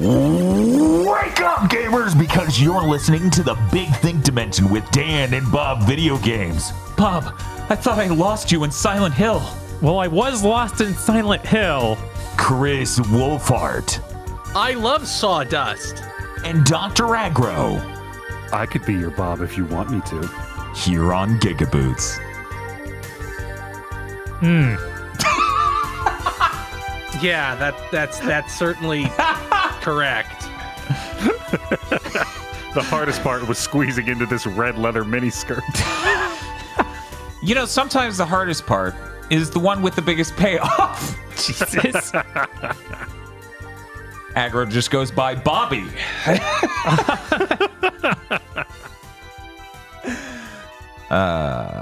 Wake up, gamers, because you're listening to the Big Think Dimension with Dan and Bob Video Games. Bob, I thought I lost you in Silent Hill. Well, I was lost in Silent Hill. Chris Wolfhart. I love sawdust. And Dr. Aggro. I could be your Bob if you want me to. Here on GigaBoots. Yeah, that's certainly correct. The hardest part was squeezing into this red leather miniskirt. You know, sometimes the hardest part is the one with the biggest payoff. Jesus. Aggro just goes by Bobby.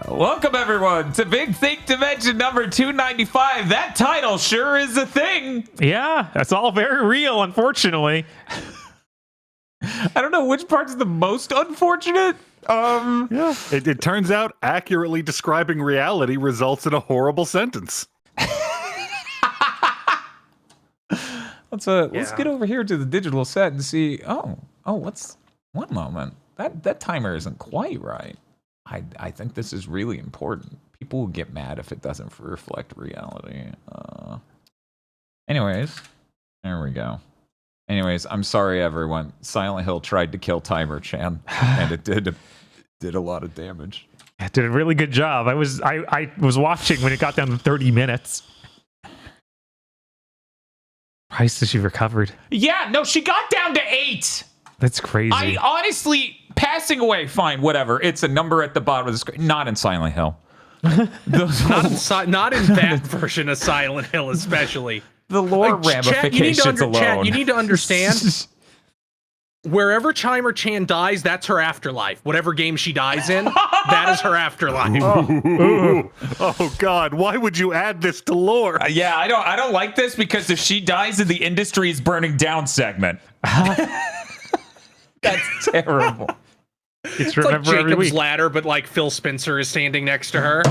Welcome, everyone, to Big Think Dimension number 295. That title sure is a thing. Yeah, that's all very real, unfortunately. I don't know which part's the most unfortunate. Yeah. It turns out accurately describing reality results in a horrible sentence. Let's get over here to the digital set and see. Oh, what's one moment? That timer isn't quite right. I think this is really important. People will get mad if it doesn't reflect reality. Anyways, there we go. Anyways, I'm sorry, everyone. Silent Hill tried to kill Timer Chan, and it did a lot of damage. It did a really good job. I was watching when it got down to 30 minutes. Price she recovered. Yeah, no, she got down to 8. That's crazy. I honestly, passing away, fine, whatever. It's a number at the bottom of the screen. Not in Silent Hill. Not in that version of Silent Hill, especially. The lore ramifications alone. Chat, you need to understand. Wherever Chimer Chan dies, that's her afterlife. Whatever game she dies in, that is her afterlife. Oh God! Why would you add this to lore? Yeah, I don't like this because if she dies in the industry is burning down segment, that's terrible. It's like Jacob's Ladder, but like Phil Spencer is standing next to her.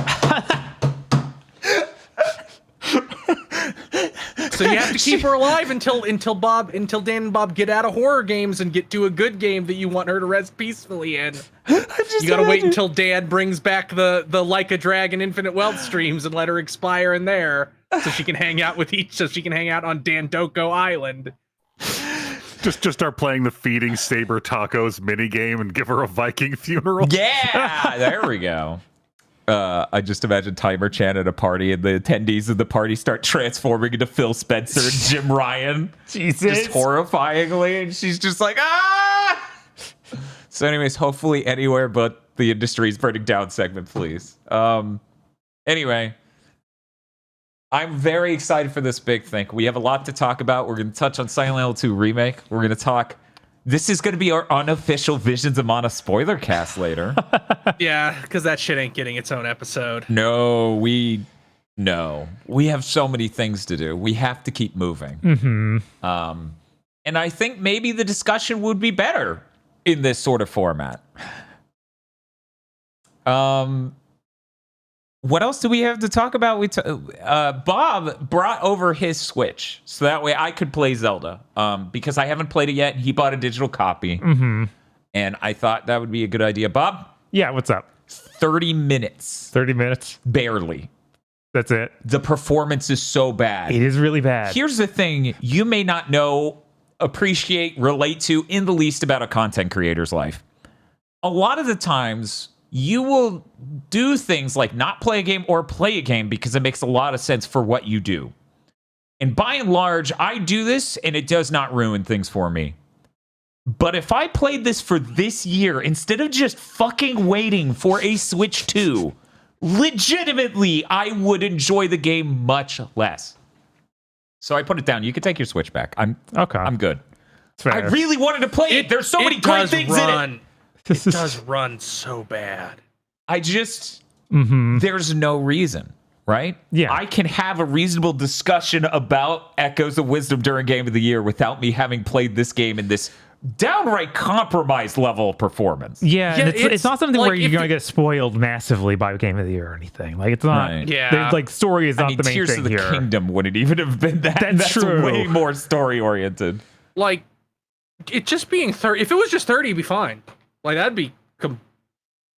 So you have to keep her alive until Dan and Bob get out of horror games and get to a good game that you want her to rest peacefully in. You gotta wait until Dan brings back the Like a Dragon Infinite Wealth streams and let her expire in there, so she can hang out on Dandoko Island. Just start playing the feeding Saber Tacos minigame and give her a Viking funeral. Yeah, there we go. I just imagine Timer Chan at a party and the attendees of the party start transforming into Phil Spencer and Jim Ryan. Jesus. Just horrifyingly. And she's just like, ah! So anyways, hopefully anywhere but the industry's burning down segment, please. Anyway, I'm very excited for this big thing. We have a lot to talk about. We're going to touch on Silent Hill 2 Remake. We're going to talk... This is going to be our unofficial Visions of Mana spoiler cast later. Yeah, because that shit ain't getting its own episode. No, we have so many things to do. We have to keep moving. Mm-hmm. And I think maybe the discussion would be better in this sort of format. What else do we have to talk about? Bob brought over his Switch, so that way I could play Zelda. Because I haven't played it yet. He bought a digital copy. Mm-hmm. And I thought that would be a good idea. Bob? Yeah, what's up? 30 minutes. 30 minutes? Barely. That's it? The performance is so bad. It is really bad. Here's the thing you may not know, appreciate, relate to in the least about a content creator's life. A lot of the times... you will do things like not play a game or play a game because it makes a lot of sense for what you do. And by and large, I do this and it does not ruin things for me. But if I played this for this year, instead of just fucking waiting for a Switch 2, legitimately, I would enjoy the game much less. So I put it down. You can take your Switch back. I'm good. I really wanted to play it. There's so many great things in it. It does run so bad. I just, there's no reason, right? Yeah. I can have a reasonable discussion about Echoes of Wisdom during Game of the Year without me having played this game in this downright compromised level of performance. Yeah, and it's not something like where you're going to get spoiled massively by Game of the Year or anything. Like, it's not, right. Yeah. Like, story is not the main Tears thing of the here. Kingdom wouldn't even have been that. That's true. Way more story-oriented. Like, it just being 30. If it was just 30, it'd be fine. Like that'd be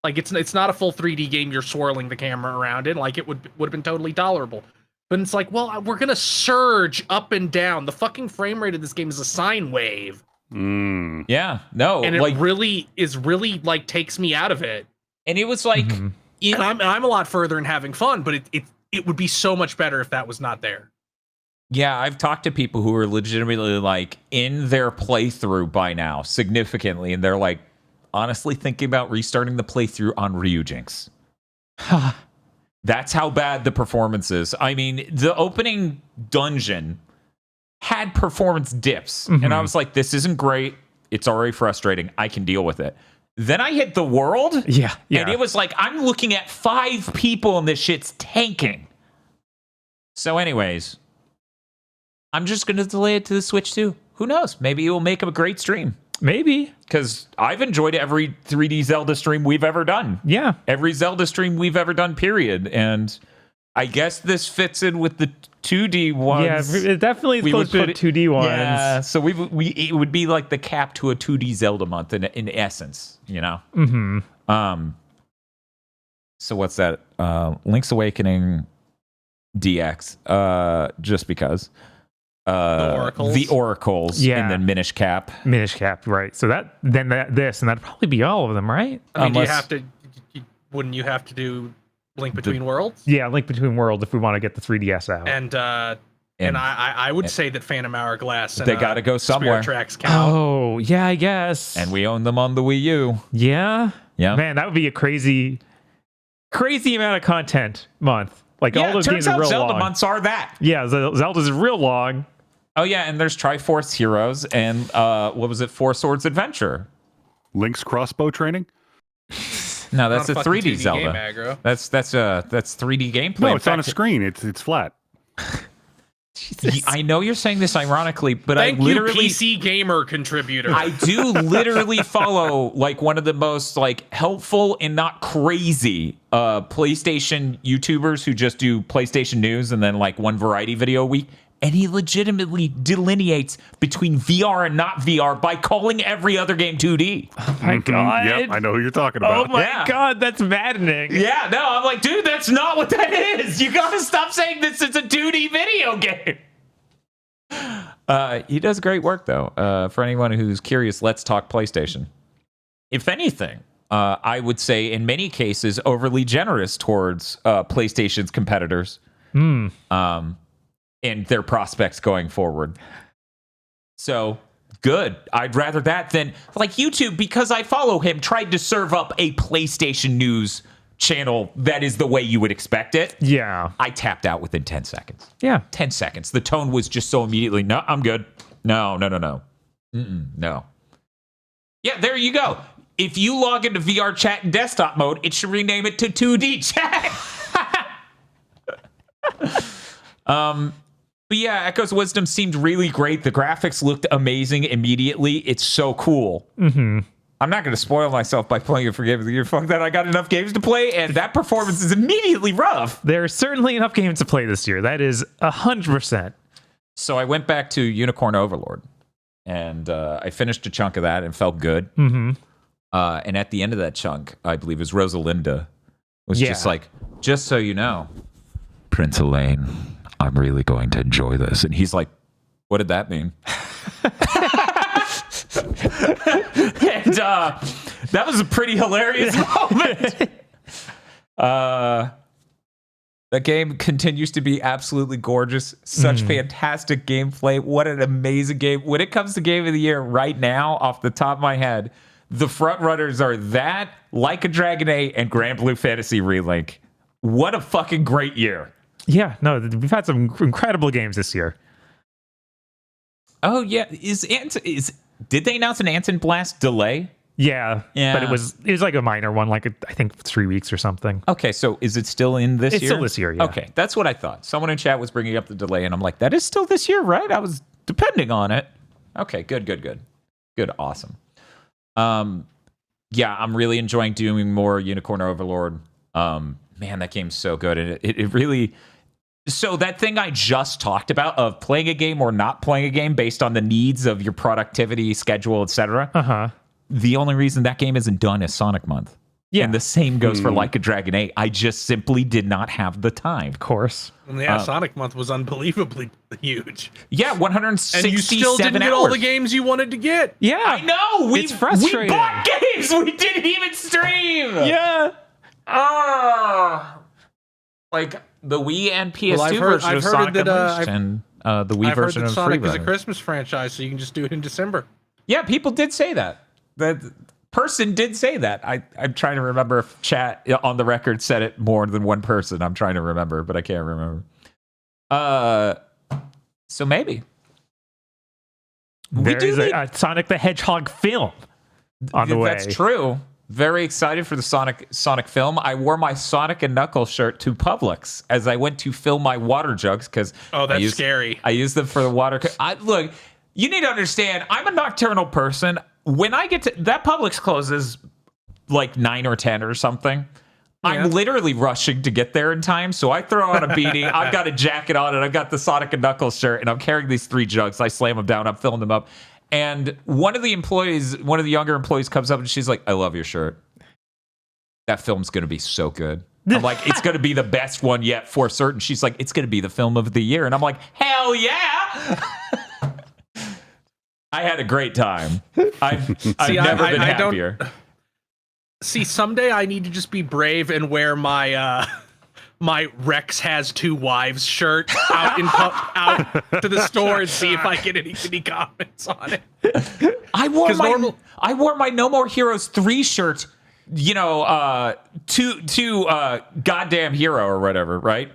like it's not a full 3D game. You're swirling the camera around in. Like it would have been totally tolerable. But it's like, well, we're gonna surge up and down. The fucking frame rate of this game is a sine wave. Yeah, no, and it really like takes me out of it. And it was like, and I'm a lot further in having fun, but it would be so much better if that was not there. Yeah, I've talked to people who are legitimately like in their playthrough by now significantly, and they're like honestly thinking about restarting the playthrough on Ryujinx. That's how bad the performance is. I mean, the opening dungeon had performance dips, and I was like, this isn't great. It's already frustrating. I can deal with it. Then I hit the world, and it was like, I'm looking at 5 people and this shit's tanking. So anyways, I'm just going to delay it to the Switch too. Who knows? Maybe it will make a great stream. Maybe. Because I've enjoyed every 3D Zelda stream we've ever done. Yeah. Every Zelda stream we've ever done, period. And I guess this fits in with the 2D ones. Yeah, it definitely is close to the 2D ones. Yeah, so it would be like the cap to a 2D Zelda month in essence, you know? So what's that? Link's Awakening DX, just because. The Oracles, and then Minish Cap. Minish Cap, right. So this, and that'd probably be all of them, right? I mean, wouldn't you have to do Link Between Worlds? Yeah, Link Between Worlds if we want to get the 3DS out. And I would say that Phantom Hourglass and they got to go somewhere. Spirit Tracks count. Oh, yeah, I guess. And we own them on the Wii U. Yeah? Yeah. Man, that would be a crazy amount of content month. Like all those games are real Zelda long. months are that. Yeah, Zelda's real long. Oh yeah, and there's Triforce Heroes and what was it? Four Swords Adventure. Link's crossbow training? No, that's a 3D 2D Zelda. game, that's 3D gameplay. No, it's on a screen. It's flat. I know you're saying this ironically, but Thank I literally you, PC gamer contributor. I do literally follow like one of the most like helpful and not crazy PlayStation YouTubers who just do PlayStation news and then like one variety video a week. And he legitimately delineates between VR and not VR by calling every other game 2D. Oh my god. Yep, I know who you're talking about. Oh my god, that's maddening. Yeah, no, I'm like, dude, that's not what that is. You gotta stop saying this is a 2D video game. He does great work, though. For anyone who's curious, let's talk PlayStation. If anything, I would say in many cases overly generous towards PlayStation's competitors. And their prospects going forward. So good. I'd rather that than like YouTube, because I follow him, tried to serve up a PlayStation news channel that is the way you would expect it. Yeah. I tapped out within 10 seconds. Yeah. 10 seconds. The tone was just so immediately, no, I'm good. No. No. Yeah, there you go. If you log into VR chat in desktop mode, it should rename it to 2D chat. But yeah, Echo's Wisdom seemed really great. The graphics looked amazing immediately. It's so cool. I'm not going to spoil myself by playing it for Game of the Year. Fuck that. I got enough games to play, and that performance is immediately rough. There are certainly enough games to play this year. That is 100%. So I went back to Unicorn Overlord, and I finished a chunk of that and felt good. And at the end of that chunk, I believe it was Rosalinda, was just like, just so you know, Prince Elaine, I'm really going to enjoy this. And he's like, what did that mean? And that was a pretty hilarious moment. The game continues to be absolutely gorgeous. Such fantastic gameplay. What an amazing game. When it comes to Game of the Year right now, off the top of my head, the front runners are that, Like a Dragon 8, and Grand Blue Fantasy Relink. What a fucking great year. Yeah, no, we've had some incredible games this year. Oh yeah, did they announce an Anton Blast delay? Yeah, but it was like a minor one, like I think 3 weeks or something. Okay, so is it still in this year? It's still this year, yeah. Okay, that's what I thought. Someone in chat was bringing up the delay, and I'm like, that is still this year, right? I was depending on it. Okay, good, awesome. Yeah, I'm really enjoying doing more Unicorn Overlord. Man, that game's so good, and it really, So that thing I just talked about of playing a game or not playing a game based on the needs of your productivity, schedule, etc. The only reason that game isn't done is Sonic Month. Yeah. And the same goes for Like a Dragon 8. I just simply did not have the time. Of course. And yeah, Sonic Month was unbelievably huge. Yeah, 167 and you still didn't get all the games you wanted to get. Yeah. I know. It's frustrating. We bought games. We didn't even stream. Yeah. Like the Wii and PS2 version of Sonic Unleashed and the Wii version of Sonic Free is a Christmas franchise, so you can just do it in December. Yeah, people did say that. That person did say that. I'm trying to remember if chat on the record said it more than one person. I'm trying to remember, but I can't remember. So maybe. There is a Sonic the Hedgehog film on the way. That's true. Very excited for the Sonic film. I wore my Sonic and Knuckles shirt to Publix as I went to fill my water jugs because scary. I use them for the water. Look, you need to understand. I'm a nocturnal person. When I get to that, Publix closes like 9 or 10 or something. Yeah. I'm literally rushing to get there in time. So I throw on a beanie. I've got a jacket on and I've got the Sonic and Knuckles shirt and I'm carrying these 3 jugs. I slam them down. I'm filling them up. And one of the younger employees comes up and she's like, I love your shirt. That film's going to be so good. I'm like, it's going to be the best one yet for certain. She's like, it's going to be the film of the year. And I'm like, hell yeah. I had a great time. I've never been happier. See, someday I need to just be brave and wear my my Rex has 2 wives shirt out to the store and see if I get any comments on it. I wore my No More Heroes 3 shirt, to goddamn hero or whatever, right?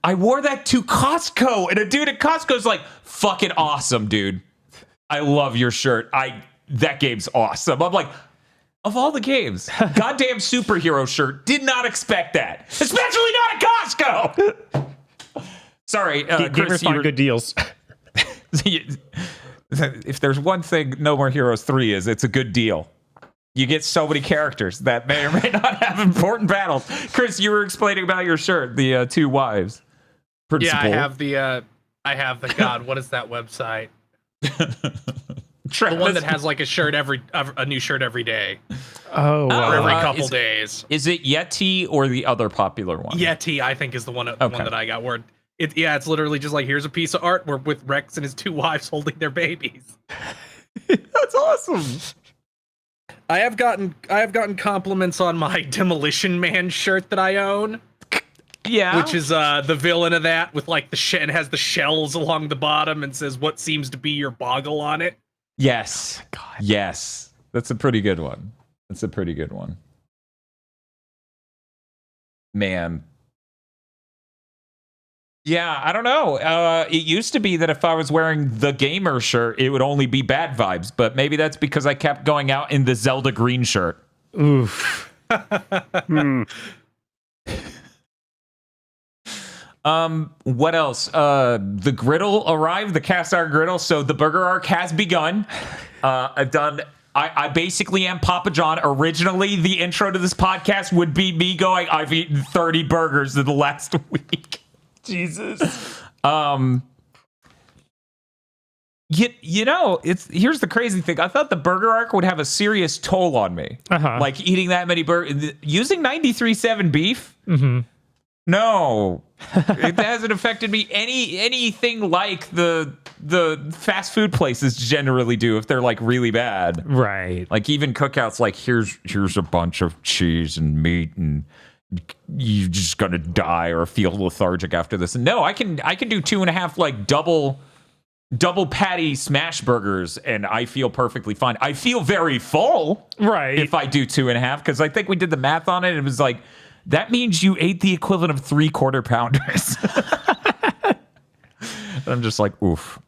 I wore that to Costco and a dude at Costco's like, fucking awesome, dude. I love your shirt. That game's awesome. I'm like, of all the games, goddamn superhero shirt. Did not expect that, especially not at Costco. Sorry, Chris, find good deals. If there's one thing No More Heroes 3 is, it's a good deal. You get so many characters that may or may not have important battles. Chris, you were explaining about your shirt, the 2 wives principle. Yeah, I have the God. What is that website? The one that has like a new shirt every day. Oh, wow. Or every couple days. Is it Yeti or the other popular one? Yeti, I think, is the one that I got. Where it's literally just like, here's a piece of art with Rex and his 2 wives holding their babies. That's awesome. I have gotten compliments on my Demolition Man shirt that I own. Yeah, which is the villain of that with like and has the shells along the bottom and says what seems to be your boggle on it. Yes. Oh God. Yes. That's a pretty good one. Man. Yeah, I don't know. It used to be that if I was wearing the gamer shirt, it would only be bad vibes, but maybe that's because I kept going out in the Zelda green shirt. Oof. What else? The griddle arrived, the cast iron griddle. So the burger arc has begun. I basically am Papa John. Originally, the intro to this podcast would be me going, I've eaten 30 burgers in the last week. Jesus. Here's the crazy thing. I thought the burger arc would have a serious toll on me. Like eating that many burgers. Using 93.7 beef? Mm-hmm. No, it hasn't affected me anything like the fast food places generally do if they're like really bad. Right. Like even Cookouts, like here's a bunch of cheese and meat and you're just gonna die or feel lethargic after this. And no, I can do 2.5 like double patty smash burgers and I feel perfectly fine. I feel very full, right, if I do 2.5 because I think we did the math on it. And it was like, that means you ate the equivalent of 3 quarter pounders. I'm just like, oof.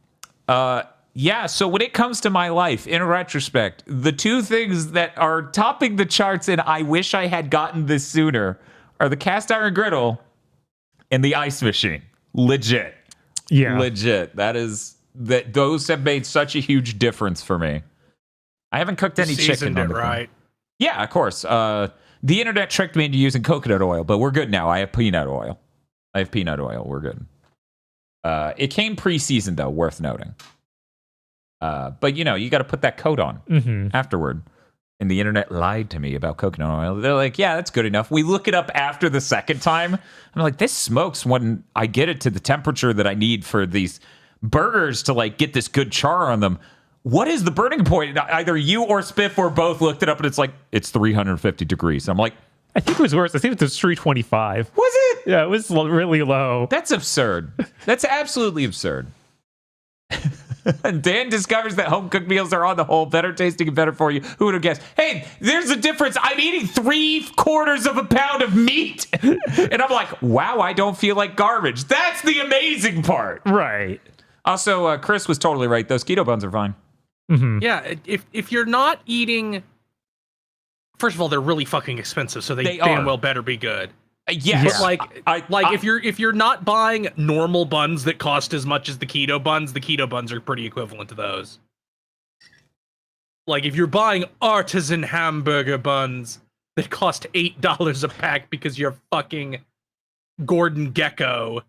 Yeah, so when it comes to my life, in retrospect, the 2 things that are topping the charts and I wish I had gotten this sooner are the cast iron griddle and the ice machine. Legit. Yeah. Legit. Those have made such a huge difference for me. I haven't cooked any chicken on the right. Yeah, of course. The internet tricked me into using coconut oil, but we're good now. I have peanut oil. We're good. It came pre-seasoned, though, worth noting. But, you got to put that coat on afterward. And the internet lied to me about coconut oil. They're like, yeah, that's good enough. We look it up after the second time. I'm like, this smokes when I get it to the temperature that I need for these burgers to, like, get this good char on them. What is the burning point? Either you or Spiff or both looked it up, and it's like, it's 350 degrees. I'm like, I think it was worse. I think it was 325. Was it? Yeah, it was really low. That's absurd. That's absolutely absurd. And Dan discovers that home-cooked meals are on the whole better tasting and better for you. Who would have guessed? Hey, there's a difference. I'm eating 3/4 of a pound of meat. And I'm like, wow, I don't feel like garbage. That's the amazing part. Right. Also, Chris was totally right. Those keto buns are fine. Mm-hmm. Yeah, if you're not eating... First of all, they're really fucking expensive, so they are. damn well better be good. Yes. But if you're not buying normal buns that cost as much as the keto buns are pretty equivalent to those. Like if you're buying artisan hamburger buns that cost $8 a pack because you're fucking Gordon Gekko,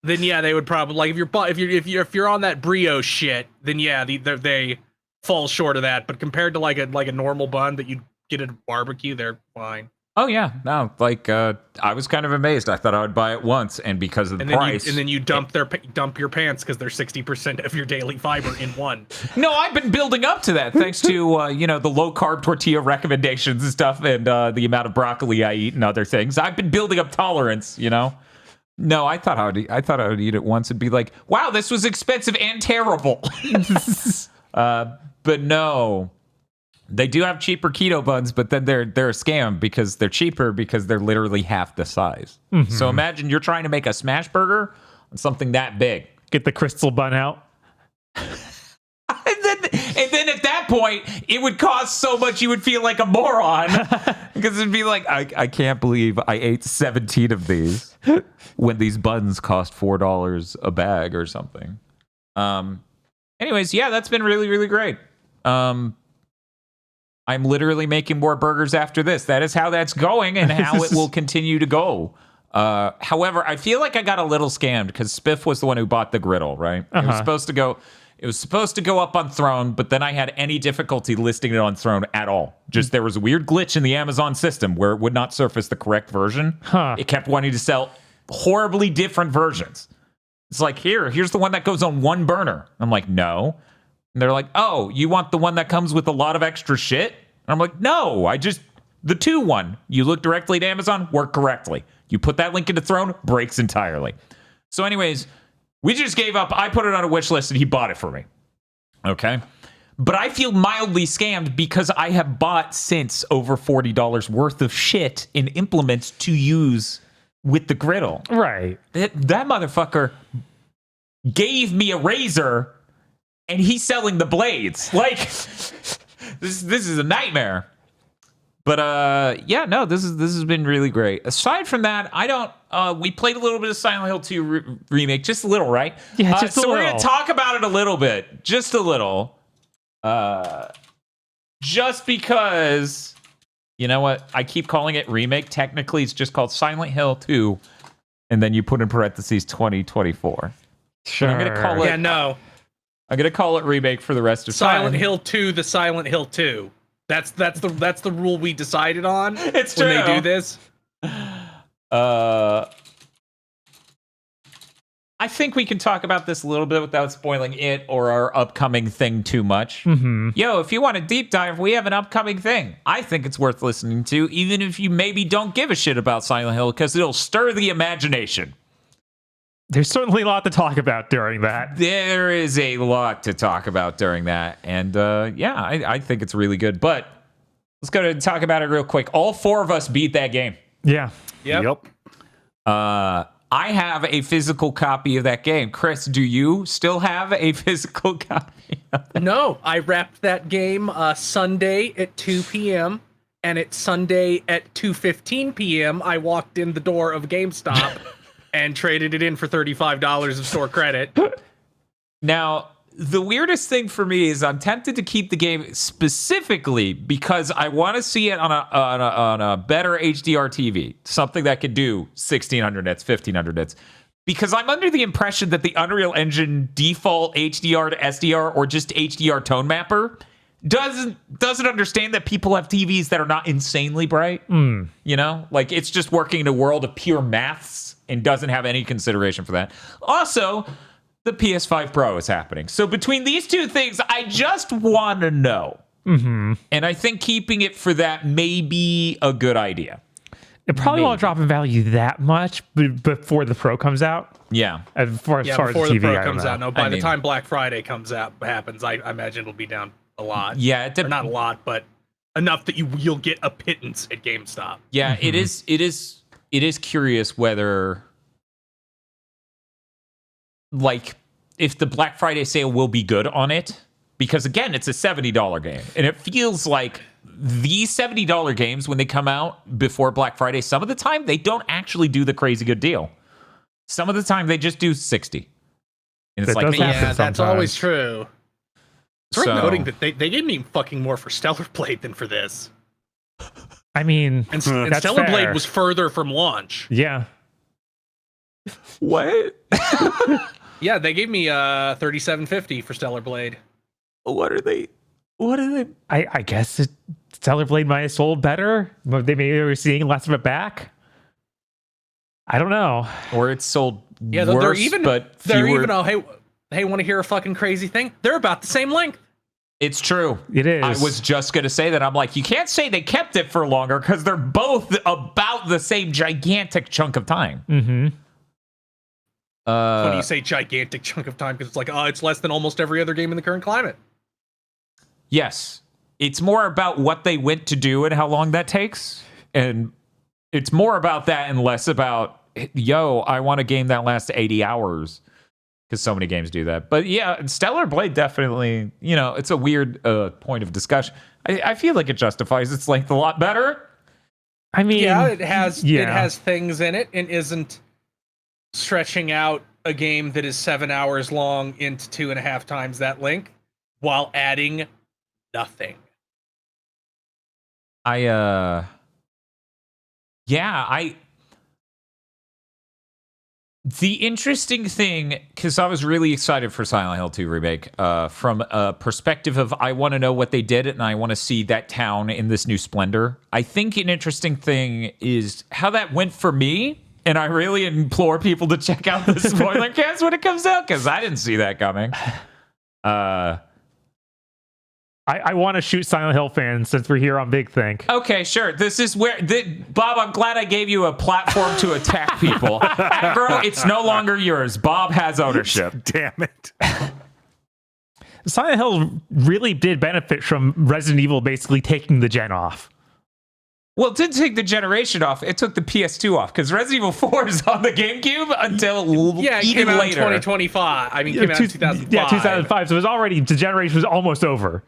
then yeah, they would probably like if you're on that brioche shit, then yeah, they fall short of that. But compared to like a normal bun that you'd get at a barbecue, they're fine. Oh yeah, no, like I was kind of amazed. I thought I would buy it once, and because of the price, and then you dump your pants because they're 60% of your daily fiber in one. No, I've been building up to that thanks to the low carb tortilla recommendations and stuff, and the amount of broccoli I eat and other things. I've been building up tolerance. No, I thought I would eat it once and be like, wow, this was expensive and terrible. But no. They do have cheaper keto buns, but then they're a scam because they're cheaper because they're literally half the size. Mm-hmm. So imagine you're trying to make a smash burger on something that big. Get the crystal bun out. and then at that point, it would cost so much you would feel like a moron. Because it'd be like, I can't believe I ate 17 of these when these buns cost $4 a bag or something. Anyways, yeah, that's been really, really great. I'm literally making more burgers after this. That is how that's going and how it will continue to go. However, I feel like I got a little scammed because Spiff was the one who bought the griddle, right? It was supposed to go up on Throne, but then I had any difficulty listing it on Throne at all. Just there was a weird glitch in the Amazon system where it would not surface the correct version. It kept wanting to sell horribly different versions. It's like, here's the one that goes on one burner. I'm like, no. And they're like, oh, you want the one that comes with a lot of extra shit? And I'm like, no, the 2 one. You look directly at Amazon, work correctly. You put that link into Throne, breaks entirely. So anyways, we just gave up. I put it on a wish list and he bought it for me. Okay. But I feel mildly scammed because I have bought since over $40 worth of shit in implements to use with the griddle. Right. That motherfucker gave me a razor and he's selling the blades. Like, this is a nightmare. But this has been really great. Aside from that, we played a little bit of Silent Hill 2 remake, just a little, right? Yeah, just a little. So we're gonna talk about it a little bit, just a little. Just because, you know what? I keep calling it remake. Technically, it's just called Silent Hill 2, and then you put in parentheses 2024. Sure. I'm gonna call it. Yeah, no. I'm gonna call it remake for the rest of Silent time. Hill 2, the Silent Hill 2. That's the rule we decided on. It's when true. they do this. I think we can talk about this a little bit without spoiling it or our upcoming thing too much. Mm-hmm. Yo, if you want a deep dive, we have an upcoming thing. I think it's worth listening to, even if you maybe don't give a shit about Silent Hill, because it'll stir the imagination. There's certainly a lot to talk about during that. There is a lot to talk about during that. And I think it's really good. But let's go and talk about it real quick. All 4 of us beat that game. Yeah. Yep. I have a physical copy of that game. Chris, do you still have a physical copy of that? No, I wrapped that game Sunday at 2 p.m. And it's Sunday at 2:15 p.m. I walked in the door of GameStop and traded it in for $35 of store credit. Now, the weirdest thing for me is I'm tempted to keep the game specifically because I want to see it on a better HDR TV, something that could do 1600 nits, 1500 nits. Because I'm under the impression that the Unreal Engine default HDR to SDR or just HDR tone mapper doesn't understand that people have TVs that are not insanely bright. You know, like it's just working in a world of pure maths and doesn't have any consideration for that. Also, the PS5 Pro is happening. So between these two things, I just want to know. And I think keeping it for that may be a good idea. It probably won't drop in value that much before the Pro comes out. Yeah. As far as before the TV, Pro comes out. No, by the mean, time Black Friday happens, I imagine it'll be down a lot. Yeah. Or not a lot, but enough that you'll get a pittance at GameStop. Yeah, it is curious whether, like, if the Black Friday sale will be good on it. Because, again, it's a $70 game. And it feels like these $70 games, when they come out before Black Friday, some of the time, they don't actually do the crazy good deal. Some of the time, they just do 60. And it's That like, does happen That's sometimes. always true. It's worth So- noting that they gave me fucking more for Stellar Blade than for this. I mean, And that's Stellar fair. Blade was further from launch. Yeah. what? Yeah, they gave me $37.50 for Stellar Blade. What are they? I guess Stellar Blade might have sold better. Maybe they were seeing less of it back. I don't know. Or it's sold Yeah, worse, they're even. but They're fewer. even. Oh, hey, want to hear a fucking crazy thing? They're about the same length. It's true. It is. I was just going to say that. I'm like, you can't say they kept it for longer because they're both about the same gigantic chunk of time. Mm-hmm. When you say gigantic chunk of time, because it's like, it's less than almost every other game in the current climate. Yes. It's more about what they went to do and how long that takes. And it's more about that and less about, yo, I want a game that lasts 80 hours. Because so many games do that. But yeah, Stellar Blade definitely, it's a weird point of discussion. I feel like it justifies its length a lot better. I mean, Yeah, it has things in it and isn't stretching out a game that is 7 hours long into 2.5 times that length while adding nothing. The interesting thing, because I was really excited for Silent Hill 2 Remake, from a perspective of I want to know what they did and I want to see that town in this new splendor. I think an interesting thing is how that went for me, and I really implore people to check out the spoiler cast when it comes out, because I didn't see that coming. I want to shoot Silent Hill fans since we're here on Big Think. Okay, sure. This is where Bob, I'm glad I gave you a platform to attack people. Aggro, it's no longer yours. Bob has ownership. Damn it. Silent Hill really did benefit from Resident Evil basically taking the gen off. Well, it didn't take the generation off. It took the PS2 off because Resident Evil 4 is on the GameCube until Yeah, it even came out later. in 2025. I mean, it came out in 2005. Yeah, 2005. So it was already, the generation was almost over.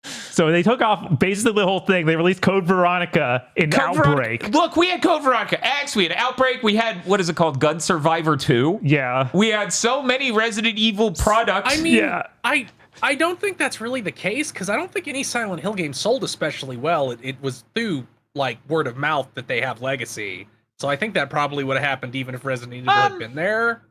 So they took off basically the whole thing. They released Code Veronica in Outbreak. Look, we had Code Veronica X, we had Outbreak, we had, what is it called, Gun Survivor 2. Yeah. We had so many Resident Evil products. I mean, Yeah. I don't think that's really the case, because I don't think any Silent Hill game sold especially well. It was through, like, word of mouth that they have legacy. So I think that probably would have happened even if Resident Evil had been there.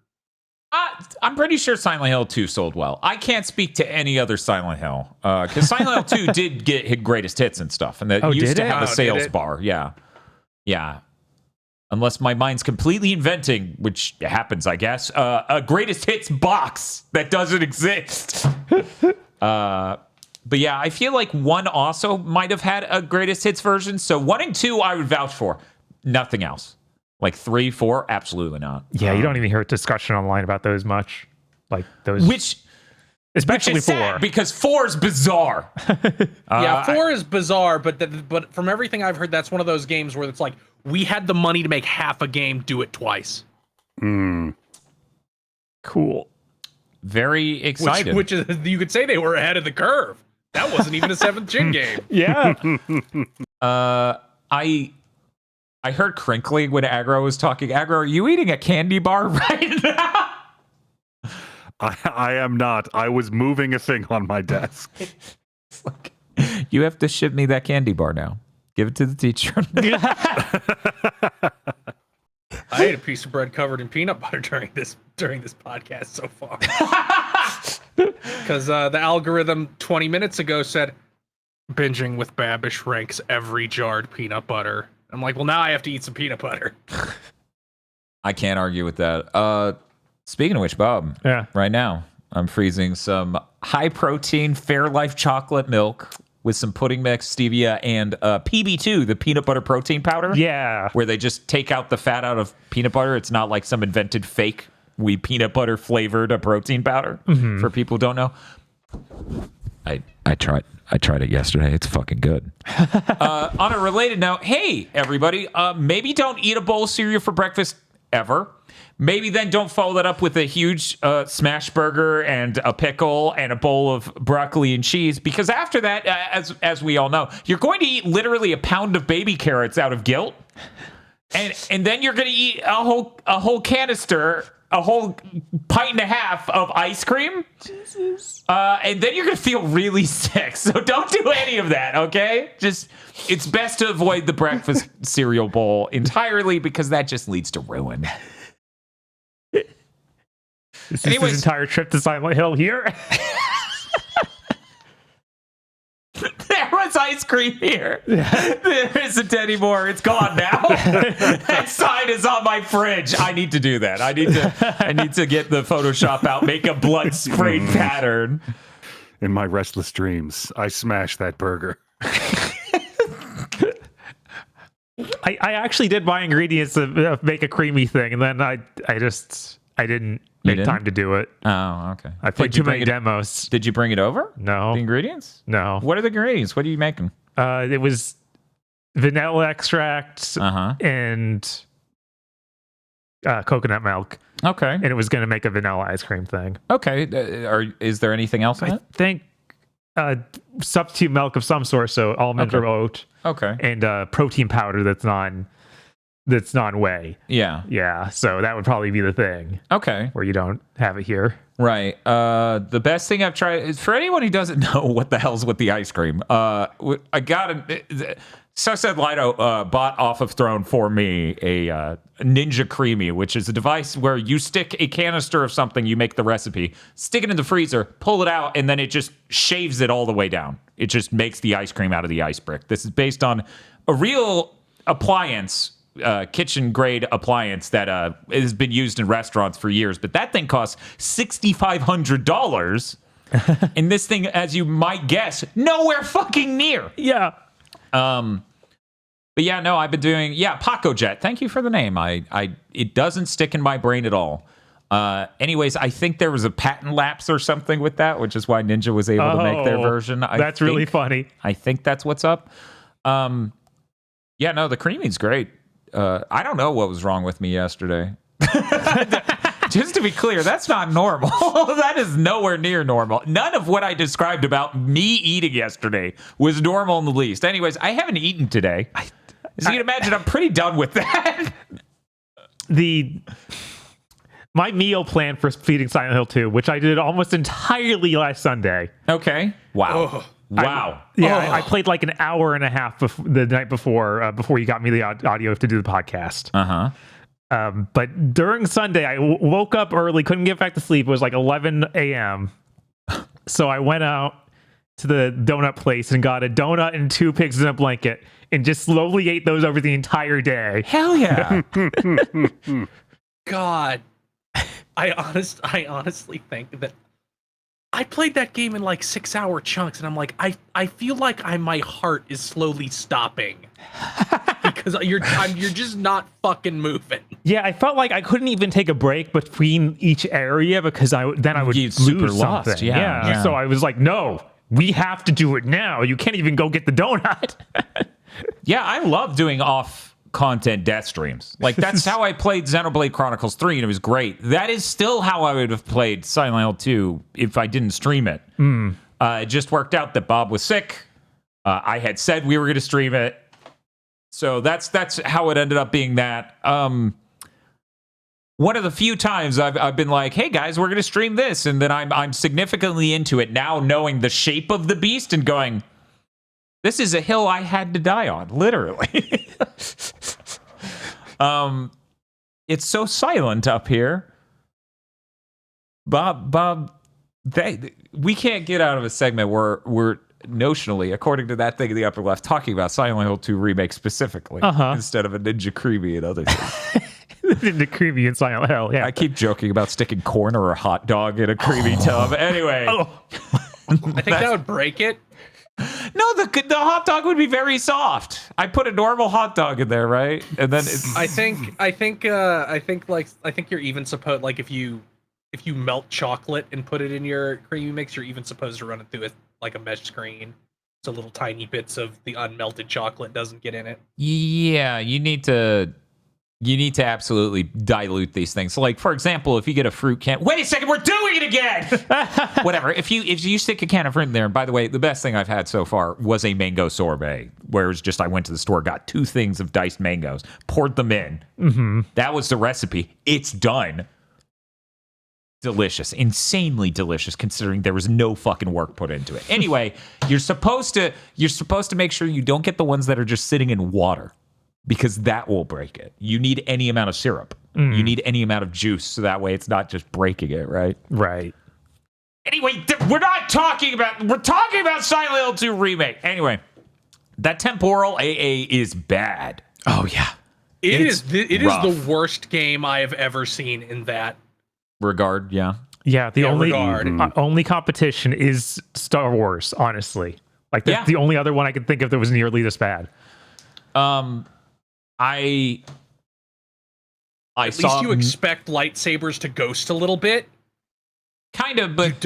I'm pretty sure Silent Hill 2 sold well. I can't speak to any other Silent Hill, because Silent Hill 2 did get hit greatest hits and stuff, and that used to have a sales bar. Yeah. Unless my mind's completely inventing, which happens, I guess, a greatest hits box that doesn't exist. But yeah, I feel like 1 also might have had a greatest hits version. So 1 and 2 I would vouch for. Nothing else. Like 3, 4, absolutely not. Yeah, you don't even hear discussion online about those much. Like those, especially is 4. sad because 4 is bizarre. Yeah, 4 is bizarre, but from everything I've heard, that's one of those games where it's like, we had the money to make half a game, do it twice. Cool. Very excited. Which is, you could say they were ahead of the curve. That wasn't even a 7th gen game. Yeah. I heard crinkly when Aggro was talking. Aggro, are you eating a candy bar right now? I am not. I was moving a thing on my desk. It's like, you have to ship me that candy bar now. Give it to the teacher. I ate a piece of bread covered in peanut butter during this podcast so far. Because the algorithm 20 minutes ago said, binging with Babish ranks every jarred peanut butter. I'm like, well, now I have to eat some peanut butter. I can't argue with that. Speaking of which, Bob, right now I'm freezing some high protein Fairlife chocolate milk with some pudding mix, stevia, and PB2, the peanut butter protein powder. Yeah. Where they just take out the fat out of peanut butter. It's not like some invented fake peanut butter flavored a protein powder. For people who don't know. I tried it yesterday. It's fucking good. On a related note, hey everybody, maybe don't eat a bowl of cereal for breakfast ever. Maybe then don't follow that up with a huge smash burger and a pickle and a bowl of broccoli and cheese, because after that, as we all know, you're going to eat literally a pound of baby carrots out of guilt, and then you're going to eat a whole canister, a whole pint and a half of ice cream. Jesus. And then you're going to feel really sick. So don't do any of that, okay? It's best to avoid the breakfast cereal bowl entirely, because that just leads to ruin. Is this entire trip to Silent Hill here? There was ice cream here. There isn't anymore. It's gone now. That sign is on my fridge. I need to do that. I need to get the Photoshop out, make a blood sprayed pattern. In my restless dreams, I smashed that burger. I actually did buy ingredients to make a creamy thing, and then I didn't make time to do it. Oh, okay. I played too many demos. Did you bring it over? No. The ingredients? No. What are the ingredients? What are you making? It was vanilla extract and coconut milk. Okay. And it was going to make a vanilla ice cream thing. Okay. Is there anything else in it? I think substitute milk of some sort, so almond or oat. Okay. And protein powder that's non-whey. Yeah. So that would probably be the thing. Okay. Where you don't have it here. Right. The best thing I've tried is, for anyone who doesn't know what the hell's with the ice cream, I got Sussed Lido bought off of Throne for me a Ninja Creami, which is a device where you stick a canister of something, you make the recipe, stick it in the freezer, pull it out, and then it just shaves it all the way down. It just makes the ice cream out of the ice brick. This is based on a real appliance, kitchen grade appliance that has been used in restaurants for years, but that thing costs $6,500. And this thing, as you might guess, nowhere fucking near. Yeah. But yeah, no, I've been doing, Paco Jet. Thank you for the name. It doesn't stick in my brain at all. Anyways, I think there was a patent lapse or something with that, which is why Ninja was able to make their version. That's really funny. I think that's what's up. The Creami's great. I don't know what was wrong with me yesterday. Just to be clear, that's not normal. That is nowhere near normal. None of what I described about me eating yesterday was normal in the least. Anyways, I haven't eaten today. As you can imagine, I'm pretty done with that. My meal plan for feeding Silent Hill 2, which I did almost entirely last Sunday. Okay. Wow. Wow. I played like an hour and a half the night before you got me the audio to do the podcast. But during Sunday, I woke up early, couldn't get back to sleep. It was like 11 a.m. So I went out to the donut place and got a donut and 2 pigs in a blanket and just slowly ate those over the entire day. Hell yeah. God. I honestly think that I played that game in like 6-hour chunks, and I'm like, I feel like my heart is slowly stopping because you're just not fucking moving. Yeah, I felt like I couldn't even take a break between each area because I would lose super something. lost. Yeah. So I was like, no, we have to do it now. You can't even go get the donut. Yeah, I love doing off-content death streams. Like, that's how I played Xenoblade Chronicles 3, and it was great. That is still how I would have played Silent Hill 2 if I didn't stream it. It just worked out that Bob was sick. I had said we were going to stream it. So that's how it ended up being that. One of the few times I've been like, hey guys, we're going to stream this. And then I'm significantly into it now, knowing the shape of the beast and going, this is a hill I had to die on, literally. It's so silent up here. Bob, we can't get out of a segment where we're notionally, according to that thing in the upper left, talking about Silent Hill 2 Remake specifically instead of a Ninja Creamy and other things. Ninja Creamy and Silent Hill, yeah. I keep joking about sticking corn or a hot dog in a creamy tub. Anyway. I think that would break it. No, the hot dog would be very soft. I put a normal hot dog in there, right? And then I think you're even supposed, like, if you melt chocolate and put it in your creamy mix, you're even supposed to run it through like a mesh screen, so little tiny bits of the unmelted chocolate doesn't get in it. Yeah, you need to absolutely dilute these things. So, like, for example, if you get a fruit can, wait a second, we're doing it again. Whatever. If you stick a can of fruit in there, and by the way, the best thing I've had so far was a mango sorbet, where it was just I went to the store, got 2 things of diced mangoes, poured them in. Mm-hmm. That was the recipe. It's done. Delicious, insanely delicious, considering there was no fucking work put into it. Anyway, you're supposed to make sure you don't get the ones that are just sitting in water, because that will break it. You need any amount of syrup. You need any amount of juice, so that way it's not just breaking it, right? Right. Anyway, we're talking about Silent Hill 2 Remake. Anyway, that temporal AA is bad. Oh yeah. It is the worst game I have ever seen in that regard. Yeah. Yeah, the only competition is Star Wars, honestly. Like, that's the only other one I could think of that was nearly this bad. I At least you expect lightsabers to ghost a little bit. Kind of, but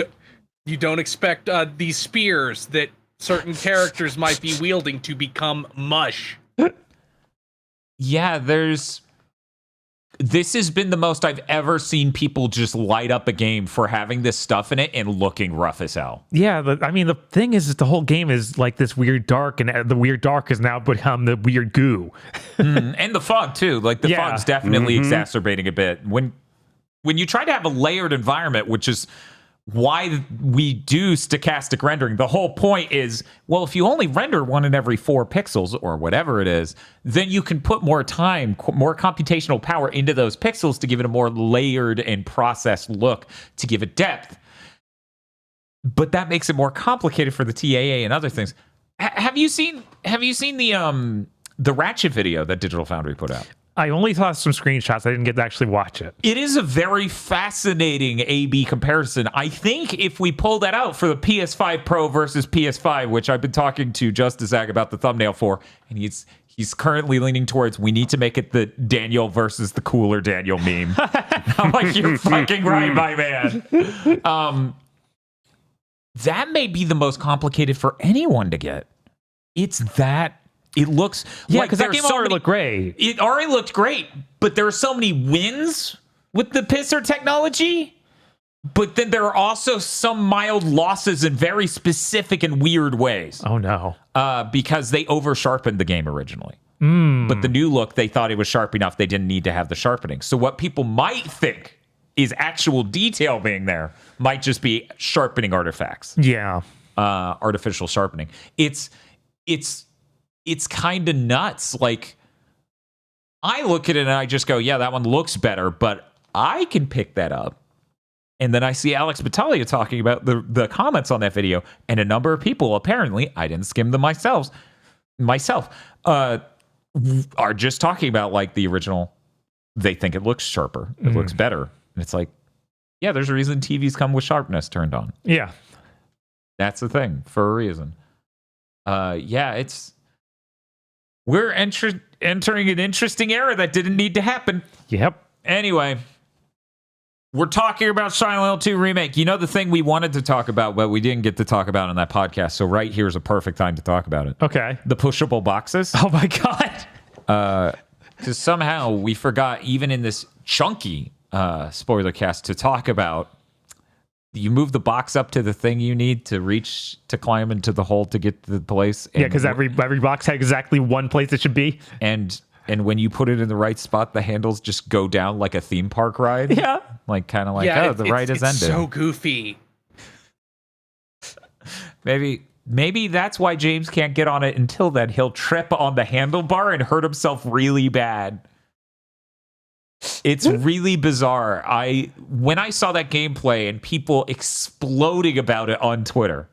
you don't expect these spears that certain characters might be wielding to become mush. Yeah, this has been the most I've ever seen people just light up a game for having this stuff in it and looking rough as hell. Yeah, the thing is the whole game is like this weird dark, and the weird dark has now become the weird goo. And the fog, too. Like, the fog's definitely exacerbating a bit. When you try to have a layered environment, which is why we do stochastic rendering, the whole point is, well, if you only render 1 in every 4 pixels or whatever it is, then you can put more time, more computational power into those pixels to give it a more layered and processed look, to give it depth. But that makes it more complicated for the TAA and other things. Have you seen the Ratchet video that Digital Foundry put out? I only saw some screenshots. I didn't get to actually watch it. It is a very fascinating A/B comparison. I think if we pull that out for the PS5 Pro versus PS5, which I've been talking to Justice Zag about the thumbnail for, and he's currently leaning towards, we need to make it the Daniel versus the cooler Daniel meme. I'm like, you're fucking right, my man. That may be the most complicated for anyone to get. It's that. It looks because that game already looked great. It already looked great, but there are so many wins with the pisser technology. But then there are also some mild losses in very specific and weird ways. Oh no! Because they over sharpened the game originally. But the new look, they thought it was sharp enough. They didn't need to have the sharpening. So what people might think is actual detail being there might just be sharpening artifacts. Yeah, artificial sharpening. It's kind of nuts. Like, I look at it and I just go, yeah, that one looks better, but I can pick that up. And then I see Alex Battaglia talking about the comments on that video, and a number of people, apparently, I didn't skim them myself, are just talking about, like, the original. They think it looks sharper. It looks better. And it's like, yeah, there's a reason TVs come with sharpness turned on. Yeah. That's the thing, for a reason. We're entering an interesting era that didn't need to happen. Yep. Anyway, we're talking about Silent Hill 2 Remake. You know, the thing we wanted to talk about, but we didn't get to talk about on that podcast. So right here is a perfect time to talk about it. Okay. The pushable boxes. Oh my God. Because somehow we forgot, even in this chunky spoiler cast, to talk about, you move the box up to the thing you need to reach to climb into the hole to get to the place. Yeah, because every box has exactly one place it should be. And when you put it in the right spot, the handles just go down like a theme park ride. Yeah. Like, kind of like, the ride has ended. It's so goofy. Maybe that's why James can't get on it until then. He'll trip on the handlebar and hurt himself really bad. It's really bizarre. When I saw that gameplay and people exploding about it on Twitter,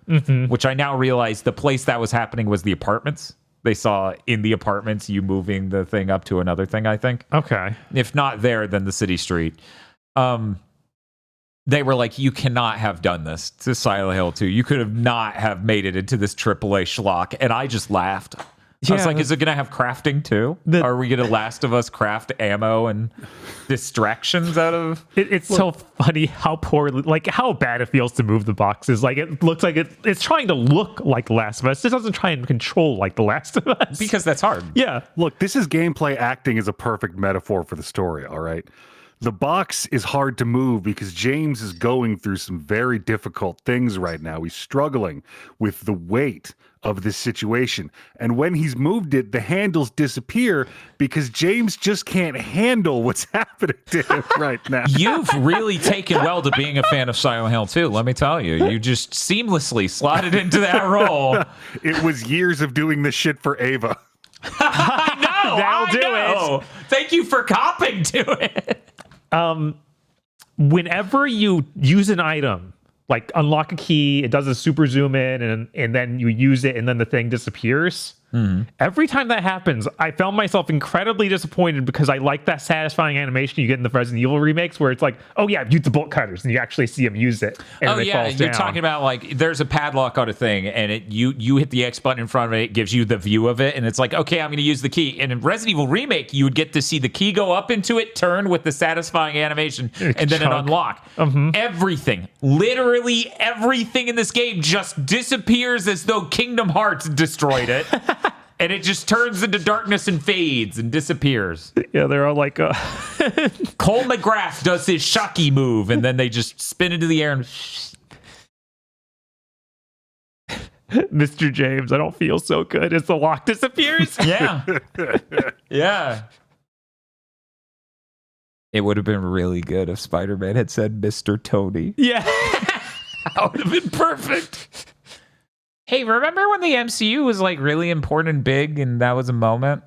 which I now realize the place that was happening was the apartments. They saw in the apartments you moving the thing up to another thing, I think. Okay. If not there, then the city street. They were like, you cannot have done this to Silent Hill 2. You could have not have made it into this AAA schlock. And I just laughed. I was like, is it going to have crafting too? Are we going to Last of Us craft ammo and distractions out of... It's so funny how poorly, like how bad it feels to move the boxes. Like it looks like it's trying to look like The Last of Us. It doesn't try and control like The Last of Us. Because that's hard. Yeah. Look, this is gameplay acting is a perfect metaphor for the story, all right? The box is hard to move because James is going through some very difficult things right now. He's struggling with the weight of this situation. And when he's moved it, the handles disappear because James just can't handle what's happening to him right now. You've really taken well to being a fan of Silent Hill 2, let me tell you. You just seamlessly slotted into that role. It was years of doing this shit for Ava. I know! That'll do it. Thank you for copping to it. Whenever you use an item, like unlock a key, it does a super zoom in, and then you use it, and then the thing disappears. Every time that happens, I found myself incredibly disappointed because I like that satisfying animation you get in the Resident Evil remakes where it's like, oh yeah, use the bolt cutters, and you actually see them use it. And Oh it yeah, falls you're down. talking about like there's a padlock on a thing, and you hit the X button in front of it, it gives you the view of it, and it's like, okay, I'm going to use the key. And in Resident Evil Remake, you would get to see the key go up into it, turn with the satisfying animation, and then it unlock. Everything, literally everything in this game just disappears as though Kingdom Hearts destroyed it. And it just turns into darkness and fades and disappears. Yeah, they're all like, Cole McGrath does his Shocky move, and then they just spin into the air and... Mr. James, I don't feel so good as the lock disappears. Yeah. Yeah. It would have been really good if Spider-Man had said Mr. Tony. Yeah. That would have been perfect. Hey, remember when the MCU was like really important and big and that was a moment?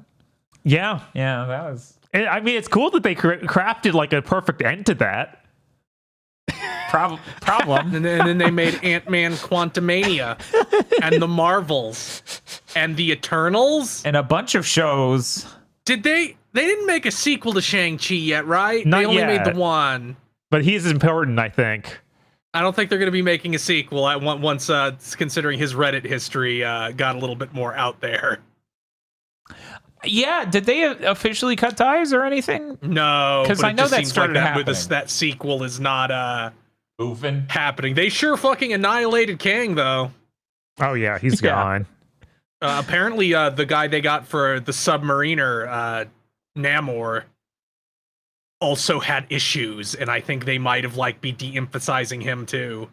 Yeah. Yeah, that was... I mean, it's cool that they crafted like a perfect end to that. Problem. And then they made Ant-Man Quantumania and the Marvels and the Eternals. And a bunch of shows. Did they didn't make a sequel to Shang-Chi yet, right? Not they only yet. made the one. But he's important, I think. I don't think they're going to be making a sequel once considering his Reddit history got a little bit more out there. Yeah, did they officially cut ties or anything? No, 'Cause but I it know just that seems started like happening. that sequel is not Moving. happening. They sure fucking annihilated Kang, though. Oh, yeah, he's Yeah. gone. Apparently, the guy they got for the Submariner, Namor, also had issues, and I think they might have be de-emphasizing him too.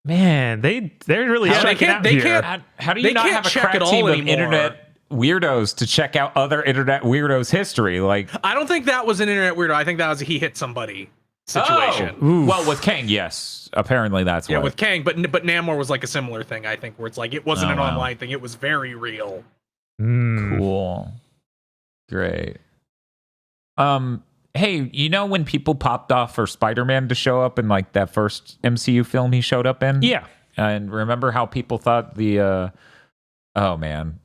Man, they're really Yeah, checking out here. How do They you not can't have a check crack it all team of anymore. internet weirdos to check out other internet weirdos' history? Like, I don't think that was an internet weirdo. I think that was a he hit somebody situation. Oof. Well, with Kang, yes. Apparently that's Yeah, what. with Kang, but Namor was like a similar thing, I think, where it's like it wasn't Oh, an wow. online thing; it was very real. Cool. Great. Hey, you know when people popped off for Spider-Man to show up in like that first MCU film he showed up in? Yeah. And remember how people thought the oh man.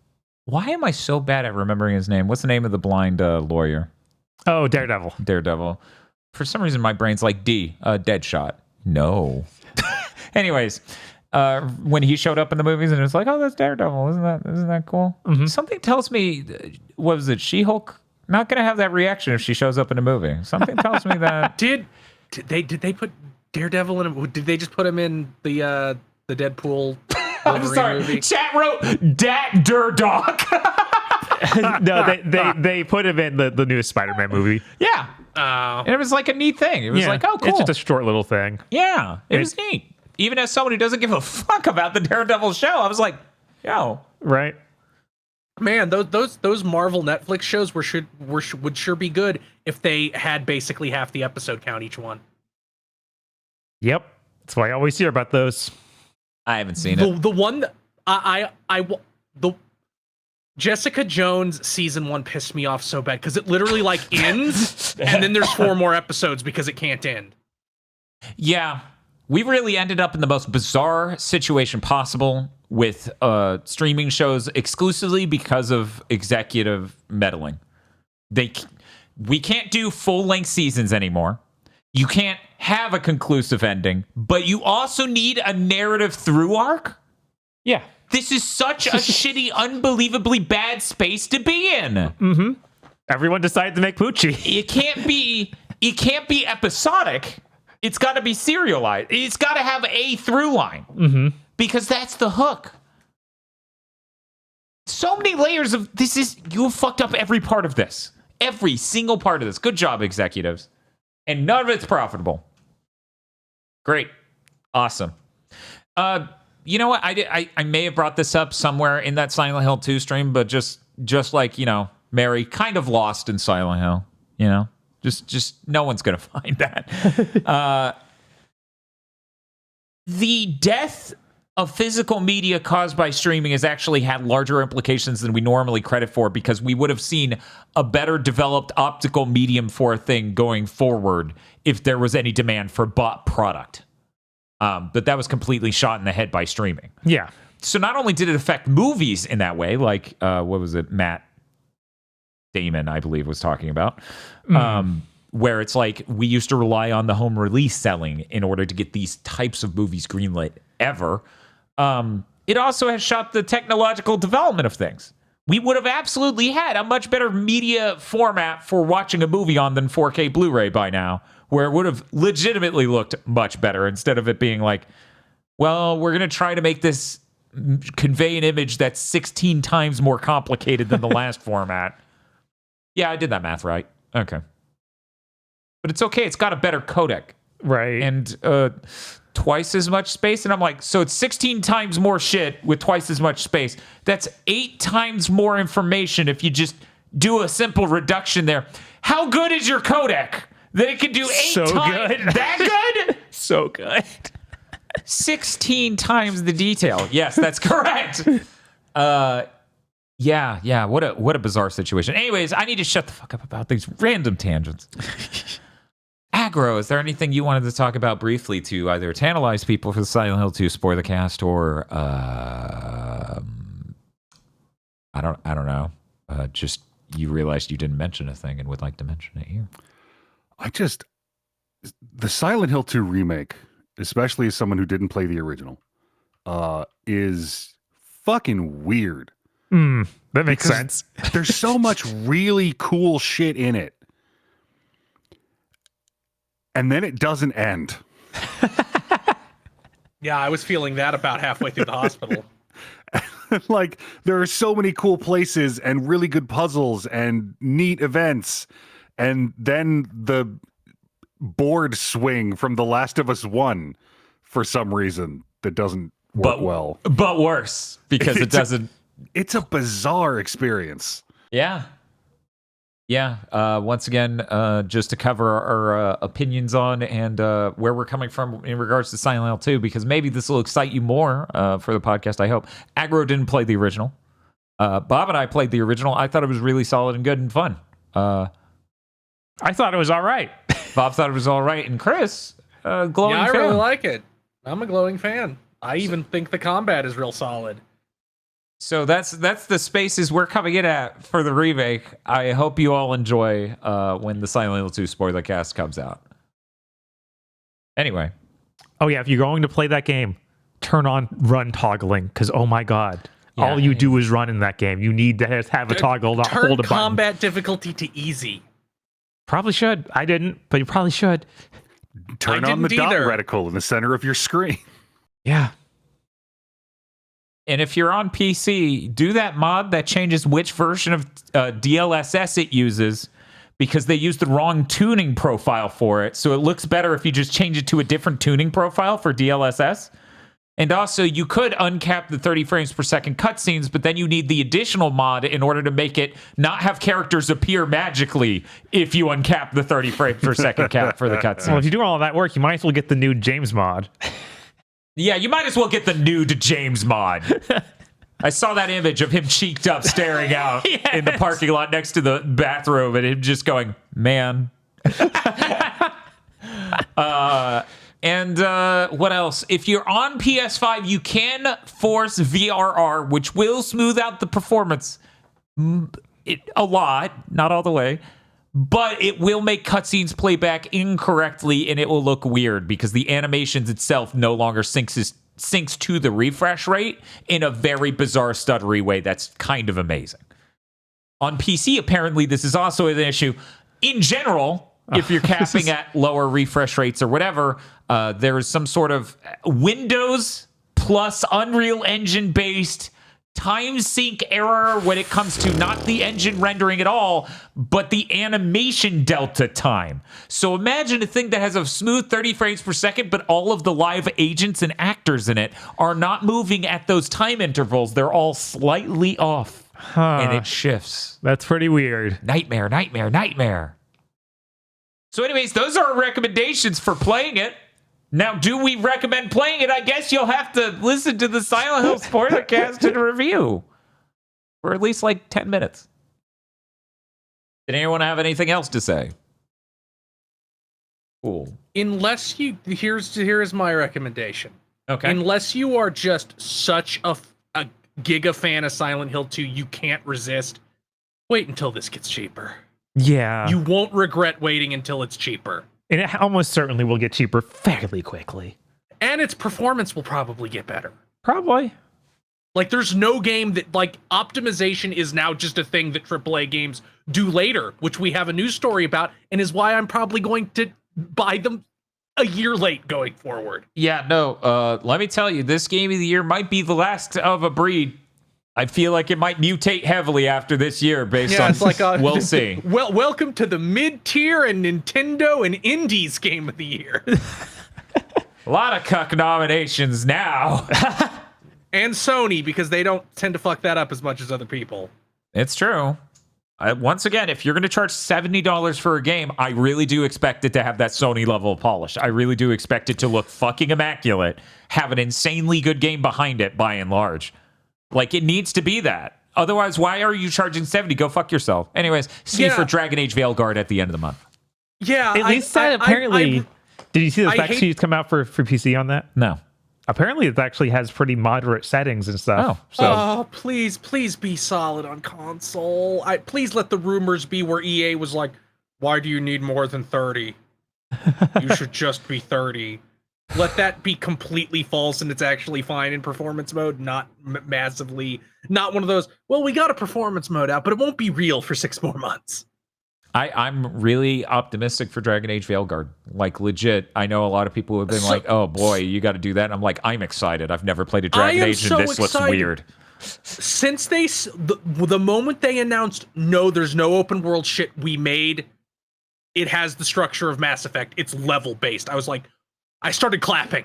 Why am I so bad at remembering his name? What's the name of the blind lawyer? Oh, Daredevil. Daredevil. For some reason my brain's like Deadshot. No. Anyways, when he showed up in the movies and it's like, oh, that's Daredevil. Isn't that cool? Something tells me, what was it, She-Hulk? Not gonna have that reaction if she shows up in a movie. Something tells me that. Did they put Daredevil in him? Did they just put him in the Deadpool I'm Wolverine sorry. movie? Chat wrote Dat Dog. No, they put him in the newest Spider-Man movie. Yeah. Oh. And it was like a neat thing. It was Yeah, like, oh, cool. It's just a short little thing. Yeah, it was neat. Even as someone who doesn't give a fuck about the Daredevil show, I was like, yo. Right? Man, those Marvel Netflix shows would sure be good if they had basically half the episode count each one. Yep. That's why I always hear about those. I haven't seen it. The one that Jessica Jones season 1 pissed me off so bad because it literally like ends and then there's 4 more episodes because it can't end. Yeah, we really ended up in the most bizarre situation possible with streaming shows exclusively because of executive meddling. We can't do full-length seasons anymore. You can't have a conclusive ending, but you also need a narrative through arc? Yeah. This is such a shitty, unbelievably bad space to be in. Mm-hmm. Everyone decided to make Poochie. It can't be episodic. It's got to be serialized. It's got to have a through line. Mm-hmm. Because that's the hook. So many layers of this you have fucked up every part of this. Every single part of this. Good job, executives. And none of it's profitable. Great. Awesome. You know what? I may have brought this up somewhere in that Silent Hill 2 stream, but just like, Mary kind of lost in Silent Hill, Just no one's going to find that. The death of physical media caused by streaming has actually had larger implications than we normally credit for, because we would have seen a better developed optical medium for a thing going forward if there was any demand for bought product. But that was completely shot in the head by streaming. Yeah. So not only did it affect movies in that way, like, what was it? Matt Damon, I believe, was talking about, where it's like we used to rely on the home release selling in order to get these types of movies greenlit ever. It also has shot the technological development of things. We would have absolutely had a much better media format for watching a movie on than 4K Blu-ray by now, where it would have legitimately looked much better, instead of it being like, well, we're going to try to make this convey an image that's 16 times more complicated than the last format. Yeah, I did that math right. Okay. But it's okay. It's got a better codec. Right. And twice as much space. And I'm like, so it's 16 times more shit with twice as much space. That's 8 times more information if you just do a simple reduction there. How good is your codec that it can do 8 So times? good. That good? So good. 16 times the detail. Yes, that's correct. Yeah. What a bizarre situation. Anyways, I need to shut the fuck up about these random tangents. Aggro, is there anything you wanted to talk about briefly to either tantalize people for the Silent Hill 2 spoilercast, or I don't know. Just you realized you didn't mention a thing and would like to mention it here. The Silent Hill 2 remake, especially as someone who didn't play the original, is fucking weird. That makes sense. There's so much really cool shit in it. And then it doesn't end. Yeah, I was feeling that about halfway through the hospital. Like, there are so many cool places and really good puzzles and neat events. And then the board swing from The Last of Us 1 for some reason that doesn't work well. But worse, because it doesn't. It's a bizarre experience. Yeah. Once again, just to cover our opinions on and where we're coming from in regards to Silent Hill 2, because maybe this will excite you more for the podcast, I hope. Aggro didn't play the original. Bob and I played the original. I thought it was really solid and good and fun. I thought it was all right. Bob thought it was all right. And Chris, glowing Yeah, I fan. really like it. I'm a glowing fan. I even think the combat is real solid. So that's the spaces we're coming in at for the remake. I hope you all enjoy when the Silent Hill 2 spoilercast comes out. Anyway. Oh yeah, if you're going to play that game, turn on run toggling, because oh my god, all you do is run in that game. You need to have a toggle to Turn hold a button. combat difficulty to easy. Probably should. I didn't, but you probably should. Turn on the dot reticle in the center of your screen. Yeah. And if you're on PC, do that mod that changes which version of DLSS it uses, because they used the wrong tuning profile for it. So it looks better if you just change it to a different tuning profile for DLSS. And also, you could uncap the 30 frames per second cutscenes, but then you need the additional mod in order to make it not have characters appear magically if you uncap the 30 frames per second cap for the cutscenes. Well, if you do all that work, you might as well get the new James mod. Yeah, you might as well get the nude James mod. I saw that image of him cheeked up staring out in the parking lot next to the bathroom and him just going, man. And what else? If you're on PS5, you can force VRR, which will smooth out the performance a lot, not all the way. But it will make cutscenes play back incorrectly, and it will look weird because the animations itself no longer syncs to the refresh rate in a very bizarre, stuttery way that's kind of amazing. On PC, apparently, this is also an issue. In general, if you're capping at lower refresh rates or whatever, there is some sort of Windows plus Unreal Engine-based time sync error when it comes to not the engine rendering at all, but the animation delta time. So imagine a thing that has a smooth 30 frames per second, but all of the live agents and actors in it are not moving at those time intervals. They're all slightly off, and it shifts. That's pretty weird. Nightmare, nightmare, nightmare. So anyways, those are our recommendations for playing it. Now, do we recommend playing it? I guess you'll have to listen to the Silent Hill spoilercast and review for at least like 10 minutes. Did anyone have anything else to say? Cool. Unless you, here's my recommendation. Okay. Unless you are just such a giga fan of Silent Hill 2, you can't resist. Wait until this gets cheaper. Yeah. You won't regret waiting until it's cheaper. And it almost certainly will get cheaper fairly quickly. And its performance will probably get better. Probably. Like, there's no game that, like, optimization is now just a thing that AAA games do later, which we have a news story about, and is why I'm probably going to buy them a year late going forward. Yeah, no, let me tell you, this game of the year might be the last of a breed. I feel like it might mutate heavily after this year based on, it's like we'll see. Well, welcome to the mid-tier and Nintendo and Indies game of the year. A lot of cuck nominations now. And Sony, because they don't tend to fuck that up as much as other people. It's true. Once again, if you're going to charge $70 for a game, I really do expect it to have that Sony level of polish. I really do expect it to look fucking immaculate, have an insanely good game behind it by and large. Like, it needs to be that. Otherwise, why are you charging $70? Go fuck yourself. Anyways, see for Dragon Age Veilguard at the end of the month. Yeah, At least apparently... Did you see the spec sheets come out for PC on that? No. Apparently, it actually has pretty moderate settings and stuff. Please be solid on console. Please let the rumors be where EA was like, why do you need more than 30? You should just be 30. Let that be completely false and it's actually fine in performance mode, not massively, not one of those, well, we got a performance mode out, but it won't be real for 6 more months. I'm really optimistic for Dragon Age Veilguard. Like, legit, I know a lot of people have been like, oh boy, you got to do that. And I'm like, I'm excited. I've never played a Dragon Age and this looks weird. Since the moment they announced, no, there's no open world shit we made, it has the structure of Mass Effect. It's level based. I was like, I started clapping.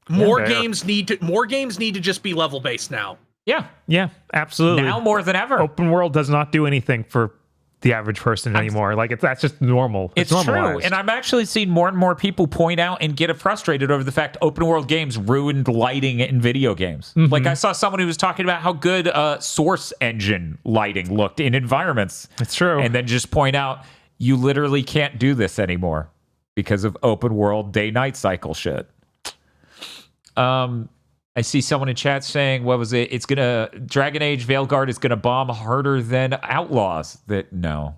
More games need to just be level based now. Yeah, absolutely. Now more than ever. Open world does not do anything for the average person anymore. Like, that's just normal. It's true. And I'm actually seeing more and more people point out and get frustrated over the fact open world games ruined lighting in video games. Mm-hmm. Like, I saw someone who was talking about how good Source Engine lighting looked in environments. It's true. And then just point out, you literally can't do this anymore because of open world day-night cycle shit. I see someone in chat saying, what was it? It's gonna, Dragon Age Veilguard is gonna bomb harder than Outlaws. No.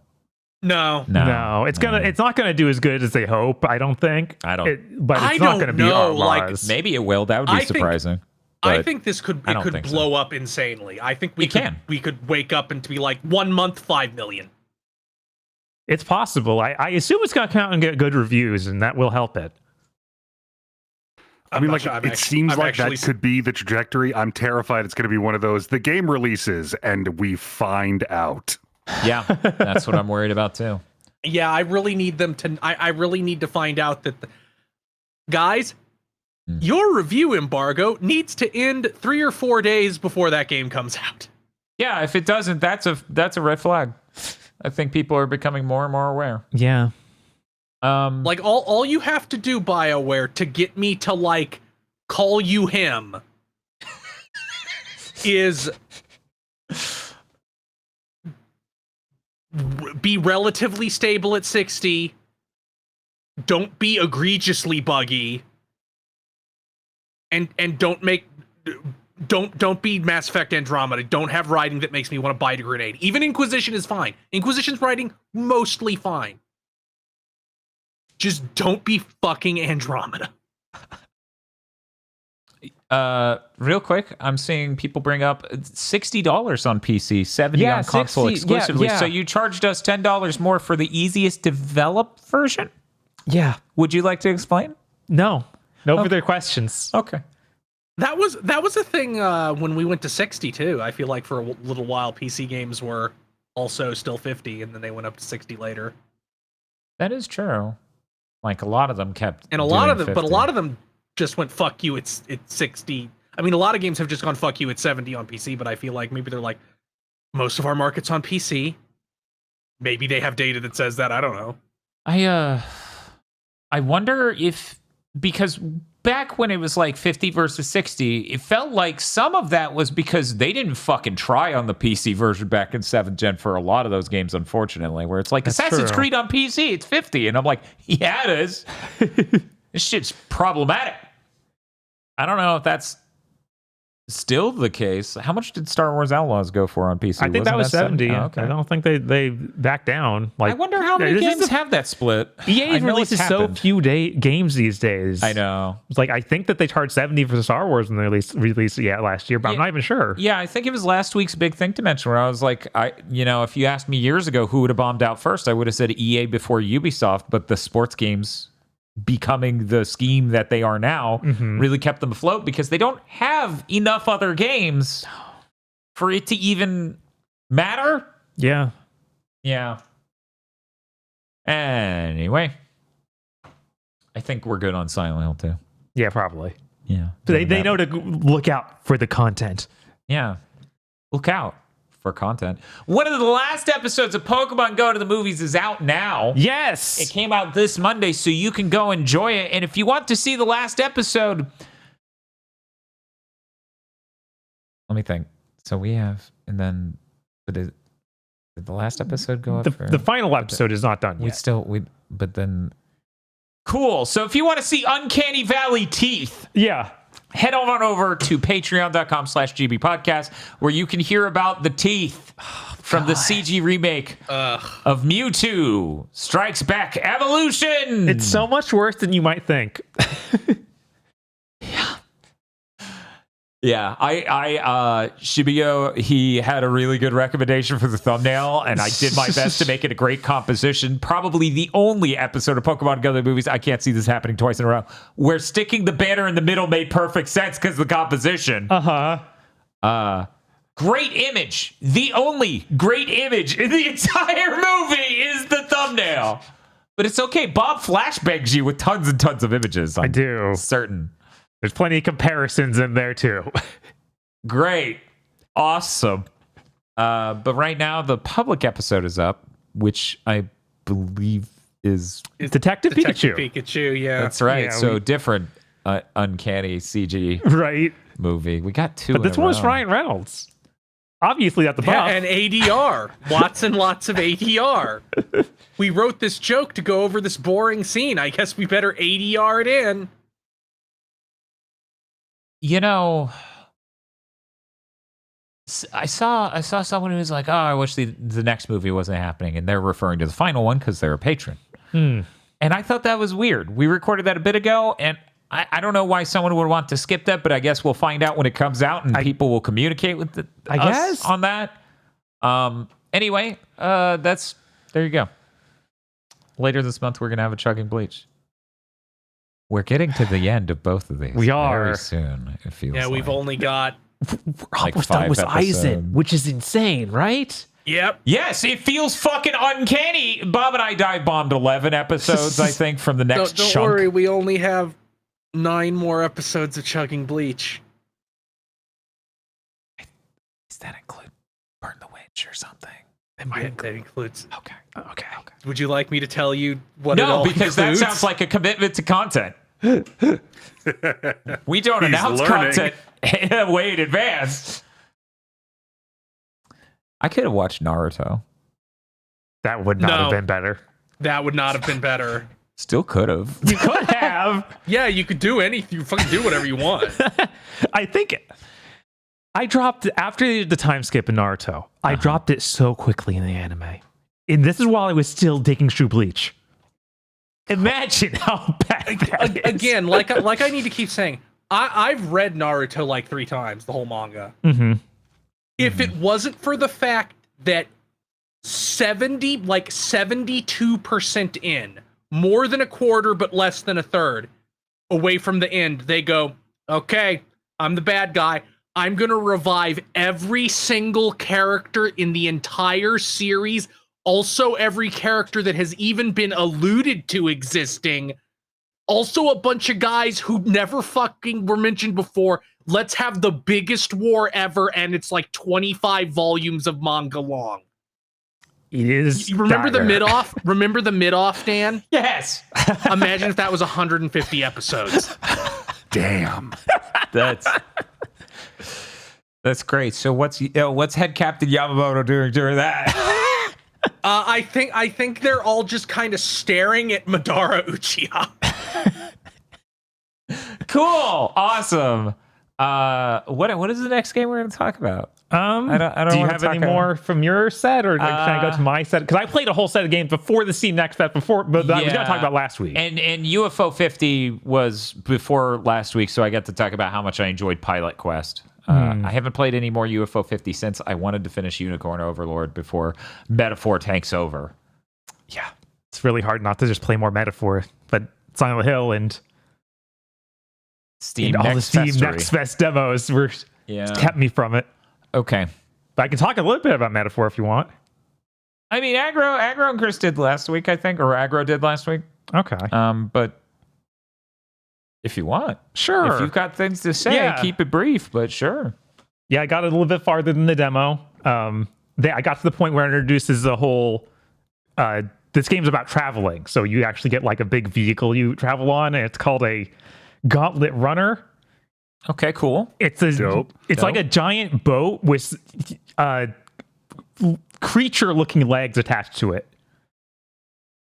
It's not gonna do as good as they hope. I don't think. But it's not gonna be Outlaws. Like, maybe it will. That would be surprising. I think this could blow up insanely. I think we could wake up and to be like 1 month, 5 million. It's possible. I assume it's gonna come out and get good reviews, and that will help it. I mean, it seems like that could be the trajectory. I'm terrified it's going to be one of those, the game releases and we find out. Yeah, that's what I'm worried about too. Yeah, I really need them to, I really need to find out that, guys, your review embargo needs to end 3 or 4 days before that game comes out. Yeah, if it doesn't, that's a red flag. I think people are becoming more and more aware. Yeah. Like, all you have to do, BioWare, to get me to, like, call you him is be relatively stable at 60. Don't be egregiously buggy. And don't be Mass Effect Andromeda. Don't have writing that makes me want to bite a grenade. Even Inquisition is fine. Inquisition's writing mostly fine. Just don't be fucking Andromeda. Real quick, I'm seeing people bring up $60 on PC, $70 on console 60, exclusively. yeah. So you charged us $10 more for the easiest developed version? Yeah. Would you like to explain? No further questions. Okay. That was a thing when we went to 60 too. I feel like for a little while PC games were also still 50, and then they went up to 60 later. That is true. Like a lot of them kept, and a lot of them just went fuck you. It's 60. I mean, a lot of games have just gone fuck you. It's 70 on PC, but I feel like maybe they're like, most of our market's on PC. Maybe they have data that says that. I don't know. I wonder if, because back when it was like 50 versus 60, it felt like some of that was because they didn't fucking try on the PC version back in 7th gen for a lot of those games, unfortunately, where it's like That's Assassin's true. Creed on PC, it's 50. And I'm like, yeah, it is. This shit's problematic. I don't know if that's still the case. How much did Star Wars Outlaws go for on PC? I think that was 70. Oh, okay. I don't think they backed down. Like, I wonder how many this is games have that split. EA I know releases it's so happened. few games these days. I know. It's like, I think that they charged 70 for the Star Wars when they released last year, but I'm not even sure. Yeah, I think it was last week's Big Thing Dimension where I was like, if you asked me years ago who would have bombed out first, I would have said EA before Ubisoft, but the sports games becoming the scheme that they are now really kept them afloat because they don't have enough other games for it to even matter. Yeah. Yeah. Anyway, I think we're good on Silent Hill too. Yeah, probably. Yeah. They know to look out for the content. Yeah. Look out for content. One of the last episodes of Pokemon Go to the Movies is out now. Yes. It came out this Monday, so you can go enjoy it. And if you want to see the last episode, let me think. So we have, and then did the last episode go up? The final episode is not done yet. But then, cool. So if you want to see Uncanny Valley Teeth, Yeah. head on over to patreon.com/GB podcast, where you can hear about the teeth from the CG remake of Mewtwo Strikes Back Evolution. It's so much worse than you might think. Yeah, I Shibio, he had a really good recommendation for the thumbnail, and I did my best to make it a great composition. Probably the only episode of Pokemon Go to the Movies, I can't see this happening twice in a row, where sticking the banner in the middle made perfect sense because of the composition. Great image. The only great image in the entire movie is the thumbnail. But it's okay. Bob flashbangs you with tons and tons of images. I do. Certain. There's plenty of comparisons in there too. Great. Awesome. But right now, the public episode is up, which I believe is... Detective Pikachu. Pikachu, yeah. That's right. Yeah, So different uncanny CG Right. movie. We got two But in this a one was row. Ryan Reynolds. Obviously at the buff. And ADR. Lots and lots of ADR. We wrote this joke to go over this boring scene. I guess we better ADR it in. You know, I saw someone who was like, "Oh, I wish the next movie wasn't happening," and they're referring to the final one because they're a patron. And I thought that was weird. We recorded that a bit ago, and I don't know why someone would want to skip that, but I guess we'll find out when it comes out, and people will communicate with us guess on that. Anyway, there you go. Later this month, we're gonna have a Chugging Bleach. We're getting to the end of both of these. We are. Very soon, it feels Yeah, we've only got... like almost done 5 with episodes. Aizen, which is insane, right? Yep. Yes, it feels fucking uncanny. Bob and I dive bombed 11 episodes, I think, from the next Don't chunk. worry, we only have 9 more episodes of Chugging Bleach. Does that include Burn the Witch or something? That includes... Okay. Would you like me to tell you what it No, all because includes? that sounds like a commitment to content. We don't He's announce learning. content way in advance. I could have watched Naruto. That would not have been better. That would not have been better. Still could have. You could have. Yeah, you could do anything. You fucking do whatever you want. I think I dropped after the time skip in Naruto. I dropped it so quickly in the anime, and this is while I was still digging through Bleach. Imagine how bad that is. Again, like I need to keep saying, I've read Naruto like 3 times, the whole manga. Mm-hmm. If it wasn't for the fact that 72% in, more than a quarter but less than a third away from the end, they go, okay, I'm the bad guy. I'm going to revive every single character in the entire series. Also, every character that has even been alluded to existing. Also, a bunch of guys who never fucking were mentioned before. Let's have the biggest war ever, and it's like 25 volumes of manga long. It is. You remember the mid-off? Remember the mid-off, Dan? Yes. Imagine if that was 150 episodes. Damn. That's great. So what's Head Captain Yamamoto doing during that? I think they're all just kind of staring at Madara Uchiha. Cool. Awesome. What is the next game we're going to talk about? I don't do you have any more from your set, or can I go to my set? Because I played a whole set of games before the Steam Next Fest, but I was going to talk about last week. And UFO 50 was before last week, so I got to talk about how much I enjoyed Pilot Quest. I haven't played any more UFO 50 since I wanted to finish Unicorn Overlord before Metaphor tanks over. Yeah, it's really hard not to just play more Metaphor, but Silent Hill and Steam all the Next Steam Festery. Next Fest demos kept me from it. Okay. But I can talk a little bit about Metaphor if you want. I mean, Aggro and Chris did last week, I think, or Aggro did last week. Okay. But if you want, sure. If you've got things to say, keep it brief, but sure. Yeah, I got a little bit farther than the demo. I got to the point where it introduces the whole... this game's about traveling, so you actually get like a big vehicle you travel on, and it's called a Gauntlet Runner. Okay, cool. It's like a giant boat with creature-looking legs attached to it.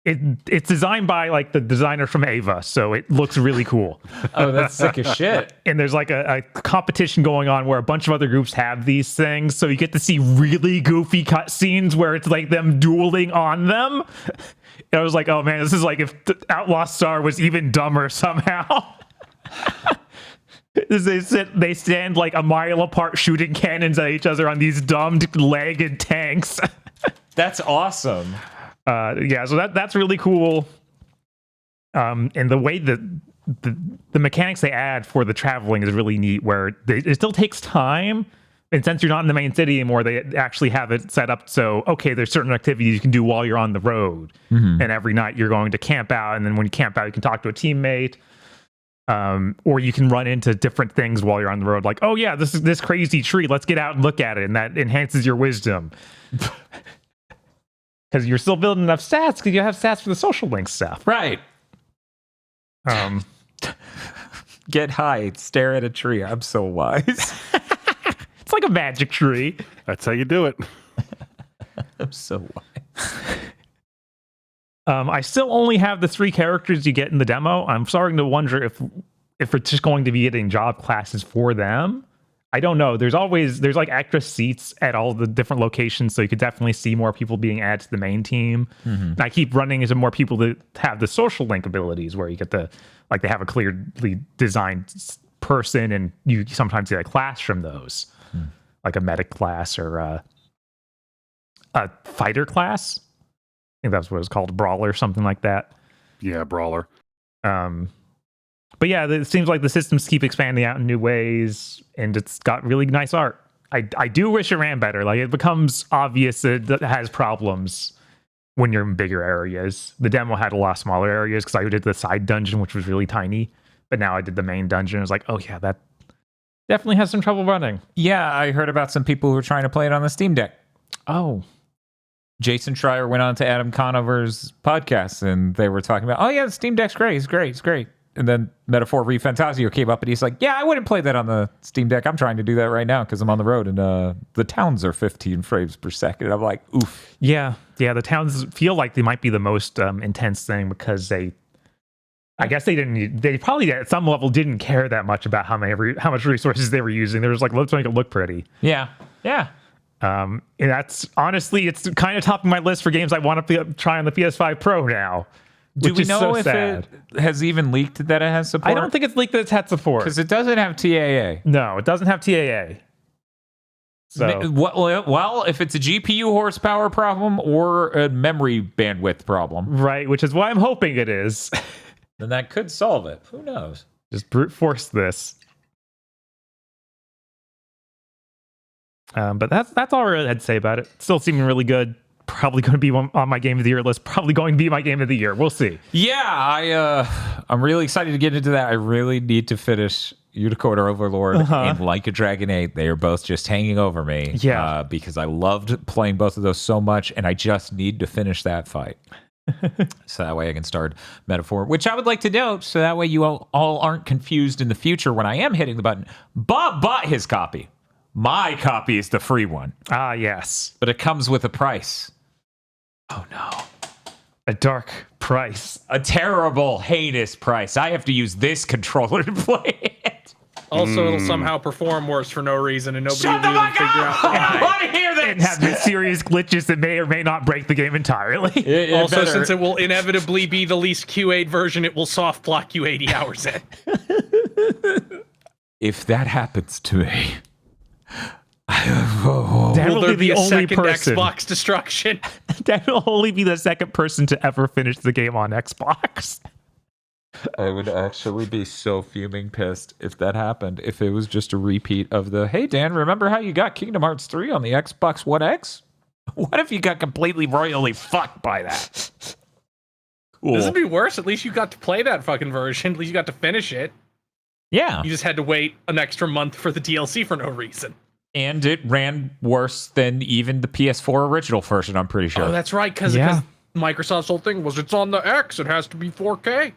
It's designed by like the designer from Ava, so it looks really cool. Oh, that's sick as shit. And there's like a competition going on where a bunch of other groups have these things, so you get to see really goofy cutscenes where it's like them dueling on them. And I was like, oh man, this is like if Outlaw Star was even dumber somehow. They stand like a mile apart shooting cannons at each other on these dumb legged tanks. That's awesome. So that's really cool. And the way that the mechanics they add for the traveling is really neat, where it still takes time. And since you're not in the main city anymore, they actually have it set up so, okay, there's certain activities you can do while you're on the road. Mm-hmm. And every night you're going to camp out. And then when you camp out, you can talk to a teammate. Or you can run into different things while you're on the road. Like, oh yeah, this is this crazy tree. Let's get out and look at it. And that enhances your wisdom. Because you're still building enough stats because you have stats for the social link stuff. Right. Get high, stare at a tree. I'm so wise. It's like a magic tree. That's how you do it. I'm so wise. I still only have the 3 characters you get in the demo. I'm starting to wonder if we're just going to be getting job classes for them. I don't know. There's like extra seats at all the different locations, so you could definitely see more people being added to the main team. Mm-hmm. And I keep running into more people that have the social link abilities, where you get they have a clearly designed person, and you sometimes get a class from those, like a medic class or a fighter class. I think that's what it's called, brawler, something like that. Yeah, brawler. But yeah, it seems like the systems keep expanding out in new ways, and it's got really nice art. I do wish it ran better. Like, it becomes obvious that it has problems when you're in bigger areas. The demo had a lot of smaller areas because I did the side dungeon, which was really tiny. But now I did the main dungeon. I was like, oh yeah, that definitely has some trouble running. Yeah, I heard about some people who were trying to play it on the Steam Deck. Oh. Jason Schreier went on to Adam Conover's podcast, and they were talking about, oh yeah, the Steam Deck's great. It's great. And then Metaphor ReFantazio came up and he's like, yeah, I wouldn't play that on the Steam Deck. I'm trying to do that right now because I'm on the road and the towns are 15 frames per second. And I'm like, oof. Yeah. The towns feel like they might be the most intense thing because I guess they probably at some level didn't care that much about how much resources they were using. They were just like, let's make it look pretty. Yeah. And that's honestly, it's kind of topping my list for games I want to try on the PS5 Pro now. Do we know if it has even leaked that it has support? I don't think it's leaked that it's had support. Because it doesn't have TAA. No, it doesn't have TAA. So, well, if it's a GPU horsepower problem or a memory bandwidth problem, right, which is why I'm hoping it is, then that could solve it. Who knows? Just brute force this. But that's all I really had to say about it. Still seeming really good. Probably going to be on my game of the year list. Probably going to be my game of the year. We'll see. Yeah, I'm really excited to get into that. I really need to finish Unicorn Overlord and Like a Dragon 8. They are both just hanging over me. Yeah. Because I loved playing both of those so much, and I just need to finish that fight. So that way I can start Metaphor, which I would like to note, so that way you all aren't confused in the future when I am hitting the button. Bob bought his copy. My copy is the free one. Ah, yes. But it comes with a price. Oh, no. A dark price. A terrible, heinous price. I have to use this controller to play it. Also, it'll somehow perform worse for no reason, and nobody Shut will the even fuck figure up! out I why. want to hear this! And have serious glitches that may or may not break the game entirely. Also, since it will inevitably be the least QA'd version, it will soft block you 80 hours in. If that happens to me... Will there be a second person. Xbox destruction? That will only be the second person to ever finish the game on Xbox. I would actually be so fuming pissed if that happened. If it was just a repeat of the, hey, Dan, remember how you got Kingdom Hearts 3 on the Xbox One X? What if you got completely royally fucked by that? Cool. This would be worse. At least you got to play that fucking version. At least you got to finish it. Yeah. You just had to wait an extra month for the DLC for no reason. And it ran worse than even the PS4 original version, I'm pretty sure. Oh, that's right, because Microsoft's whole thing was it's on the X, it has to be 4K.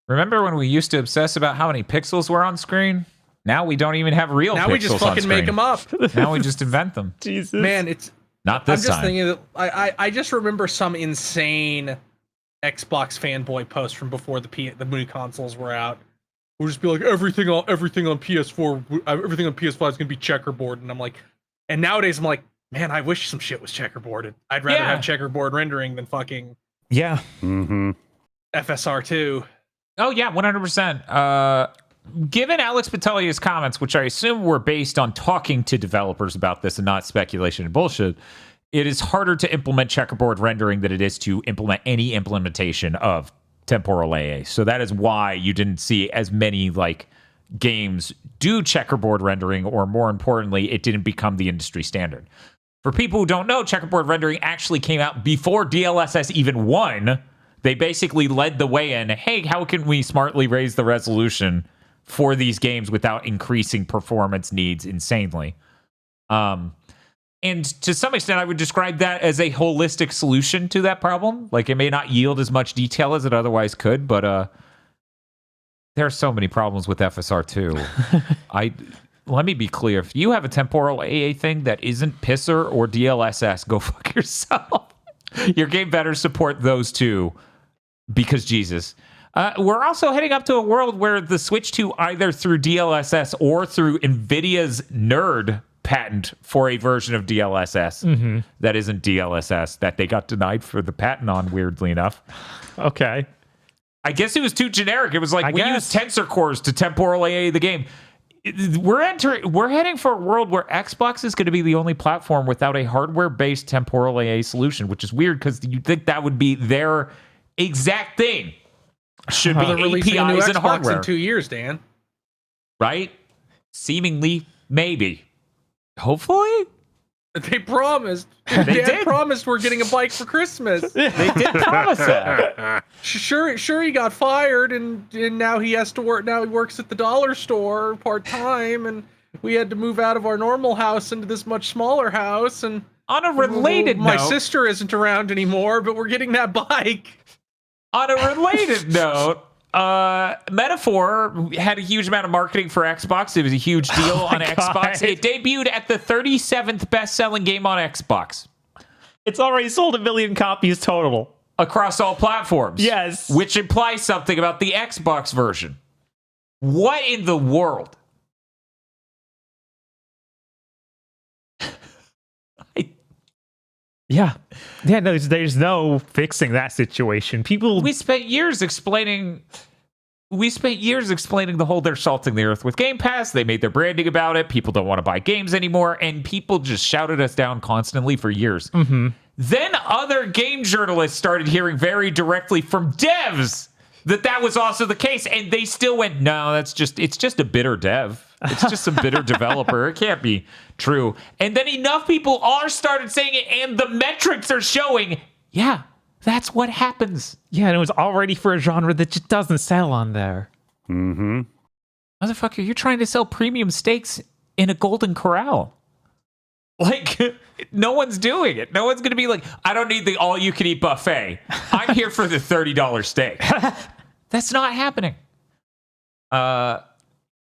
Remember when we used to obsess about how many pixels were on screen? Now we don't even have real pixels on screen. Now we just fucking make them up. Now we just invent them. Jesus. Man, it's... Not this time. I'm just thinking that I just remember some insane Xbox fanboy post from before the new consoles were out. We'll just be like, everything on PS4, everything on PS5 is gonna be checkerboard, and I'm like, and nowadays I'm like, man, I wish some shit was checkerboarded. I'd rather have checkerboard rendering than fucking FSR2. Oh yeah, 100%. Given Alex Battaglia's comments, which I assume were based on talking to developers about this and not speculation and bullshit, it is harder to implement checkerboard rendering than it is to implement any implementation of temporal AA. So that is why you didn't see as many like games do checkerboard rendering, or more importantly, it didn't become the industry standard. For people who don't know, checkerboard rendering actually came out before DLSS even won. They basically led the way in, hey, how can we smartly raise the resolution for these games without increasing performance needs insanely? And to some extent, I would describe that as a holistic solution to that problem. Like, it may not yield as much detail as it otherwise could, but there are so many problems with FSR2. Let me be clear. If you have a temporal AA thing that isn't Pisser or DLSS, go fuck yourself. Your game better support those two, because Jesus. We're also heading up to a world where the switch to either through DLSS or through NVIDIA's nerd patent for a version of DLSS that isn't DLSS, that they got denied for the patent on, weirdly enough. Okay. I guess it was too generic. It was like, we use tensor cores to temporal AA the game. We're heading for a world where Xbox is going to be the only platform without a hardware-based temporal AA solution, which is weird because you'd think that would be their exact thing. Should be releasing APIs a new and Xbox hardware in 2 years, Dan. Right? Seemingly, maybe. Hopefully? They promised. They Dan promised we're getting a bike for Christmas. They did promise that. Sure, he got fired, and now he has to work. Now he works at the dollar store part-time, and we had to move out of our normal house into this much smaller house. And on a related my note, sister isn't around anymore, but we're getting that bike. On a related note, Metaphor had a huge amount of marketing for Xbox. It was a huge deal on Xbox. It debuted at the 37th best-selling game on Xbox. It's already sold 1 million copies total. Across all platforms. Yes. Which implies something about the Xbox version. What in the world? Yeah, no, there's no fixing that situation. People, we spent years explaining the whole they're salting the earth with Game Pass. They made their branding about it. People don't want to buy games anymore, and people just shouted us down constantly for years. Mm-hmm. Then other game journalists started hearing very directly from devs that was also the case, and they still went, no, it's just a bitter dev. It's just a bitter developer. It can't be true. And then enough people started saying it, and the metrics are showing, yeah, that's what happens. Yeah, and it was already for a genre that just doesn't sell on there. Mm-hmm. Motherfucker, you're trying to sell premium steaks in a Golden Corral. Like, no one's doing it. No one's going to be like, I don't need the all-you-can-eat buffet. I'm here for the $30 steak. That's not happening.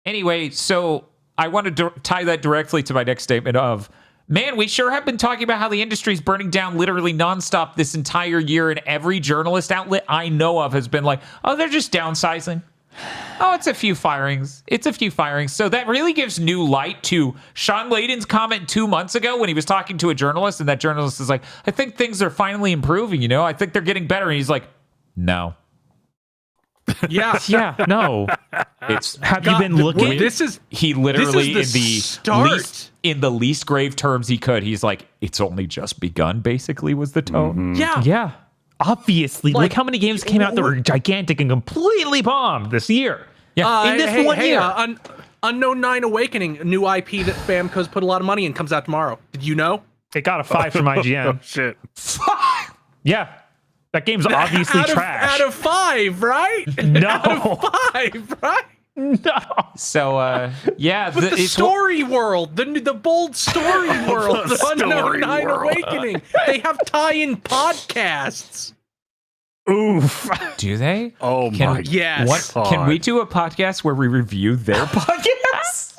Anyway, so I want to tie that directly to my next statement of, man, we sure have been talking about how the industry's burning down literally nonstop this entire year, and every journalist outlet I know of has been like, oh, they're just downsizing. Oh, it's a few firings. So that really gives new light to Sean Layden's comment 2 months ago when he was talking to a journalist, and that journalist is like, I think things are finally improving, I think they're getting better. And he's like, no. Yeah. Yeah, no. Have you been looking? He literally in the least grave terms he could. He's like, it's only just begun, basically, was the tone. Mm-hmm. Yeah. Obviously. Like how many games came out that were gigantic and completely bombed this year? Yeah. In this 1 year. Unknown 9 Awakening, a new IP that Famco's put a lot of money in, comes out tomorrow. Did you know? It got a 5 from IGN. Oh, shit. Yeah. That game's obviously trash. Out of 5, right? No. Out of 5, right? No. So, yeah. But the story world, the bold story world, the Unknown 9 Awakening. They have tie-in podcasts. Oof. Do they? Oh, yes. Can we do a podcast where we review their podcasts?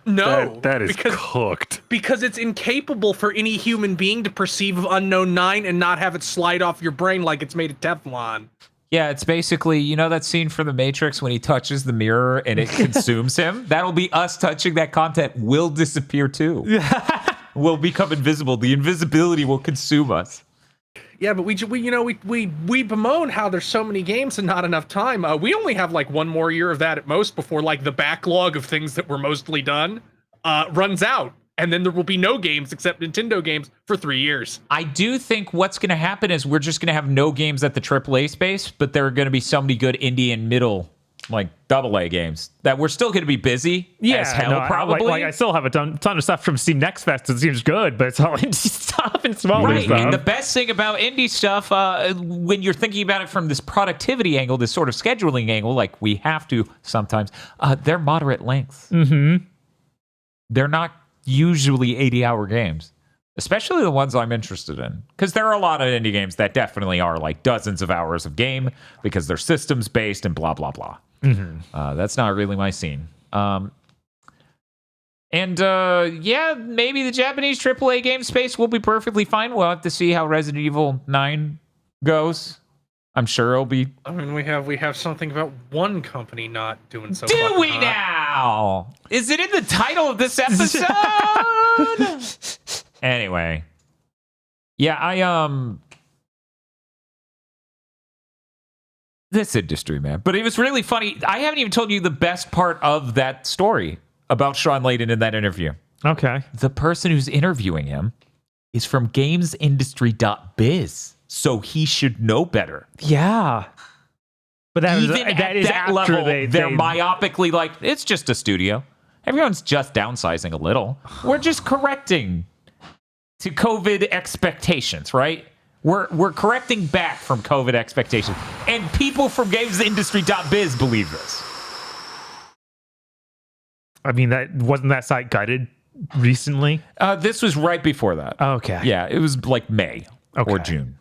No. That is cooked. Because it's incapable for any human being to perceive of Unknown 9 and not have it slide off your brain like it's made of Teflon. Yeah, it's basically, that scene from The Matrix when he touches the mirror and it consumes him? That'll be us touching that content. Will disappear too. We'll become invisible. The invisibility will consume us. Yeah, but we bemoan how there's so many games and not enough time. We only have like 1 more year of that at most before like the backlog of things that were mostly done runs out. And then there will be no games except Nintendo games for 3 years. I do think what's going to happen is we're just going to have no games at the AAA space, but there are going to be so many good indie and middle, like AA games, that we're still going to be busy as hell, probably. I still have a ton of stuff from Steam Next Fest that seems good, but it's all indie stuff and smaller right. stuff. And the best thing about indie stuff, when you're thinking about it from this productivity angle, this sort of scheduling angle, like we have to sometimes, they're moderate lengths. Mm-hmm. They're not usually 80-hour games, especially the ones I'm interested in, because there are a lot of indie games that definitely are like dozens of hours of game because they're systems based and blah blah blah. Mm-hmm. That's not really my scene. Maybe the Japanese AAA game space will be perfectly fine. We'll have to see how Resident Evil 9 goes. I'm sure it'll be. I mean, we have something about one company not doing so. Do we now? Is it in the title of this episode? Anyway, yeah, this industry, man. But it was really funny. I haven't even told you the best part of that story about Sean Layden in that interview. Okay, the person who's interviewing him is from GamesIndustry.biz. So he should know better. Yeah. But that is that after level, they're myopically like, it's just a studio. Everyone's just downsizing a little. We're just correcting to COVID expectations, right? We're correcting back from COVID expectations. And people from GamesIndustry.biz believe this. I mean, wasn't that site gutted recently? This was right before that. Okay. Yeah, it was like May or June.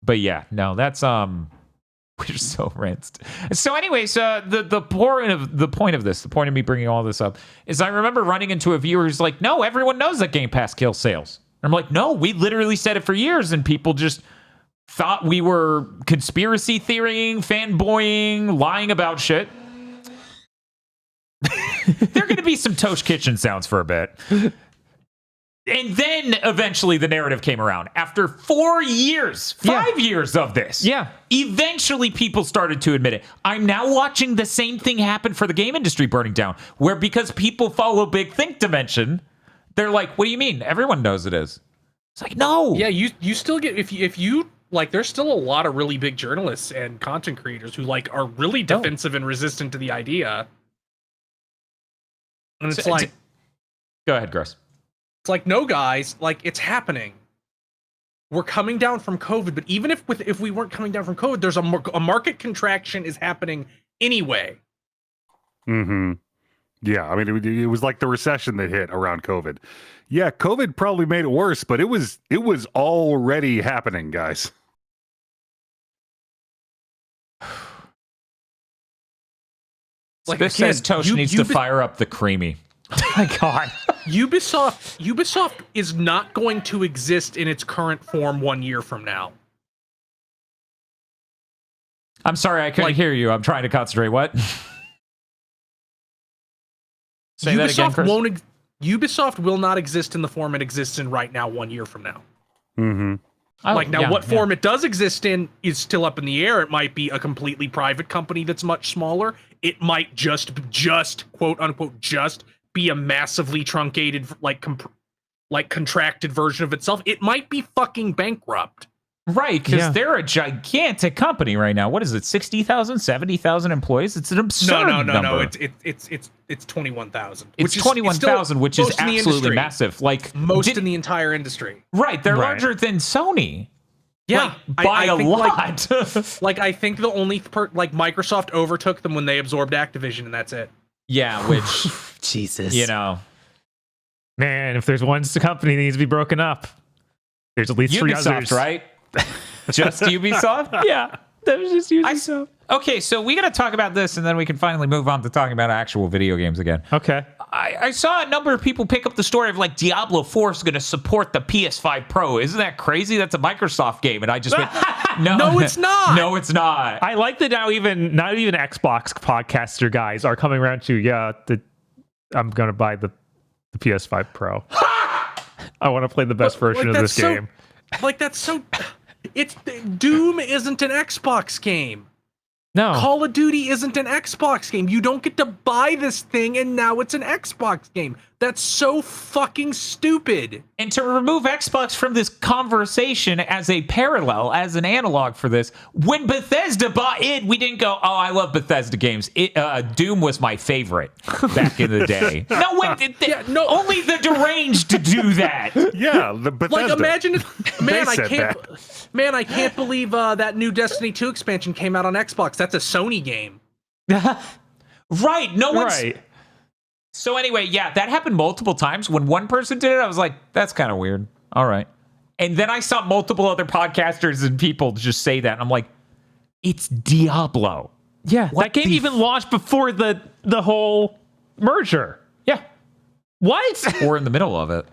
But yeah, no, that's we're so rinsed. So anyways, the point of me bringing all this up is I remember running into a viewer who's like, no, everyone knows that Game Pass kills sales. I'm like, no, we literally said it for years, and people just thought we were conspiracy theorying, fanboying, lying about shit. There are going to be some Tosh Kitchen sounds for a bit. And then eventually the narrative came around. After 4 years, 5 years of this. Yeah. Eventually people started to admit it. I'm now watching the same thing happen for the game industry burning down, where because people follow Big Think Dimension, they're like, what do you mean? Everyone knows it is. It's like, no. Yeah, you still get, if you like, there's still a lot of really big journalists and content creators who like are really defensive and resistant to the idea. And it's like, go ahead, Gross. It's like, no, guys, like, it's happening. We're coming down from COVID, but even if we weren't coming down from COVID, there's a market contraction is happening anyway. Mm-hmm. Yeah, I mean, it was like the recession that hit around COVID. Yeah, COVID probably made it worse, but it was already happening, guys. Like, this says Tosh needs to fire up the Creami. Oh my god. Ubisoft is not going to exist in its current form 1 year from now. I'm sorry, I couldn't hear you. I'm trying to concentrate. What? Say that again, Chris. Ubisoft will not exist in the form it exists in right now 1 year from now. Mm-hmm. What form it does exist in is still up in the air. It might be a completely private company that's much smaller. It might just quote unquote just be a massively truncated, contracted version of itself. It might be fucking bankrupt. Right, because they're a gigantic company right now. What is it, 60,000, 70,000 employees? It's an absurd number. No. It's 21,000. It's 21,000, which is absolutely massive. Like most in the entire industry. Right, they're larger than Sony. Yeah, by a lot. I think the only Microsoft overtook them when they absorbed Activision, and that's it. Yeah, which Jesus, man, if there's one company that needs to be broken up, there's at least Ubisoft, 3 others, right? Just Ubisoft? Yeah, that was just Ubisoft. Okay, so we got to talk about this, and then we can finally move on to talking about actual video games again. Okay. I saw a number of people pick up the story of Diablo 4 is going to support the PS5 Pro. Isn't that crazy? That's a Microsoft game, and I just went, no, it's not. No, it's not. I like that now. Not even Xbox podcaster guys are coming around to I'm going to buy the PS5 Pro. I want to play the best version of this game. It's Doom isn't an Xbox game. No. Call of Duty isn't an Xbox game. You don't get to buy this thing, and now it's an Xbox game. That's so fucking stupid. And to remove Xbox from this conversation as a parallel, as an analog for this, when Bethesda bought it, we didn't go, oh, I love Bethesda games. Doom was my favorite back in the day. Only the deranged do that. Yeah, the Bethesda. Imagine if, I can't believe that new Destiny 2 expansion came out on Xbox. That's a Sony game. Right. No one's... Right. So anyway, that happened multiple times. When one person did it, I was like, that's kind of weird. All right. And then I saw multiple other podcasters and people just say that. And I'm like, it's Diablo. Yeah. That game even launched before the whole merger. Yeah. What? Or in the middle of it.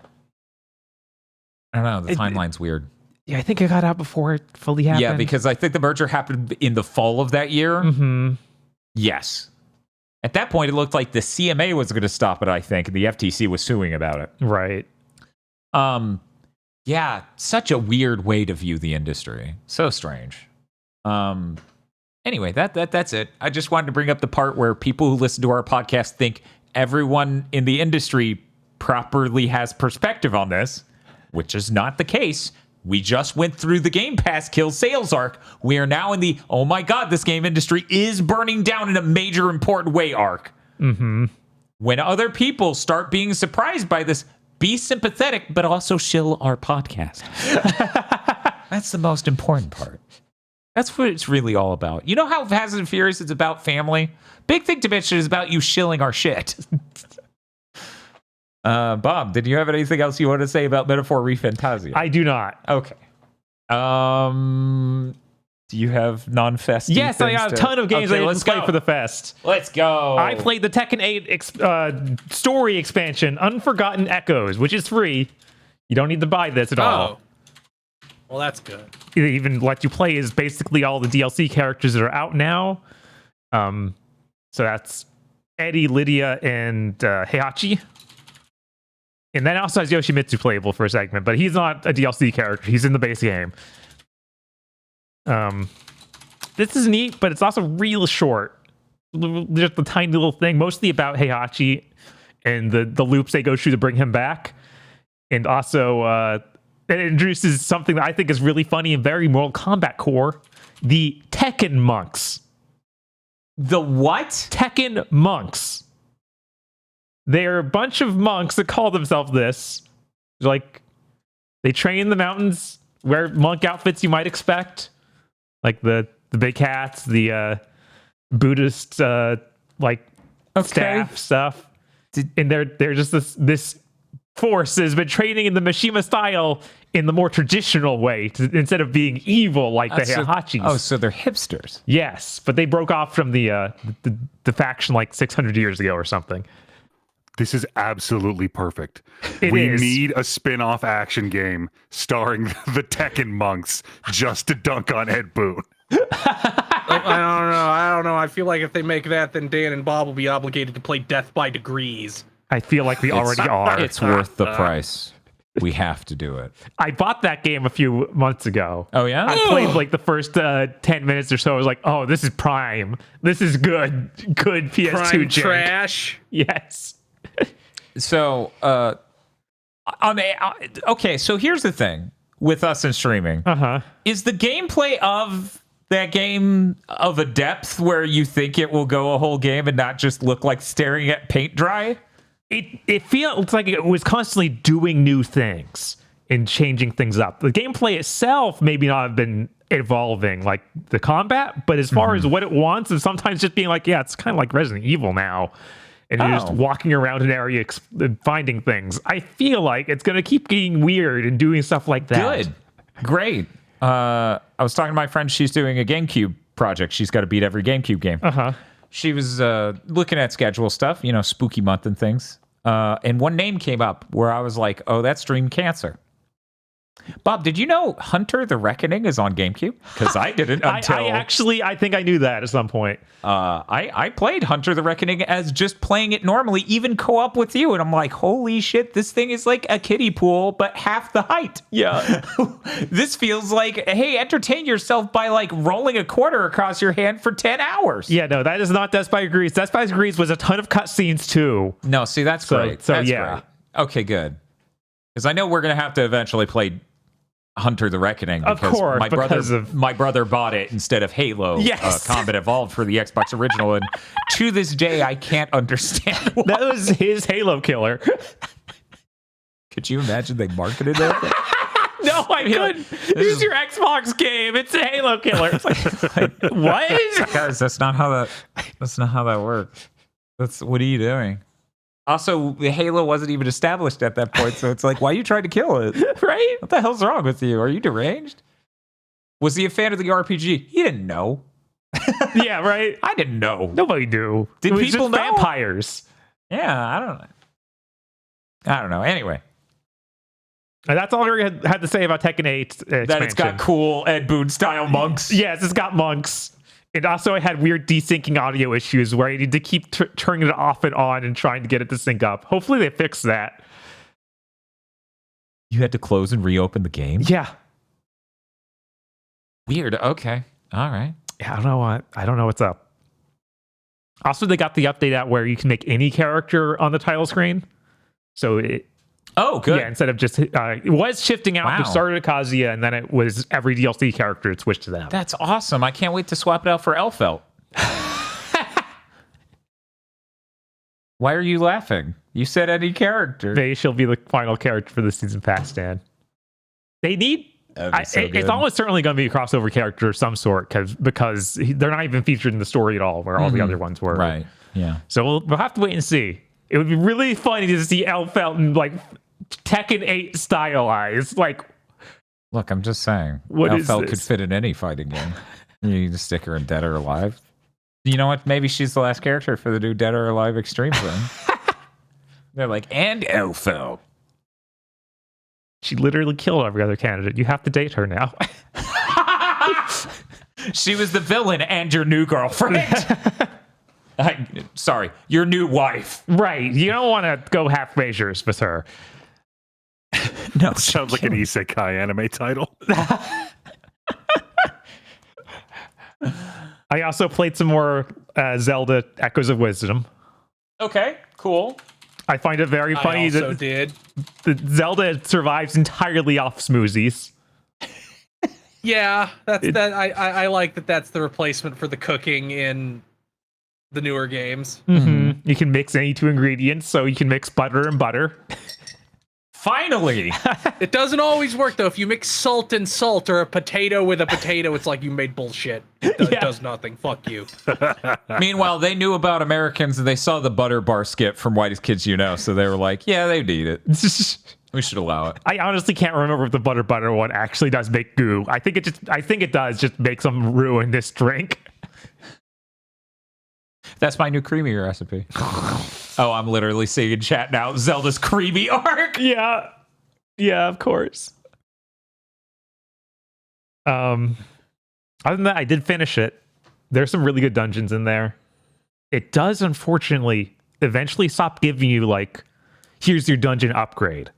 I don't know. The timeline's weird. Yeah, I think it got out before it fully happened. Yeah, because I think the merger happened in the fall of that year. Mm-hmm. Yes. At that point, it looked like the CMA was going to stop it, I think. The FTC was suing about it. Right. Yeah, such a weird way to view the industry. So strange. Anyway, that's it. I just wanted to bring up the part where people who listen to our podcast think everyone in the industry properly has perspective on this, which is not the case. We just went through the Game Pass kill sales arc. We are now in the, oh my God, this game industry is burning down in a major important way arc. Mm-hmm. When other people start being surprised by this, be sympathetic, but also shill our podcast. That's the most important part. That's what it's really all about. You know how Fast and Furious is about family? Big Think Dimension is about you shilling our shit. Bob, did you have anything else you want to say about Metaphor ReFantazio? I do not. Okay. Do you have non-fest? Yes, I got a ton of games I didn't play for the fest. Let's go. I played the Tekken 8 story expansion, Unforgotten Echoes, which is free. You don't need to buy this at all. Well, that's good. It even lets you play as basically all the DLC characters that are out now. So that's Eddie, Lydia, and Heihachi. And then also has Yoshimitsu playable for a segment, but he's not a DLC character. He's in the base game. This is neat, but it's also real short. Just a tiny little thing, mostly about Heihachi and the loops they go through to bring him back. And also, it introduces something that I think is really funny and very Mortal Kombat core, the Tekken monks. The what? Tekken monks. They're a bunch of monks that call themselves this. Like, they train in the mountains, wear monk outfits you might expect. Like the big hats, the Buddhist staff stuff. And they're just this force has been training in the Mishima style in the more traditional way instead of being evil like the Heihachis. Oh, so they're hipsters. Yes, but they broke off from the faction like 600 years ago or something. This is absolutely perfect. We need a spin-off action game starring the Tekken monks just to dunk on Ed Boon. I don't know. I feel like if they make that, then Dan and Bob will be obligated to play Death by Degrees. I feel like we already are. It's worth the price. We have to do it. I bought that game a few months ago. Oh, yeah? I played like the first 10 minutes or so. I was like, oh, this is prime. This is good. Good PS2 Prime jank. trash. Yes. So, okay, so here's the thing with us and streaming. Is the gameplay of that game of a depth where you think it will go a whole game and not just look like staring at paint dry? It feels like it was constantly doing new things and changing things up. The gameplay itself maybe not have been evolving like the combat, but as far as what it wants, and sometimes just being like, yeah, it's kind of like Resident Evil now. And you're just walking around an area and finding things. I feel like it's going to keep getting weird and doing stuff like that. Good. Great. I was talking to my friend. She's doing a GameCube project. She's got to beat every GameCube game. She was looking at schedule stuff, spooky month and things. And one name came up where I was like, oh, that's Dream Cancer. Bob, did you know Hunter the Reckoning is on GameCube? Because I didn't until... I think I knew that at some point. I played Hunter the Reckoning as just playing it normally, even co-op with you. And I'm like, holy shit, this thing is like a kiddie pool, but half the height. Yeah. This feels like, hey, entertain yourself by like rolling a quarter across your hand for 10 hours. Yeah, no, that is not Death by Degrees. Death by Degrees was a ton of cutscenes too. No, see, that's great. So that's yeah. Great. Okay, good. Because I know we're going to have to eventually play Hunter the Reckoning because of course, my brother bought it instead of Halo Combat Evolved for the Xbox original, and to this day I can't understand why. That was his Halo killer. Could you imagine they marketed it? No, I couldn't. This is your Xbox game. It's a Halo killer. It's like what? Guys, that's not how that works. What are you doing? Also, Halo wasn't even established at that point, so it's like, why are you trying to kill it? Right? What the hell's wrong with you? Are you deranged? Was he a fan of the RPG? He didn't know. Yeah, right? I didn't know. Nobody knew. Did people know? Vampires. Yeah, I don't know. Anyway. And that's all I had to say about Tekken 8 expansion. That it's got cool Ed Boon style monks. Yes, it's got monks. And also I had weird desyncing audio issues where I need to keep turning it off and on and trying to get it to sync up. Hopefully they fix that. You had to close and reopen the game? Yeah. Weird. Okay. All right. Yeah, I don't know what's up. Also, they got the update out where you can make any character on the title screen. So it... Oh, good. Yeah, instead of just... it was shifting out. It started at Kazuya, and then it was every DLC character it switched to them. That's awesome. I can't wait to swap it out for Elfelt. Why are you laughing? You said any character. They shall be the final character for the season pass, Dan. They need... it's almost certainly going to be a crossover character of some sort because they're not even featured in the story at all, where all the other ones were. Right, yeah. So we'll have to wait and see. It would be really funny to see Elfelt in like Tekken 8 stylized. Like Look, I'm just saying. What is Elfel this? could fit in any fighting game. You can just stick her in Dead or Alive. You know what? Maybe she's the last character for the new Dead or Alive Extreme thing. They're like, and Elfel. She literally killed every other candidate. You have to date her now. She was the villain and your new girlfriend. Sorry, your new wife. Right. You don't want to go half measures with her. No, Sounds like an isekai anime title. I also played some more Zelda Echoes of Wisdom. Okay, cool. I find it very funny I also that did. Zelda survives entirely off smoothies. Yeah, I like that. That's the replacement for the cooking in the newer games. Mm-hmm. You can mix any two ingredients, so you can mix butter and butter. Finally. It doesn't always work though. If you mix salt and salt or a potato with a potato, it's like you made bullshit. It does nothing. Fuck you. Meanwhile, they knew about Americans and they saw the butter bar skit from Whitest Kids You Know, so they were like, yeah, they'd eat it. We should allow it. I honestly can't remember if the butter one actually does make goo. I think it does just make some ruin this drink. That's my new Creami recipe. Oh, I'm literally seeing in chat now Zelda's Creami arc. Yeah. Yeah, of course. Other than that, I did finish it. There's some really good dungeons in there. It does, unfortunately, eventually stop giving you, like, here's your dungeon upgrade.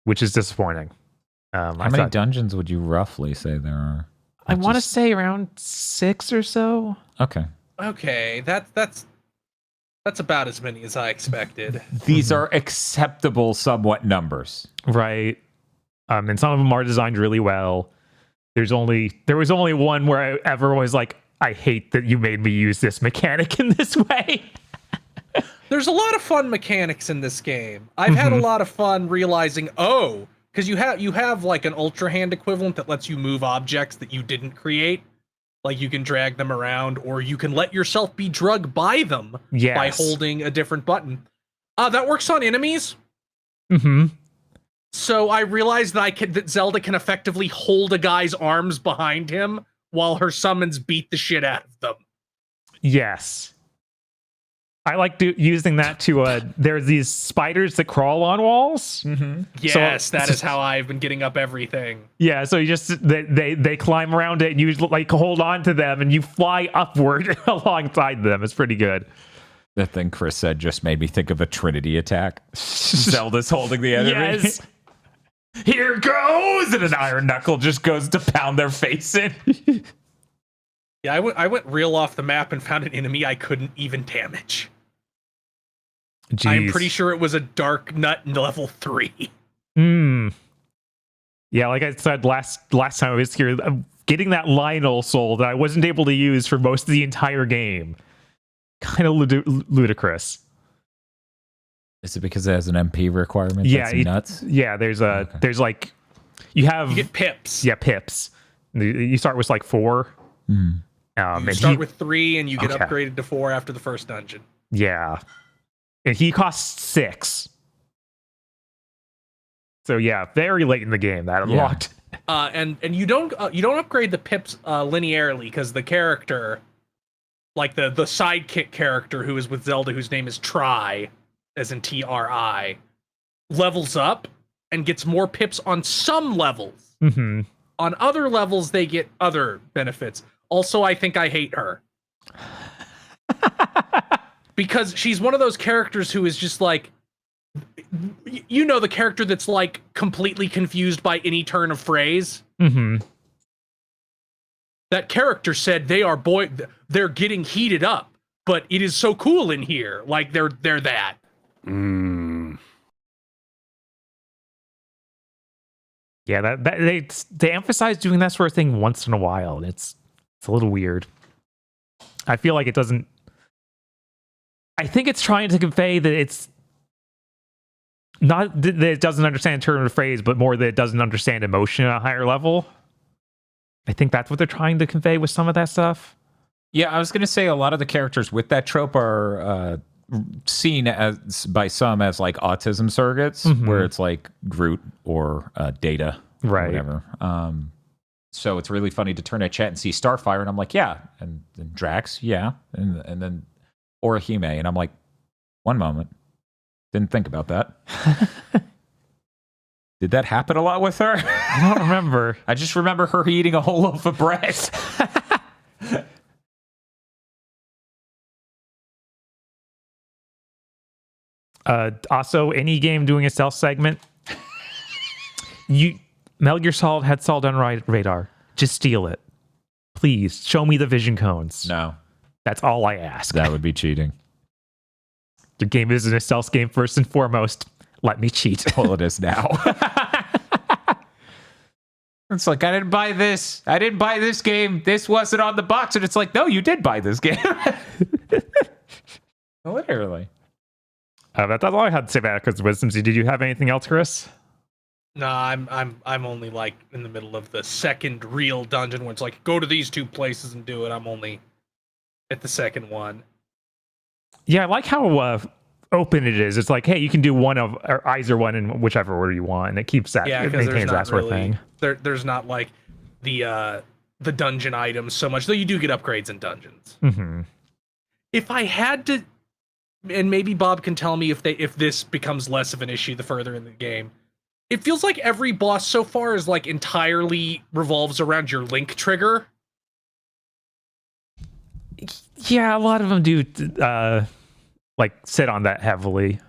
Which is disappointing. How many dungeons would you roughly say there are? I want to say around 6 or so. Okay. Okay, that's about as many as I expected. These are acceptable somewhat numbers. Right. And some of them are designed really well. There was only one where I ever was like, I hate that you made me use this mechanic in this way. There's a lot of fun mechanics in this game. I've had a lot of fun realizing, because you have like an ultra hand equivalent that lets you move objects that you didn't create. Like you can drag them around, or you can let yourself be drugged by them by holding a different button. That works on enemies. Mm-hmm. So I realized that Zelda can effectively hold a guy's arms behind him while her summons beat the shit out of them. Yes. I like using that to, there's these spiders that crawl on walls. Mm-hmm. Yes, that is how I've been getting up everything. Yeah, so you just, they climb around it and you like hold on to them and you fly upward alongside them. It's pretty good. The thing Chris said just made me think of a Trinity attack. Zelda's holding the enemy. Yes. Here goes! And an iron knuckle just goes to pound their face in. Yeah, I went real off the map and found an enemy I couldn't even damage. Jeez. I'm pretty sure it was a dark nut in level 3. Yeah, like I said last time I was here, getting that Lionel soul that I wasn't able to use for most of the entire game. Kind of ludicrous. Is it because it has an MP requirement? Yeah, that's nuts. Yeah, there's like you get pips. Yeah, pips. You start with like 4. Mm. You start with 3 and you get upgraded to 4 after the first dungeon. Yeah. And he costs 6. So yeah, very late in the game that unlocked. And you don't upgrade the pips linearly, because the character, like the sidekick character who is with Zelda, whose name is Tri, as in Tri, levels up and gets more pips on some levels. Mm-hmm. On other levels, they get other benefits. Also, I think I hate her. Because she's one of those characters who is just like, you know, the character that's like completely confused by any turn of phrase. Mm-hmm. That character said they're getting heated up, but it is so cool in here. Like they're that. Yeah, that they emphasize doing that sort of thing once in a while. It's a little weird. I feel like it doesn't. I think it's trying to convey that it's not that it doesn't understand turn of phrase, but more that it doesn't understand emotion at a higher level. I think that's what they're trying to convey with some of that stuff. Yeah, I was going to say a lot of the characters with that trope are seen by some as like autism surrogates, where it's like Groot or Data Right. whatever. So it's really funny to turn at chat and see Starfire, and I'm like, yeah, and then Drax, yeah, and then Orihime, and I'm like, one moment, didn't think about that. Did that happen a lot with her? I don't remember. I just remember her eating a whole loaf of bread. Also, any game doing a stealth segment, Metal Gear Solid had Solid on radar. Just steal it. Please, show me the vision cones. No. That's all I ask. That would be cheating. The game isn't a stealth game first and foremost. Let me cheat. Well, it is now. It's like, I didn't buy this. I didn't buy this game. This wasn't on the box. And it's like, no, you did buy this game. Literally. That's all I had to say about Echoes of Wisdom. Did you have anything else, Chris? No, I'm only like in the middle of the second real dungeon where it's like, go to these 2 places and do it. I'm only at the second one. Yeah, I like how open it is. It's like, hey, you can do one of or either one in whichever order you want, and it keeps that. Yeah, it because maintains that sort of thing. There's not like the dungeon items so much, though you do get upgrades in dungeons. Mm-hmm. If I had to, and maybe Bob can tell me if this becomes less of an issue the further in the game. It feels like every boss so far is like entirely revolves around your link trigger. Yeah, a lot of them do like sit on that heavily.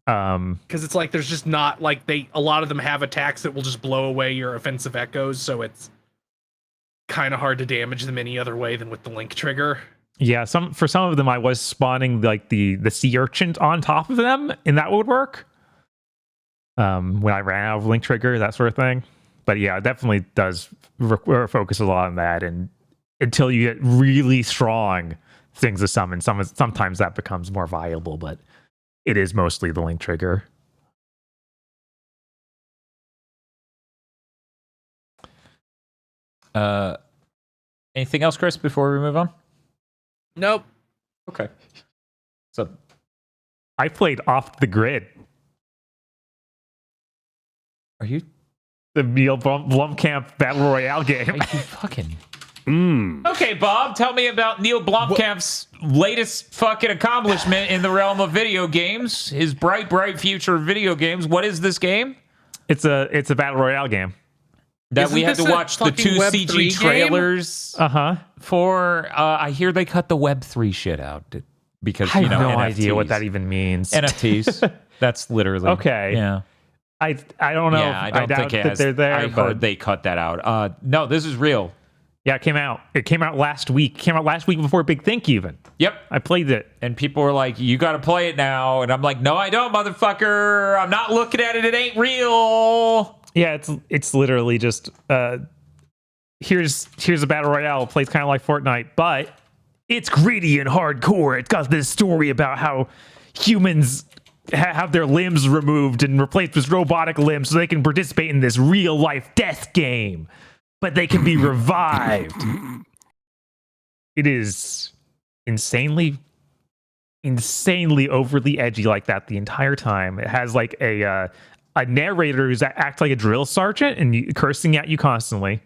Because it's like there's just not like a lot of them have attacks that will just blow away your offensive echoes, so it's kind of hard to damage them any other way than with the link trigger. Yeah, for some of them I was spawning like the sea urchin on top of them, and that would work. When I ran out of link trigger, that sort of thing. But yeah, it definitely does focus a lot on that, and until you get really strong things to summon, sometimes that becomes more viable, but it is mostly the link trigger. Anything else, Chris, before we move on? Nope. Okay. So I played Off the Grid. Are you? The Neil Blomkamp Battle Royale game. Are you fucking... Okay, Bob, tell me about Neil Blomkamp's latest fucking accomplishment in the realm of video games. His bright future of video games. What is this game? It's a Battle Royale game. That Isn't we had this to a watch the fucking 2 Web3 CG game? trailers for. I hear they cut the Web3 shit out because I have no NFTs. idea what that even means. NFTs. That's literally okay. Yeah. I don't know. Yeah, I don't doubt think that they're there. I heard they cut that out. No, this is real. Yeah, it came out. It came out last week. It came out last week before Big Think even. Yep. I played it. And people were like, you got to play it now. And I'm like, no, I don't, motherfucker. I'm not looking at it. It ain't real. Yeah, it's literally just here's a battle royale. It plays kind of like Fortnite, but it's gritty and hardcore. It's got this story about how humans have their limbs removed and replaced with robotic limbs so they can participate in this real life death game, but they can be revived. It is insanely overly edgy like that the entire time. It has like a narrator who's acts like a drill sergeant and cursing at you constantly.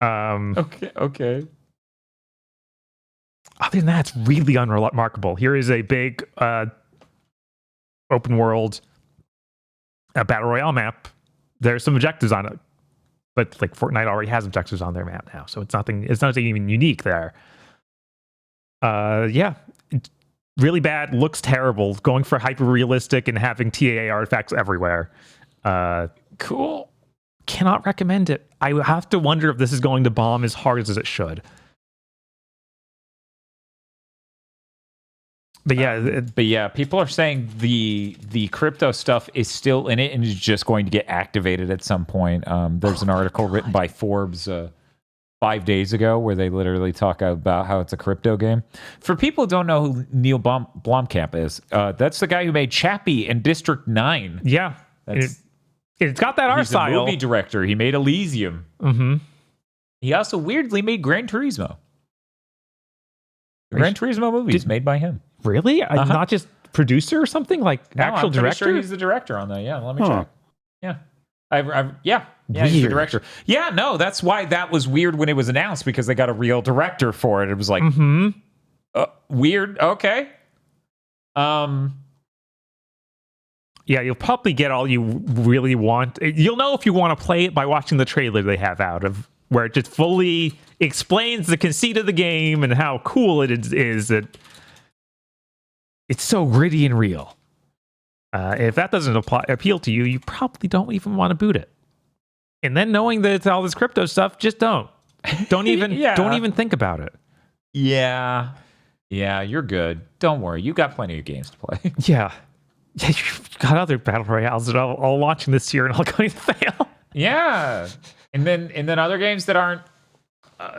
Okay. Other than that, it's really unremarkable. Here is a big open world battle royale map. There's some objectives on it, but like Fortnite already has objectives on their map now, so it's not even unique there. Yeah, it's really bad, looks terrible, going for hyper realistic and having TAA artifacts everywhere. Cool. Cannot recommend it. I have to wonder if this is going to bomb as hard as it should. But yeah, people are saying the crypto stuff is still in it and is just going to get activated at some point. There's an article written by Forbes 5 days ago where they literally talk about how it's a crypto game. For people who don't know who Neil Blomkamp is, that's the guy who made Chappie and District 9. Yeah, it's got that art style. He's a movie director. He made Elysium. Mm-hmm. He also weirdly made Gran Turismo. The Gran Turismo movies made by him. Really? Not just producer or something? Like No, actual I'm pretty director? sure he's the director on that. Yeah, let me check. Yeah. Yeah, he's the director. Yeah, no, that's why that was weird when it was announced, because they got a real director for it. It was like weird. Okay. Yeah, you'll probably get all you really want. You'll know if you want to play it by watching the trailer they have out of where it just fully explains the conceit of the game and how cool it is that it's so gritty and real. If that doesn't appeal to you, you probably don't even want to boot it. And then knowing that it's all this crypto stuff, just don't even don't even think about it. Yeah, you're good. Don't worry, you got plenty of games to play. Yeah, you've got other battle royales that I'll launch this year and I'll going to fail. Yeah, and then other games that aren't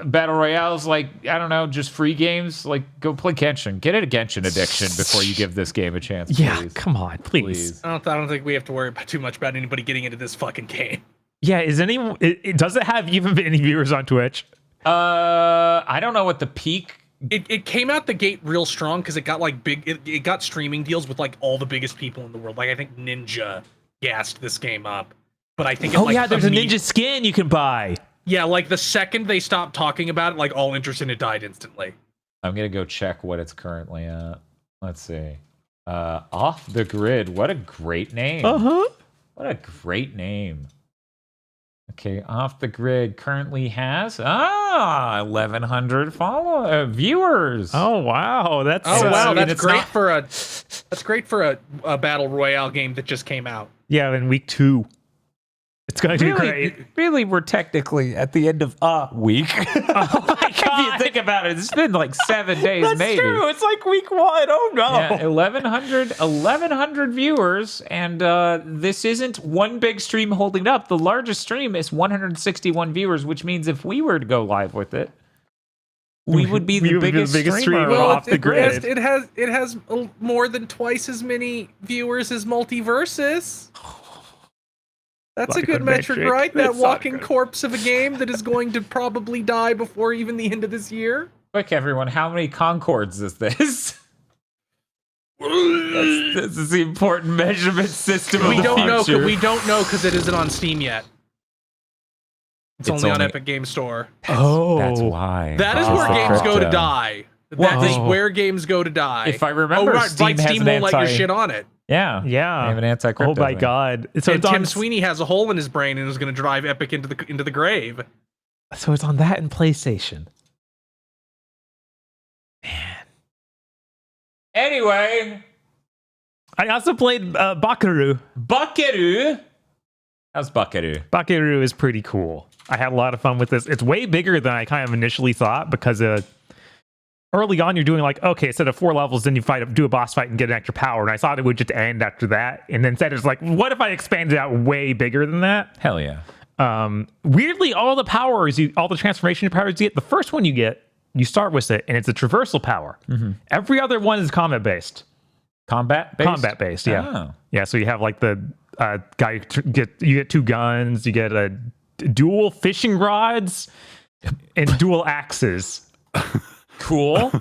battle royales, like, I don't know, just free games, like go play Genshin. Get a Genshin addiction before you give this game a chance. Yeah, please. come on, please. I don't think we have to worry too much about anybody getting into this fucking game. Yeah, does it have even any viewers on Twitch? I don't know what the peak. It came out the gate real strong because it got like it got streaming deals with like all the biggest people in the world. Like I think Ninja gassed this game up, but I think there's a Ninja skin you can buy. Yeah, like the second they stopped talking about it, like all interest in it died instantly. I'm gonna go check what it's currently at. Let's see. Off the Grid. What a great name. What a great name. Okay, Off the Grid currently has 1,100 viewers. Oh wow, that's great for a battle royale game that just came out. Yeah, in week 2. It's going to be great. Really, we're technically at the end of a week. Oh my God. If you think about it, it's been like 7 days, That's maybe. true. It's like week 1. Oh no. Yeah, 1,100 viewers, and this isn't one big stream holding up. The largest stream is 161 viewers, which means if we were to go live with it, we would be the biggest streamer off the grid. It has more than twice as many viewers as Multiversus. That's a good metric, right? That walking corpse of a game that is going to probably die before even the end of this year. Quick, everyone, how many Concords is this? This is the important measurement system. We don't know because it isn't on Steam yet. It's only on Epic Game Store. That's why. That is where games go to die. That is where games go to die. If I remember, Steam won't let your shit on it. Yeah. They have an anti-crypto. Oh my God! So Tim Sweeney has a hole in his brain and is going to drive Epic into the grave. So it's on that and PlayStation. Man. Anyway, I also played Bakaroo. How's Bakaroo? Bakaroo is pretty cool. I had a lot of fun with this. It's way bigger than I kind of initially thought because early on, you're doing like, okay, instead of 4 levels, then you do a boss fight and get an extra power. And I thought it would just end after that. And then instead it's like, what if I expanded out way bigger than that? Hell yeah. Weirdly, all the transformation powers you get, the first one you start with it, and it's a traversal power. Mm-hmm. Every other one is combat-based. Combat-based? Combat-based, yeah. Oh. Yeah, so you have like the guy, you get 2 guns, you get a dual fishing rods, and dual axes. Cool.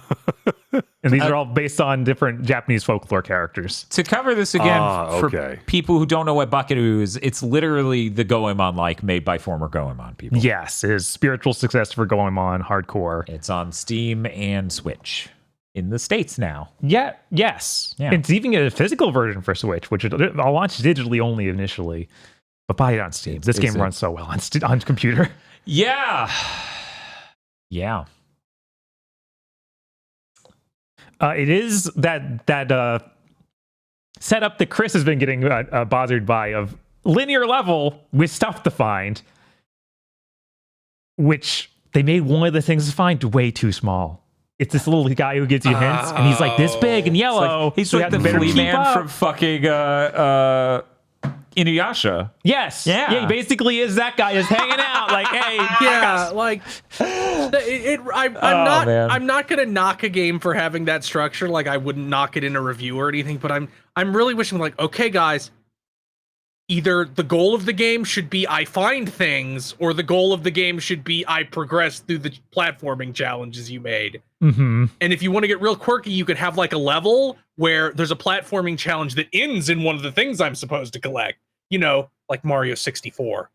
And these are all based on different Japanese folklore characters. To cover this again, for people who don't know what Bakaroo is, it's literally the Goemon-like made by former Goemon people. Yes, it is spiritual successor for Goemon, hardcore. It's on Steam and Switch in the States now. Yeah, yes. Yeah. It's even a physical version for Switch, which I'll launch digitally only initially, but buy it on Steam. This game runs so well on computer. Yeah. Yeah. It is that setup that Chris has been getting bothered by of linear level with stuff to find, which they made one of the things to find way too small. It's this little guy who gives you hints, and he's like this big and yellow. He's like the flea man from fucking Inuyasha. Yes. Yeah. He basically is that guy is hanging out like, hey. Yeah. Like, I'm not gonna knock a game for having that structure. Like, I wouldn't knock it in a review or anything. But I'm really wishing, like, okay, guys. Either the goal of the game should be I find things, or the goal of the game should be I progress through the platforming challenges you made. Mm-hmm. And if you want to get real quirky, you could have like a level where there's a platforming challenge that ends in one of the things I'm supposed to collect. like Mario 64.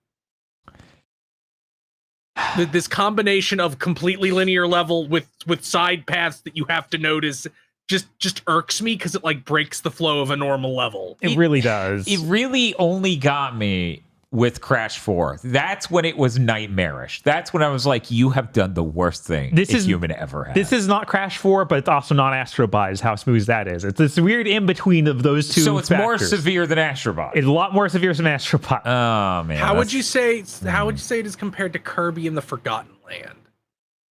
This combination of completely linear level with side paths that you have to notice just irks me because it like breaks the flow of a normal level. It really does. It really only got me with Crash 4. That's when it was nightmarish. That's when I was like, you have done the worst thing a human ever has. This is not Crash 4, but it's also not Astrobot, is how smooth that is. It's this weird in-between of those two So it's factors. more severe than Astrobot. It's a lot more severe than Astrobot. Oh, man. How would you say it is compared to Kirby in the Forgotten Land?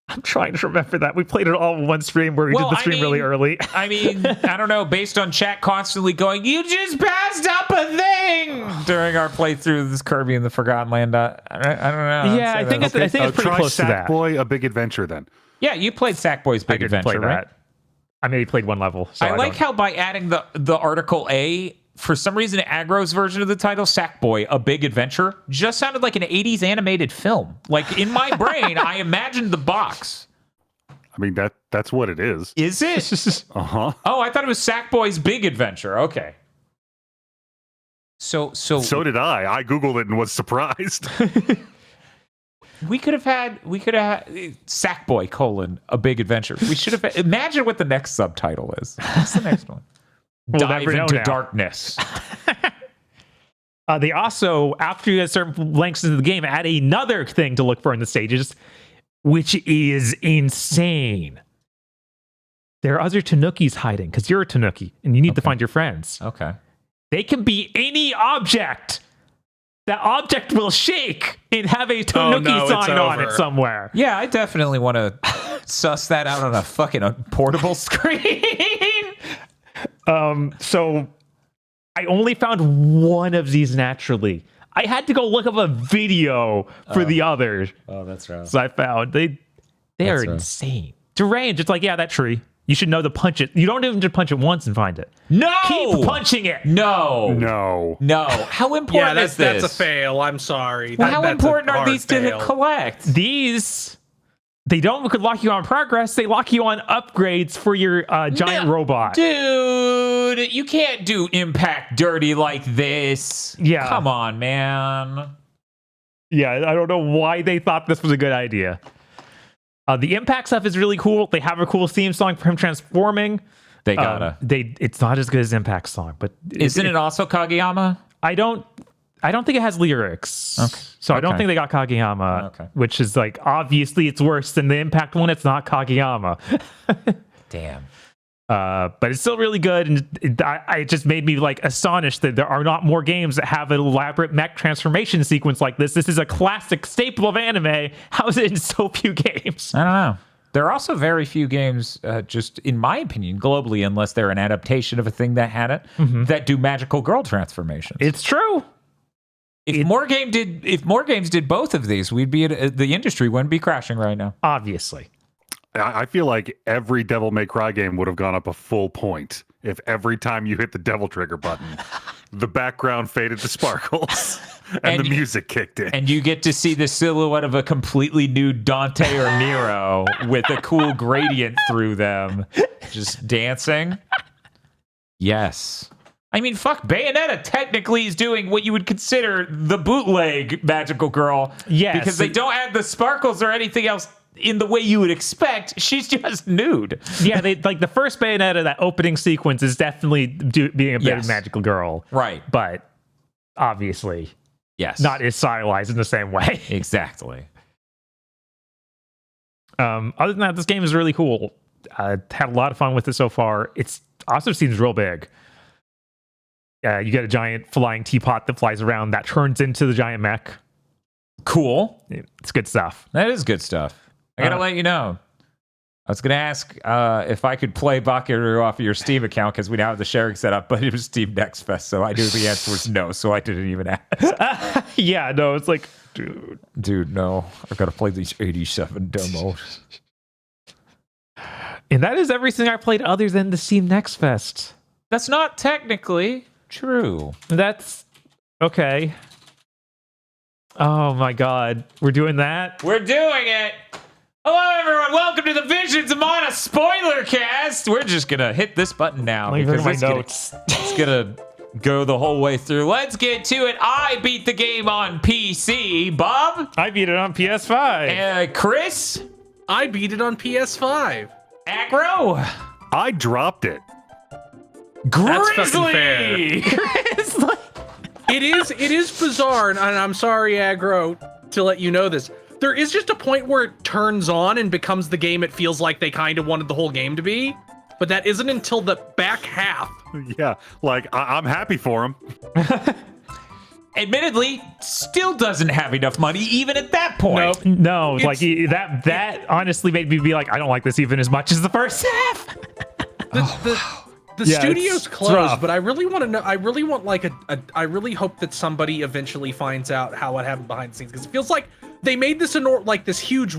I'm trying to remember that. We played it all in one stream where we did the stream really early. I mean, I don't know, based on chat constantly going, you just passed up a thing during our playthrough of this Kirby in the Forgotten Land. I don't know. Yeah, I think it's pretty close to that. Sackboy: A Big Adventure then. Yeah, you played Sackboy's Big Adventure, right? I maybe played one level. So I like how by adding the article A, for some reason, Agro's version of the title, Sackboy: A Big Adventure, just sounded like an 80s animated film. Like, in my brain, I imagined the box. I mean, that's what it is. Is it? Uh-huh. Oh, I thought it was Sackboy's Big Adventure. Okay. So did I. I Googled it and was surprised. we could have had Sackboy: A Big Adventure. We should have imagine what the next subtitle is. What's the next one? We'll Dive into darkness. They also, after you get certain lengths into the game, add another thing to look for in the stages, which is insane. There are other Tanukis hiding, because you're a Tanuki, and you need to find your friends. Okay. They can be any object. That object will shake and have a Tanuki sign on it somewhere. Yeah, I definitely want to suss that out on a fucking portable screen. So I only found one of these naturally. I had to go look up a video for the others. Oh, that's right. So I found they are insane. Deranged. It's like, yeah, that tree. You should know to punch it. You don't even just punch it once and find it. No! Keep punching it. No. How important is this? That's a fail. I'm sorry. Well, how important are these to collect? These, they don't lock you on progress. They lock you on upgrades for your giant robot. Dude, you can't do impact dirty like this. Yeah. Come on, man. Yeah, I don't know why they thought this was a good idea. The impact stuff is really cool. They have a cool theme song for him transforming. They gotta. It's not as good as Impact's song, but isn't it also Kageyama? I don't think it has lyrics. Okay. So I don't think they got Kageyama, which is like, obviously it's worse than the Impact one. It's not Kageyama. Damn. But it's still really good, and it just made me like astonished that there are not more games that have an elaborate mech transformation sequence like this. This is a classic staple of anime. How is it in so few games? I don't know. There are also very few games, just in my opinion, globally, unless they're an adaptation of a thing that had it, that do magical girl transformations. It's true. If more games did both of these, the industry wouldn't be crashing right now. Obviously. I feel like every Devil May Cry game would have gone up a full point if every time you hit the devil trigger button, the background faded to sparkles and the music kicked in. And you get to see the silhouette of a completely nude Dante or Nero with a cool gradient through them, just dancing. Yes. I mean, fuck, Bayonetta technically is doing what you would consider the bootleg magical girl. Yes. Because they don't add the sparkles or anything else in the way you would expect. She's just nude. Yeah, they like the first Bayonetta, that opening sequence is definitely being a bit of magical girl. Right. But obviously, yes, not as stylized in the same way. Exactly. Other than that, this game is really cool. Had a lot of fun with it so far. It's also seems real big. You get a giant flying teapot that flies around that turns into the giant mech. Cool. It's good stuff. That is good stuff. I gotta let you know. I was gonna ask if I could play Bakaroo off of your Steam account because we now have the sharing set up, but it was Steam Next Fest, so I knew the answer was no, so I didn't even ask. Yeah, no, it's like, dude, no, I gotta play these 87 demos. And that is everything I played other than the Steam Next Fest. That's not technically true. That's okay. Oh my god, we're doing that? We're doing it! Hello everyone, welcome to the Visions of Mana spoiler cast! We're just gonna hit this button now. Because my notes. It's gonna go the whole way through. Let's get to it. I beat the game on PC. Bob? I beat it on PS5. Chris? I beat it on PS5. Aggro? I dropped it. That's fucking Grizzly! Grizzly! It is bizarre, and I'm sorry, Aggro, to let you know this. There is just a point where it turns on and becomes the game it feels like they kind of wanted the whole game to be, but that isn't until the back half. Yeah, like I'm happy for him. Admittedly, still doesn't have enough money even at that point. Nope. No, like that honestly made me be like, I don't like this even as much as the first half. The Yeah, studio's it's closed, rough. but I really want to know. I really want like I really hope that somebody eventually finds out how what happened behind the scenes, because it feels like they made this like this huge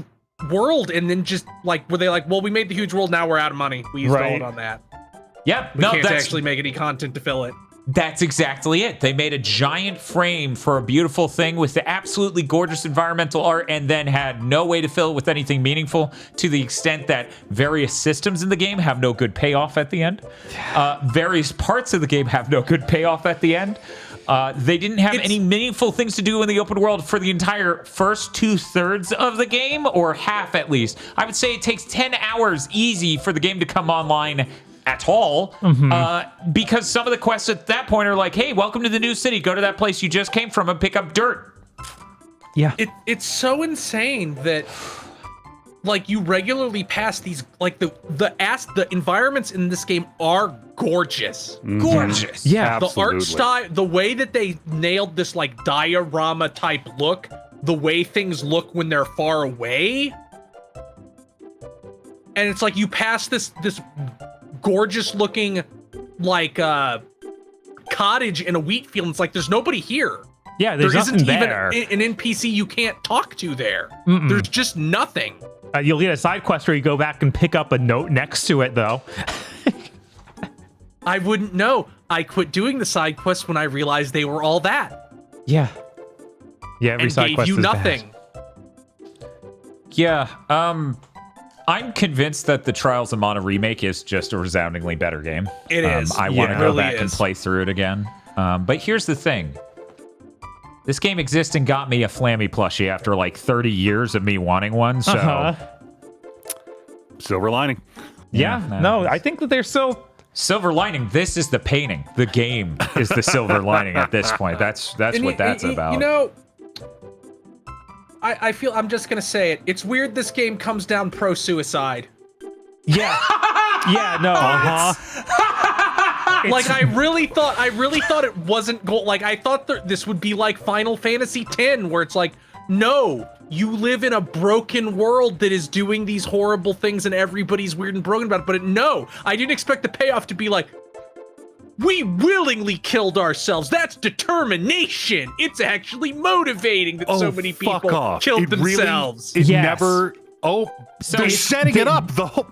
world, and then just like were they like, well, we made the huge world, now we're out of money. We used all it on that. Yep. We can't actually make any content to fill it. That's exactly it. They made a giant frame for a beautiful thing with the absolutely gorgeous environmental art, and then had no way to fill it with anything meaningful, to the extent that various systems in the game have no good payoff at the end. Various parts of the game have no good payoff at the end. They didn't have any meaningful things to do in the open world for the entire first 2/3 of the game, or half at least. I would say it takes 10 hours easy for the game to come online at all, because some of the quests at that point are like, hey, welcome to the new city, go to that place you just came from and pick up dirt. Yeah. It's so insane that like you regularly pass these, like the environments in this game are gorgeous. Gorgeous. Yeah. The Absolutely. art style, the way that they nailed this like diorama type look, the way things look when they're far away. And it's like you pass this gorgeous looking like cottage in a wheat field, and it's like there's nobody here. Yeah, there's there nothing isn't there. even an NPC you can't talk to there. There's just nothing. You'll get a side quest where you go back and pick up a note next to it, though. I wouldn't know. I quit doing the side quests when I realized they were all that. Yeah. Yeah, every And side gave quest you is nothing. bad. Yeah, I'm convinced that the Trials of Mana remake is just a resoundingly better game. It is. I want to Yeah. go Really back and is. play through it again. But here's the thing. This game exists and got me a Flammy plushie after like 30 years of me wanting one, so... Silver lining. Yeah, no, I think that they're still... Silver lining, this is the painting. The game is the silver lining at this point. That's And what that's about. You know, I feel, I'm just gonna say it. It's weird this game comes down pro-suicide. Yeah. Yeah, no. Like I really thought it wasn't like I thought this would be like Final Fantasy X, where it's like, no, you live in a broken world that is doing these horrible things and everybody's weird and broken about it. But no, I didn't expect the payoff to be like, we willingly killed ourselves. That's determination. It's actually motivating that so many fuck people off. killed It themselves. Really, it Yes. never. Oh, So they're it's- setting it up. The whole.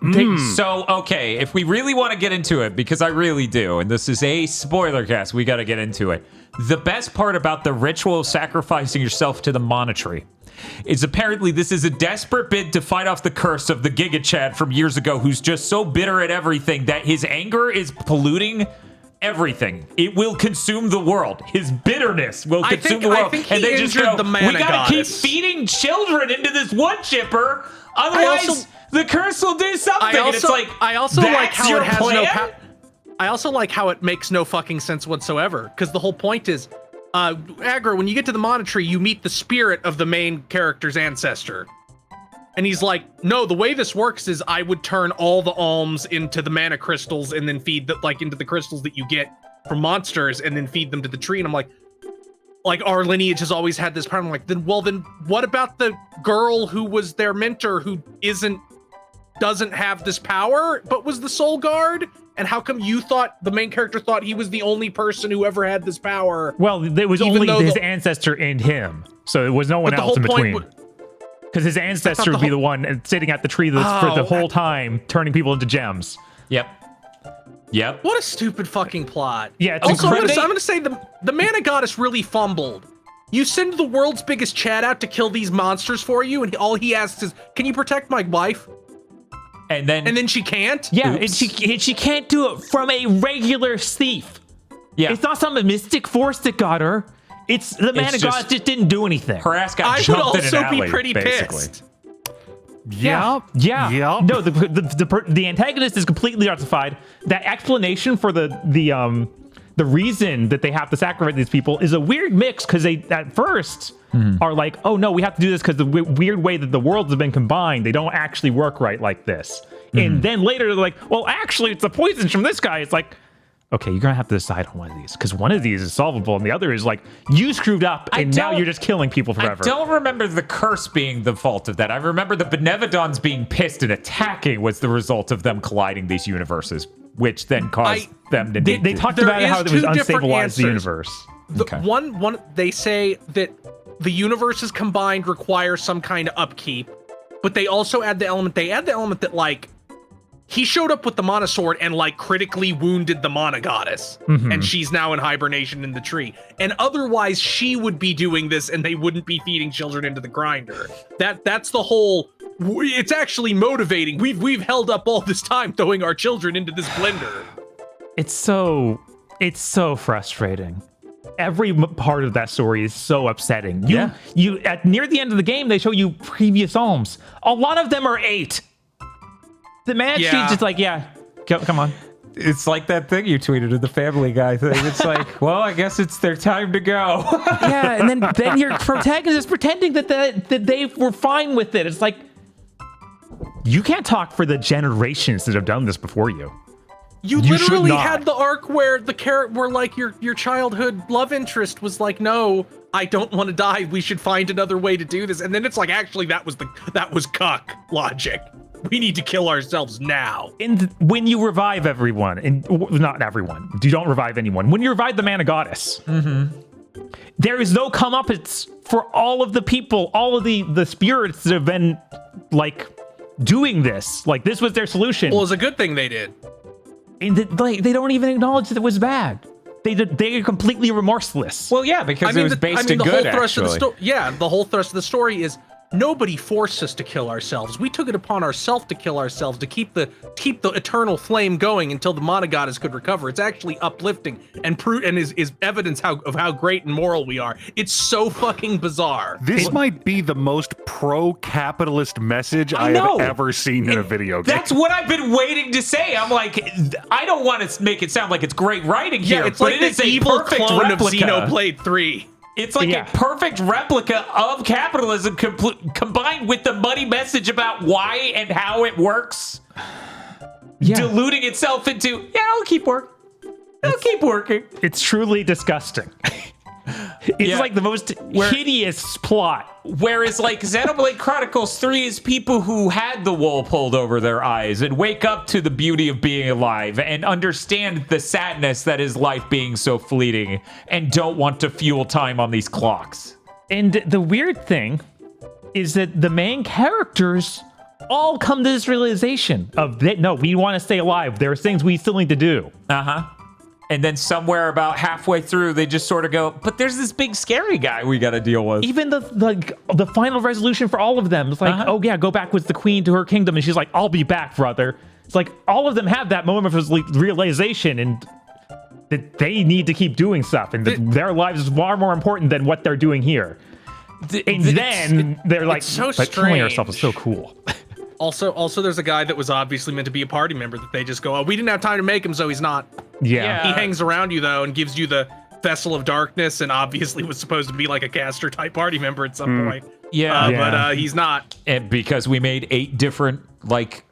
So, okay, if we really want to get into it, because I really do, and this is a spoiler cast, we got to get into it. The best part about the ritual of sacrificing yourself to the Monastery is apparently this is a desperate bid to fight off the curse of the Giga Chad from years ago, who's just so bitter at everything that his anger is polluting everything. It will consume the world. His bitterness will consume the world. I think he and they just injured go, the mana we gotta keep goddess." feeding children into this wood chipper, otherwise the curse will do something. And it's like, I also like that's how your it has plan? no I also like how it makes no fucking sense whatsoever, because the whole point is, Aggro, when you get to the Monastery, you meet the spirit of the main character's ancestor. And he's like, no, the way this works is I would turn all the alms into the mana crystals and then feed into the crystals that you get from monsters and then feed them to the tree. And I'm like our lineage has always had this problem. I'm like, then what about the girl who was their mentor who doesn't have this power, but was the soul guard? And how come the main character thought he was the only person who ever had this power? Well, there was Even only though his ancestor and him. So it was no one But the else in whole point between. Because his ancestor would the be the one sitting at the tree for the whole time, turning people into gems. Yep. What a stupid fucking plot. Yeah, it's Also, I'm incredible. gonna say the mana goddess really fumbled. You send the world's biggest Chad out to kill these monsters for you, and all he asks is, "Can you protect my wife?" And then And then she can't. Yeah, Oops. and she can't do it from a regular thief. Yeah. It's not some mystic force that got her. It's the man of God just didn't do anything. Her ass got I would jumped in an also alley, be pretty basically. pissed. Yeah. No, the antagonist is completely justified. That explanation for the reason that they have to sacrifice these people is a weird mix, because they at first are like, oh no, we have to do this because the weird way that the worlds have been combined, they don't actually work right like this. And then later they're like, well, actually it's the poisons from this guy. It's like, okay, you're gonna have to decide on one of these, because one of these is solvable and the other is like, you screwed up and now you're just killing people forever. I don't remember the curse being the fault of that. I remember the Benevodons being pissed and attacking was the result of them colliding these universes, which then caused them to They talked about how it was unstabilized the universe. One they say that the universes combined require some kind of upkeep, but they also add the element that like he showed up with the Mana Sword and like critically wounded the Mana Goddess, and she's now in hibernation in the tree. And otherwise she would be doing this and they wouldn't be feeding children into the grinder. That's the whole, it's actually motivating. We've held up all this time throwing our children into this blender. It's so frustrating. Every part of that story is so upsetting. You at near the end of the game, they show you previous alms. A lot of them are 8. The man, she's just like, come on. It's like that thing you tweeted to the Family Guy thing. It's like, well, I guess it's their time to go. And then your protagonist is pretending that they were fine with it. It's like, you can't talk for the generations that have done this before you. You literally had the arc where where like your childhood love interest was like, no, I don't want to die. We should find another way to do this. And then it's like, actually, that was cuck logic. We need to kill ourselves now. And when you revive everyone, and not everyone, you don't revive anyone. When you revive the Mana Goddess, there is no comeuppance for all of the people, all of the spirits that have been like doing this. Like, this was their solution. Well, it's a good thing they did. And they don't even acknowledge that it was bad. They are completely remorseless. Well, yeah, because it was based in good, actually. The whole thrust of the story is nobody forced us to kill ourselves. We took it upon ourselves to kill ourselves, to keep the eternal flame going until the Mana Goddess could recover. It's actually uplifting and is evidence of how great and moral we are. It's so fucking bizarre. This might be the most pro-capitalist message I have ever seen in a video game. That's what I've been waiting to say. I'm like, I don't want to make it sound like it's great writing here, it's but like it is the a evil perfect clone replica of Xenoblade 3. It's like a perfect replica of capitalism combined with the muddy message about why and how it works. Diluting itself into, it'll keep working. It'll keep working. It's truly disgusting. It's like the most hideous plot. Whereas like Xenoblade Chronicles 3 is people who had the wool pulled over their eyes and wake up to the beauty of being alive and understand the sadness that is life being so fleeting and don't want to fuel time on these clocks. And the weird thing is that the main characters all come to this realization of that, no, we want to stay alive. There's things we still need to do. And then somewhere about halfway through, they just sort of go, but there's this big scary guy we got to deal with. Even the final resolution for all of them is like, oh yeah, go back with the queen to her kingdom. And she's like, I'll be back, brother. It's like all of them have that moment of realization and that they need to keep doing stuff. And their lives is far more important than what they're doing here. And then they're like, so but killing strange. herself is so cool. Also, there's a guy that was obviously meant to be a party member that they just go, oh, we didn't have time to make him, so he's not. Yeah. He hangs around you, though, and gives you the Vessel of Darkness, and obviously was supposed to be like a caster-type party member at some point. But he's not. And because we made 8 different,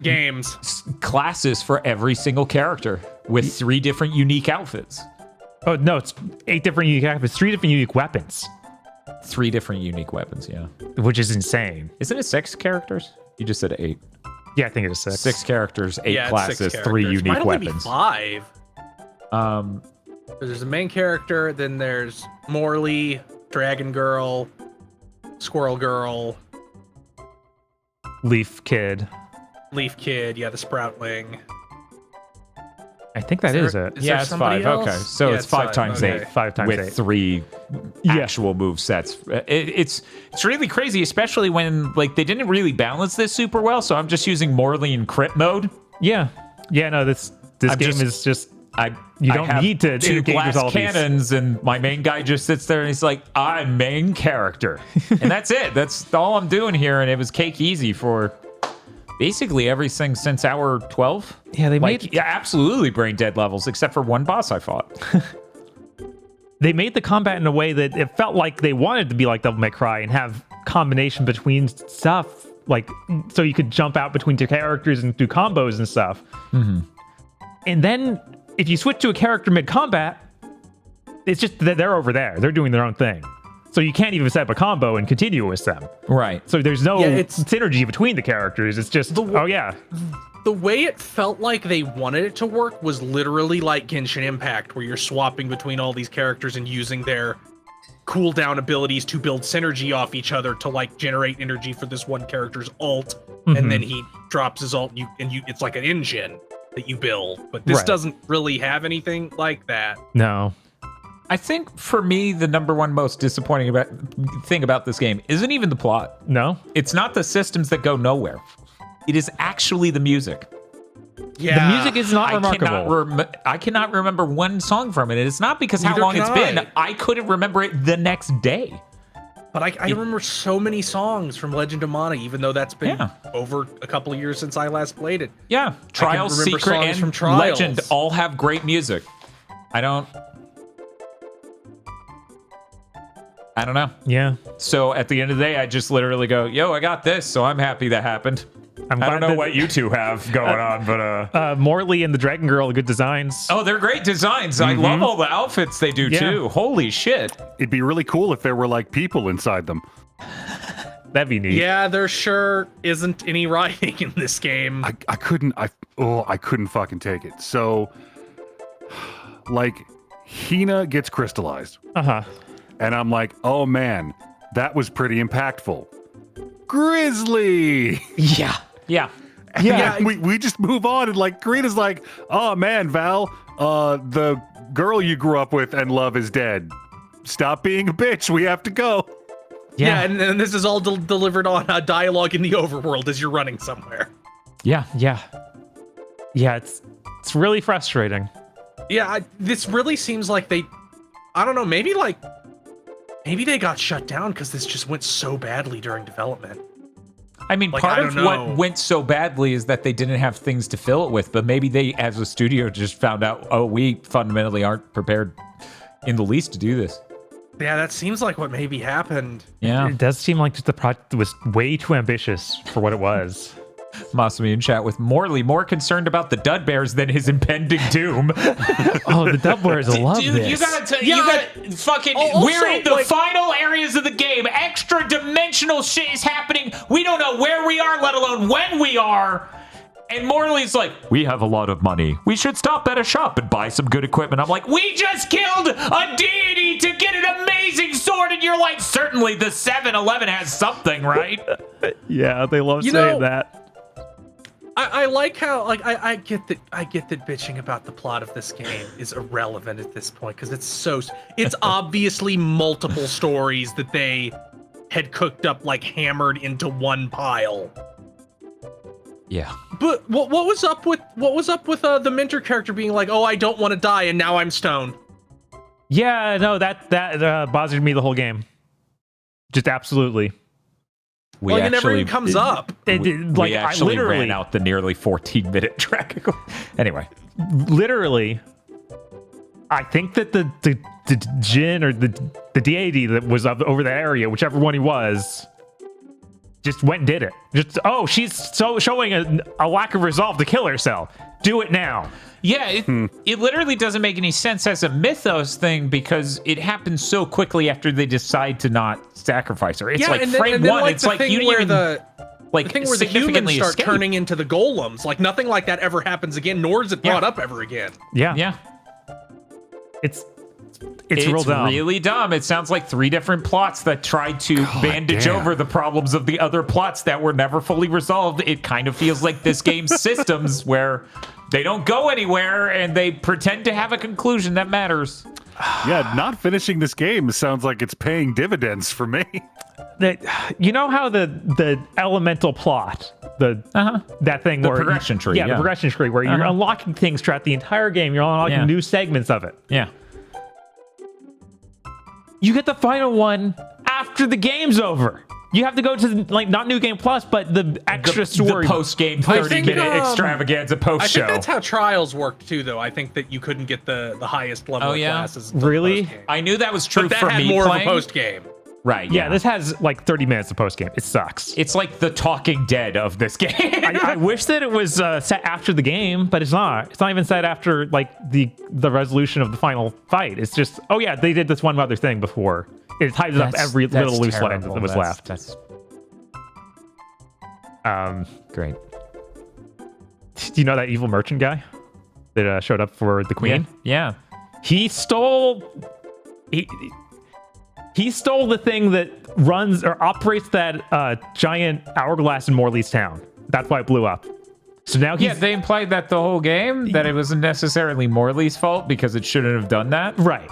games. Classes for every single character with 3 different unique outfits. Oh, no, it's 8 different unique outfits, 3 different unique weapons. 3 different unique weapons, yeah. Which is insane. Isn't it 6 characters? You just said 8. Yeah, I think it is 6. 6 characters, 8 classes, 6 3 unique Might only be weapons. 5. There's a main character, then there's Morley, Dragon Girl, Squirrel Girl, Leaf Kid, the Sproutling. I think that is it. Yeah, it's 5. else? Okay, so Yeah, it's 5 times 8. 5 times with 8. 3 actual move sets. It's really crazy, especially when they didn't really balance this super well. So I'm just using Morley in crit mode. Yeah, no, this game is just You don't have need to two engage glass with all these. cannons, and my main guy just sits there and he's like, I'm main character. And that's it. That's all I'm doing here. And it was cake easy for basically everything since hour 12. Yeah, they like, made yeah, absolutely brain dead levels, except for one boss I fought. they made the combat in a way that it felt like they wanted to be like Devil May Cry and have combination between stuff, like so you could jump out between two characters and do combos and stuff. And then if you switch to a character mid-combat, it's just that they're over there. They're doing their own thing. So you can't even set up a combo and continue with them. Right. So there's no it's synergy between the characters. It's just, oh yeah. The way it felt like they wanted it to work was literally like Genshin Impact, where you're swapping between all these characters and using their cooldown abilities to build synergy off each other to like generate energy for this one character's ult, and then he drops his ult, and you it's like an engine that you build. But this doesn't really have anything like that. No. I think for me, the number one most disappointing thing about this game isn't even the plot. No? It's not the systems that go nowhere. It is actually the music. Yeah, The music is not remarkable. I cannot remember one song from it. And it's not because how Neither long can it's I. been. I couldn't remember it the next day. But I remember so many songs from Legend of Mana, even though that's been over a couple of years since I last played it. Yeah, Trials, remember Secret, songs and from Trials. Legend all have great music. I don't know. Yeah. So at the end of the day, I just literally go, yo, I got this, so I'm happy that happened. I'm I don't glad know that- what you two have going on, but Morley and the Dragon Girl, good designs. oh, they're great designs. I love all the outfits they do Yeah. too. Holy shit. It'd be really cool if there were like people inside them. That'd be neat. Yeah, there sure isn't any writing in this game. I couldn't fucking take it. So like Hina gets crystallized. Uh-huh. And I'm like, oh man, that was pretty impactful. Grizzly! Yeah. Yeah. Yeah. And we just move on, and like Karina's like, oh man, Val, the girl you grew up with and love is dead. Stop being a bitch. We have to go. Yeah, and this is all delivered on dialogue in the overworld as you're running somewhere. Yeah. Yeah. Yeah, it's really frustrating. Yeah, this really seems like I don't know, maybe they got shut down because this just went so badly during development. I mean, Like, part I of don't know. what went so badly is that they didn't have things to fill it with, but maybe they, as a studio, just found out, oh, we fundamentally aren't prepared in the least to do this. Yeah, that seems like what maybe happened. Yeah. It does seem like just the project was way too ambitious for what it was. Masumi in chat with Morley more concerned about the Dud Bears than his impending doom. Oh, the Dubblers love Dude, this. you gotta fucking. Also, we're in the like- final areas of the game. Extra dimensional shit is happening. We don't know where we are, let alone when we are. And Morley's like, we have a lot of money. We should stop at a shop and buy some good equipment. I'm like, we just killed a deity to get an amazing sword. And you're like, certainly the 7-Eleven has something, right? Yeah, they love You saying know- that. I like how I get that bitching about the plot of this game is irrelevant at this point because it's obviously multiple stories that they had cooked up, like hammered into one pile. Yeah. But what was up with the mentor character being like, oh, I don't want to die and now I'm stoned? Yeah, no, that bothered me the whole game. Just absolutely. We Like, it never even comes up. We actually ran out the nearly 14-minute track. Anyway. Literally, I think that the Jin or the deity that was over the area, whichever one he was, just went and did it. Just, oh, she's showing a lack of resolve to kill herself. Do it now. Yeah, it literally doesn't make any sense as a mythos thing because it happens so quickly after they decide to not sacrifice her. It's Yeah, like and then- frame and then, one. like, It's the like thing you didn't where even the thing where the humans significantly start escape. turning into the golems. Like nothing like that ever happens again, nor is it brought up ever again. Yeah. Yeah, It's real dumb. really dumb. It sounds like 3 different plots that tried to bandage damn. over the problems of the other plots that were never fully resolved. It kind of feels like this game's systems where they don't go anywhere and they pretend to have a conclusion that matters. Yeah, not finishing this game sounds like it's paying dividends for me. you know how the elemental plot, that thing, The where progression tree, the yeah. progression tree, where you're unlocking things throughout the entire game. You're unlocking Yeah. new segments of it. Yeah. You get the final one after the game's over. You have to go to like not New Game Plus, but the extra story, The post-game I think, 30-minute extravaganza I post-show. think that's how Trials worked too, though. I think that you couldn't get the highest level Oh, of yeah? classes. until the Really? post-game. I knew that was true But that for had me more playing. of a post game. Right, Yeah, this has like 30 minutes of post game. It sucks. It's like the Talking Dead of this game. I wish that it was set after the game, but it's not. It's not even set after like the resolution of the final fight. It's just, oh yeah, they did this one other thing before. It ties up every little loose end that was left. That's Great. Do you know that evil merchant guy that showed up for the queen? Yeah. He stole. He stole the thing that runs or operates that giant hourglass in Morley's town. That's why it blew up. So now he's Yeah, they implied that the whole game, that it wasn't necessarily Morley's fault because it shouldn't have done that. right.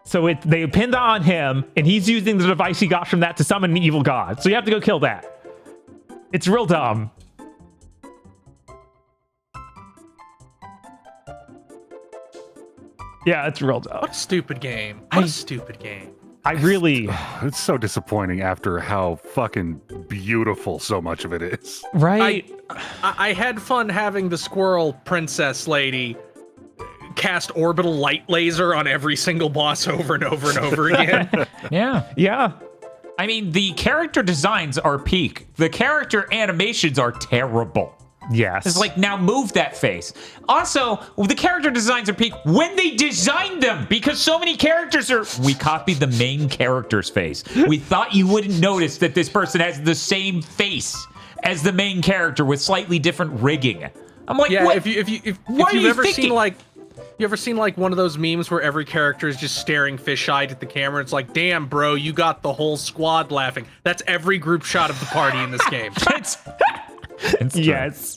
So they pinned that on him, and he's using the device he got from that to summon an evil god. So you have to go kill that. It's real dumb. Yeah, it's real dumb. What a stupid game. What a stupid game. I really It's so disappointing after how fucking beautiful so much of it is. right. I had fun having the squirrel princess lady cast orbital light laser on every single boss over and over and over again. Yeah. Yeah. I mean, the character designs are peak. The character animations are terrible. Yes. It's like, now move that face. Also, the character designs are peak when they designed them, because so many characters are... We copied the main character's face. We thought you wouldn't notice that this person has the same face as the main character with slightly different rigging. I'm like, Yeah, what? if What are you've you ever thinking? seen like you ever seen like one of those memes where every character is just staring fish-eyed at the camera? It's like, damn, bro, you got the whole squad laughing. That's every group shot of the party in this game. It's true. yes.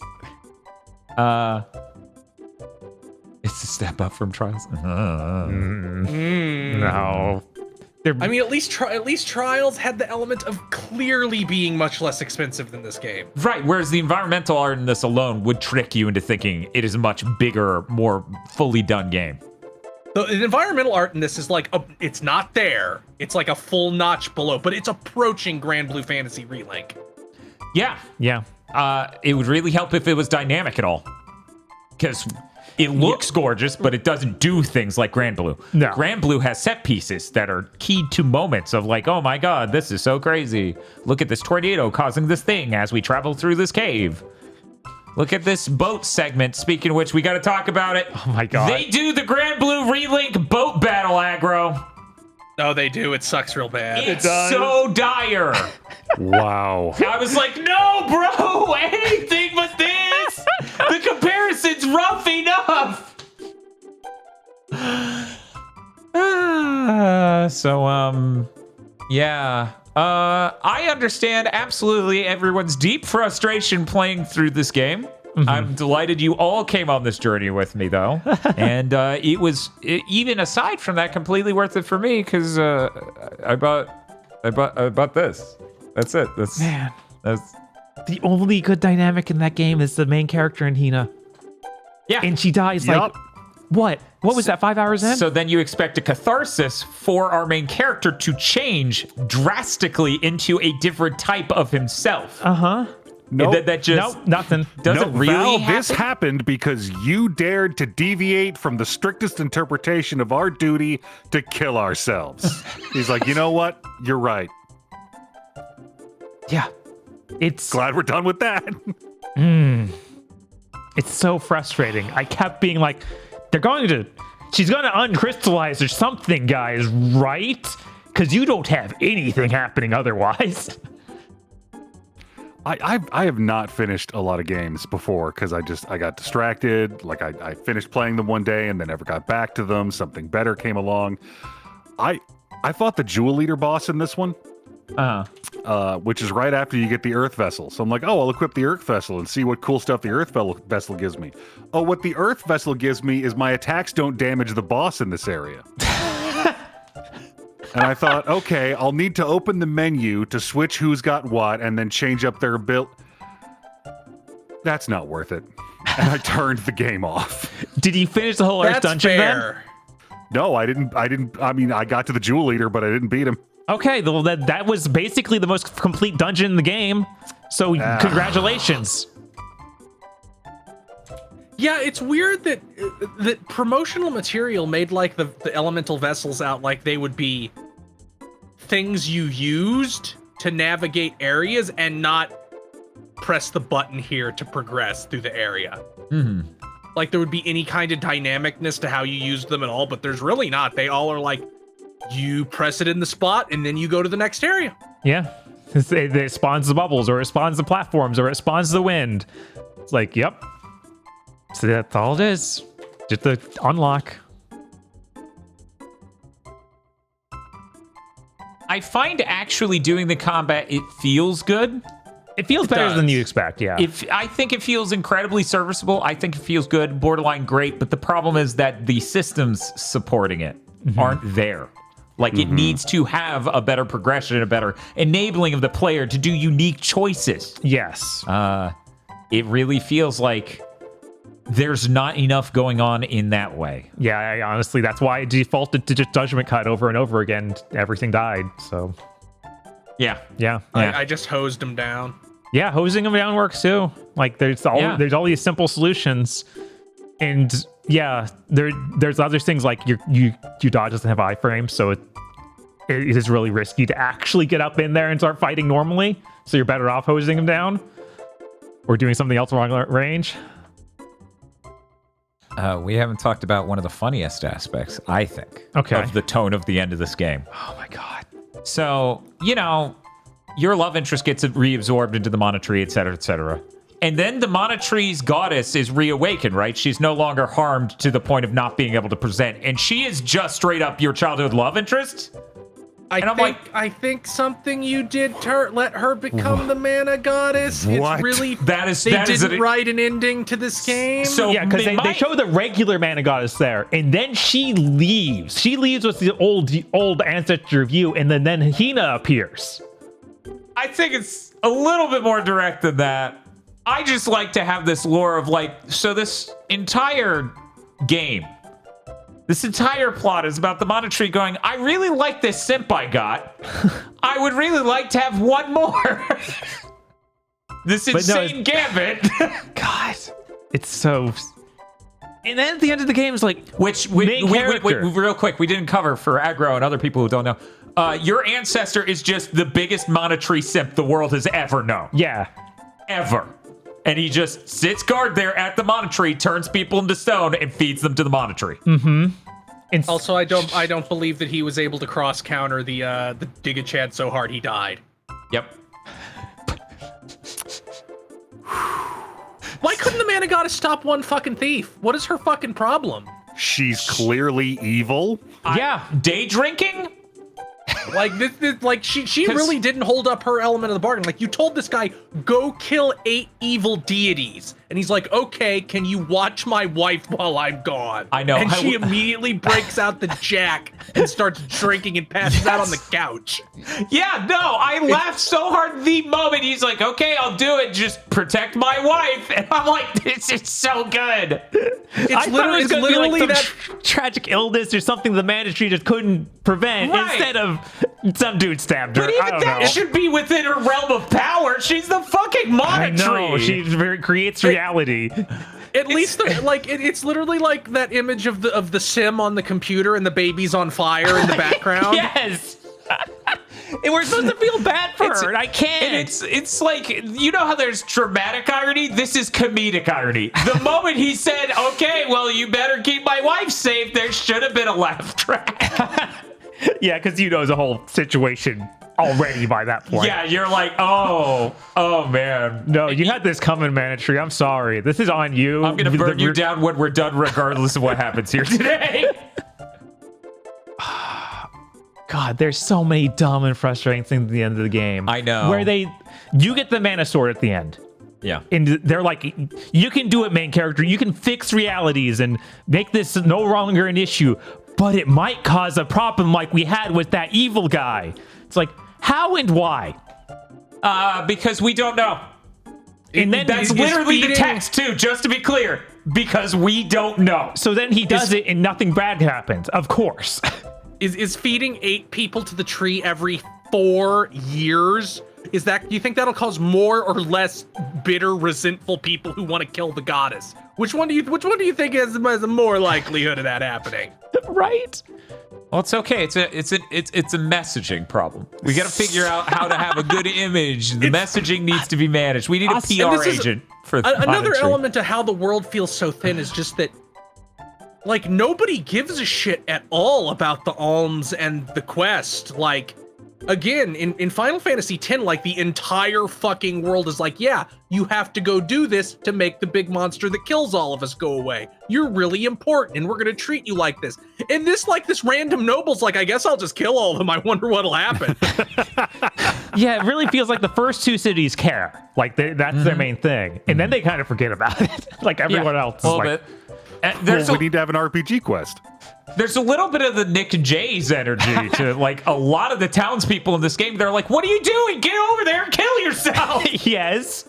It's a step up from Trials. No. I mean, at least Trials had the element of clearly being much less expensive than this game. Right, whereas the environmental art in this alone would trick you into thinking it is a much bigger, more fully done game. The environmental art in this is like, it's not there. It's like a full notch below, but it's approaching Grand Blue Fantasy Relink. Yeah, Yeah. it would really help if it was dynamic at all. Because it looks gorgeous, but it doesn't do things like Grand Blue. No. Grand Blue has set pieces that are keyed to moments of like, oh my god, this is so crazy. Look at this tornado causing this thing as we travel through this cave. Look at this boat segment. Speaking of which, we got to talk about it. Oh my god. They do the Grand Blue Relink boat battle aggro. Oh, they do. It sucks real bad. It's so dire. Wow. I was like, no, bro, anything but this. The comparison's rough enough. Yeah. I understand absolutely everyone's deep frustration playing through this game. I'm delighted you all came on this journey with me, though. And it was, even aside from that, completely worth it for me, because I bought this. That's it. Man. That's The only good dynamic in that game is the main character in Hina. yeah. And she dies like, what? What was that, 5 hours in? So then you expect a catharsis for our main character to change drastically into a different type of himself. Uh-huh. Nope. That just Nope, nothing. doesn't really Val, happen. this happened because you dared to deviate from the strictest interpretation of our duty to kill ourselves. He's like, you know what? You're right. Yeah. It's Glad we're done with that. it's so frustrating. I kept being like, she's going to uncrystallize or something, guys, right? Because you don't have anything happening otherwise. I have not finished a lot of games before because I got distracted. Like I finished playing them one day and then never got back to them. Something better came along. I fought the Jewel Eater boss in this one. Which is right after you get the Earth Vessel. So I'm like, oh, I'll equip the Earth Vessel and see what cool stuff the Earth Vessel gives me. Oh, what the Earth Vessel gives me is my attacks don't damage the boss in this area. And I thought, okay, I'll need to open the menu to switch who's got what and then change up their build. That's not worth it. And I turned the game off. Did you finish the whole Earth dungeon then? No, I didn't. I mean, I got to the Jewel Eater, but I didn't beat him. Okay, well, that was basically the most complete dungeon in the game. So congratulations. Yeah, it's weird that promotional material made like the elemental vessels out like they would be things you used to navigate areas and not press the button here to progress through the area. Mm-hmm. Like there would be any kind of dynamicness to how you used them at all, but there's really not. They all are like, you press it in the spot and then you go to the next area. Yeah. It spawns the bubbles, or it spawns the platforms, or it spawns the wind. It's like, yep. So that's all it is. Just the unlock. I find actually doing the combat, it feels good. It feels better than you expect, yeah. I think it feels incredibly serviceable. I think it feels good, borderline great, but the problem is that the systems supporting it aren't there. Like, it needs to have a better progression, a better enabling of the player to do unique choices. Yes. It really feels like there's not enough going on in that way. Yeah, honestly, that's why I defaulted to just Judgment Cut over and over again. Everything died, so... Yeah. I just hosed them down. Yeah, hosing them down works too. Like there's all these simple solutions, and yeah, there's other things like your dodge doesn't have iframes, so it is really risky to actually get up in there and start fighting normally. So you're better off hosing them down or doing something else along range. We haven't talked about one of the funniest aspects, I think, of the tone of the end of this game. Oh my god. So, your love interest gets reabsorbed into the Mana Tree, etc., etc. And then the Mana Tree's goddess is reawakened, right? She's no longer harmed to the point of not being able to present. And she is just straight up your childhood love interest? I think something you did let her become the mana goddess. What? It's really They didn't write an ending to this game. So yeah, because they show the regular mana goddess there, and then she leaves. She leaves with the old ancestor view, and then Hina appears. I think it's a little bit more direct than that. I just like to have this lore of so this entire game, this entire plot is about the Mana Tree going, I really like this simp I got. I would really like to have one more. This insane gambit. God, it's so... And then at the end of the game, it's like, real quick, we didn't cover for aggro and other people who don't know. Your ancestor is just the biggest Mana Tree simp the world has ever known. Yeah. Ever. And he just sits guard there at the Mana Tree, turns people into stone, and feeds them to the Mana Tree. Mm-hmm. Also, I don't believe that he was able to cross counter the Giga Chad so hard he died. Yep. Why couldn't the Mana Goddess stop one fucking thief? What is her fucking problem? She's clearly evil. Day drinking? Like she really didn't hold up her element of the bargain. Like, you told this guy, go kill 8 evil deities, and he's like, okay, can you watch my wife while I'm gone? I know. And she immediately breaks out the jack and starts drinking and passes out on the couch. Yeah, no, I laughed so hard the moment he's like, okay, I'll do it, just protect my wife. And I'm like, this is so good. It's literally that tragic illness or something the Mana Tree just couldn't prevent, instead of some dude stabbed her. But even that should be within her realm of power. She's the fucking Mana Tree. I know, she creates reality. At least, it's literally like that image of the sim on the computer and the baby's on fire in the background. Yes. And we're supposed to feel bad for her, and I can't. And it's like, you know how there's dramatic irony? This is comedic irony. The moment he said, okay, well, you better keep my wife safe, there should have been a laugh track. Yeah, because you know the whole situation already by that point. Yeah, you're like, oh man. No, you had this coming, Mana Tree. I'm sorry. This is on you. I'm going to burn you down when we're done, regardless of what happens here today. God, there's so many dumb and frustrating things at the end of the game. I know. Where you get the mana sword at the end. Yeah. And they're like, you can do it, main character. You can fix realities and make this no longer an issue. but it might cause a problem like we had with that evil guy. It's like, how and why? Because we don't know. And then that's literally the text too, just to be clear. Because we don't know. So then he does it and nothing bad happens, of course. Is feeding 8 people to the tree every 4 years? Do you think that'll cause more or less bitter, resentful people who want to kill the goddess? Which one do you think has a more likelihood of that happening? Right? Well, it's okay. It's a messaging problem. We got to figure out how to have a good image. The messaging needs to be managed. We need a PR agent for another element of how the world feels so thin is just that, like, nobody gives a shit at all about the alms and the quest. Like, again, in Final Fantasy X, like, the entire fucking world is like, yeah, you have to go do this to make the big monster that kills all of us go away. You're really important, and we're gonna treat you like this. And this random noble's like, I guess I'll just kill all of them. I wonder what'll happen. Yeah, it really feels like the first 2 cities care. Like, that's their main thing. And then they kind of forget about it. Like, everyone else is a little like... bit. We need to have an RPG quest. There's a little bit of the Nick J's energy to, like, a lot of the townspeople in this game. They're like, what are you doing? Get over there and kill yourself. Yes.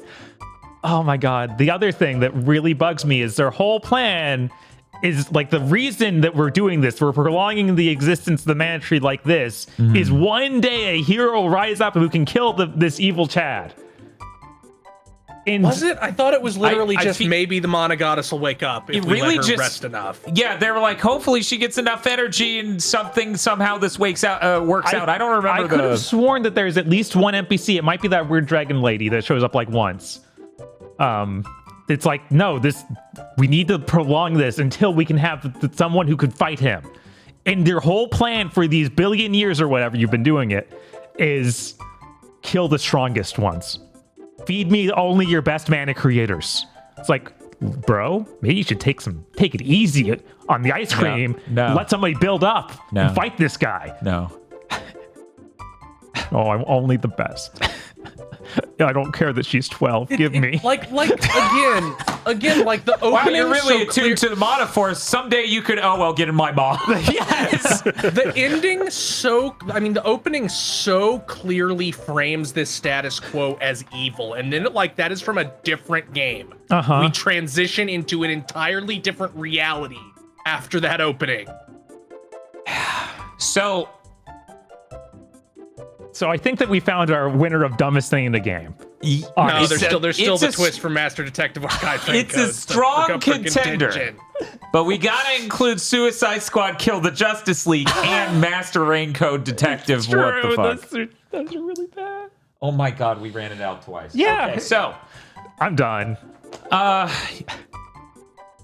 Oh my God. The other thing that really bugs me is their whole plan is, like, the reason that we're doing this, we're prolonging the existence of the Mana Tree like this, is one day a hero will rise up who can kill this evil Chad. Was it? I thought it was literally maybe the Mana Goddess will wake up if we let her rest enough. Yeah, they were like, hopefully she gets enough energy and somehow this works out. I don't remember. I could have sworn that there's at least one NPC. It might be that weird dragon lady that shows up like once. It's like, no, we need to prolong this until we can have someone who could fight him. And their whole plan for these billion years or whatever you've been doing it is kill the strongest ones. Feed me only your best mana creators. It's like, bro, maybe you should take it easy on the ice cream. No. Let somebody build up and fight this guy. No. Oh, I'm only the best. I don't care that she's 12. Give me. Like again, like the opening. Wow, you're really attuned to the Mana Force. Someday you could, get in my mom. Yes. The ending the opening so clearly frames this status quo as evil, and then that is from a different game. We transition into an entirely different reality after that opening. So I think that we found our winner of dumbest thing in the game. No, there's still the twist from Master Detective Archive. It's a strong contender. But we gotta include Suicide Squad Kill the Justice League and Master Raincoat Detective. It's true. What the fuck? That's really bad. Oh my God, we ran it out twice. Yeah. Okay, so I'm done.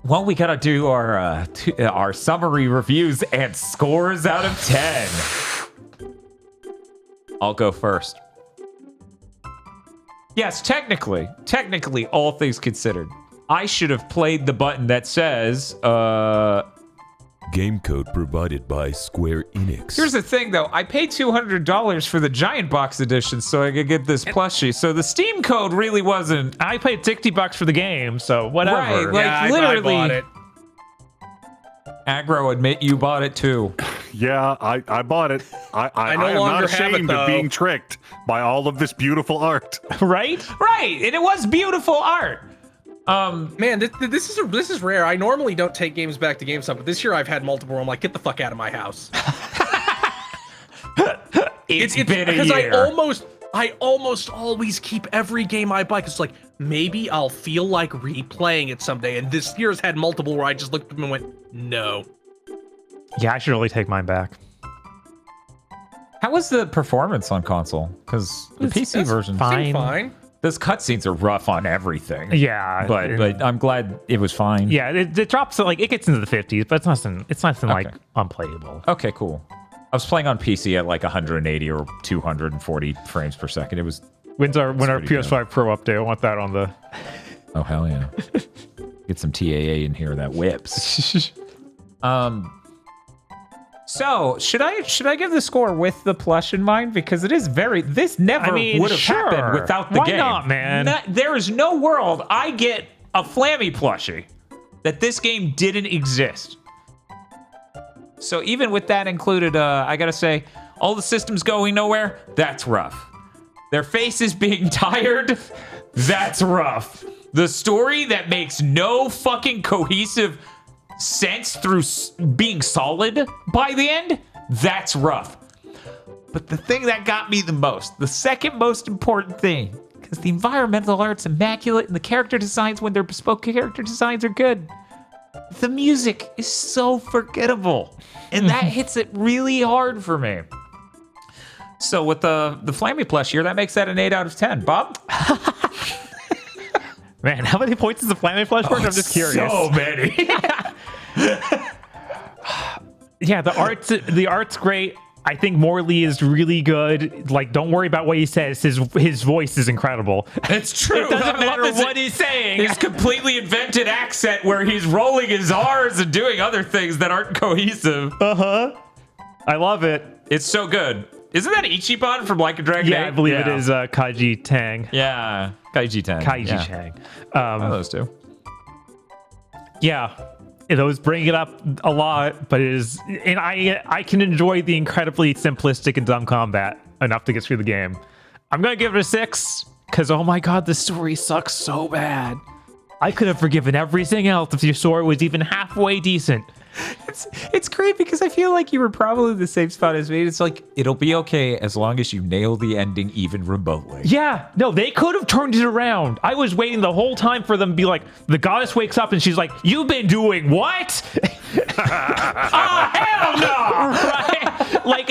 Well, we gotta do our summary reviews and scores out of 10. I'll go first. Yes, technically, all things considered, I should have played the button that says, Game code provided by Square Enix. Here's the thing, though. I paid $200 for the Giant Box edition so I could get this plushie. So the Steam code really wasn't... I paid $60 for the game, so whatever. Right, like, literally... I bought it. Aggro, admit you bought it, too. Yeah, I bought it. I no am longer not have it, ashamed of though. being tricked by all of this beautiful art. Right? Right, and it was beautiful art. Man, this is rare. I normally don't take games back to GameStop, but this year I've had multiple where I'm like, get the fuck out of my house. It's been a because year. I almost always keep every game I buy because, like, maybe I'll feel like replaying it someday. And this year's had multiple where I just looked at them and went, no. Yeah, I should really take mine back. How was the performance on console? Because the PC version, Fine. Those cutscenes are rough on everything. Yeah, but I'm glad it was fine. Yeah, it drops like it gets into the 50s, but it's nothing like unplayable. Okay, cool. I was playing on PC at like 180 or 240 frames per second. It was. When's our PS5 Pro update? I want that on the. Oh hell yeah! Get some TAA in here that whips. So should I give the score with the plush in mind, because it is this never would have happened without the game. Why not, man? There is no world I get a Flammy plushie that this game didn't exist. So even with that included, I gotta say, all the systems going nowhere, that's rough. Their faces being tired, that's rough. The story that makes no fucking cohesive sense through being solid by the end, that's rough. But the thing that got me the most, the second most important thing, because the environmental art's immaculate and the character designs, when they're bespoke character designs, are good. The music is so forgettable, and that hits it really hard for me. So with the Flammy plush here, that makes that an 8 out of 10. Bob? Man, how many points is the Flammy Flesh worth? I'm just curious. So many. Yeah, the art's great. I think Morley is really good. Like, don't worry about what he says. His voice is incredible. It's true. It doesn't matter what he's saying. His completely invented accent where he's rolling his R's and doing other things that aren't cohesive. I love it. It's so good. Isn't that Ichiban from Like a Dragon? Yeah, I believe it is Kaiji Tang. Yeah, Kaiji Tang. Kaiji Tang. One of those two. Yeah. Those bring it up a lot, but it is, and I can enjoy the incredibly simplistic and dumb combat enough to get through the game. I'm gonna give it a 6 because oh my god, the story sucks so bad. I could have forgiven everything else if your story was even halfway decent. It's great because I feel like you were probably in the same spot as me. It's like, it'll be okay as long as you nail the ending even remotely. Yeah, no, they could have turned it around. I was waiting the whole time for them to be like, the goddess wakes up and she's like, you've been doing what? Hell no! Right? Like,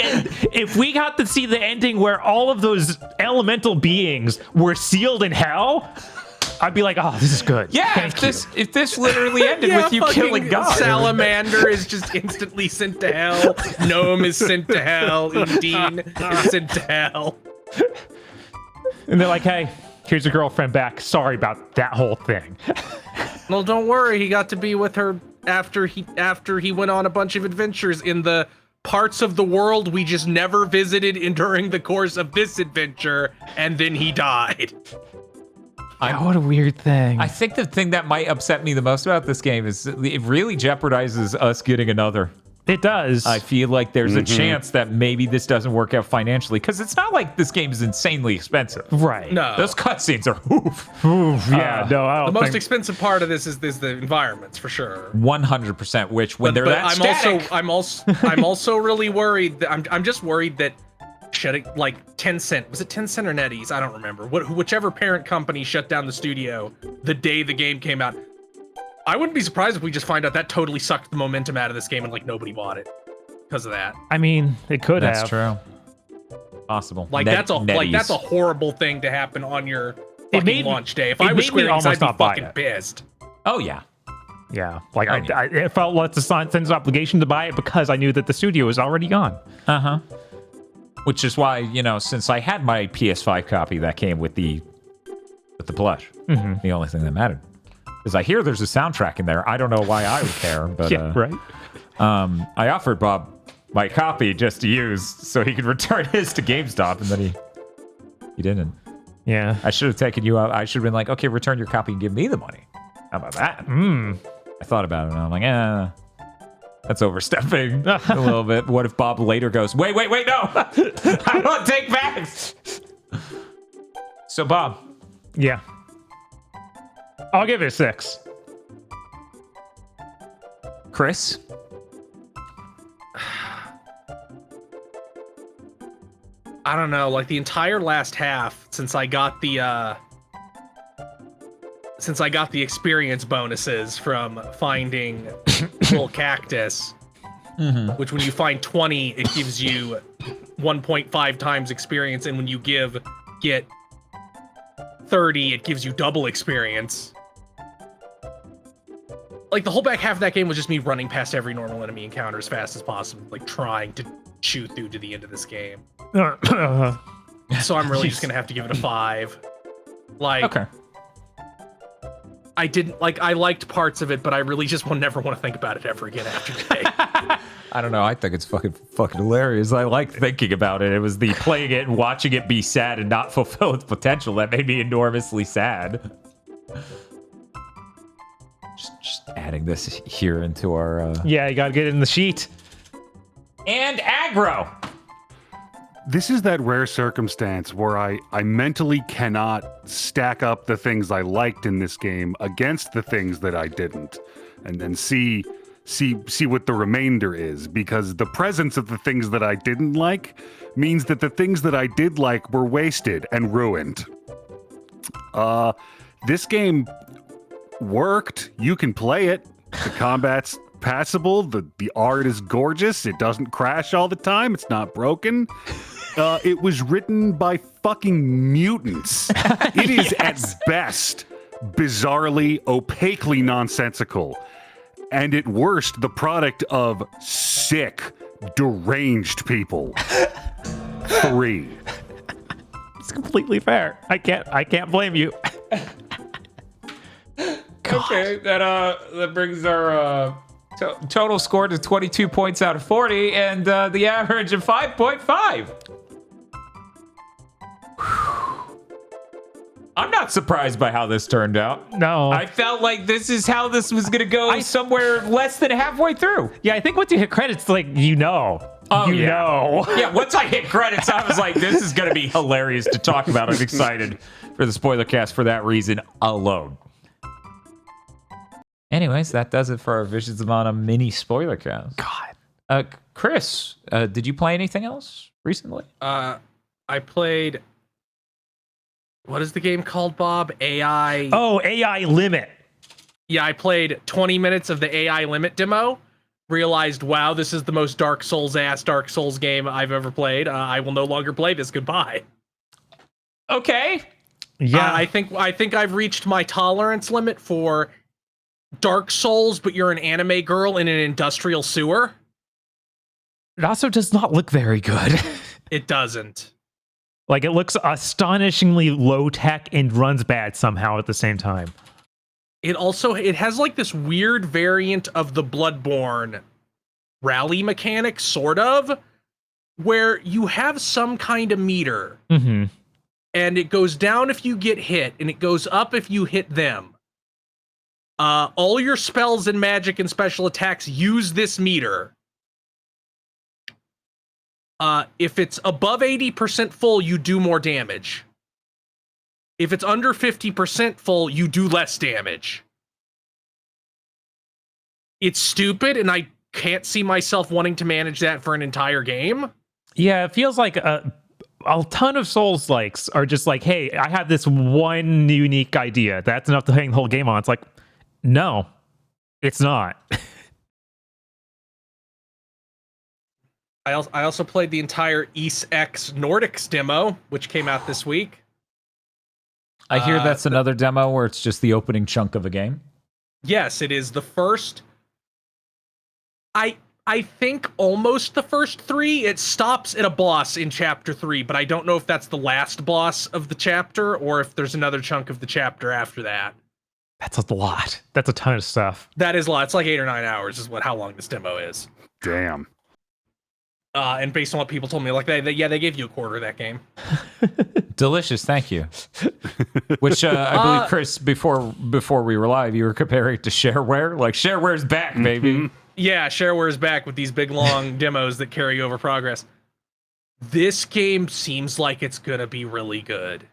if we got to see the ending where all of those elemental beings were sealed in hell, I'd be like, oh, this is good. Yeah, if this literally ended with you killing God. Salamander is just instantly sent to hell. Gnome is sent to hell. Undine is sent to hell. And they're like, hey, here's your girlfriend back. Sorry about that whole thing. Well, don't worry. He got to be with her after he went on a bunch of adventures in the parts of the world we just never visited during the course of this adventure, and then he died. What a weird thing. I think the thing that might upset me the most about this game is it really jeopardizes us getting another. It does. I feel like there's a chance that maybe this doesn't work out financially, because it's not like this game is insanely expensive. Right. No. Those cutscenes are oof. Yeah, no, I don't The most expensive part of this is the environments, for sure. 100%, which when they're that static... I'm also really worried that I'm just worried that shutting, like, Tencent, was it Tencent or NetEase? I don't remember. Whichever parent company shut down the studio the day the game came out. I wouldn't be surprised if we just find out that totally sucked the momentum out of this game and, like, nobody bought it because of that. I mean, it could have. That's true. Possible. Like, that's a horrible thing to happen on your fucking launch day. If I was Square Enix, I'd be fucking pissed. Oh, yeah. Yeah. Like, I felt like the sense of obligation to buy it because I knew that the studio was already gone. Uh-huh. Which is why, since I had my PS5 copy that came with the plush, the only thing that mattered. Because I hear there's a soundtrack in there. I don't know why I would care, but yeah, right. I offered Bob my copy just to use so he could return his to GameStop, and then he didn't. Yeah. I should have taken you out. I should have been like, okay, return your copy and give me the money. How about that? I thought about it, and I'm like, that's overstepping a little bit. What if Bob later goes, wait, no! I don't take backs! So, Bob. Yeah. I'll give it a 6. Chris? I don't know, like the entire last half since I got the experience bonuses from finding little cactus, which when you find 20, it gives you 1.5 times experience, and when you get 30, it gives you double experience. Like, the whole back half of that game was just me running past every normal enemy encounter as fast as possible, like trying to chew through to the end of this game. So I'm really just gonna have to give it a 5. Like, okay. I liked parts of it, but I really just never want to think about it ever again after today. I don't know. I think it's fucking hilarious. I like thinking about it. It was the playing it and watching it be sad and not fulfill its potential that made me enormously sad. Just adding this here into our... Yeah, you gotta get it in the sheet. And aggro. This is that rare circumstance where I mentally cannot stack up the things I liked in this game against the things that I didn't, and then see what the remainder is, because the presence of the things that I didn't like means that the things that I did like were wasted and ruined. This game worked. You can play it. The combat's passable. The art is gorgeous. It doesn't crash all the time. It's not broken. It was written by fucking mutants. It is at best bizarrely, opaquely nonsensical, and at worst the product of sick, deranged people. 3. It's completely fair. I can't blame you. Okay, that brings our total score to 22 points out of 40, and the average of 5.5. I'm not surprised by how this turned out. No. I felt like this is how this was going to go somewhere less than halfway through. Yeah, I think once you hit credits, like, you know. Oh, you know. Yeah, once I hit credits, I was like, this is going to be hilarious to talk about. I'm excited for the spoiler cast for that reason alone. Anyways, that does it for our Visions of Mana mini spoiler cast. God. Chris, did you play anything else recently? I played. What is the game called, Bob? AI. Oh, AI Limit. Yeah, I played 20 minutes of the AI Limit demo. Realized, wow, this is the most Dark Souls game I've ever played. I will no longer play this. Goodbye. Okay. Yeah. I think I've reached my tolerance limit for Dark Souls, but you're an anime girl in an industrial sewer. It also does not look very good. It doesn't. Like, it looks astonishingly low tech and runs bad somehow at the same time. It has like this weird variant of the Bloodborne rally mechanic, sort of, where you have some kind of meter, Mm-hmm. and it goes down if you get hit, and it goes up if you hit them. All your spells and magic and special attacks use this meter. If it's above 80% full, you do more damage. If it's under 50% full, you do less damage. It's stupid, and I can't see myself wanting to manage that for an entire game. Yeah, it feels like a ton of Souls-likes are just like, hey, I have this one unique idea. That's enough to hang the whole game on. It's like, no, it's not. I also played the entire East X Nordics demo, which came out this week. I hear that's another demo where it's just the opening chunk of a game. Yes, it is the first. I think almost the first 3. It stops at a boss in chapter 3, but I don't know if that's the last boss of the chapter or if there's another chunk of the chapter after that. That's a lot. That's a ton of stuff. That is a lot. It's like 8 or 9 hours is how long this demo is. Damn. And based on what people told me, like they gave you a quarter of that game. Delicious, thank you. Which I believe, Chris, before we were live, you were comparing it to shareware. Like, shareware's back, baby. Mm-hmm. Yeah, shareware is back with these big long demos that carry over progress. This game seems like it's gonna be really good.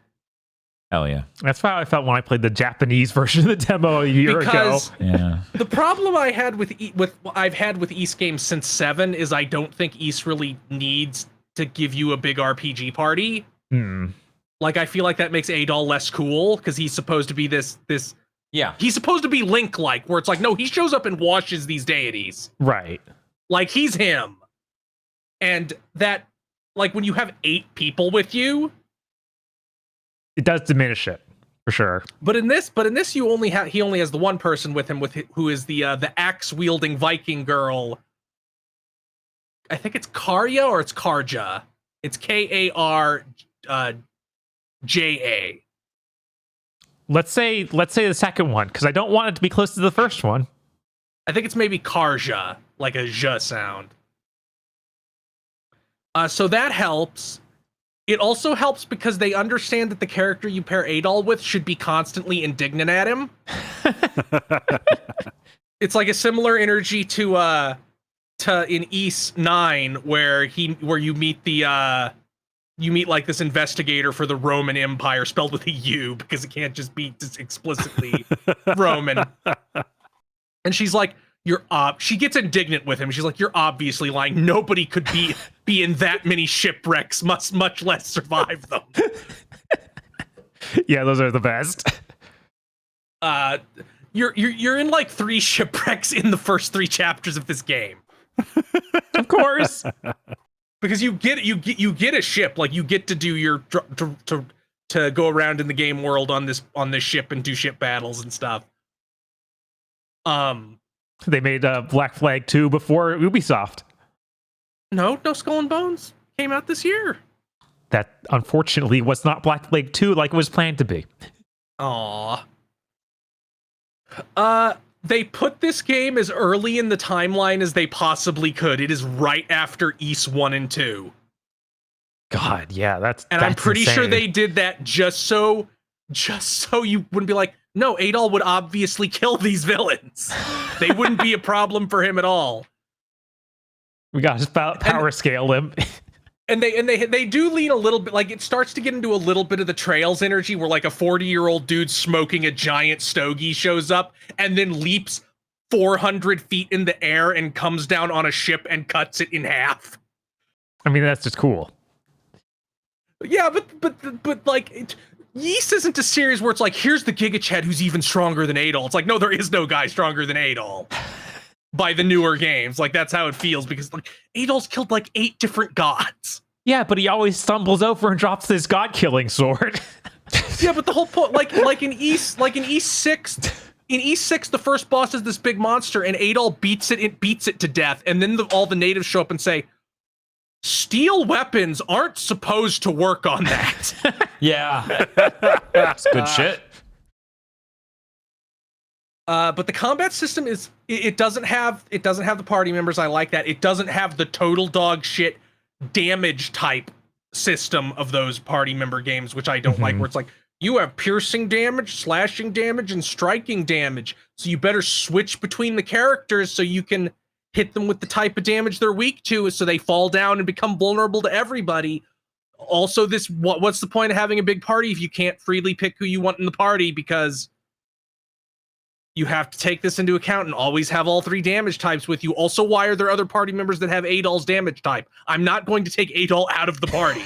Hell yeah. That's how I felt when I played the Japanese version of the demo a year ago. Yeah. The problem I had with I've had with East games since 7 is I don't think East really needs to give you a big RPG party. Like, I feel like that makes Adol less cool because he's supposed to be this. Yeah. He's supposed to be Link-like, where it's like, no, he shows up and washes these deities. Right. Like, he's him. And that, like, when you have 8 people with you, It does diminish it, for sure. But in this, he only has the one person with him, who is the axe wielding Viking girl. I think it's Karja or it's Karja. It's Karja. Let's say the second one, because I don't want it to be close to the first one. I think it's maybe Karja, like a j sound. So that helps. It also helps because they understand that the character you pair Adol with should be constantly indignant at him. It's like a similar energy to in East 9 where you meet the you meet like this investigator for the Roman Empire spelled with a U because it can't just be just explicitly Roman. And she's like, she gets indignant with him. She's like, you're obviously lying. Nobody could be in that many shipwrecks, much less survive them. Yeah, those are the best. You're in like 3 shipwrecks in the first 3 chapters of this game. Of course. Because you get a ship, like you get to do your to go around in the game world on this ship and do ship battles and stuff. They made Black Flag 2 before Ubisoft. No Skull and Bones came out this year. That unfortunately was not Black Flag 2 like it was planned to be. Aww. They put this game as early in the timeline as they possibly could. It is right after Ys 1 and 2. God, yeah, that's I'm pretty insane. sure they did that just so you wouldn't be like, no, Adol would obviously kill these villains. They wouldn't be a problem for him at all. We got to power scale them. And they do lean a little bit, like it starts to get into a little bit of the Trails energy where like a 40-year-old dude smoking a giant stogie shows up and then leaps 400 feet in the air and comes down on a ship and cuts it in half. I mean, that's just cool. Yeah, but like Ys isn't a series where it's like, here's the Giga Chad who's even stronger than Adol. It's like, no, there is no guy stronger than Adol. By the newer games, like that's how it feels because like Adol's killed like 8 different gods. Yeah, but he always stumbles over and drops this god-killing sword. Yeah, but the whole point, like in Ys 6, the first boss is this big monster, and Adol beats it to death, and then all the natives show up and say, "Steel weapons aren't supposed to work on that." Yeah, that's good shit. But the combat system it doesn't have the party members. I like that. It doesn't have the total dog shit damage type system of those party member games, which I don't like, where it's like, you have piercing damage, slashing damage, and striking damage. So you better switch between the characters so you can hit them with the type of damage they're weak to, so they fall down and become vulnerable to everybody. Also, what's the point of having a big party if you can't freely pick who you want in the party, because you have to take this into account and always have all 3 damage types with you. Also, why are there other party members that have Adol's damage type? I'm not going to take Adol out of the party.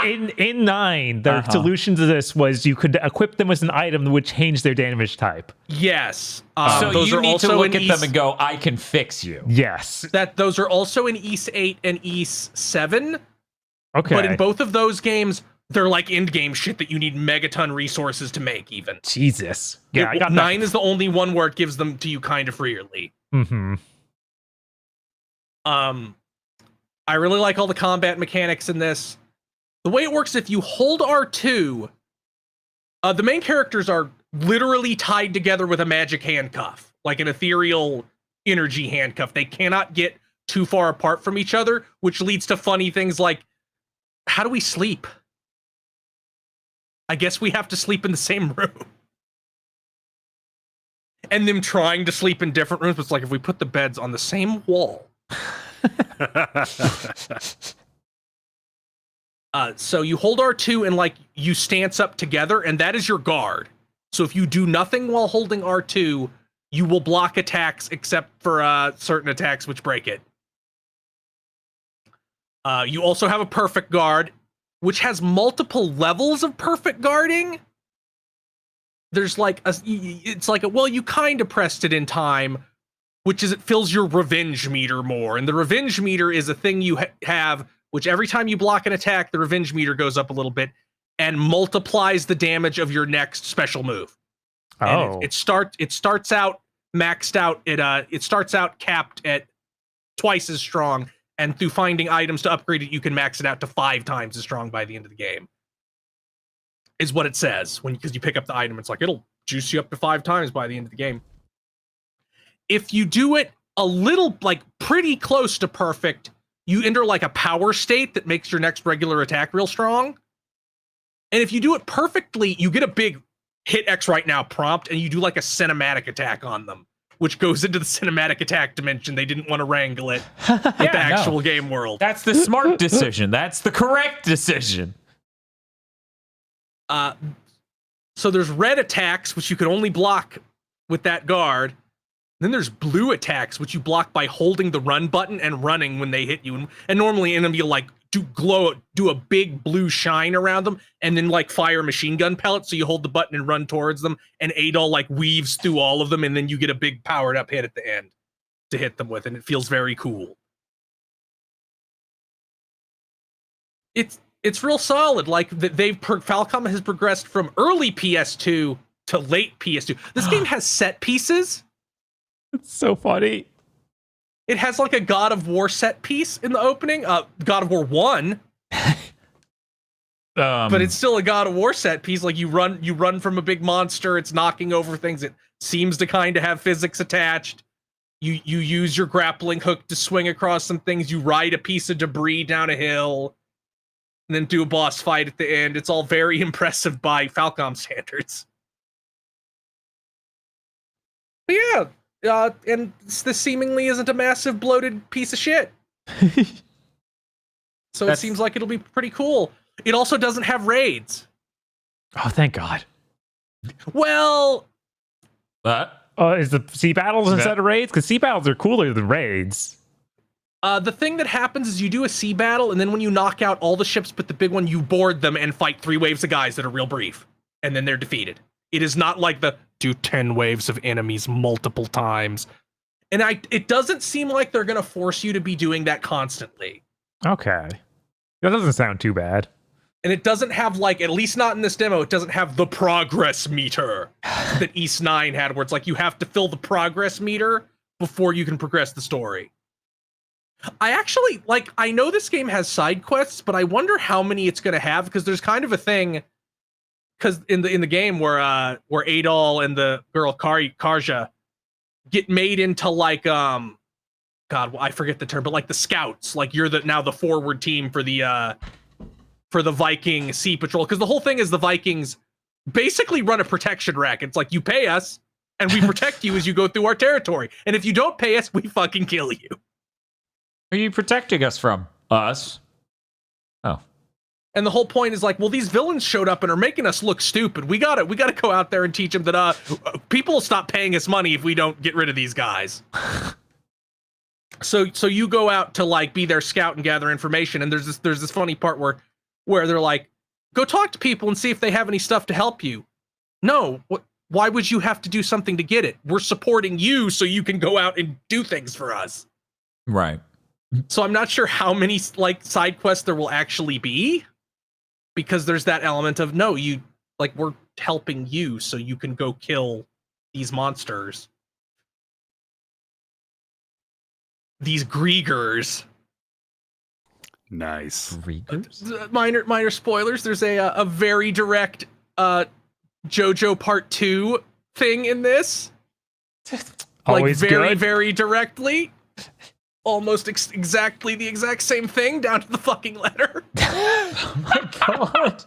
In 9, the solution to this was you could equip them with an item that would change their damage type. Yes. So those you are need also to look in at them and go, I can fix you. Yes. those are also in Ys 8 and Ys 7. Okay. But in both of those games, they're like end-game shit that you need megaton resources to make, even. Jesus. Yeah, I got 9 is the only one where it gives them to you kind of freely. Mm-hmm. I really like all the combat mechanics in this. The way it works, if you hold R2, the main characters are literally tied together with a magic handcuff, like an ethereal energy handcuff. They cannot get too far apart from each other, which leads to funny things like, how do we sleep? I guess we have to sleep in the same room. And them trying to sleep in different rooms. It's like, if we put the beds on the same wall. So you hold R2 and like you stance up together, and that is your guard. So if you do nothing while holding R2, you will block attacks except for certain attacks which break it. You also have a perfect guard, which has multiple levels of perfect guarding. There's like well, you kind of pressed it in time, which is it fills your revenge meter more. And the revenge meter is a thing you have, which every time you block an attack, the revenge meter goes up a little bit and multiplies the damage of your next special move. Oh. And it starts out maxed out. It starts out capped at twice as strong. And through finding items to upgrade it, you can max it out to 5 times as strong by the end of the game. Is what it says because you pick up the item. It's like, it'll juice you up to 5 times by the end of the game. If you do it a little, like pretty close to perfect, you enter like a power state that makes your next regular attack real strong. And if you do it perfectly, you get a big hit X right now prompt, and you do like a cinematic attack on them, which goes into the cinematic attack dimension. They didn't want to wrangle it with the actual game world. That's the smart decision. That's the correct decision. So there's red attacks, which you can only block with that guard. Then there's blue attacks, which you block by holding the run button and running when they hit you. And normally an enemy will like do a big blue shine around them and then like fire machine gun pellets. So you hold the button and run towards them, and Adol like weaves through all of them, and then you get a big powered up hit at the end to hit them with, and it feels very cool. It's real solid. Like Falcom has progressed from early PS2 to late PS2. This game has set pieces. It's so funny. It has like a God of War set piece in the opening. God of War 1. But it's still a God of War set piece. Like you run from a big monster. It's knocking over things. It seems to kind of have physics attached. You use your grappling hook to swing across some things. You ride a piece of debris down a hill, and then do a boss fight at the end. It's all very impressive by Falcom standards. But yeah. And this seemingly isn't a massive bloated piece of shit. So it seems like it'll be pretty cool. It also doesn't have raids. Oh, thank God. Well... is the sea battles instead of raids? Because sea battles are cooler than raids. The thing that happens is you do a sea battle, and then when you knock out all the ships but the big one, you board them and fight 3 waves of guys that are real brief. And then they're defeated. It is not like the do 10 waves of enemies multiple times. And it doesn't seem like they're going to force you to be doing that constantly. Okay. That doesn't sound too bad. And it doesn't have, like, at least not in this demo, it doesn't have the progress meter that East 9 had, where it's like you have to fill the progress meter before you can progress the story. I know this game has side quests, but I wonder how many it's going to have, because there's kind of a thing... Because in the game where Adol and the girl Karja get made into like God, I forget the term, but like the scouts, like you're now the forward team for the Viking Sea Patrol. Because the whole thing is the Vikings basically run a protection racket. It's like you pay us and we protect you as you go through our territory. And if you don't pay us, we fucking kill you. Who are you protecting us from? Us. Oh. And the whole point is like, well, these villains showed up and are making us look stupid. We gotta go out there and teach them that people will stop paying us money if we don't get rid of these guys. So you go out to like be their scout and gather information. And there's this funny part where they're like, go talk to people and see if they have any stuff to help you. No, why would you have to do something to get it? We're supporting you so you can go out and do things for us. Right. So I'm not sure how many like side quests there will actually be. Because there's that element of, no, we're helping you so you can go kill these monsters. These Griegers. Nice. Griegers? Minor spoilers. There's a very direct JoJo Part 2 thing in this. Always like very, good. very directly. Almost exactly the exact same thing down to the fucking letter. Oh my God.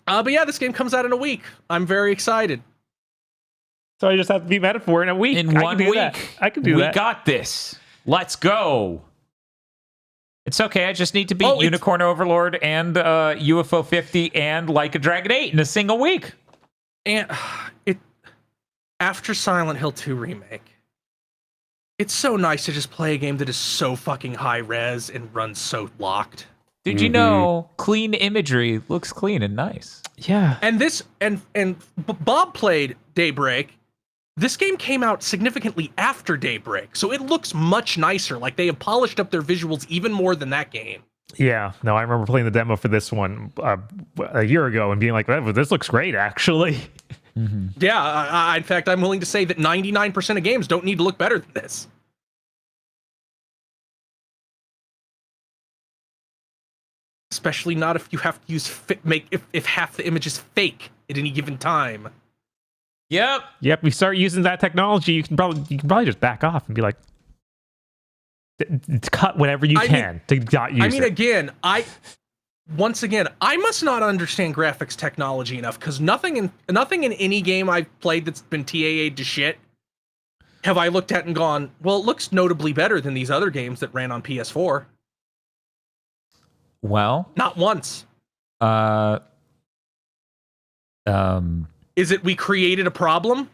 But yeah, this game comes out in a week. I'm very excited. So I just have to be Metaphor in a week. In 1 week. I can do that. We got this. Let's go. It's okay. I just need to beat Unicorn Overlord and UFO 50 and Like a Dragon 8 in a single week. And after Silent Hill 2 Remake, it's so nice to just play a game that is so fucking high res and runs so locked. Did you know clean imagery looks clean and nice? Yeah. And Bob played Daybreak. This game came out significantly after Daybreak, so it looks much nicer. Like they have polished up their visuals even more than that game. Yeah. No, I remember playing the demo for this one a year ago and being like, this looks great, actually. Mm-hmm. Yeah, in fact, I'm willing to say that 99% of games don't need to look better than this. Especially not if you have to use if half the image is fake at any given time. Yep. We start using that technology. You can probably just back off and be like, cut whatever you can to not use it. Again, once again, I must not understand graphics technology enough, because nothing in any game I've played that's been TAA'd to shit have I looked at and gone, well, it looks notably better than these other games that ran on PS4. Well, not once. Is it we created a problem?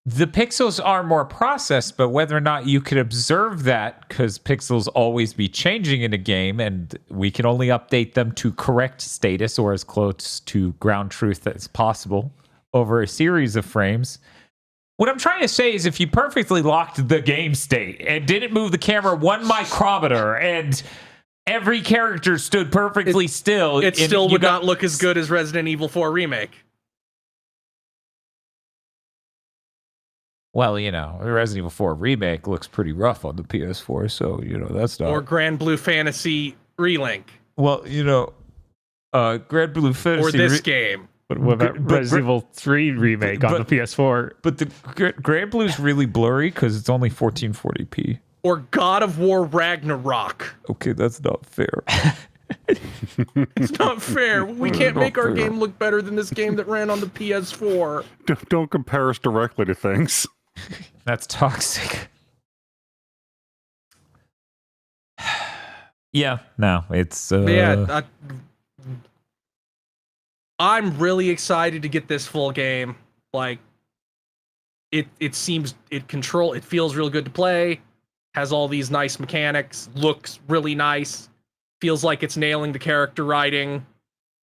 The pixels are more processed, but whether or not you could observe that, because pixels always be changing in a game, and we can only update them to correct status or as close to ground truth as possible over a series of frames. What I'm trying to say is if you perfectly locked the game state and didn't move the camera 1 micrometer and every character stood perfectly still, it still would not look as good as Resident Evil 4 Remake. Well, you know, Resident Evil 4 Remake looks pretty rough on the PS4, so, you know, that's not... Or Grand Blue Fantasy Relink. Well, you know, Grand Blue Fantasy... Or this game. But what about Resident Evil 3 Remake on the PS4? But the Grand Blue's really blurry because it's only 1440p. Or God of War Ragnarok. Okay, that's not fair. It's not fair. We can't make our game look better than this game that ran on the PS4. Don't compare us directly to things. That's toxic. Yeah, no, it's... I'm really excited to get this full game. Like, it feels real good to play, has all these nice mechanics, looks really nice, feels like it's nailing the character writing.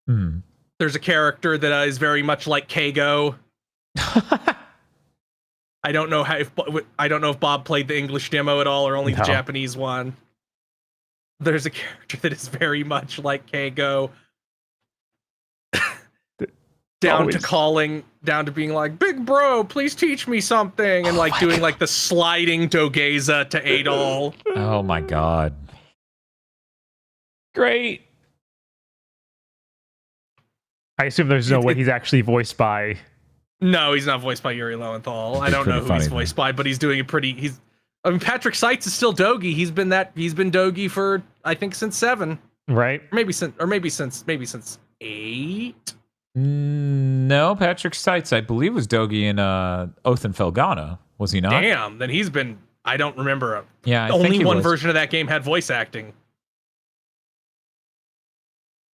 There's a character that is very much like Kago. I don't know if Bob played the English demo at all or only the Japanese one. There's a character that is very much like Kago. Down to being like, big bro, please teach me something, and like doing like the sliding Dogeza to Adol. Oh my god. Great. I assume there's no way he's actually voiced by... No, he's not voiced by Yuri Lowenthal. I don't know who he's voiced by, but he's doing a pretty... Patrick Seitz is still Dogi. He's been Dogi for, I think, since 7. Right. Maybe since 8. No, Patrick Seitz, I believe, was Dogi in Oath and Felghana. Was he not? Damn, then he's been... I don't remember. Yeah, only one version of that game had voice acting.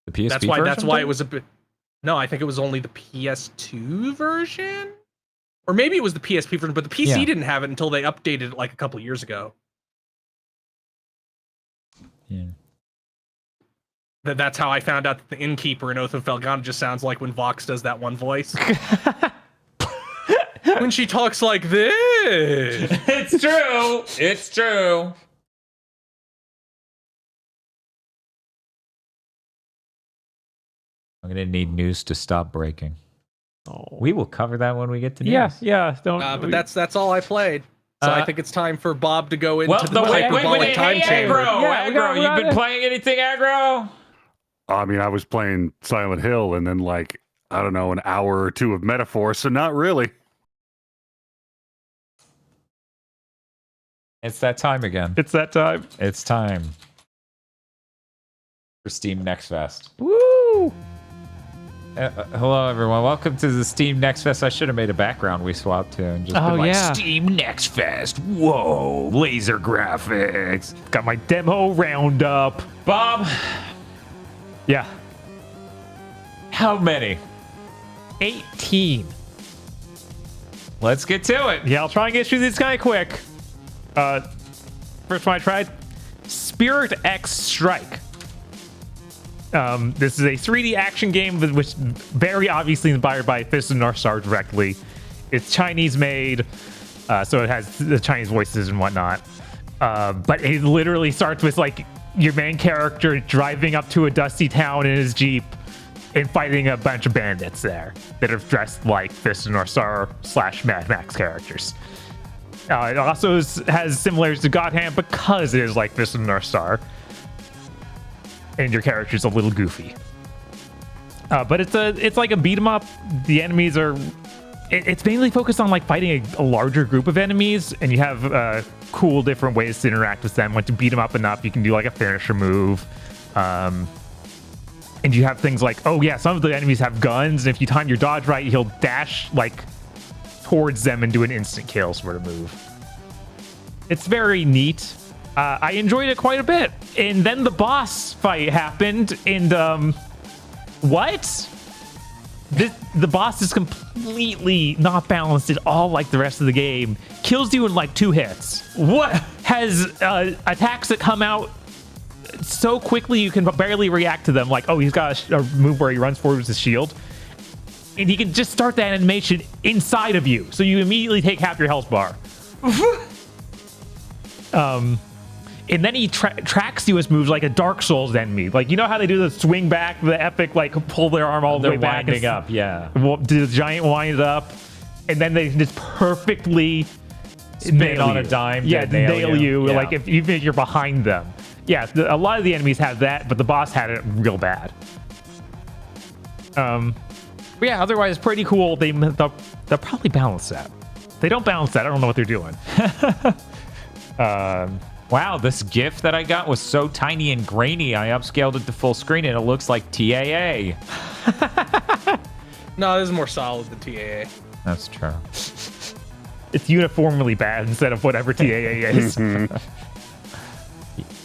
The PSP version? That's why it was a bit... No, I think it was only the PS2 version? Or maybe it was the PSP version, but the PC didn't have it until they updated it like a couple years ago. Yeah. That's how I found out that the innkeeper in Oath of Felghana just sounds like when Vox does that one voice. When she talks like this. It's true. It's true. I'm going to need news to stop breaking. Oh. We will cover that when we get to news. Yeah. But that's all I played. So I think it's time for Bob to go into the hyperbolic time chamber. Aggro, you've been playing anything aggro? I mean, I was playing Silent Hill and then like, I don't know, an hour or two of Metaphor, so not really. It's that time again. It's that time. It's time for Steam Next Fest. Woo! Hello, everyone. Welcome to the Steam Next Fest. I should have made a background we swapped to and just been like, Steam Next Fest. Whoa, laser graphics. Got my demo roundup. Bob. Yeah. How many? 18. Let's get to it. Yeah, I'll try and get through this kind of quick. First one I tried, Spirit X Strike. This is a 3D action game which very obviously inspired by Fist of the North Star directly. It's Chinese made, so it has the Chinese voices and whatnot. But it literally starts with like your main character driving up to a dusty town in his Jeep and fighting a bunch of bandits there that are dressed like Fist of the North Star / Mad Max characters. It also has similarities to God Hand because it is like Fist of the North Star. And your character's a little goofy. But it's like a beat 'em up. The enemies are... It's mainly focused on like fighting a larger group of enemies, and you have cool different ways to interact with them. Once you beat them up enough, you can do like a finisher move. And you have things like, oh yeah, some of the enemies have guns, and if you time your dodge right, he'll dash like towards them and do an instant kill sort of move. It's very neat. I enjoyed it quite a bit. And then the boss fight happened, and what? The boss is completely not balanced at all like the rest of the game. Kills you in like 2 hits. What? Has attacks that come out so quickly you can barely react to them. Like, oh, he's got a move where he runs forward with his shield. And he can just start that animation inside of you. So you immediately take half your health bar. And then he tracks you as moves like a Dark Souls enemy. Like, you know how they do the swing back, the epic, like, pull their arm all the way back? They're winding up, yeah. Do the giant wind up, and then they just perfectly spin on a dime. Yeah, nail you. Yeah. Like, even if you're behind them. Yeah, a lot of the enemies have that, but the boss had it real bad. But yeah, otherwise, pretty cool. They'll probably balance that. If they don't balance that, I don't know what they're doing. Wow, this GIF that I got was so tiny and grainy. I upscaled it to full screen, and it looks like TAA. No, this is more solid than TAA. That's true. It's uniformly bad instead of whatever TAA is.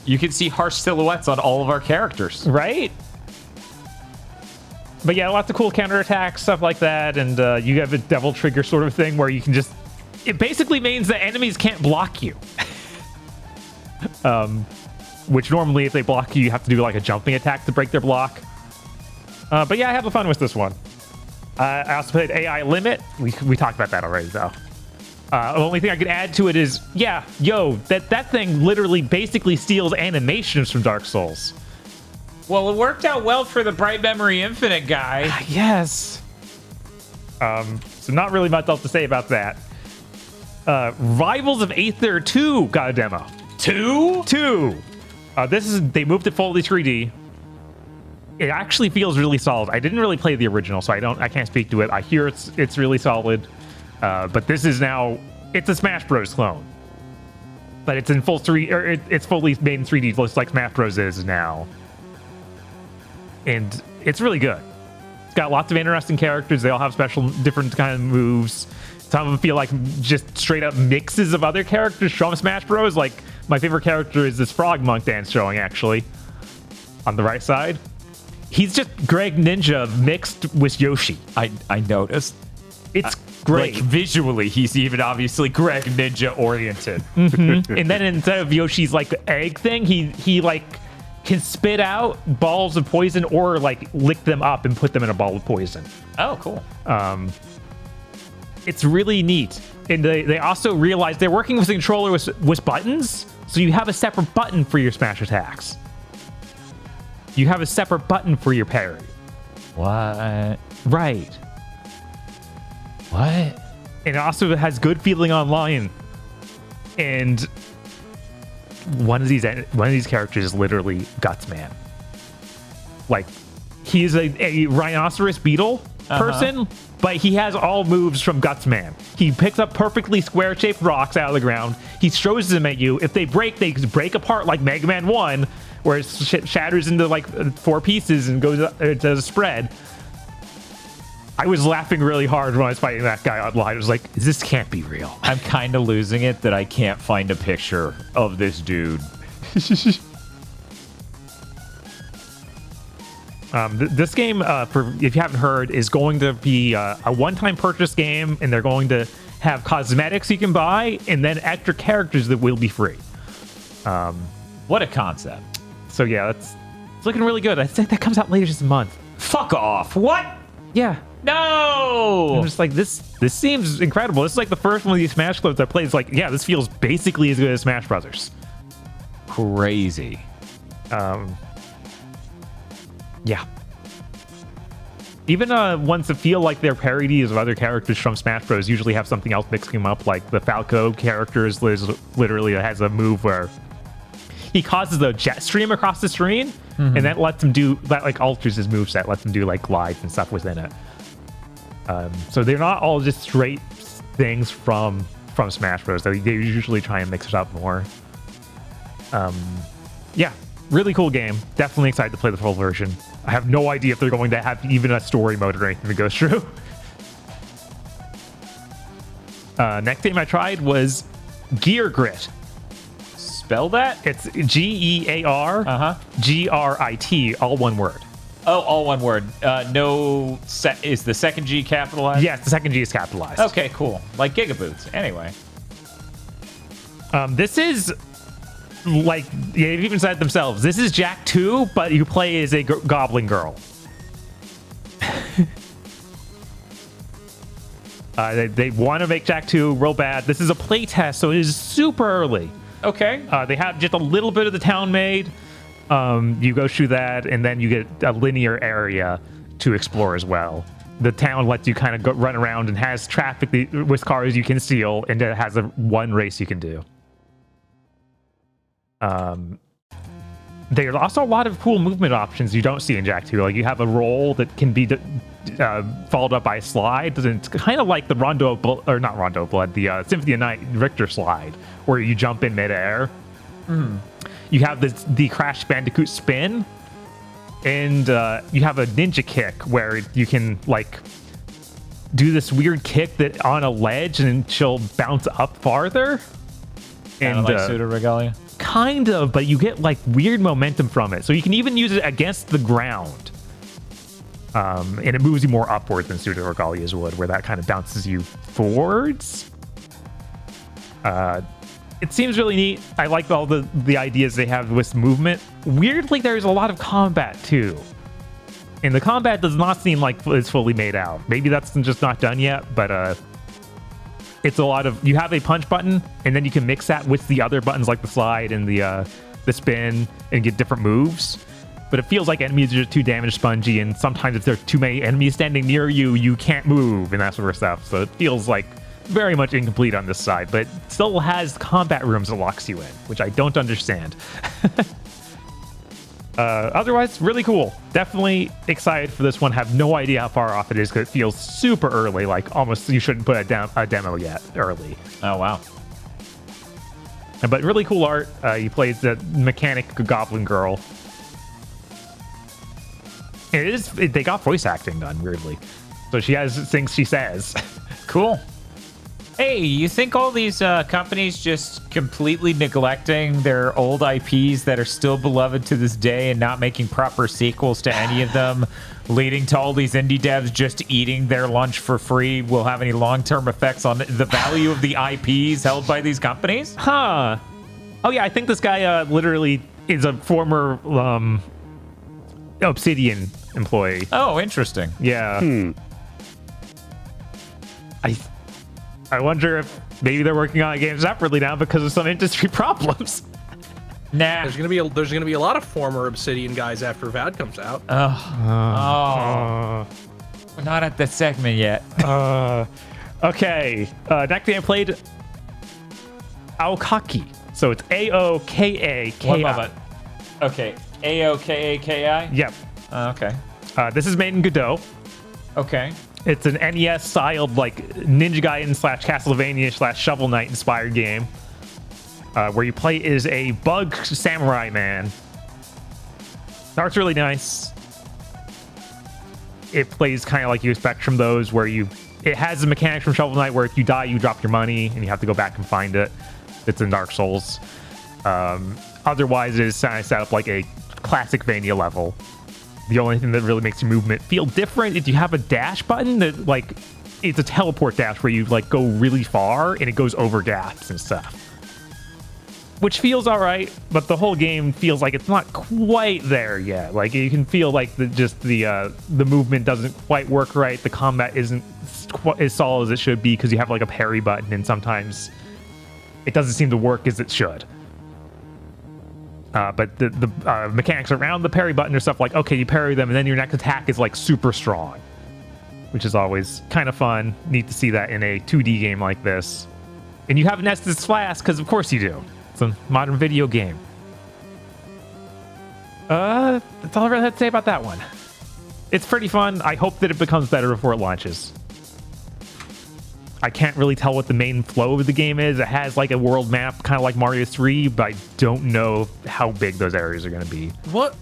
You can see harsh silhouettes on all of our characters. Right? But yeah, lots of cool counterattacks, stuff like that, and you have a devil trigger sort of thing where you can just... It basically means that enemies can't block you. Which normally, if they block you, you have to do like a jumping attack to break their block. But yeah, I had fun with this one. I also played AI Limit. We talked about that already, though. The only thing I could add to it is, yeah, that thing literally basically steals animations from Dark Souls. Well, it worked out well for the Bright Memory Infinite guy. Yes. So not really much else to say about that. Rivals of Aether 2 got a demo. 2? They moved it fully 3D. It actually feels really solid. I didn't really play the original, so I can't speak to it. I hear it's really solid. But this is now, it's a Smash Bros. Clone. But it's in full 3D, or it's fully made in 3D, just like Smash Bros. Is now. And it's really good. It's got lots of interesting characters. They all have special, different kind of moves. Some of them feel like just straight up mixes of other characters from Smash Bros. Like, my favorite character is this frog monk dance showing, actually. On the right side. He's just Greg Ninja mixed with Yoshi. I noticed. It's great. Like, visually, he's even obviously Greg Ninja oriented. Mm-hmm. And then instead of Yoshi's like egg thing, he like can spit out balls of poison or like lick them up and put them in a ball of poison. Oh, cool. It's really neat. And they also realized they're working with the controller with buttons, so you have a separate button for your smash attacks. You have a separate button for your parry. What? Right. What? And it also has good feeling online. And one of these characters is literally Gutsman. Like, he's a rhinoceros beetle person, but he has all moves from Gutsman. He picks up perfectly square-shaped rocks out of the ground. He throws them at you. If they break apart like Mega Man 1, where it shatters into like 4 pieces and goes to a spread. I was laughing really hard when I was fighting that guy online. I was like, this can't be real. I'm kind of losing it that I can't find a picture of this dude. This game, if you haven't heard, is going to be a one-time purchase game, and they're going to have cosmetics you can buy, and then extra characters that will be free. What a concept. So yeah, it's looking really good. I think that comes out later this month. Fuck off. What? Yeah. No! I'm just like, this seems incredible. This is like the first one of these Smash clips I played. It's like, yeah, this feels basically as good as Smash Brothers. Crazy. Yeah. Even ones that feel like they're parodies of other characters from Smash Bros. Usually have something else mixing them up. Like the Falco character is literally has a move where he causes a jet stream across the screen, and that lets him do that, like alters his moveset, lets him do like glides and stuff within it. So they're not all just straight things from Smash Bros. They usually try and mix it up more. Yeah, really cool game. Definitely excited to play the full version. I have no idea if they're going to have even a story mode or anything to go through. Next game I tried was Gear Grit. Spell that? It's Gear Grit, all one word. Oh, all one word. No, is the second G capitalized? Yes, the second G is capitalized. Okay, cool. Like GigaBoots. Anyway. This is like, they've even said it themselves, this is Jak 2, but you play as a goblin girl. They want to make Jak 2 real bad. This is a play test, so it is super early. Okay. They have just a little bit of the town made. You go through that, and then you get a linear area to explore as well. The town lets you kind of run around and has traffic with cars you can steal, and it has one race you can do. There's also a lot of cool movement options you don't see in Jak 2. Like, you have a roll that can be followed up by a slide. It's kind of like the the Symphony of Night Richter slide, where you jump in midair. You have the Crash Bandicoot spin, and you have a ninja kick where you can like do this weird kick that on a ledge, and she'll bounce up farther. Kind of like Pseudo Regalia. Kind of, but you get like weird momentum from it. So you can even use it against the ground. And it moves you more upwards than Pseudo Regalias would, where that kind of bounces you forwards. It seems really neat. I like all the ideas they have with movement. Weirdly, there's a lot of combat too. And the combat does not seem like it's fully made out. Maybe that's just not done yet, but it's a lot of, you have a punch button, and then you can mix that with the other buttons like the slide and the spin and get different moves. But it feels like enemies are just too damage spongy, and sometimes if there are too many enemies standing near you, you can't move and that sort of stuff. So it feels like very much incomplete on this side, but it still has combat rooms that locks you in, which I don't understand. Otherwise, really cool. Definitely excited for this one. Have no idea how far off it is because it feels super early. Like almost you shouldn't put a demo yet early. Oh, wow. But really cool art. You play the mechanic goblin girl. They got voice acting done weirdly. So she has things she says. Cool. Hey, you think all these companies just completely neglecting their old IPs that are still beloved to this day and not making proper sequels to any of them, leading to all these indie devs just eating their lunch for free, will have any long-term effects on the value of the IPs held by these companies? Huh. Oh, yeah, I think this guy literally is a former Obsidian employee. Oh, interesting. Yeah. I wonder if maybe they're working on a game separately now because of some industry problems. Nah. There's gonna be a lot of former Obsidian guys after VAD comes out. We're not at that segment yet. Okay. Next game I played Aokaki. So it's Aokaki. One moment. Okay. Aokaki? Yep. Okay. This is made in Godot. Okay. It's an NES-styled, like, Ninja Gaiden / Castlevania / Shovel Knight inspired game, where you play as a bug samurai man. The art's really nice. It plays kind of like you expect from those, where it has the mechanics from Shovel Knight, where if you die, you drop your money, and you have to go back and find it. It's in Dark Souls. Otherwise, it is set up like a classic Vania level. The only thing that really makes your movement feel different is you have a dash button that, like, it's a teleport dash where you, like, go really far and it goes over gaps and stuff. Which feels all right, but the whole game feels like it's not quite there yet. Like, you can feel like the movement doesn't quite work right. The combat isn't as solid as it should be because you have, like, a parry button, and sometimes it doesn't seem to work as it should. But the mechanics around the parry button are stuff like, okay, you parry them, and then your next attack is, like, super strong. Which is always kind of fun. Neat to see that in a 2D game like this. And you have an Estus Flask, because of course you do. It's a modern video game. That's all I really have to say about that one. It's pretty fun. I hope that it becomes better before it launches. I can't really tell what the main flow of the game is. It has like a world map, kind of like Mario 3, but I don't know how big those areas are going to be. What?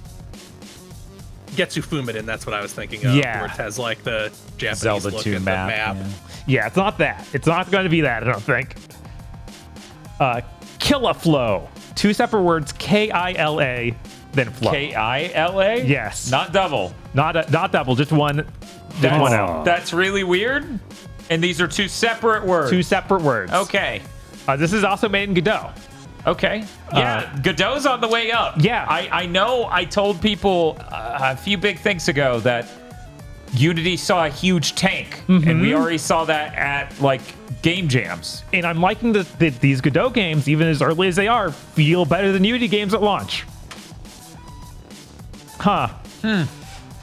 Getsu Fumidan, that's what I was thinking of. Yeah. Where it has like the Japanese Zelda look 2 at map. the map. Yeah, it's not that. It's not going to be that, I don't think. Killa Flow. 2 separate words, K-I-L-A, then flow. K-I-L-A? Yes. Not double. Not double, just one. Just one out. That's really weird. And these are 2 separate words. 2 separate words. Okay. This is also made in Godot. Okay. Yeah, Godot's on the way up. Yeah. I know I told people a few big things ago that Unity saw a huge tank, and we already saw that at like game jams. And I'm liking that these Godot games, even as early as they are, feel better than Unity games at launch. Huh.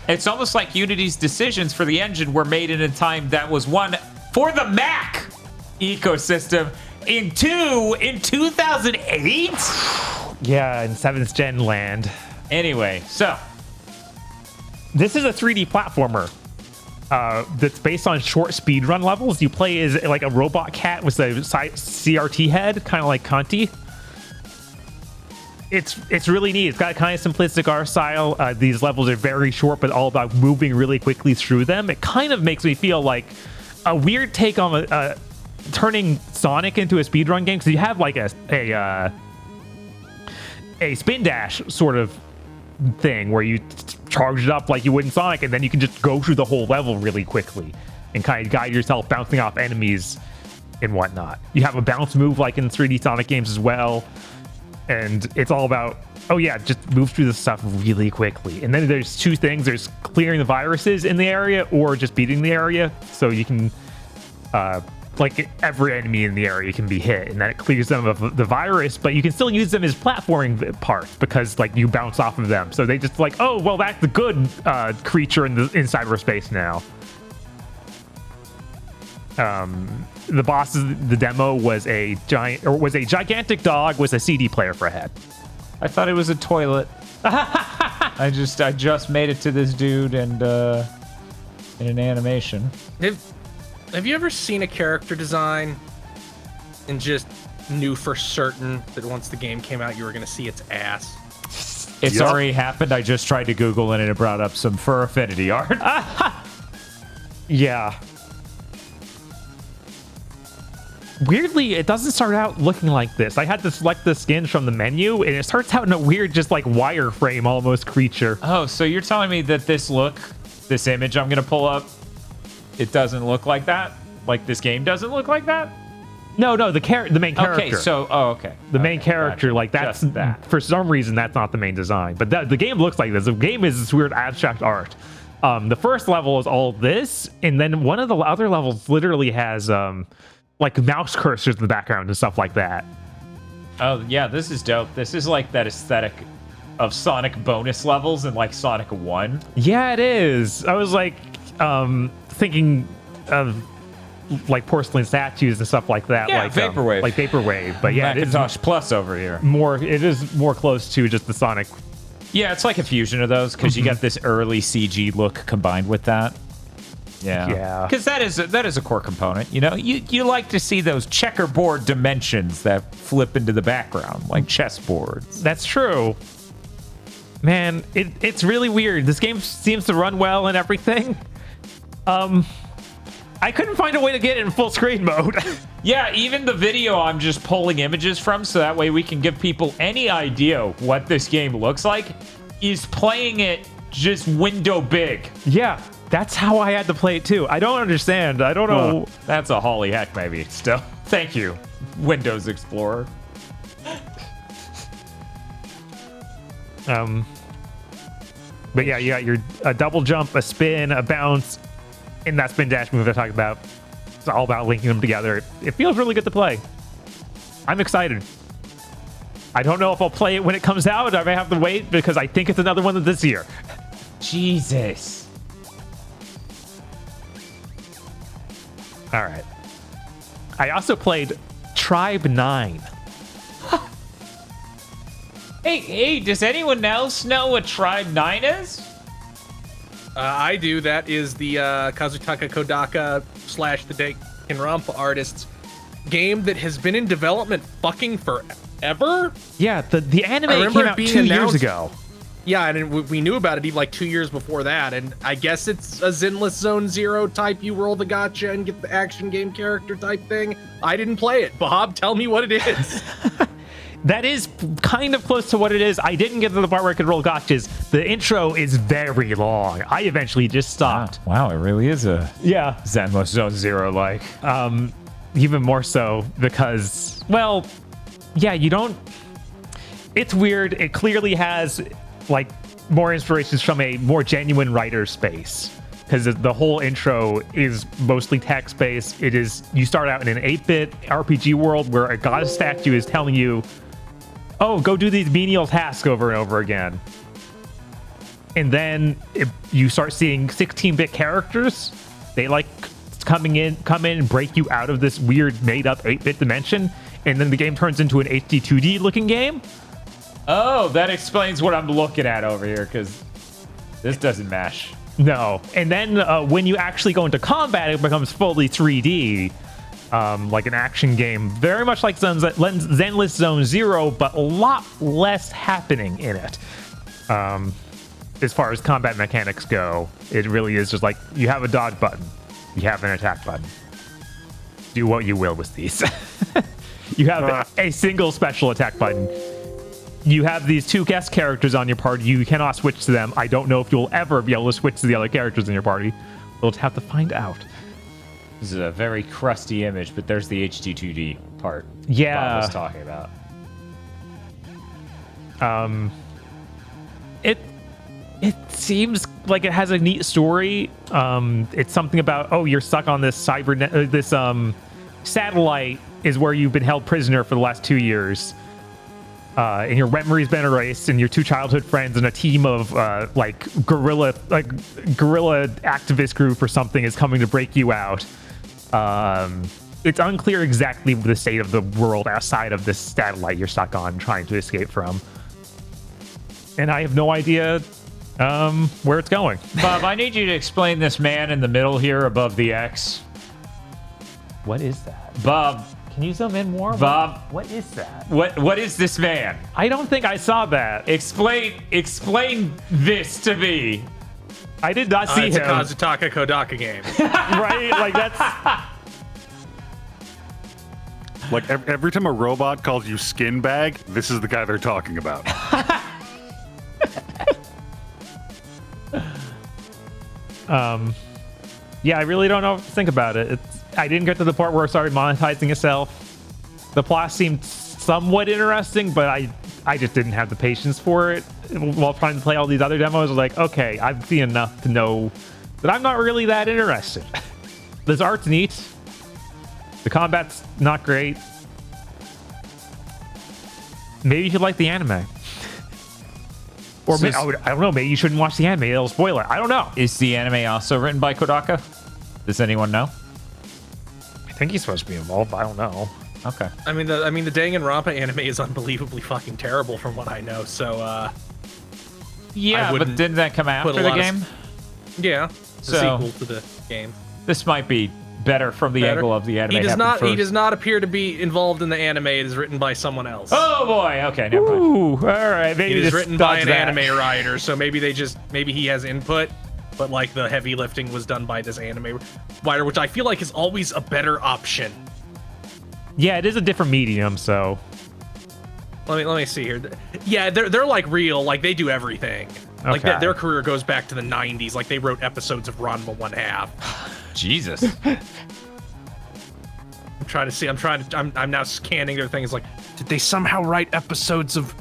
It's almost like Unity's decisions for the engine were made in a time that was one for the Mac ecosystem, in 2008. Yeah, in 7th gen land. Anyway, so This is a 3D platformer that's based on short speedrun levels. You play as like a robot cat with a CRT head, kind of like Conti. It's really neat. It's got kind of simplistic art style. These levels are very short, but all about moving really quickly through them. It kind of makes me feel like a weird take on turning Sonic into a speedrun game, because you have like a spin dash sort of thing where you charge it up like you would in Sonic, and then you can just go through the whole level really quickly and kind of guide yourself bouncing off enemies and whatnot. You have a bounce move like in 3D Sonic games as well, and it's all about, oh yeah, just move through the stuff really quickly. And then there's 2 things. There's clearing the viruses in the area or just beating the area, so you can like every enemy in the area can be hit, and then it clears them of the virus, but you can still use them as platforming parts because like you bounce off of them. So they just like, oh well, that's the good creature in cyberspace now. The boss, the demo was a gigantic dog with a CD player for a head. I thought it was a toilet. I just made it to this dude and in an animation. Have you ever seen a character design and just knew for certain that once the game came out you were going to see its ass? It's already happened. I just tried to Google and it brought up some Fur Affinity art. Yeah. Weirdly, it doesn't start out looking like this. I had to select the skins from the menu, and it starts out in a weird, just like wireframe almost creature. Oh, so you're telling me that this image I'm going to pull up, it doesn't look like that? Like this game doesn't look like that? No, the main character. Okay, so the main character, gotcha. like that's Just that. For some reason that's not the main design, but the game looks like this. The game is this weird abstract art. The first level is all this, and then one of the other levels literally has like mouse cursors in the background and stuff like that. Oh yeah, this is dope. This is like that aesthetic of Sonic bonus levels in like Sonic 1. Yeah, it is. I was like thinking of like porcelain statues and stuff like that. Yeah, like Vaporwave. like Vaporwave. But yeah, Macintosh Plus over here. it is more close to just the Sonic. Yeah, it's like a fusion of those because you got this early CG look combined with that. Yeah. Because that is a core component. You know, you like to see those checkerboard dimensions that flip into the background like chessboards. That's true. Man, it's really weird. This game seems to run well and everything. I couldn't find a way to get it in full screen mode. Yeah, even the video I'm just pulling images from so that way we can give people any idea what this game looks like is playing it just window big. Yeah, that's how I had to play it too. I don't understand. I don't know. That's a holy heck maybe still. Thank you, Windows Explorer. But yeah, you got your a double jump, a spin, a bounce, and that spin dash move I talked about. It's all about linking them together. It feels really good to play. I'm excited. I don't know if I'll play it when it comes out. I may have to wait because I think it's another one this year. Jesus. All right. I also played Tribe 9. Hey, does anyone else know what Tribe 9 is? I do. That is the Kazutaka Kodaka / the Danganronpa artists, game that has been in development fucking forever. Yeah, the anime remember came it out being 2 years announced- ago. Yeah, and we knew about it even like 2 years before that, and I guess it's a Zenless Zone Zero type, you roll the gacha and get the action game character type thing. I didn't play it. Bob, tell me what it is. That is kind of close to what it is. I didn't get to the part where I could roll gotchas. The intro is very long. I eventually just stopped. Wow, it really is a Yeah. Zenless Zone Zero like. Even more so because, well, yeah, you don't... It's weird. It clearly has, like, more inspirations from a more genuine writer space. Because the whole intro is mostly text-based. It is... You start out in an 8-bit RPG world where a goddess statue is telling you, oh, go do these menial tasks over and over again. And then you start seeing 16-bit characters. They, like... come in and break you out of this weird made-up 8-bit dimension, and then the game turns into an HD 2D looking game. Oh, that explains what I'm looking at over here, because this doesn't mash. No. And then when you actually go into combat, it becomes fully 3D, like an action game, very much like Zenless Zone Zero, but a lot less happening in it. As far as combat mechanics go, it really is just like, you have a dodge button. You have an attack button. Do what you will with these. You have a single special attack button. You have these 2 guest characters on your party. You cannot switch to them. I don't know if you'll ever be able to switch to the other characters in your party. We'll have to find out. This is a very crusty image, but there's the HD2D part. Yeah. Bob was talking about. It seems like it has a neat story. It's something about, oh, you're stuck on this satellite is where you've been held prisoner for the last 2 years. And your memory's been erased, and your 2 childhood friends and a team of guerrilla activist group or something is coming to break you out. It's unclear exactly the state of the world outside of this satellite you're stuck on trying to escape from. And I have no idea where it's going. Bob, I need you to explain this man in the middle here above the X. What is that? Bob, Can you zoom in more? Bob, What is that? what is this man? I don't think I saw that. Explain this to me. I did not see It's a him. Kazutaka Kodaka game. Right? Like, that's... Like every time a robot calls you skin bag, this is the guy they're talking about. Yeah, I really don't know what to think about it. I didn't get to the part where it started monetizing itself. The plot seemed somewhat interesting, but I just didn't have the patience for it. While trying to play all these other demos, I was like, okay, I've seen enough to know that I'm not really that interested. This art's neat. The combat's not great. Maybe you should like the anime. Or So I don't know, maybe you shouldn't watch the anime. It'll spoil it. I don't know. Is the anime also written by Kodaka? Does anyone know? I think he's supposed to be involved. I don't know. Okay. I mean, the Danganronpa anime is unbelievably fucking terrible from what I know. So, Yeah, but wouldn't didn't that come after the game? yeah, the So- sequel to the game. This might be better from the Better. angle of the anime. He does happened not. He first. does not appear to be involved in the anime. It is written by someone else. Oh boy. Okay, never mind. Ooh, all right. Maybe It is just written by dodge an that. anime writer, so maybe he has input, but like the heavy lifting was done by this anime writer, which I feel like is always a better option. Yeah, it is a different medium, so Let me see here. Yeah, they're like real, like they do everything. Like Okay. their career goes back to the 90s. Like they wrote episodes of Ranma 1/2. Jesus. I'm now scanning their things. Like, did they somehow write episodes of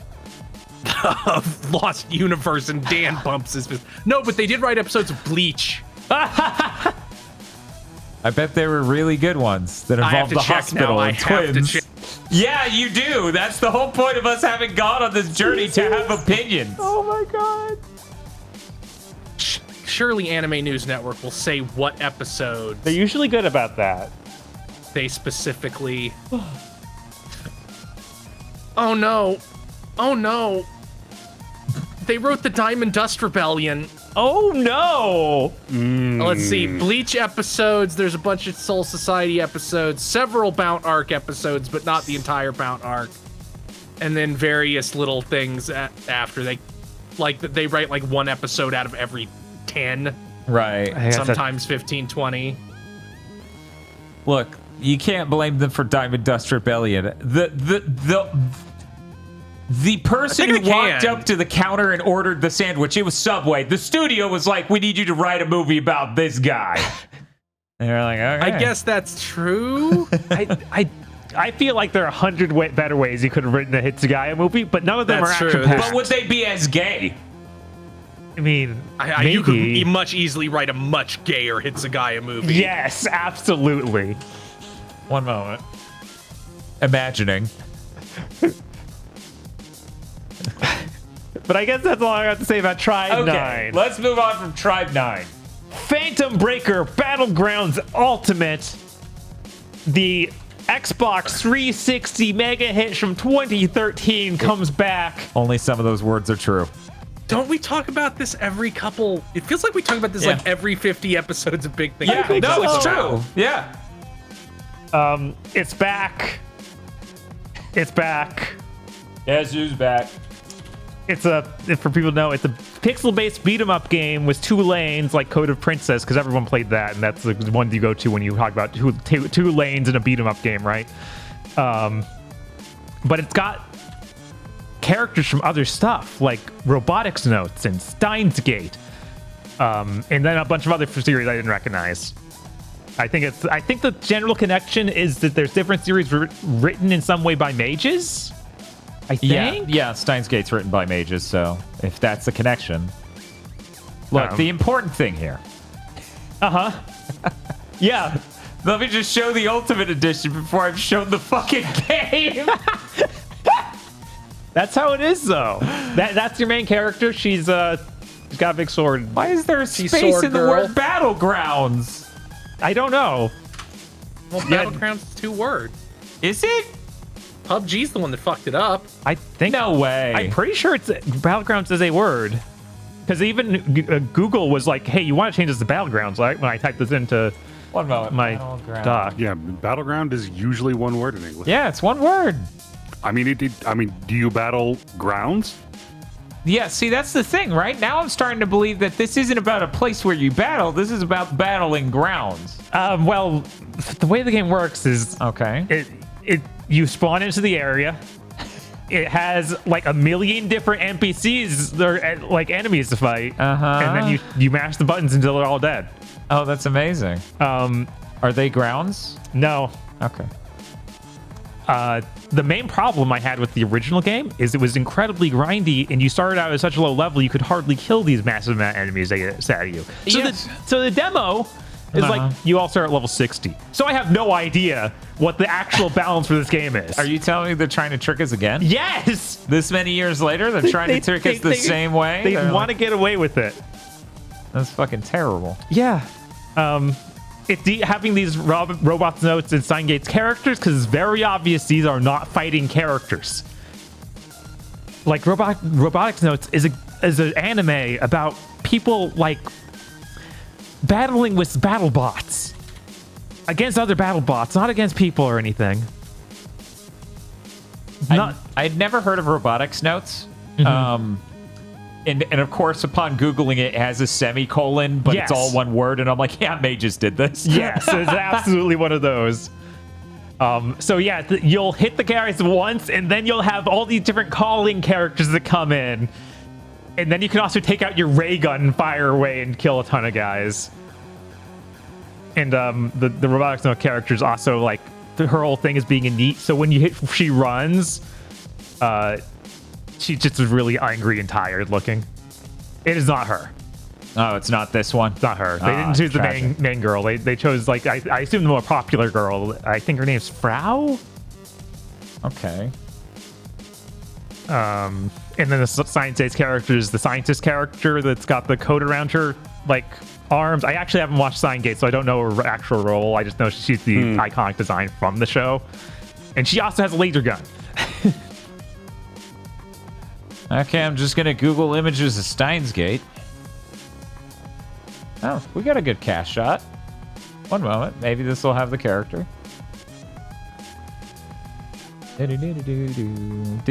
Lost Universe? And Dan bumps his fist. No, but they did write episodes of Bleach. I bet they were really good ones that I have involved to the check hospital now. I and have to twins. check. Yeah, you do. That's the whole point of us having gone on this journey to have opinions. oh my god. Surely Anime News Network will say what episodes They're usually good about that. they specifically. Oh no. Oh no. They wrote the Diamond Dust Rebellion. Oh no! Let's see. Bleach episodes. There's a bunch of Soul Society episodes, several Bount Arc episodes, but not the entire Bount Arc. And then various little things after they write like one episode out of every 10. Right. Sometimes 15, 20. Look, you can't blame them for Diamond Dust Rebellion. The person who walked up to the counter and ordered the sandwich, it was Subway. The studio was like, we need you to write a movie about this guy. And they're like, okay. I guess that's true. I feel like there are 100 better ways you could have written a Hitsugaya movie, but none of them That's are true. action-packed. But would they be as gay? I mean, maybe. You could much easily write a much gayer Hitsugaya movie. Yes, absolutely. One moment. Imagining. But I guess that's all I got to say about Tribe 9. Okay, let's move on from Tribe 9. Phantom Breaker Battlegrounds Ultimate. The Xbox 360 mega hit from 2013 comes back. Only some of those words are true. Don't we talk about this every couple? It feels like we talk about this like every 50 episodes of Big Thing. Yeah, no, it's true. Yeah. It's back. It's back. Guess who's back? It's for people to know, it's a pixel-based beat-em-up game with 2 lanes, like Code of Princess, because everyone played that, and that's the one you go to when you talk about two lanes in a beat-em-up game, right? But it's got characters from other stuff, like Robotics Notes and Steins Gate, and then a bunch of other series I didn't recognize. I think the general connection is that there's different series written in some way by mages. I think? Yeah, Steins Gate's written by mages, so if that's the connection. Look, the important thing here. Yeah. Let me just show the Ultimate Edition before I've shown the fucking game. That's how it is, though. That's your main character. She's got a big sword. Why is there a space in the word Battlegrounds? I don't know. Well, Battlegrounds is 2 words. Is it? PUBG's the one that fucked it up. I think. No way. I'm pretty sure Battlegrounds is a word. Because even Google was like, hey, you want to change this to Battlegrounds, right? When I typed this into my doc. Yeah, Battleground is usually one word in English. Yeah, it's one word. I mean, do you battle grounds? Yeah, see, that's the thing, right? Now I'm starting to believe that this isn't about a place where you battle. This is about battling grounds. Well, the way the game works is okay. You spawn into the area. It has like 1 million different NPCs, they're like enemies to fight, and then you mash the buttons until they're all dead. Oh, that's amazing. Are they grounds? No. Okay. The main problem I had with the original game is it was incredibly grindy, and you started out at such a low level you could hardly kill these massive amount of enemies that get set at you. So the demo is like you all start at level 60. So I have no idea what the actual balance for this game is. Are you telling me they're trying to trick us again? Yes! This many years later, they're trying to trick us the same way? They want to get away with it. That's fucking terrible. Yeah. Having these Robots Notes and Steins Gate's characters, because it's very obvious these are not fighting characters. Like Robotics Notes is an anime about people like battling with battle bots against other battle bots, not against people or anything. I'd never heard of Robotics Notes. And of course, upon Googling it, it has a semicolon, but it's all one word. And I'm like, yeah, mages did this. Yes, it's absolutely one of those. So yeah, you'll hit the characters once, and then you'll have all these different calling characters that come in. And then you can also take out your ray gun and fire away and kill a ton of guys. And the Robotics Note character is also like, her whole thing is being a neat. So when you hit, she runs, she just is really angry and tired looking. It is not her. Oh, it's not this one? It's not her. They didn't choose the main girl. They chose, like, I assume the more popular girl. I think her name's Frau? Okay. And then the Science character is the scientist character that's got the coat around her, like, arms. I actually haven't watched Steins Gate, so I don't know her actual role. I just know she's the iconic design from the show. And she also has a laser gun. Okay, I'm just going to Google images of Steins Gate. Oh, we got a good cast shot. One moment. Maybe this will have the character. Did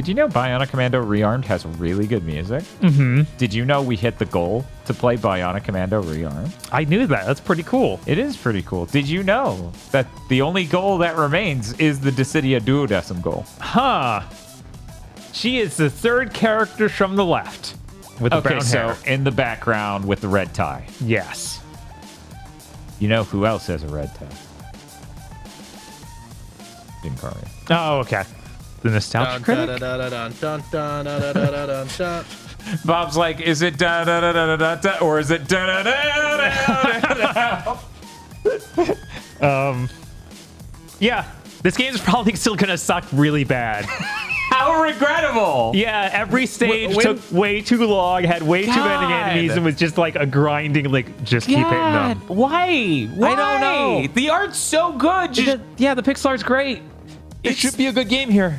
you know Bionic Commando Rearmed has really good music? Mm-hmm. Did you know we hit the goal to play Bionic Commando Rearmed? I knew that. That's pretty cool. It is pretty cool. Did you know that the only goal that remains is the Dissidia Duodecim goal? Huh. She is the third character from the left with the brown hair. So in the background with the red tie. Yes. You know who else has a red tie? Jim Carrey. Oh, okay. The nostalgia critic. Bob's like, is it da da da da da da or is it da da da da da? Yeah, this game is probably still gonna suck really bad. How regrettable! Yeah, every stage took way too long, had way too many enemies, and was just like a grinding, like just keep hitting them. Why? I don't know. The art's so good. Yeah, the pixel art's great. It should be a good game here.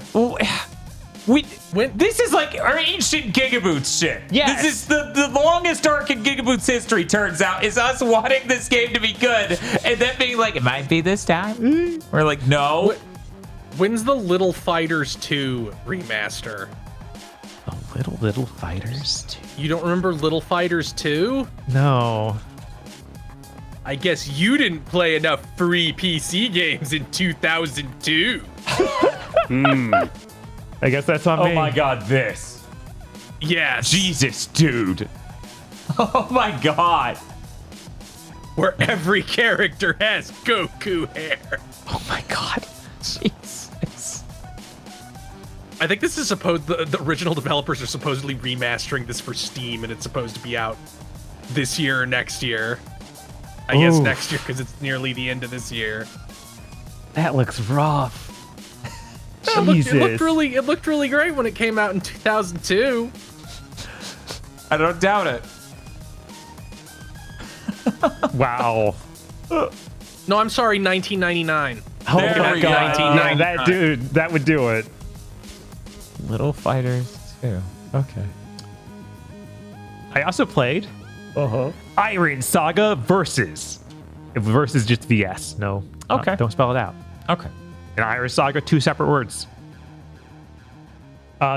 This is like our ancient GigaBoots shit. Yes. This is the longest arc in GigaBoots history, turns out, is us wanting this game to be good and then being like, it might be this time. We're like, no. When's the Little Fighters 2 remaster? The Little Fighters 2. You don't remember Little Fighters 2? No. I guess you didn't play enough free PC games in 2002. I guess that's on me. Oh my god, this. Yes. Jesus, dude. Oh my god. Where every character has Goku hair. Oh my god. Jesus. I think this is supposed the original developers are supposedly remastering this for Steam, and it's supposed to be out this year or next year. I guess next year because it's nearly the end of this year. That looks rough. Jesus. It looked really great when it came out in 2002. I don't doubt it. Wow. No, I'm sorry, 1999. Oh There my we god. go. Yeah, that dude, that would do it. Little Fighters 2. Okay. I also played Iron Saga Versus. Versus just VS. No. Okay. Don't spell it out. Okay. And Iron Saga, 2 separate words.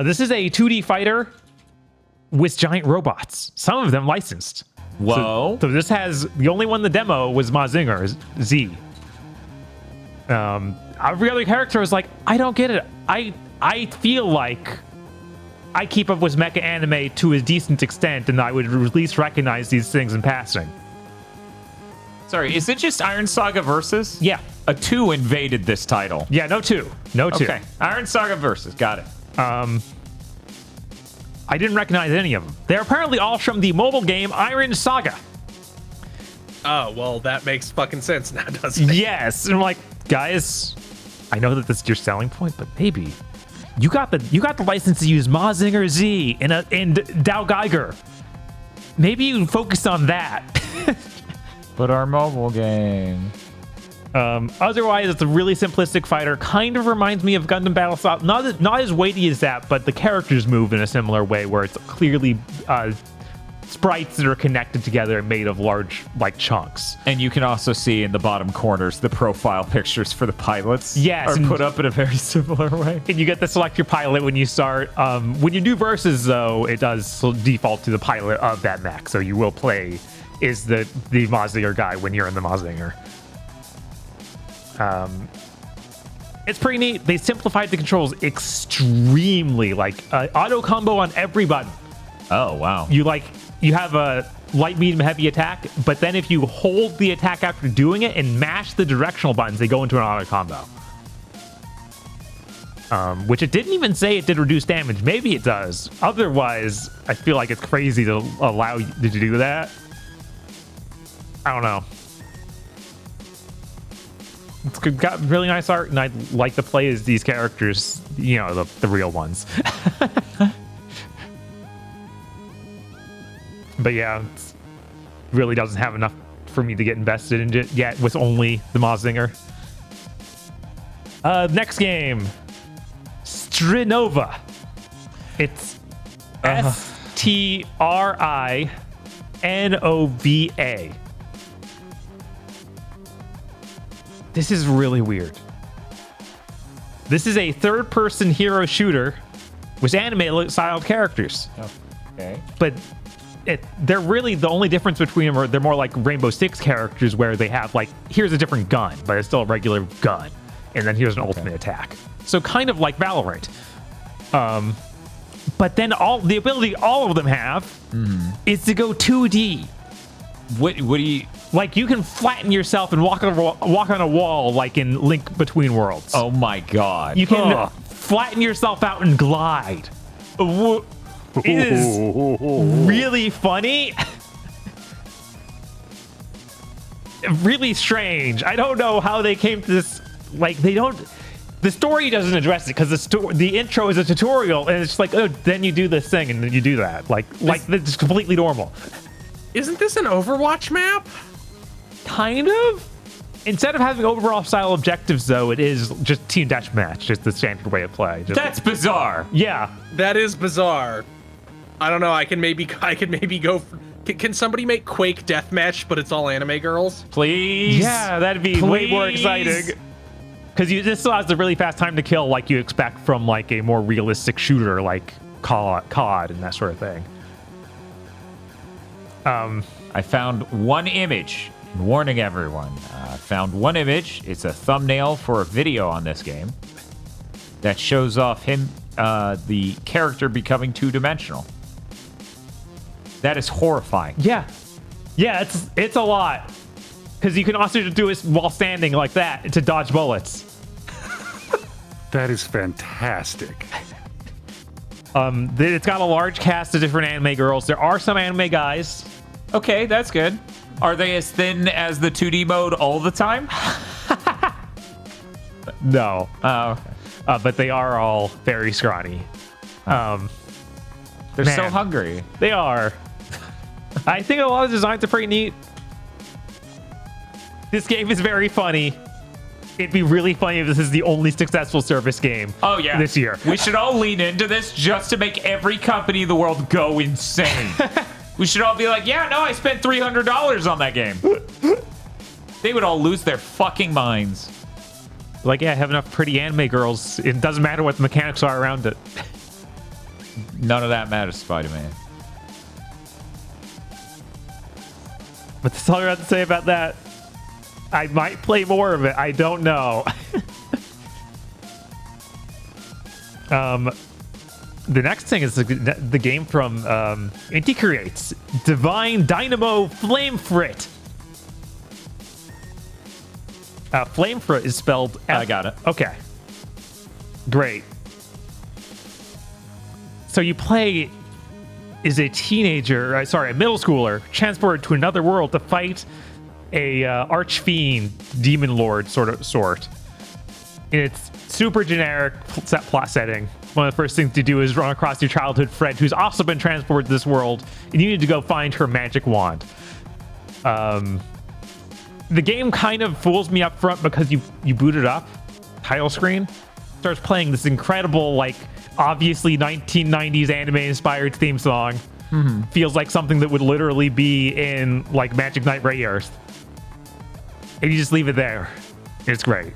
This is a 2D fighter with giant robots. Some of them licensed. Whoa. So this has, the only one in the demo was Mazinger Z. Every other character was like, I don't get it. I feel like I keep up with mecha anime to a decent extent, and I would at least recognize these things in passing. Sorry, is it just Iron Saga Versus? Yeah. A 2 invaded this title. Yeah, no 2. No 2. Okay. Iron Saga Versus. Got it. I didn't recognize any of them. They're apparently all from the mobile game Iron Saga. Oh, well, that makes fucking sense now, doesn't it? Yes. And I'm like, guys, I know that this is your selling point, but maybe you got the license to use Mazinger Z and Dow Geiger. Maybe you focus on that. But our mobile game. Otherwise, it's a really simplistic fighter. Kind of reminds me of Gundam Battle Stop. Not as weighty as that, but the characters move in a similar way, where it's clearly sprites that are connected together and made of large, like, chunks. And you can also see in the bottom corners the profile pictures for the pilots. Yes, are put up in a very similar way. And you get to select your pilot when you start. When you do versus, though, it does default to the pilot of that mech. So you will play is the Mazinger guy when you're in the Mazinger. It's pretty neat. They simplified the controls extremely, like auto combo on every button. Oh, wow. You have a light, medium, heavy attack, but then if you hold the attack after doing it and mash the directional buttons, they go into an auto combo. Which it didn't even say it did reduce damage. Maybe it does. Otherwise, I feel like it's crazy to allow you to do that. I don't know. It's got really nice art, and I like to play as these characters, you know, the real ones. But yeah, it really doesn't have enough for me to get invested in it yet with only the Mazinger. Next game, Strinova. It's Strinova. This is really weird. This is a third-person hero shooter with anime-styled characters. Okay. But they're really the only difference between them are they're more like Rainbow Six characters where they have like, here's a different gun, but it's still a regular gun. And then here's an ultimate attack. So kind of like Valorant. But then the ability all of them have is to go 2D. What do you... Like, you can flatten yourself and walk on a wall like in Link Between Worlds. Oh my god. You can flatten yourself out and glide. It is really funny. Really strange. I don't know how they came to this. Like, they don't... The story doesn't address it because the intro is a tutorial and it's like, oh, then you do this thing and then you do that. Like it's completely normal. Isn't this an Overwatch map? Kind of. Instead of having overall style objectives, though, it is just team deathmatch, just the standard way of play. That's bizarre. Yeah, That is bizarre. I don't know. I can maybe go. Can somebody make Quake Deathmatch, but it's all anime girls? Please. yeah, that'd be way more Please. exciting. Because this still has the really fast time to kill, like you expect from like a more realistic shooter, like COD and that sort of thing. I found one image. Warning everyone. I found one image. It's a thumbnail for a video on this game that shows off him, the character becoming two-dimensional. That is horrifying. Yeah, it's a lot. Because you can also just do it while standing like that to dodge bullets. That is fantastic. It's got a large cast of different anime girls. There are some anime guys. Okay, that's good. Are they as thin as the 2D mode all the time? No. Oh, okay. But they are all very scrawny. They're so Man. hungry. They are. I think a lot of the designs are pretty neat. This game is very funny. It'd be really funny if this is the only successful service game Oh, yeah. this year. We should all lean into this just to make every company in the world go insane. We should all be like, yeah, no, I spent $300 on that game. They would all lose their fucking minds. Like, yeah, I have enough pretty anime girls. It doesn't matter what the mechanics are around it. None of that matters, Spider-Man. But that's all I have to say about that. I might play more of it. I don't know. The next thing is the game from Inti Creates, Divine Dynamo Flamefrit. Flamefrit is spelled I got it. Okay. Great. So you play is a teenager, a middle schooler, transported to another world to fight a archfiend demon lord sort. And it's super generic plot setting. One of the first things to do is run across your childhood friend who's also been transported to this world, and you need to go find her magic wand. The game kind of fools me up front because you boot it up, title screen, starts playing this incredible, like, obviously 1990s anime-inspired theme song. Feels like something that would literally be in, like, Magic Knight Ray Earth. And you just leave it there. It's great.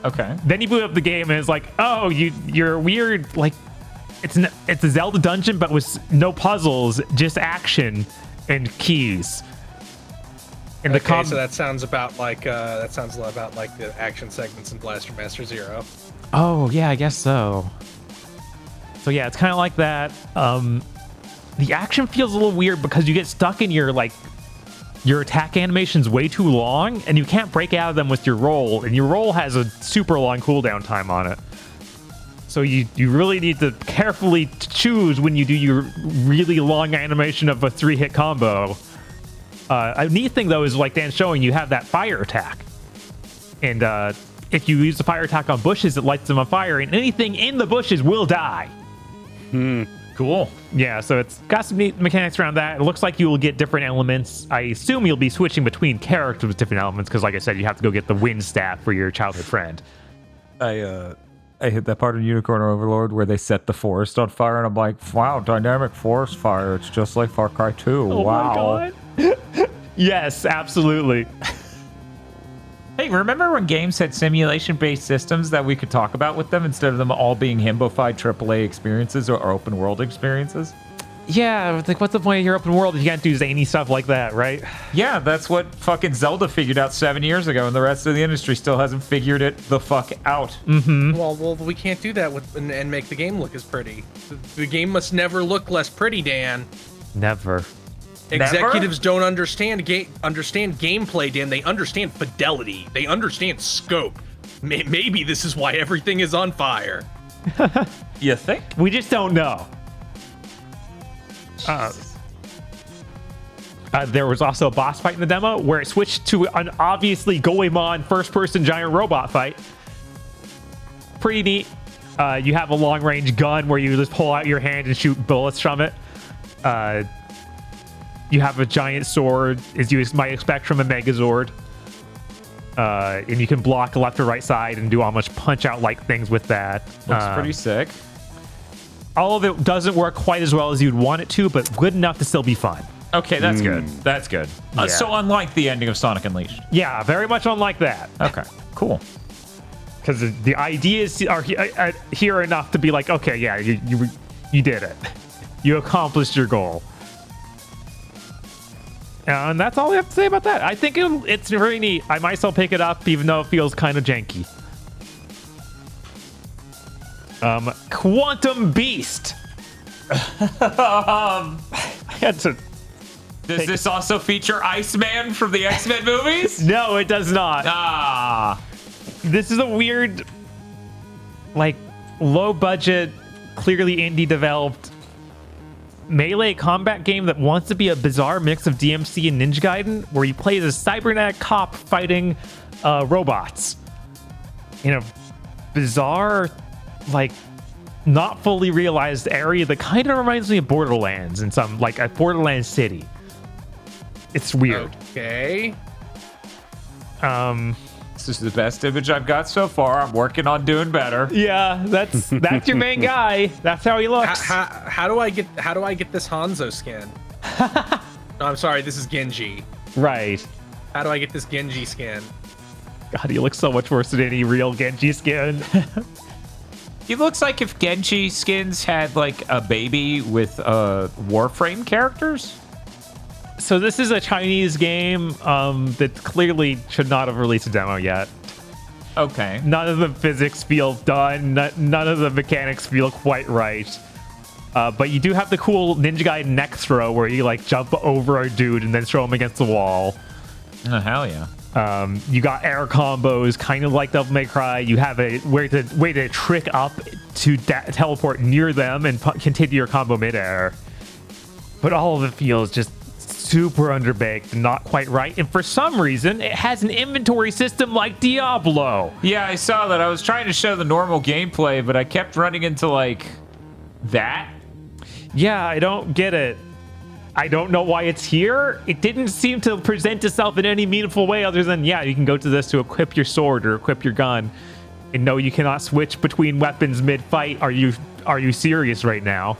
Okay. Then you boot up the game and it's like, oh, you're weird, like, it's a Zelda dungeon, but with no puzzles, just action and keys. And Okay, so that sounds about like a lot about like the action segments in Blaster Master Zero. Oh, yeah, I guess so. So yeah, it's kind of like that. The action feels a little weird because you get stuck in your attack animation's way too long, and you can't break out of them with your roll, and your roll has a super long cooldown time on it. So you really need to carefully choose when you do your really long animation of a 3-hit combo. A neat thing, though, is like Dan's showing, you have that fire attack. And if you use the fire attack on bushes, it lights them on fire, and anything in the bushes will die. Cool. Yeah, so it's got some neat mechanics around that. It looks like you will get different elements. I assume you'll be switching between characters with different elements, because like I said, you have to go get the wind staff for your childhood friend. I hit that part of Unicorn Overlord where they set the forest on fire, and I'm like, wow, dynamic forest fire. It's just like Far Cry 2. Oh wow. my god. Yes, absolutely. Hey, remember when games had simulation-based systems that we could talk about with them instead of them all being himbo-fied AAA experiences or open-world experiences? Yeah, like what's the point of your open world if you can't do zany stuff like that, right? Yeah, that's what fucking Zelda figured out 7 years ago, and the rest of the industry still hasn't figured it the fuck out. Well, we can't do that and make the game look as pretty. The game must never look less pretty, Dan. Never. Executives don't understand gameplay, Dan. They understand fidelity. They understand scope. Maybe this is why everything is on fire. You think? We just don't know. There was also a boss fight in the demo where it switched to an obviously Goemon first-person giant robot fight. Pretty neat. You have a long-range gun where you just pull out your hand and shoot bullets from it. You have a giant sword, as you might expect from a Megazord. And you can block left or right side and do almost punch-out-like things with that. Looks pretty sick. All of it doesn't work quite as well as you'd want it to, but good enough to still be fun. Okay, that's good. That's good. Yeah. So unlike the ending of Sonic Unleashed. Yeah, very much unlike that. Okay, cool. Because the ideas are here enough to be like, okay, yeah, you did it. You accomplished your goal. And that's all we have to say about that. I think it's very neat. I might still pick it up, even though it feels kind of janky. Quantum Beast. I had to. Does this also feature Iceman from the X-Men movies? No, it does not. This is a weird, like, low-budget, clearly indie-developed melee combat game that wants to be a bizarre mix of DMC and Ninja Gaiden, where you play as a cybernetic cop fighting robots in a bizarre, like, not fully realized area that kind of reminds me of Borderlands in some, like, a Borderlands city. It's weird. Okay. This is the best image I've got so far. I'm working on doing better. Yeah, that's your main guy. That's how he looks. How do I get this Hanzo skin? No, I'm sorry, this is Genji. Right. How do I get this Genji skin? God, he looks so much worse than any real Genji skin. He looks like if Genji skins had like a baby with Warframe characters. So this is a Chinese game that clearly should not have released a demo yet. Okay. None of the physics feel done. None of the mechanics feel quite right. But you do have the cool Ninja Gaiden neck throw where you like jump over a dude and then throw him against the wall. Oh, hell yeah. You got air combos, kind of like Devil May Cry. You have a way to trick up to teleport near them and continue your combo midair. But all of it feels just super underbaked and not quite right. And for some reason, it has an inventory system like Diablo. Yeah, I saw that. I was trying to show the normal gameplay, but I kept running into like that. Yeah, I don't get it. I don't know why it's here. It didn't seem to present itself in any meaningful way other than, yeah, you can go to this to equip your sword or equip your gun. And no, you cannot switch between weapons mid-fight. Are you serious right now?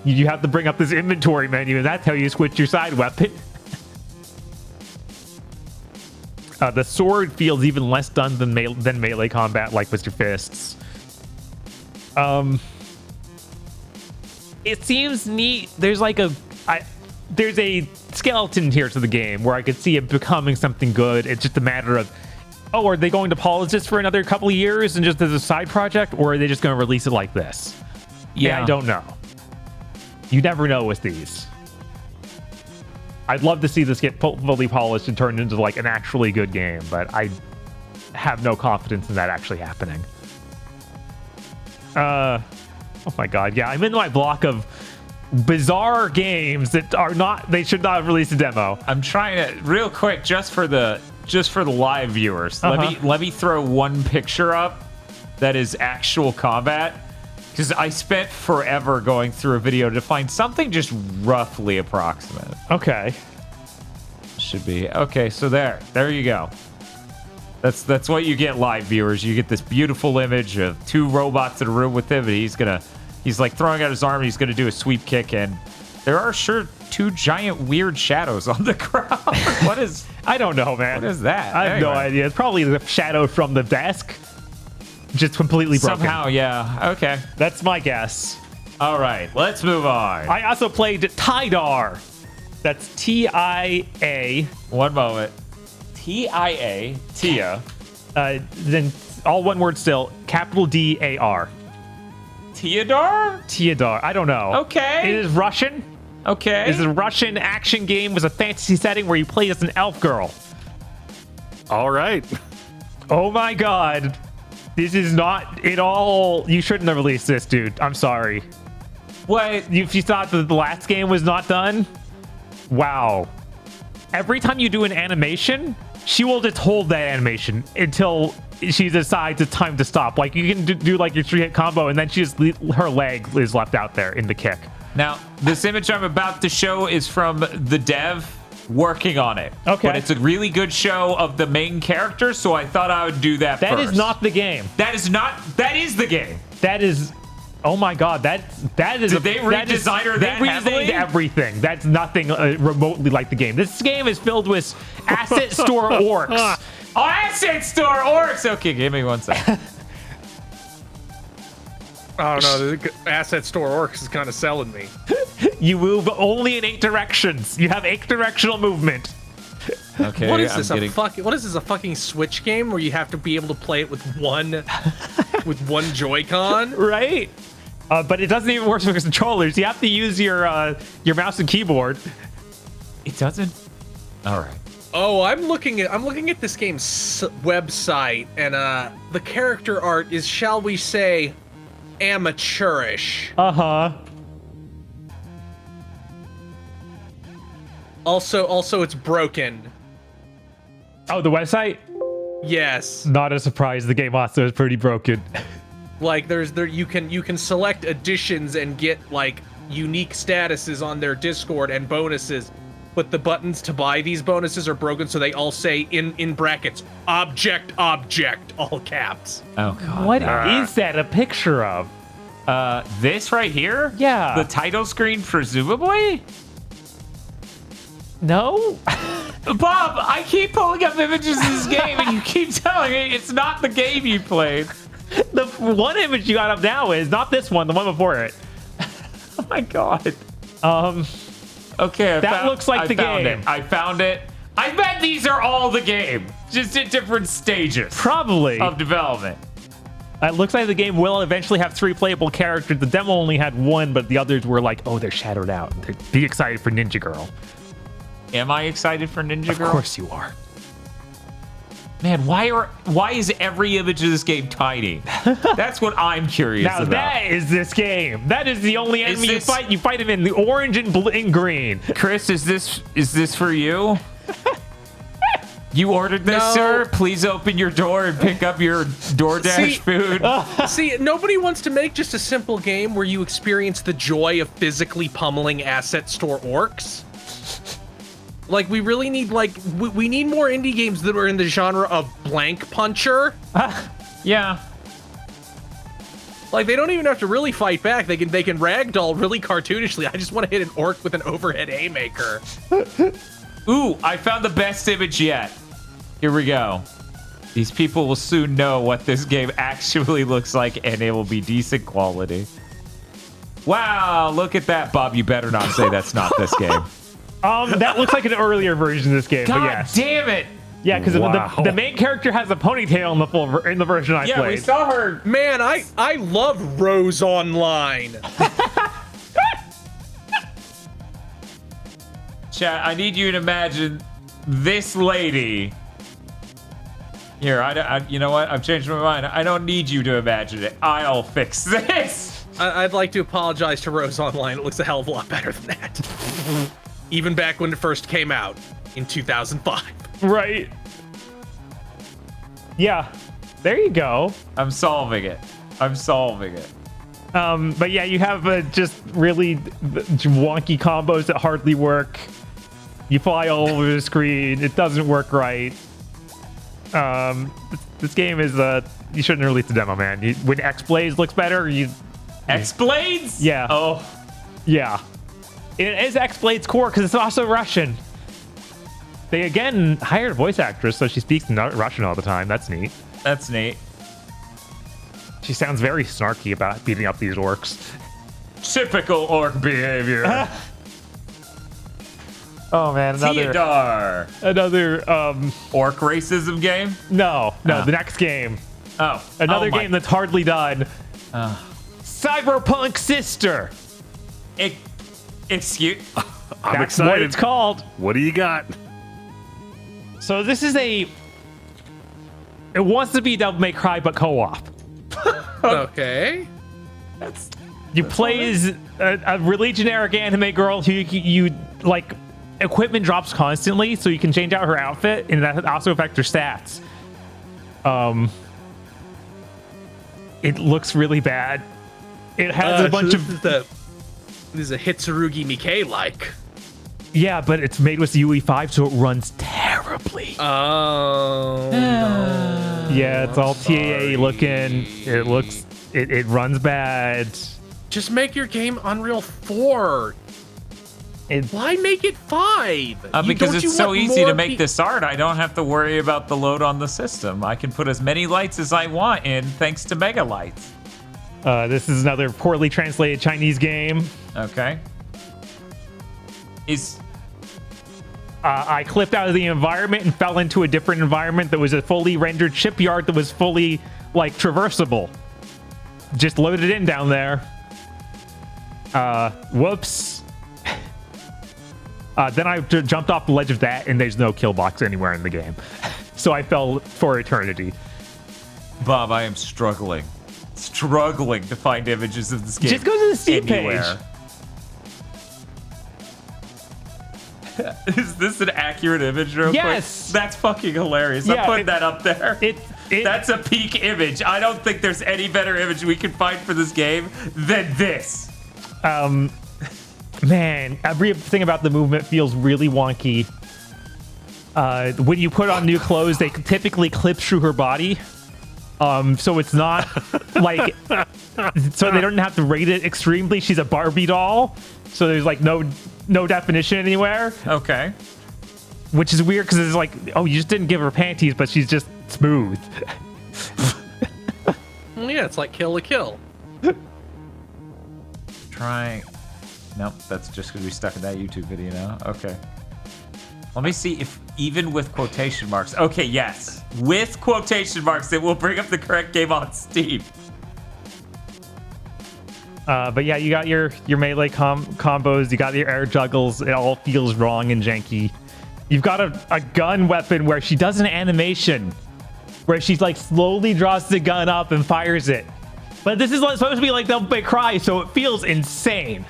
You have to bring up this inventory menu, and that's how you switch your side weapon. The sword feels even less done than melee combat, like with your fists. It seems neat. There's like there's a skeleton here to the game where I could see it becoming something good. It's just a matter of, oh, are they going to polish this for another couple of years and just as a side project, or are they just going to release it like this? Yeah, I don't know. You never know with these. I'd love to see this get fully polished and turned into like an actually good game, but I have no confidence in that actually happening. Oh my god, yeah, I'm in my block of bizarre games that are not, they should not have released a demo. I'm trying to real quick just for the live viewers. Let me throw one picture up that is actual combat, because I spent forever going through a video to find something just roughly approximate. Okay. Should be okay. So there you go. That's what you get, live viewers. You get this beautiful image of two robots in a room with him, and he's like throwing out his arm and he's gonna do a sweep kick, and there are sure two giant weird shadows on the ground. What is? I don't know, man. What is that? I have no Anyway. idea. It's probably the shadow from the desk. Just completely broken. Somehow, yeah. Okay. That's my guess. All right, let's move on. I also played Tidar. That's T-I-A. One moment. T-I-A. Tia. Then all one word still. Capital D-A-R. Teodor? Tidar. I don't know. Okay. It is Russian. Okay. It's a Russian action game with a fantasy setting where you play as an elf girl. All right. Oh my god. This is not at all. You shouldn't have released this, dude. I'm sorry. What? If you thought that the last game was not done, wow. Every time you do an animation, she will just hold that animation until she decides it's time to stop. Like you can do like your 3-hit combo, and then she just her leg is left out there in the kick. Now, this image I'm about to show is from the dev working on it. Okay. But it's a really good show of the main character, so I thought I would do that That first. is not the game. That is not. That is the game. That is. Oh my god, that is. Did they redesign her that They heavily? redesigned everything. That's nothing remotely like the game. This game is filled with asset store orcs. Oh, asset store orcs. Okay, give me 1 second. I don't know. The asset store orcs is kind of selling me. You move only in 8 directions. You have 8 directional movement. Okay. What is I'm this? getting- What is this? A fucking Switch game where you have to be able to play it with one Joy-Con? Right? But it doesn't even work with controllers. You have to use your mouse and keyboard. It doesn't. All right. Oh, I'm looking at this game's website, and the character art is, shall we say, amateurish. Uh-huh. Also, it's broken. Oh, the website? Yes. Not a surprise. The game also is pretty broken. Like you can select additions and get like unique statuses on their Discord and bonuses, but the buttons to buy these bonuses are broken, so they all say in brackets object all caps. Oh god. What is that a picture of? This right here? Yeah. The title screen, presumably? No? Bob, I keep pulling up images of this game, and you keep telling me it's not the game you played. The one image you got up now is not this one, the one before it. Oh my god. Okay, That looks like the found game. It. I found it. I bet these are all the game, just at different stages Probably. of development. It looks like the game will eventually have 3 playable characters. The demo only had 1, but the others were like, oh, they're shadowed out. Be excited for Ninja Girl. Am I excited for Ninja Girl? Of course you are. Man, why is every image of this game tiny? That's what I'm curious Now about. that is this game. That is the only enemy you this- fight. You fight him in the orange and green. Chris, is this for you? You ordered this, No. sir? Please open your door and pick up your DoorDash See- food. See, nobody wants to make just a simple game where you experience the joy of physically pummeling asset store orcs. Like, we really need, we need more indie games that are in the genre of blank puncher. Yeah. Like, they don't even have to really fight back. They can ragdoll really cartoonishly. I just want to hit an orc with an overhead haymaker. Ooh, I found the best image yet. Here we go. These people will soon know what this game actually looks like, and it will be decent quality. Wow, look at that, Bob. You better not say that's not this game. That looks like an earlier version of this game. God but yes. damn it. Yeah, because Wow. the main character has a ponytail in the version I Yeah, we played. saw her. Man, I love Rose Online. Chat, I need you to imagine this lady. Here, you know what? I've changed my mind. I don't need you to imagine it. I'll fix this. I'd like to apologize to Rose Online. It looks a hell of a lot better than that. Even back when it first came out in 2005. Right. Yeah. There you go. I'm solving it. But yeah, you have just really wonky combos that hardly work. You fly all over the screen. It doesn't work right. This game is you shouldn't release the demo, man. When X Blaze looks better, X-Blades? Yeah. Oh, yeah. It is X-Blade's core because it's also Russian. They again hired a voice actress, so she speaks Russian all the time. That's neat. That's neat. She sounds very snarky about beating up these orcs. Typical orc behavior. Oh man, Theodore. another Orc racism game? No, the next game. Oh. Another game that's hardly done. Cyberpunk Sister. Excuse. I'm That's excited. what it's called. What do you got? So this is it wants to be Devil May Cry, but co-op. Okay. You play as a really generic anime girl who you like, equipment drops constantly, so you can change out her outfit, and that also affects her stats. It looks really bad. It has a bunch of... This is a Hitsurugi Miike like. Yeah, but it's made with UE5, so it runs terribly. Oh. No. Yeah, it's all TAA looking. It runs bad. Just make your game Unreal 4. Why make it 5? Because it's so easy to make this art. I don't have to worry about the load on the system. I can put as many lights as I want in thanks to Mega Lights. This is another poorly translated Chinese game. Okay. I clipped out of the environment and fell into a different environment that was a fully rendered shipyard that was fully, like, traversable. Just loaded in down there. Whoops. Then I jumped off the ledge of that, and there's no kill box anywhere in the game. So I fell for eternity. Bob, I am struggling to find images of this game. Just go to the Steam anywhere. Page. Is this an accurate image real Yes. quick? That's fucking hilarious. Yeah, I'm putting that up there. That's a peak image. I don't think there's any better image we can find for this game than this. Man, everything about the movement feels really wonky. When you put on new clothes, they typically clip through her body. So it's not like, so they don't have to rate it extremely. She's a Barbie doll, so there's like no definition anywhere. Okay. Which is weird because it's like, oh, you just didn't give her panties, but she's just smooth. Well, yeah, it's like Kill la Kill. Nope, that's just because we stuck in that YouTube video now. Okay. Let me see if even with quotation marks. Okay, yes. With quotation marks, it will bring up the correct game on Steam. But yeah, you got your melee combos, you got your air juggles. It all feels wrong and janky. You've got a gun weapon where she does an animation where she's like slowly draws the gun up and fires it. But this is supposed to be like Devil May Cry, so it feels insane.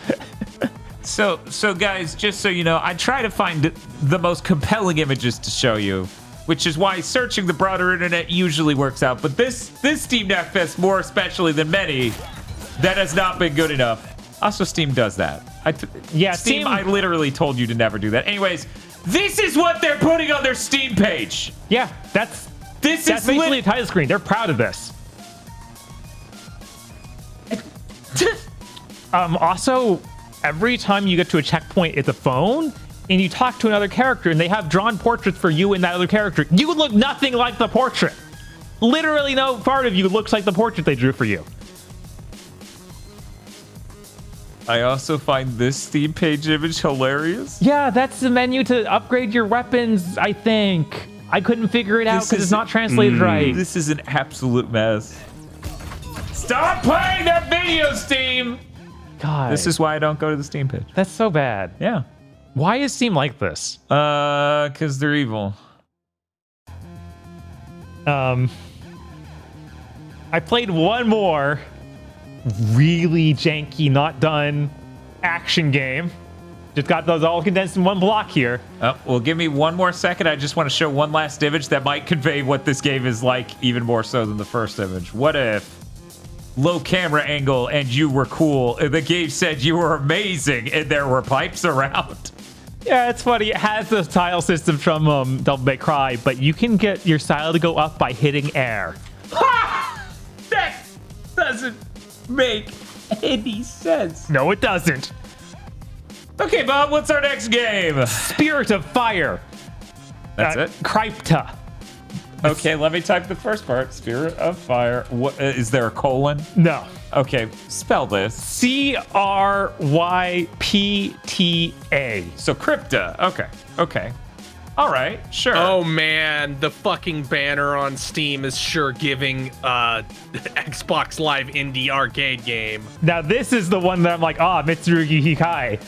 So guys, just so you know, I try to find the most compelling images to show you, which is why searching the broader internet usually works out. But this Steam Deck Fest, more especially than many, that has not been good enough. Also, Steam does that. Steam, I literally told you to never do that. Anyways, this is what they're putting on their Steam page. Yeah, that's basically a title screen. They're proud of this. Also, every time you get to a checkpoint, it's a phone, and you talk to another character, and they have drawn portraits for you and that other character. You look nothing like the portrait. Literally no part of you looks like the portrait they drew for you. I also find this Steam page image hilarious. Yeah, that's the menu to upgrade your weapons, I think. I couldn't figure it out because it's not translated right. This is an absolute mess. Stop playing that video, Steam! God. This is why I don't go to the Steam page. That's so bad. Yeah. Why is Steam like this? Because they're evil. I played one more really janky, not done action game. Just got those all condensed in one block here. Oh, well, give me one more second. I just want to show one last image that might convey what this game is like even more so than the first image. What if low camera angle and you were cool and the game said you were amazing and there were pipes around? Yeah, it's funny. It has the tile system from Devil May Cry, but you can get your style to go up by hitting air. Ha! That doesn't make any sense. No, it doesn't. Okay, Bob, what's our next game? Spirit of Fire. That's it? Crypta. Okay, let me type the first part. Spirit of Fire. What, is there a colon? No. Okay, spell this. Crypta. So Crypta. Okay. All right, sure. Oh man, the fucking banner on Steam is sure giving Xbox Live indie arcade game. Now this is the one that I'm like, Mitsurugi Hikai.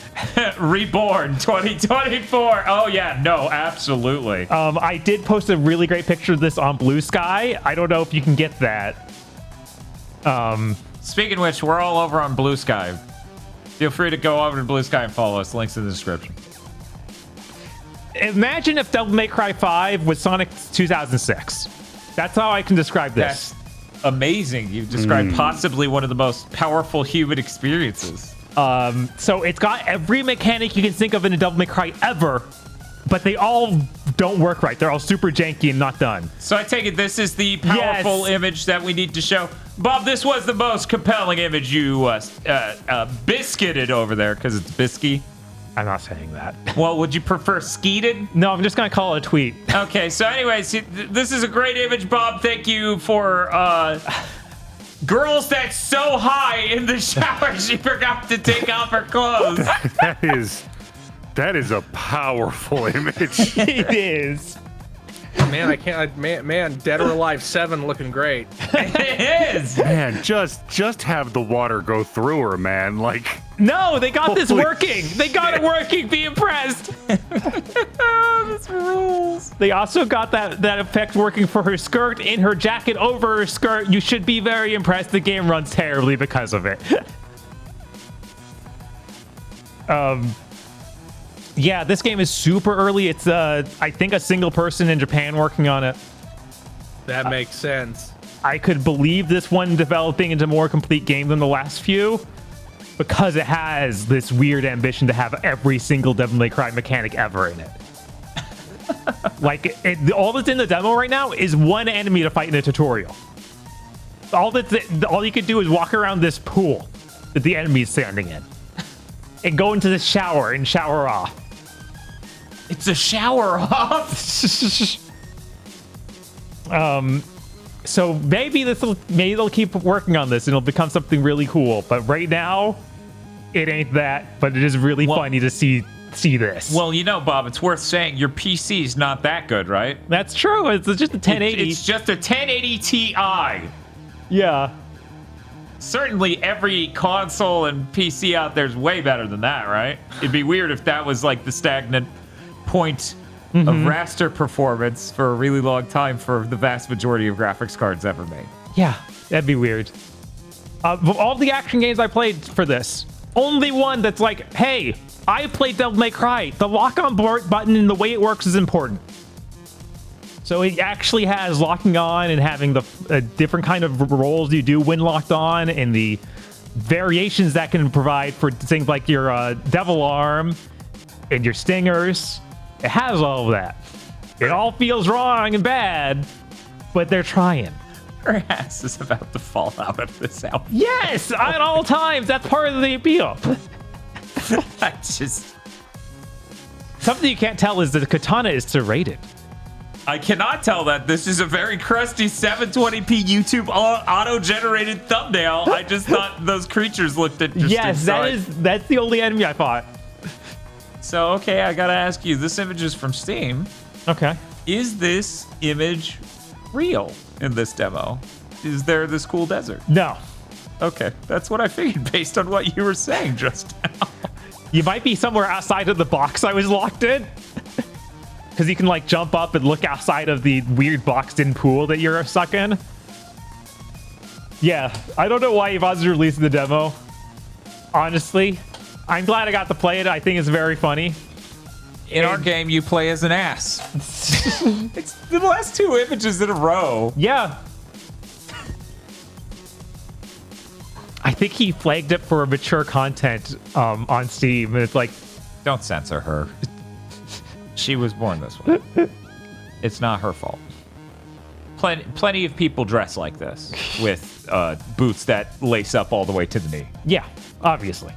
Reborn 2024. Oh yeah, no, absolutely. I did post a really great picture of this on Blue Sky. I don't know if you can get that. Speaking of which, we're all over on Blue Sky. Feel free to go over to Blue Sky and follow us. Links in the description. Imagine if Devil May Cry 5 was Sonic 2006. That's how I can describe this. That's amazing. You've described possibly one of the most powerful human experiences. So it's got every mechanic you can think of in a Devil May Cry ever, but they all don't work right. They're all super janky and not done. So I take it this is the powerful image that we need to show. Bob, this was the most compelling image you biscuited over there because it's bisky. I'm not saying that. Well, would you prefer skeeted? No, I'm just going to call it a tweet. Okay, so anyways, this is a great image, Bob. Thank you for girls that's so high in the shower she forgot to take off her clothes. That is a powerful image. It is. Man, I can't. Man, Dead or Alive 7 looking great. It is. Man, just have the water go through her, man. Like, No, they got this Holy working. They got it working. Be impressed. This rules. They also got that effect working for her skirt in her jacket over her skirt. You should be very impressed. The game runs terribly because of it. Yeah, this game is super early. It's I think a single person in Japan working on it. That makes sense. I could believe this one developing into a more complete game than the last few because it has this weird ambition to have every single Devil May Cry mechanic ever in it. Like, all that's in the demo right now is one enemy to fight in a tutorial. All you can do is walk around this pool that the enemy's standing in and go into the shower and shower off. It's a shower off. So maybe they'll keep working on this and it'll become something really cool. But right now, it ain't that. But it is really funny to see this. Well, you know, Bob, it's worth saying your PC's not that good, right? That's true. It's just a 1080. It's just a 1080 Ti. Yeah. Certainly every console and PC out there is way better than that, right? It'd be weird if that was like the stagnant point of raster performance for a really long time for the vast majority of graphics cards ever made. Yeah, that'd be weird. Of all the action games I played for this, only one that's like, hey, I played Devil May Cry. The lock-on button and the way it works is important. So it actually has locking on and having the different kind of rolls you do when locked on and the variations that can provide for things like your Devil Arm and your Stingers. It has all of that. It all feels wrong and bad, but they're trying. Her ass is about to fall out of this outfit. Yes, at all times. That's part of the appeal. I just... Something you can't tell is that the katana is serrated. I cannot tell that. This is a very crusty 720p YouTube auto-generated thumbnail. I just thought those creatures looked interesting. Yes, that's the only enemy I fought. So, okay, I gotta ask you. This image is from Steam. Okay. Is this image real in this demo? Is there this cool desert? No. Okay, that's what I figured based on what you were saying just now. You might be somewhere outside of the box I was locked in. Because you can, like, jump up and look outside of the weird boxed-in pool that you're stuck in. Yeah, I don't know why Yvonne's releasing the demo. Honestly, I'm glad I got to play it. I think it's very funny. In our game, you play as an ass. It's the last two images in a row. Yeah. I think he flagged it for mature content on Steam. And it's like... Don't censor her. She was born this way. It's not her fault. Plenty of people dress like this with boots that lace up all the way to the knee. Yeah, obviously.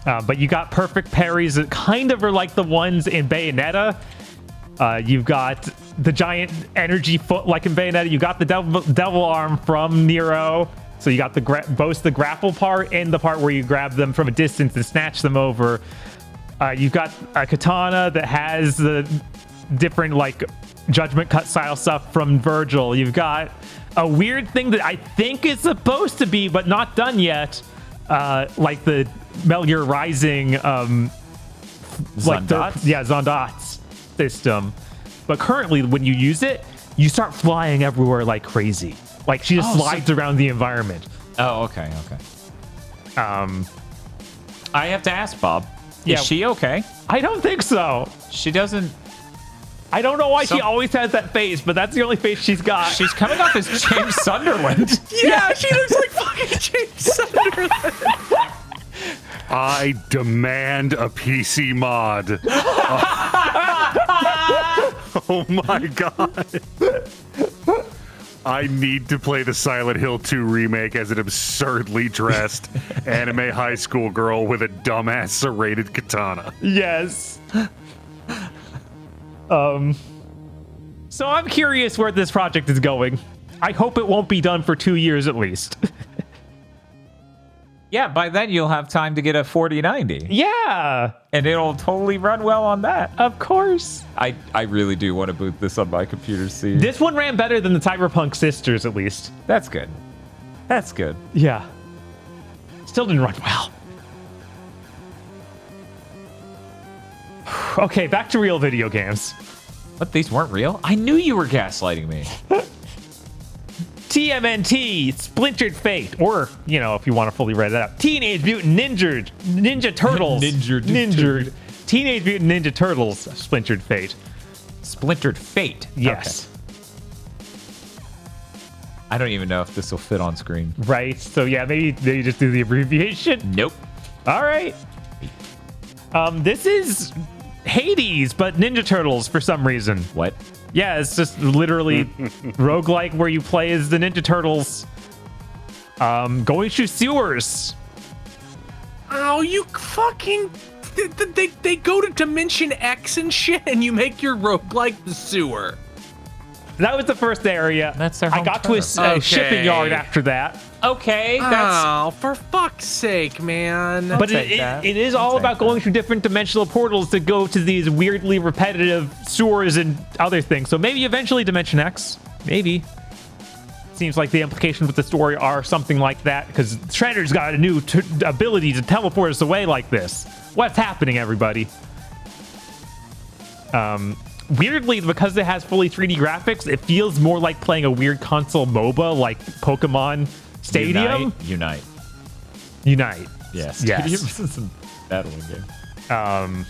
But you got perfect parries that kind of are like the ones in Bayonetta. You've got the giant energy foot like in Bayonetta. You got the devil arm from Nero. So you got both the grapple part and the part where you grab them from a distance and snatch them over. You've got a katana that has the different like judgment cut style stuff from Virgil. You've got a weird thing that I think is supposed to be, but not done yet. Like the Metal Gear Rising, Zondots system. But currently, when you use it, you start flying everywhere like crazy. Like she just slides around the environment. Oh, okay. I have to ask Bob. Yeah. Is she okay? I don't think so. She doesn't. I don't know why she always has that face, but that's the only face she's got. She's coming off as James Sunderland. Yeah, she looks like fucking James Sunderland. I demand a PC mod. Oh my god. I need to play the Silent Hill 2 remake as an absurdly dressed anime high school girl with a dumbass serrated katana. Yes. So I'm curious where this project is going. I hope it won't be done for 2 years at least. Yeah, by then you'll have time to get a 4090. Yeah. And it'll totally run well on that. Of course. I really do want to boot this on my computer, see. This one ran better than the Cyberpunk Sisters, at least. That's good. That's good. Yeah. Still didn't run well. Okay, back to real video games. What, these weren't real? I knew you were gaslighting me. TMNT, Splintered Fate, or, you know, if you want to fully read that up, Teenage Mutant Ninja Turtles. Ninja. Teenage Mutant Ninja Turtles, Splintered Fate. Splintered Fate? Yes. Okay. I don't even know if this will fit on screen. Right, so yeah, maybe just do the abbreviation. Nope. All right. This is Hades, but Ninja Turtles for some reason. What? Yeah, it's just literally roguelike where you play as the Ninja Turtles going through sewers. Oh, you fucking... They go to Dimension X and shit, and you make your roguelike the sewer. That was the first area. That's their I home got to a shipping yard after that. Okay, that's... Oh, for fuck's sake, man. But take it is all about going through different dimensional portals to go to these weirdly repetitive sewers and other things. So maybe eventually Dimension X. Maybe. Seems like the implications with the story are something like that, because Shredder's got a new ability to teleport us away like this. What's happening, everybody? Weirdly, because it has fully 3D graphics, it feels more like playing a weird console MOBA like Pokemon Stadium. Unite. Yes. This is a battling game.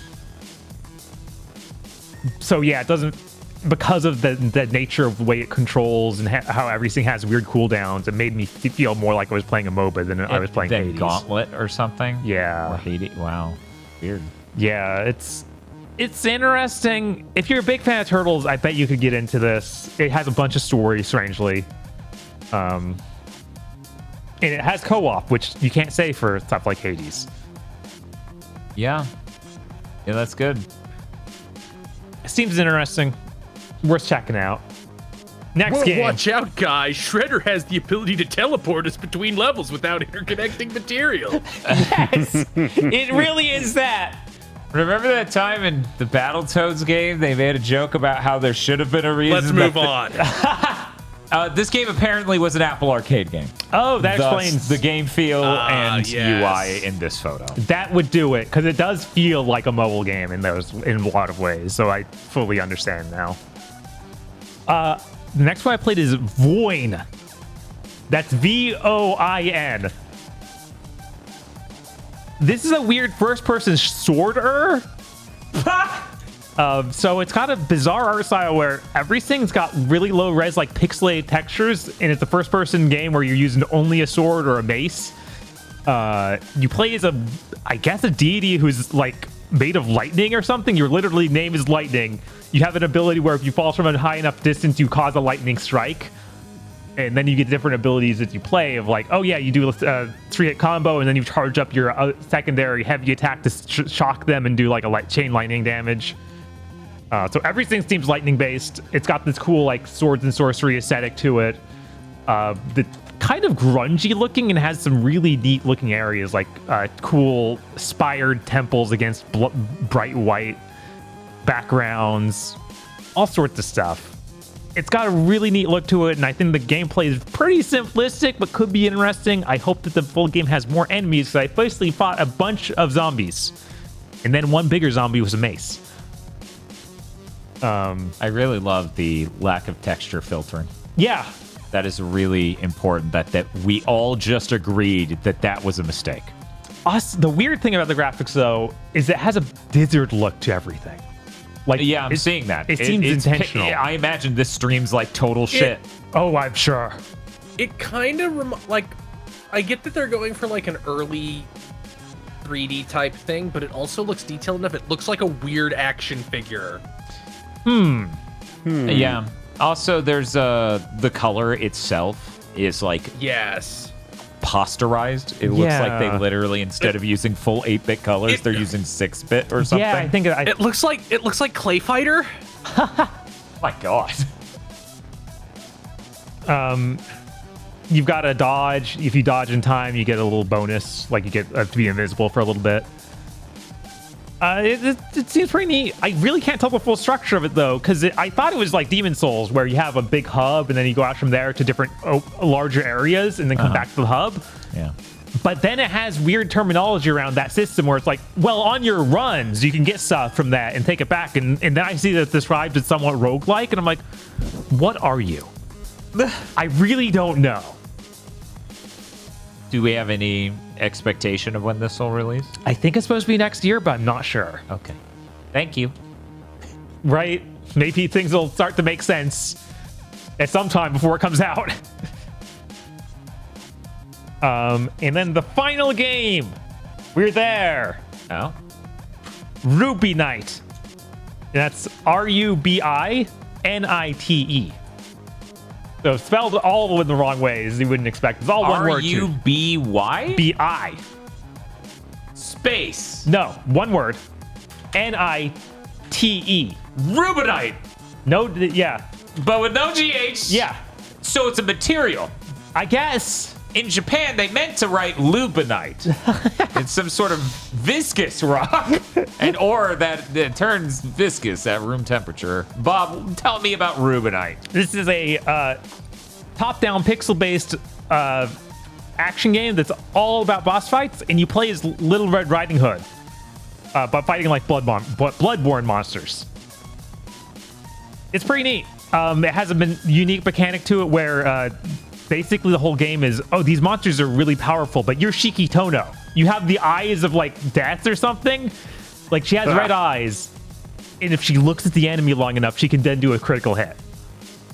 So yeah, it doesn't, because of the nature of the way it controls and how everything has weird cooldowns. It made me feel more like I was playing a MOBA than I was playing Hades. Gauntlet or something. Yeah. Or Hades. Wow. Weird. Yeah, it's interesting. If you're a big fan of Turtles, I bet you could get into this. It has a bunch of stories, strangely. And it has co-op, which you can't say for stuff like Hades. Yeah. Yeah, that's good. It seems interesting. Worth checking out. Next Whoa, game. watch out, guys. Shredder has the ability to teleport us between levels without interconnecting material. Yes, it really is that. Remember that time in the Battletoads game, they made a joke about how there should have been a reason? Let's move on. This game apparently was an Apple Arcade game. Oh, that Thus, explains the game feel and yes. UI in this photo. That would do it, because it does feel like a mobile game in a lot of ways. So I fully understand now. The next one I played is Voin. That's Voin. This is a weird first-person sworder. So it's got a bizarre art style where everything's got really low res, like pixelated textures, and it's a first-person game where you're using only a sword or a mace. You play as I guess a deity who's like made of lightning or something. Your literally name is Lightning. You have an ability where if you fall from a high enough distance, you cause a lightning strike. And then you get different abilities as you play of like, oh yeah, you do a 3-hit combo and then you charge up your secondary heavy attack to shock them and do like a chain lightning damage. So everything seems lightning based. It's got this cool like swords and sorcery aesthetic to it. The kind of grungy looking and has some really neat looking areas like cool spired temples against bright white backgrounds, all sorts of stuff. It's got a really neat look to it, and I think the gameplay is pretty simplistic, but could be interesting. I hope that the full game has more enemies, because I basically fought a bunch of zombies, and then one bigger zombie was a mace. I really love the lack of texture filtering. Yeah. That is really important, that we all just agreed that was a mistake. The weird thing about the graphics, though, is it has a Blizzard look to everything. Like, yeah, I'm seeing that. It seems intentional. I imagine this stream's like total shit. Oh, I'm sure. It kind of like, I get that they're going for like an early 3D type thing, but it also looks detailed enough. It looks like a weird action figure. Yeah. Also, there's the color itself is like Yes. posterized. It looks like they literally, instead of using full 8-bit colors, they're using 6-bit or something. Yeah, I think It looks like Clay Fighter. My God. You've got a dodge. If you dodge in time, you get a little bonus. Like you get to be invisible for a little bit. It seems pretty neat. I really can't tell the full structure of it, though, because I thought it was like Demon Souls, where you have a big hub, and then you go out from there to different larger areas, and then come back to the hub. Yeah. But then it has weird terminology around that system where it's like, well, on your runs, you can get stuff from that and take it back. And then I see that it's described as somewhat roguelike, and I'm like, what are you? I really don't know. Do we have any expectation of when this will release? I think it's supposed to be next year, but I'm not sure. Okay. Thank you. Right? Maybe things will start to make sense at some time before it comes out. And then the final game. We're there. Oh. Ruby Night. That's RUBINITE. So spelled all in the wrong ways. You wouldn't expect. It's all one word. RUBY? BI. Space. No, one word. NITE. Rubinite. No, yeah. But with no GH. Yeah. So it's a material. I guess. In Japan, they meant to write lubinite. It's some sort of viscous rock, or that turns viscous at room temperature. Bob, tell me about rubinite. This is a top-down pixel-based action game that's all about boss fights, and you play as Little Red Riding Hood, but fighting like bloodborne monsters. It's pretty neat. It has a unique mechanic to it where basically the whole game is, these monsters are really powerful, but you're Shiki Tono. You have the eyes of like death or something. Like she has red eyes, and if she looks at the enemy long enough, she can then do a critical hit.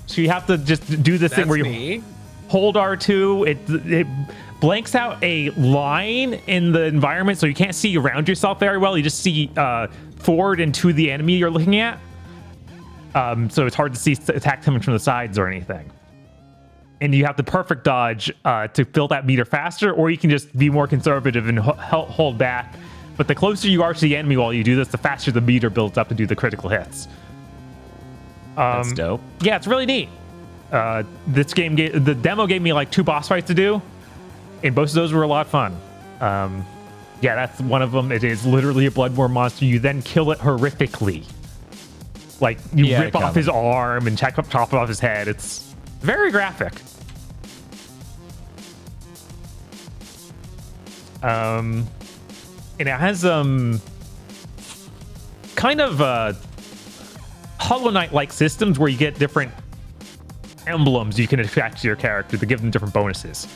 So you have to just do this thing where you hold R2. It blanks out a line in the environment, so you can't see around yourself very well. You just see forward and to the enemy you're looking at. So it's hard to see attack coming from the sides or anything. And you have the perfect dodge to fill that meter faster, or you can just be more conservative and hold back. But the closer you are to the enemy while you do this, the faster the meter builds up to do the critical hits. That's dope. Yeah, it's really neat. This game, the demo gave me like 2 boss fights to do, and both of those were a lot of fun. Yeah, that's one of them. It is literally a bloodborne monster. You then kill it horrifically. Like, you rip off his arm and chop off his head. It's very graphic. And it has kind of Hollow Knight-like systems where you get different emblems you can attach to your character to give them different bonuses.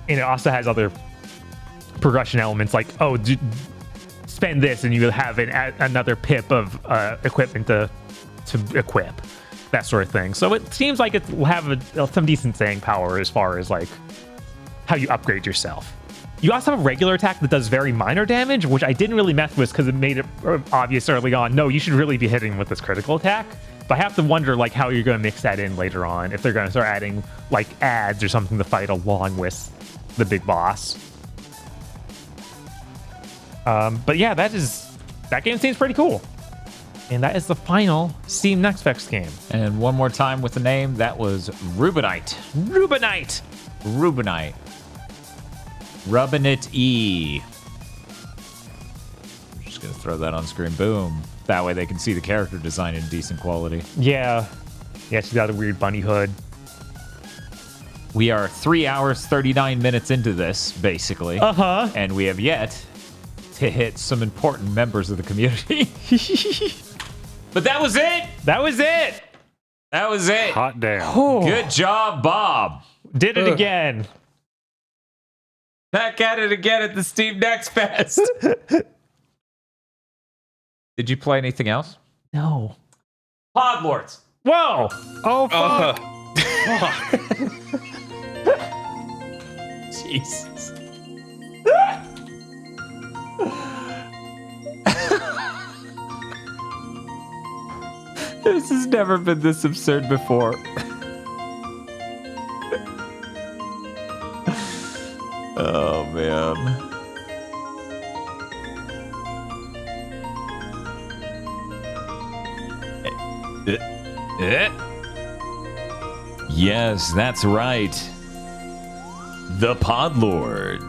And it also has other progression elements like, spend this and you have another pip of equipment to equip, that sort of thing. So it seems like it will have some decent staying power as far as like how you upgrade yourself. You also have a regular attack that does very minor damage, which I didn't really mess with because it made it obvious early on. No, you should really be hitting with this critical attack. But I have to wonder like how you're going to mix that in later on. If they're going to start adding like ads or something to fight along with the big boss. But yeah, that game seems pretty cool. And that is the final Steam Next Fest game. And one more time with the name, that was Rubinite. Rubinite. Rubinite E. I'm just going to throw that on screen. Boom. That way they can see the character design in decent quality. Yeah. Yeah, she's got a weird bunny hood. We are 3 hours, 39 minutes into this, basically. Uh-huh. And we have yet to hit some important members of the community. But that was it. That was it. Hot damn. Oh, Good job, Bob. did it again. Back at it again at the Steam Next Fest. Did you play anything else? No. Podlords. Whoa. Oh, fuck. Jesus. This has never been this absurd before. Oh, man. Yes, that's right. The Podlords.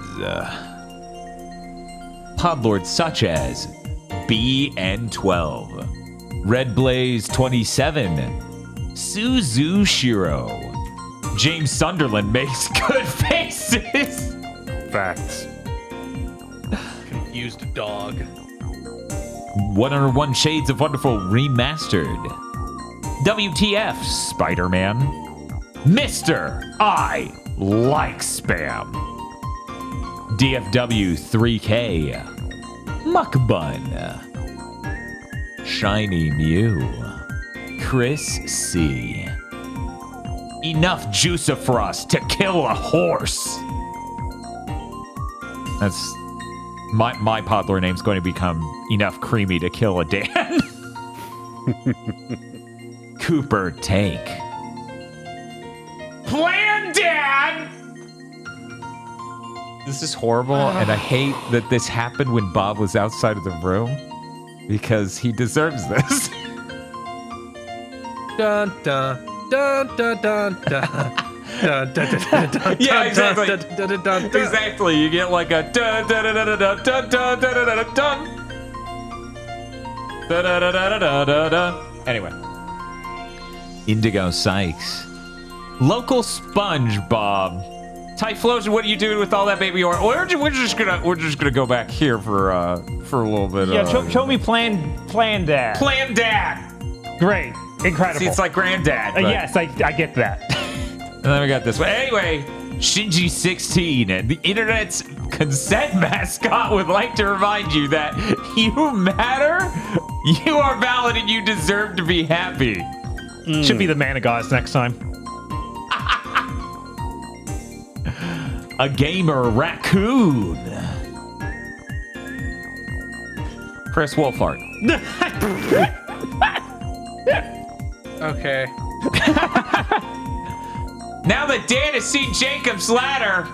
Podlords such as BN12, Red Blaze 27, Suzu Shiro. James Sunderland makes good faces. Facts. Confused dog. 101 Shades of Wonderful Remastered. WTF Spider-Man. Mr. I Like Spam. DFW 3K. Muckbun. Shiny Mew. Chris C. Enough Juicifrost to kill a horse. That's my Podlord name's going to become Enough Creamy to kill a Dan. Cooper Tank. Plan Dad! This is horrible, and I hate that this happened when Bob was outside of the room because he deserves this. Dun dun dun dun dun dun. Dun, dun, dun, dun, dun, Yeah, dun, exactly. dun, dun, dun, dun, dun. Exactly. You get like a dun dun dun dun dun dun dun dun dun dun dun dun dun dun dun dun. Anyway, Indigo Sykes, Local SpongeBob, Typhlosion. What are you doing with all that baby oil? We're just gonna go back here for a little bit. Yeah, show me Plan Dad. Plan Dad. Great. Incredible. See, it's like Granddad. but- yes, I get that. And then we got this one. Anyway, Shinji16, and the internet's consent mascot would like to remind you that you matter, you are valid, and you deserve to be happy. Should be the Man of Gods next time. A gamer raccoon. Chris Wolfhard. Okay. Now that Dan has seen Jacob's Ladder,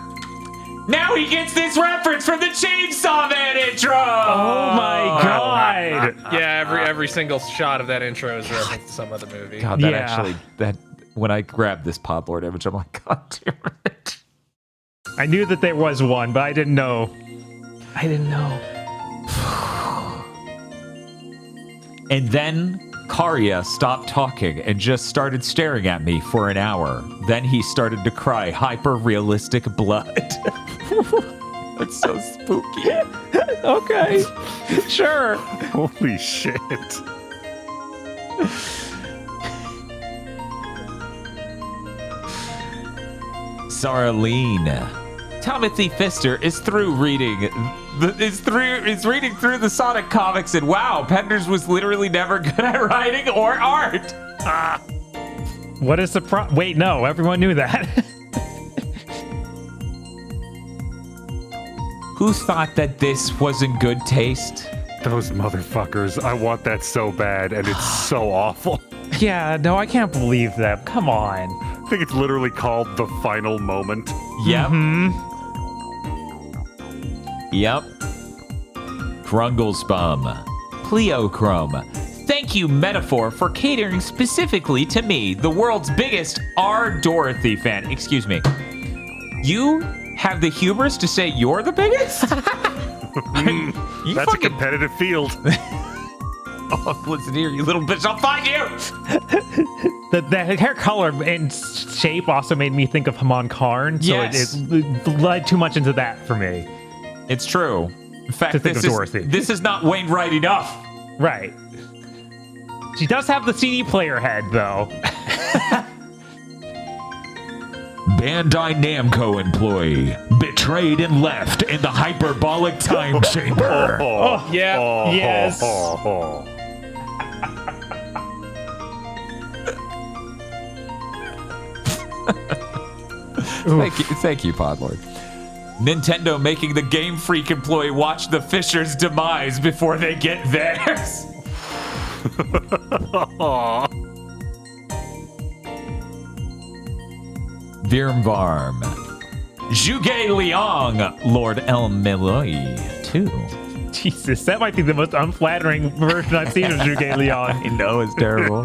now he gets this reference from the Chainsaw Man intro. Oh my god. Yeah, every single shot of that intro is a reference to some other movie. God, Yeah. that when I grabbed this Podlord image, I'm like, God damn it. I knew that there was one, but I didn't know. And then Karya stopped talking and just started staring at me for an hour. Then he started to cry hyper-realistic blood. That's so spooky. Okay. Sure. Holy shit. Saraline. Timothy Pfister is reading through the Sonic comics, and wow, Penders was literally never good at writing or art. What is the Wait, no, everyone knew that. Who thought that this was in good taste? Those motherfuckers. I want that so bad, and it's so awful. Yeah, no, I can't believe that. Come on. I think it's literally called The Final Moment. Yep. Hmm. Yep. Krunglespum. Pleochrome. Thank you, Metaphor, for catering specifically to me, the world's biggest R. Dorothy fan. Excuse me. You have the hubris to say you're the biggest? You That's fucking... a competitive field. Oh, listen here, you little bitch. I'll find you. The hair color and shape also made me think of Haman Karn, so Yes. it led too much into that for me. It's true. In fact, To think this of is, Dorothy. this is not Wainwright enough. Right. She does have the CD player head, though. Bandai Namco employee betrayed and left in the hyperbolic time chamber. Oh, Yeah. yes. Thank you, Podlord. Nintendo making the Game Freak employee watch the Fishers' demise before they get theirs. Virmvarm. Zhuge Liang, Lord El Meloy, too. Jesus, that might be the most unflattering version I've seen of Zhuge Liang. I know, it's terrible.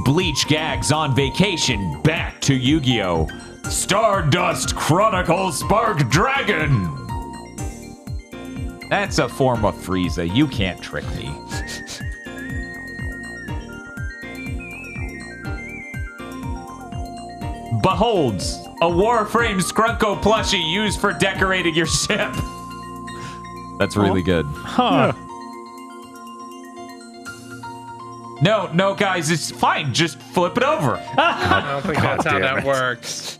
Bleach Gags on vacation, back to Yu-Gi-Oh! Stardust Chronicles Spark Dragon! That's a form of Frieza. You can't trick me. Beholds, a Warframe Scrunko plushie used for decorating your ship. That's really good. Huh. No, guys, it's fine. Just flip it over. I don't think that's how damn that it. works.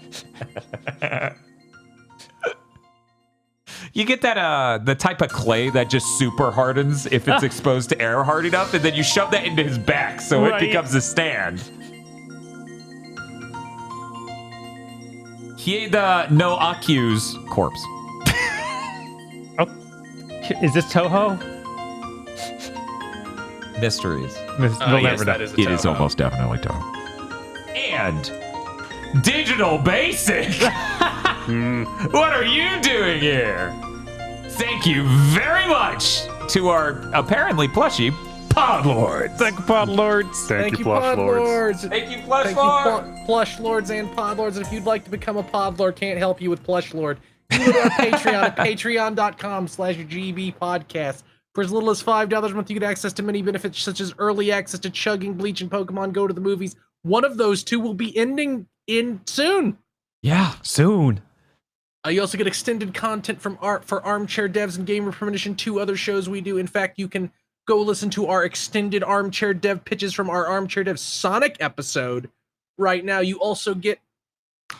You get that the type of clay that just super hardens if it's exposed to air hard enough, and then you shove that into his back so Right. it becomes a stand. Hieda no Aku's corpse. Is this Toho? Mysteries. We'll Yes, never know. that is a It is Toho. almost definitely Toho. And Digital Basic. What are you doing here? Thank you very much to our apparently plushy Podlords. Thank you, Pod Lords. Thank you, Pod Plush Lords. Lords. Thank you, Plush Thank you, Lord. Plush Lords and Pod Lords. And if you'd like to become a Pod Lord, can't help you with Plush Lord, you can go to our Patreon at patreon.com/GB podcast. For as little as $5 a month, you get access to many benefits such as early access to Chugging, Bleach, and Pokemon Go to the movies. One of those two will be ending in soon. Yeah. Soon. You also get extended content from for Armchair Devs and Gamer Premonition, 2 other shows we do. In fact, you can go listen to our extended Armchair Dev pitches from our Armchair Dev Sonic episode right now. You also get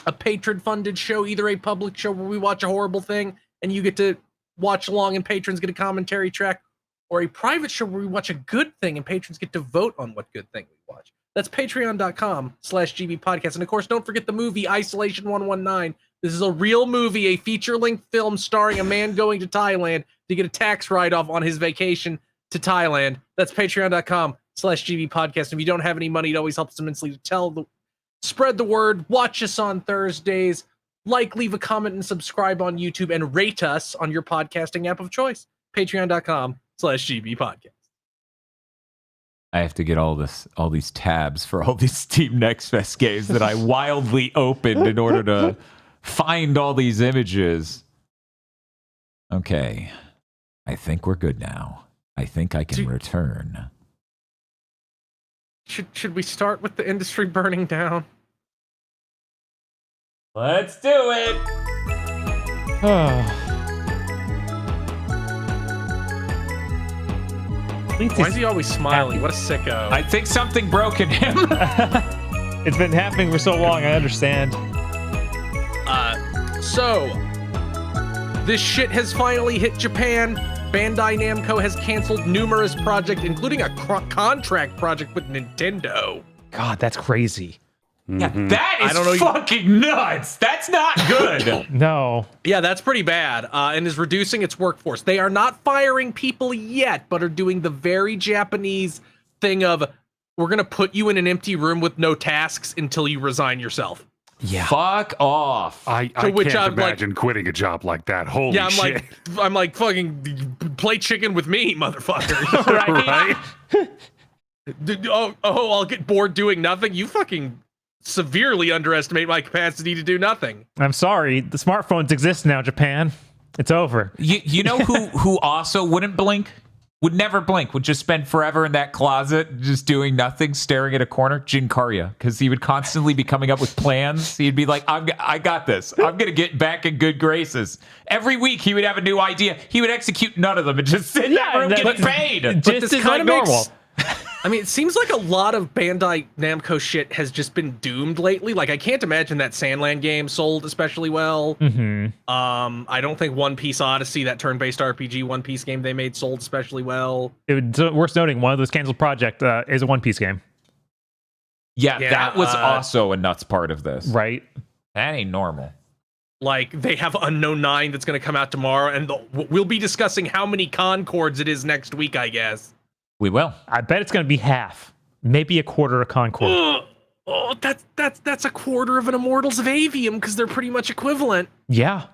a patron-funded show, either a public show where we watch a horrible thing and you get to watch along and patrons get a commentary track, or a private show where we watch a good thing and patrons get to vote on what good thing we watch. That's patreon.com/GB podcast. And of course, don't forget the movie Isolation 119. This is a real movie, a feature-length film starring a man going to Thailand to get a tax write-off on his vacation to Thailand. That's patreon.com/GB podcast. If you don't have any money, it always helps immensely to spread the word. Watch us on Thursdays. Like, leave a comment, and subscribe on YouTube, and rate us on your podcasting app of choice. Patreon.com/GB podcast. I have to get all these tabs for all these Steam Next Fest games that I wildly opened in order to find all these images. Okay. I think we're good now. I think I can return. Should we start with the industry burning down? Let's do it. Why is he always smiling? What a sicko. I think something broke in him. It's been happening for so long, I understand. So, this shit has finally hit Japan. Bandai Namco has canceled numerous projects, including a contract project with Nintendo. God, that's crazy. Yeah, that is I don't know. fucking nuts. That's not good. No. Yeah, that's pretty bad, and is reducing its workforce. They are not firing people yet, but are doing the very Japanese thing of, we're going to put you in an empty room with no tasks until you resign yourself. Yeah. Fuck off. I can't imagine quitting a job like that. Holy shit. I'm like, fucking play chicken with me, motherfucker. Right? I'll get bored doing nothing. You fucking severely underestimate my capacity to do nothing. I'm sorry. The smartphones exist now, Japan. It's over. You know who also wouldn't blink? Would never blink, would just spend forever in that closet, just doing nothing, staring at a corner? Jin Karya, because he would constantly be coming up with plans. He'd be like, I got this. I'm going to get back in good graces. Every week he would have a new idea. He would execute none of them and just sit in that room getting paid. Just as like normal. I mean, it seems like a lot of Bandai Namco shit has just been doomed lately. Like, I can't imagine that Sandland game sold especially well. Mm-hmm. I don't think One Piece Odyssey, that turn-based RPG One Piece game they made, sold especially well. It's worth noting, one of those canceled projects is a One Piece game. Yeah, that was also a nuts part of this. Right. That ain't normal. Like, they have Unknown 9 that's going to come out tomorrow, and we'll be discussing how many Concords it is next week, I guess. We will. I bet it's going to be half, maybe a quarter of Concord. That's a quarter of an Immortals of Avium, because they're pretty much equivalent. Yeah.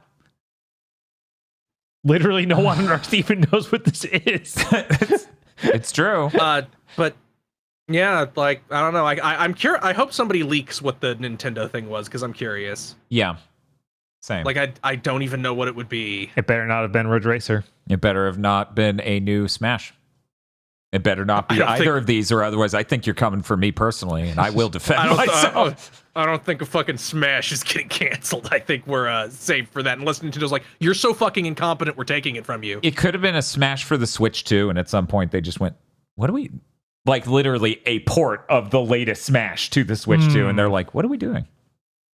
Literally no one on Earth even knows what this is. It's true. But yeah, like, I don't know. I'm curious. I hope somebody leaks what the Nintendo thing was, because I'm curious. Yeah. Same. Like, I don't even know what it would be. It better not have been Ridge Racer. It better have not been a new Smash. It better not be either of these, or otherwise I think you're coming for me personally, and I will defend myself. I don't think a fucking Smash is getting canceled. I think we're safe for that, unless Nintendo's like, you're so fucking incompetent, we're taking it from you. It could have been a Smash for the Switch too, and at some point they just went, what do we... Like, literally a port of the latest Smash to the Switch too, and they're like, what are we doing?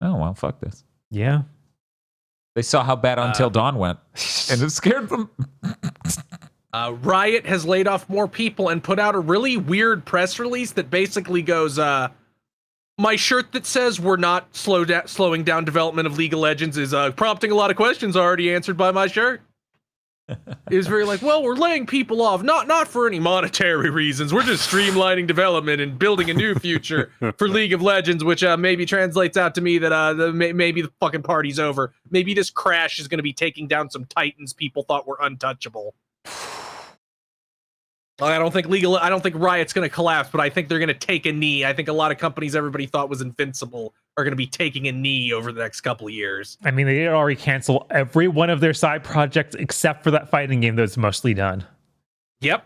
Oh, well, fuck this. Yeah. They saw how bad Until Dawn went, and it scared them. Riot has laid off more people and put out a really weird press release that basically goes, my shirt that says we're not slowing down development of League of Legends is prompting a lot of questions already answered by my shirt. It was very like, well, we're laying people off, not for any monetary reasons. We're just streamlining development and building a new future for League of Legends, which maybe translates out to me that maybe the fucking party's over. Maybe this crash is going to be taking down some titans people thought were untouchable. I don't think Riot's going to collapse, but I think they're going to take a knee. I think a lot of companies everybody thought was invincible are going to be taking a knee over the next couple of years. I mean, they did already cancel every one of their side projects except for that fighting game that's mostly done. Yep.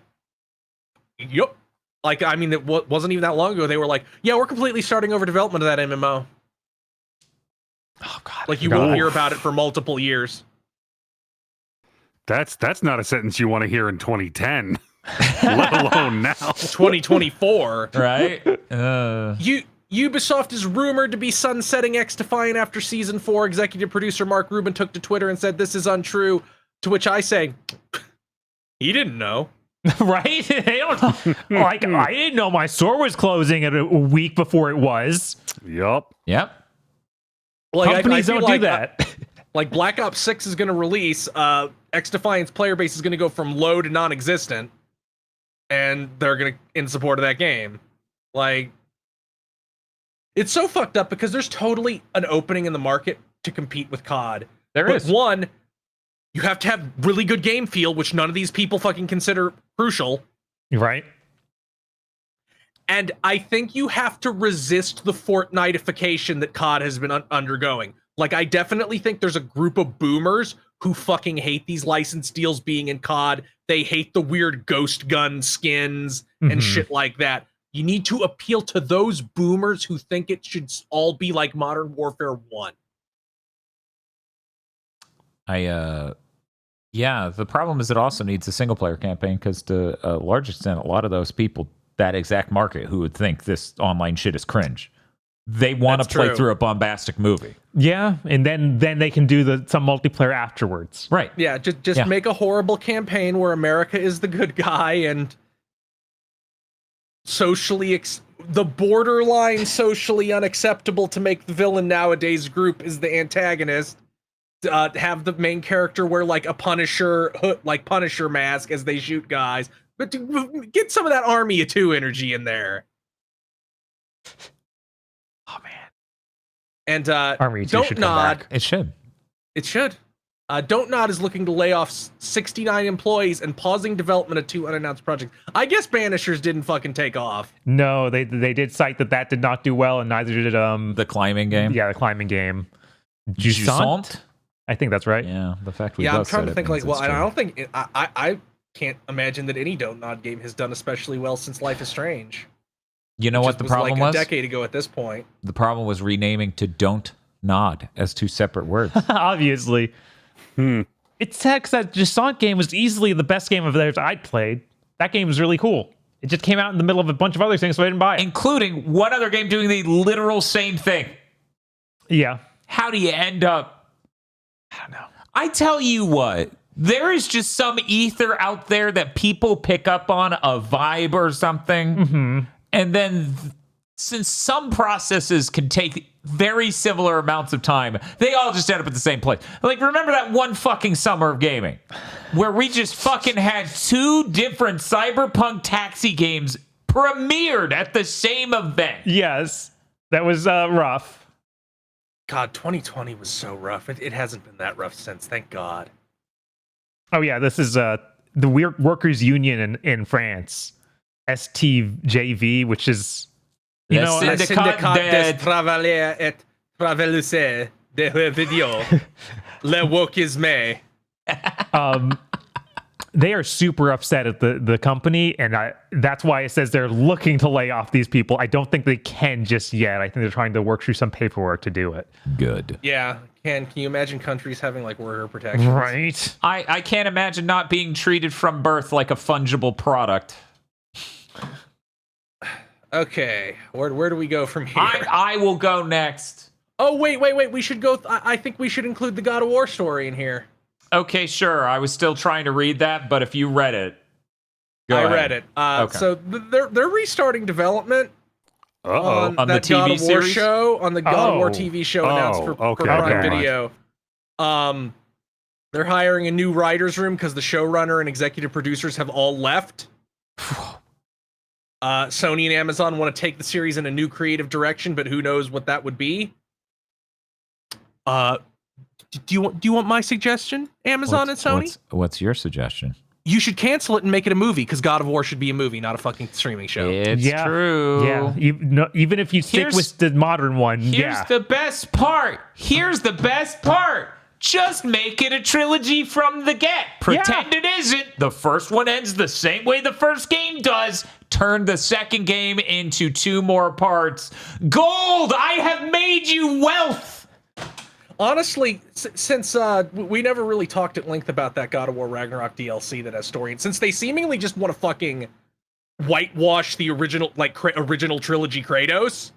Like, I mean, it wasn't even that long ago. They were like, yeah, we're completely starting over development of that MMO. Oh, God. Like, you won't hear about it for multiple years. That's not a sentence you want to hear in 2010. Let alone now. 2024. Right? Ubisoft is rumored to be sunsetting XDefiant after Season 4. Executive producer Mark Rubin took to Twitter and said this is untrue, to which I say, he didn't know. Right? They don't, like, I didn't know my store was closing a week before it was. Yep. Like, companies don't do that. Like, Black Ops 6 is going to release, XDefiant's player base is going to go from low to non-existent, and they're going to in support of that game. Like, it's so fucked up because there's totally an opening in the market to compete with COD. There is. One, you have to have really good game feel, which none of these people fucking consider crucial. Right. And I think you have to resist the Fortnite-ification that COD has been undergoing. Like, I definitely think there's a group of boomers who fucking hate these license deals being in COD. They hate the weird ghost gun skins and shit like that. You need to appeal to those boomers who think it should all be like Modern Warfare 1. Yeah, the problem is it also needs a single-player campaign because to a large extent, a lot of those people, that exact market who would think this online shit is cringe, they want to play through a bombastic movie. Yeah, and then they can do some multiplayer afterwards. Right. Yeah, just make a horrible campaign where America is the good guy and the borderline socially unacceptable to make the villain nowadays group is the antagonist. have the main character wear like a Punisher mask as they shoot guys, but to get some of that Army of Two energy in there. Oh man. And Army of Two Don't should come Nod. back. It should. It should. Don't Nod is looking to lay off 69 employees and pausing development of 2 unannounced projects. I guess Banishers didn't fucking take off. No, they did cite that did not do well, and neither did The climbing game. yeah, the climbing game. Jusant? I think that's right. Yeah, the fact we Yeah, I'm both trying said to it think like, means well, it's I true. don't think I can't imagine that any Don't Nod game has done especially well since Life is Strange. You know what the problem like was? a decade ago at this point. The problem was renaming to Don't Nod as 2 separate words. Obviously. It's sad because that Jusant game was easily the best game of theirs I'd played. That game was really cool. It just came out in the middle of a bunch of other things, so I didn't buy it. Including one other game doing the literal same thing. Yeah. How do you end up? I don't know. I tell you what, there is just some ether out there that people pick up on, a vibe or something. And then since some processes can take very similar amounts of time, they all just end up at the same place. Like, remember that one fucking summer of gaming where we just fucking had 2 different Cyberpunk taxi games premiered at the same event? Yes. That was rough. God, 2020 was so rough. It hasn't been that rough since, thank God. Oh yeah, this is the workers union in France. STJV, which is you know Le Syndicat des Travailleurs et Travailleuses de Video. Le wokisme. they are super upset at the company, and that's why it says they're looking to lay off these people. I don't think they can just yet. I think they're trying to work through some paperwork to do it. Good. Yeah, can you imagine countries having like worker protections? Right. I can't imagine not being treated from birth like a fungible product. Okay, where do we go from here? I will go next. Oh wait, we should go. I think we should include the God of War story in here. Okay, sure. I was still trying to read that, but if you read it, go ahead. read it. Okay. So they're restarting development on On the that God TV of War series? show, on the God of War Oh. TV show announced for Okay, Prime okay. Video. They're hiring a new writers' room because the showrunner and executive producers have all left. Sony and Amazon want to take the series in a new creative direction, but who knows what that would be? Do you want my suggestion, Amazon and Sony? What's your suggestion? You should cancel it and make it a movie because God of War should be a movie, not a fucking streaming show. It's Yeah. true. Yeah. Even if you stick Here's- with the modern one, Here's the best part. Just make it a trilogy from the get. Pretend it isn't. The first one ends the same way the first game does. Turn the second game into 2 more parts. Gold! I have made you wealth! Honestly, since we never really talked at length about that God of War Ragnarok DLC that has story, and since they seemingly just want to fucking whitewash the original original trilogy Kratos,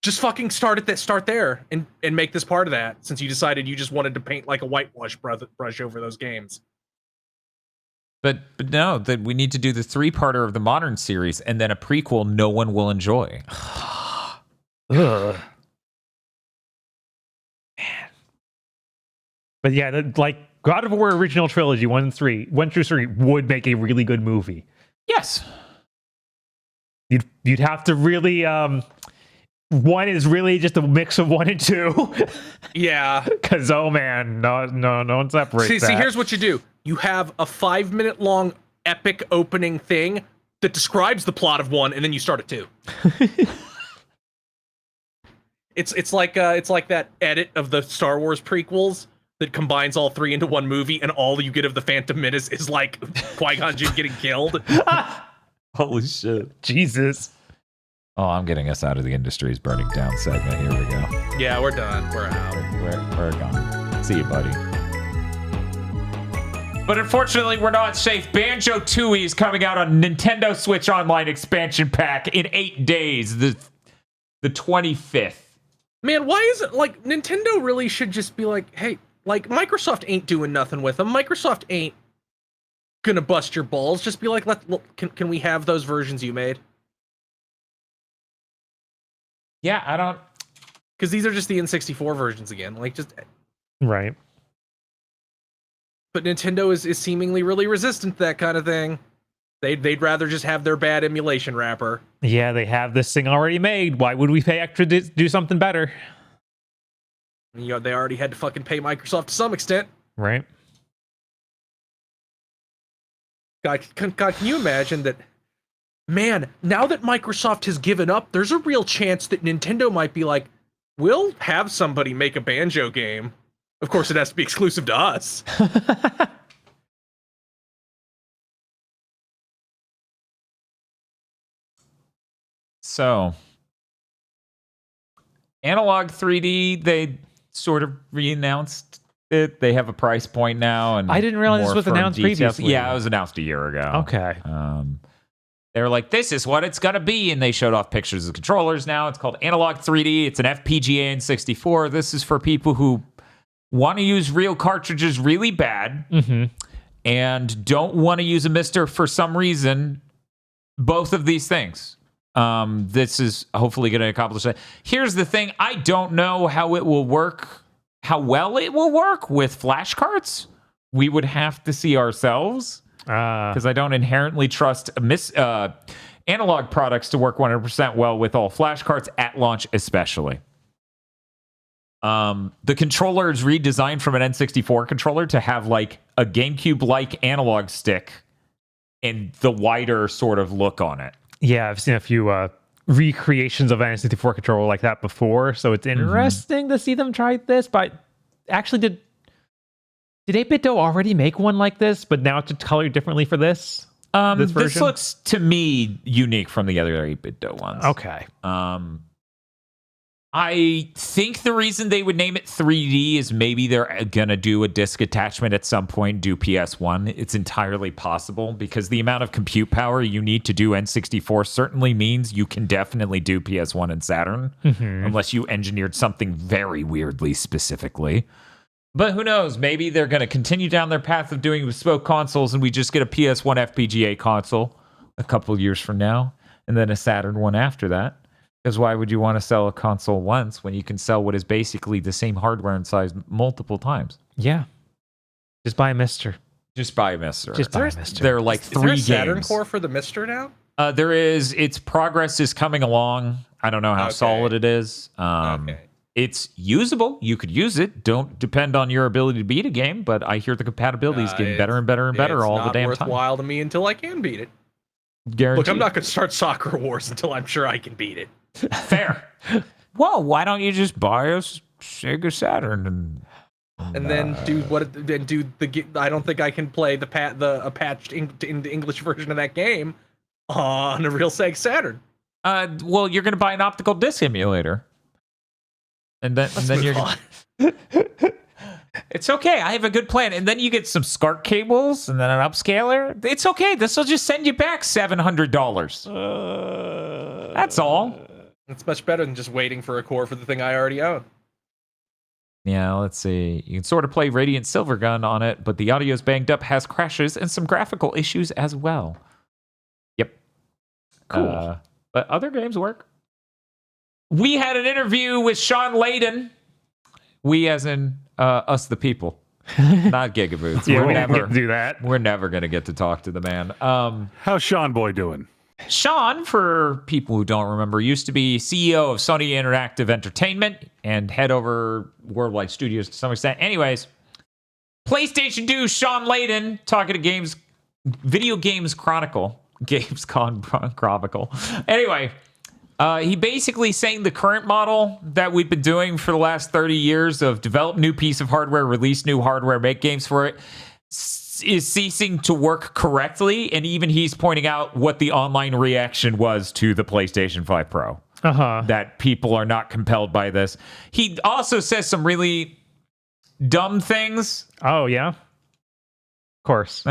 just fucking start there and make this part of that. Since you decided you just wanted to paint like a whitewash brush over those games. But no, that we need to do the 3-parter of the modern series and then a prequel no one will enjoy. Ugh. Man. But yeah, like God of War original trilogy 1 through 3 would make a really good movie. Yes. You'd have to really 1 is really just a mix of 1 and 2. Yeah. Because oh man, no one separates See, that. here's what you do. You have a 5-minute long epic opening thing that describes the plot of 1, and then you start at 2. It's like that edit of the Star Wars prequels that combines all 3 into 1 movie, and all you get of the Phantom Menace is like Qui-Gon Jinn getting killed. Holy shit. Jesus. Oh, I'm getting us out of the industry's burning down segment. Here we go. Yeah, we're done. We're out. We're gone. See you, buddy. But unfortunately, we're not safe. Banjo-Tooie is coming out on Nintendo Switch Online expansion pack in 8 days, the 25th. Man, why is it like Nintendo really should just be like, hey, like Microsoft ain't doing nothing with them. Microsoft ain't gonna bust your balls. Just be like, can we have those versions you made? Yeah, I don't. Because these are just the N64 versions again. Like, just Right. But Nintendo is seemingly really resistant to that kind of thing. They'd rather just have their bad emulation wrapper. Yeah, they have this thing already made. Why would we pay extra to do something better? You know, they already had to fucking pay Microsoft to some extent. Right. God, can you imagine that? Man, now that Microsoft has given up, there's a real chance that Nintendo might be like, we'll have somebody make a Banjo game. Of course, it has to be exclusive to us. So, Analog 3D, they sort of re-announced it. They have a price point now, and I didn't realize this more was firm announced details. previously. Yeah, it was announced a year ago. Okay. They were like, this is what it's going to be, and they showed off pictures of controllers now. It's called Analog 3D. It's an FPGA in 64. This is for people who want to use real cartridges really bad and don't want to use a mister for some reason. Both of these things. This is hopefully going to accomplish that. Here's the thing. I don't know how it will work, how well it will work with flash cards. We would have to see ourselves because I don't inherently trust analog products to work 100% well with all flash cards at launch, especially. The controller is redesigned from an N64 controller to have like a GameCube-like analog stick and the wider sort of look on it. Yeah, I've seen a few recreations of an N64 controller like that before, so it's interesting to see them try this. But actually, did 8BitDo already make one like this, but now it's colored differently for this? This version? This looks to me unique from the other 8BitDo ones. Okay. I think the reason they would name it 3D is maybe they're going to do a disc attachment at some point, do PS1. It's entirely possible because the amount of compute power you need to do N64 certainly means you can definitely do PS1 and Saturn, unless you engineered something very weirdly specifically. But who knows? Maybe they're going to continue down their path of doing bespoke consoles and we just get a PS1 FPGA console a couple years from now and then a Saturn one after that. Because why would you want to sell a console once when you can sell what is basically the same hardware and size multiple times? Yeah. Just buy a Mister. Just buy a Mister. Just buy a Mister. They're like Is 3 there a games. Saturn core for the Mister now? There is. Its progress is coming along. I don't know how solid it is. It's usable. You could use it. Don't depend on your ability to beat a game, but I hear the compatibility is getting better and better and better all the damn time. It's not worthwhile to me until I can beat it. Guaranteed. Look, I'm not going to start Soccer Wars until I'm sure I can beat it. Fair. Well, why don't you just buy a Sega Saturn and then do what? Then do the? I don't think I can play the patched English version of that game on a real Sega Saturn. Well, you're going to buy an optical disc emulator, and then you're. It's okay. I have a good plan, and then you get some SCART cables, and then an upscaler. It's okay. This will just send you back $700. That's all. It's much better than just waiting for a core for the thing I already own. Yeah, let's see. You can sort of play Radiant Silvergun on it, but the audio's banged up, has crashes, and some graphical issues as well. Yep. Cool. But other games work. We had an interview with Sean Layden. We as in us the people. Not GigaBoots. Yeah, we never get to do that. We're never going to get to talk to the man. How's Sean Boy doing? Sean, for people who don't remember, used to be CEO of Sony Interactive Entertainment and head over Worldwide Studios to some extent. Anyways, PlayStation 2, Sean Layden talking to Video Games Chronicle. Gamescom Chronicle. Anyway, he basically saying the current model that we've been doing for the last 30 years of develop new piece of hardware, release new hardware, make games for it, is ceasing to work correctly, and even he's pointing out what the online reaction was to the PlayStation 5 Pro. That people are not compelled by this. He also says some really dumb things. Oh, yeah? Of course.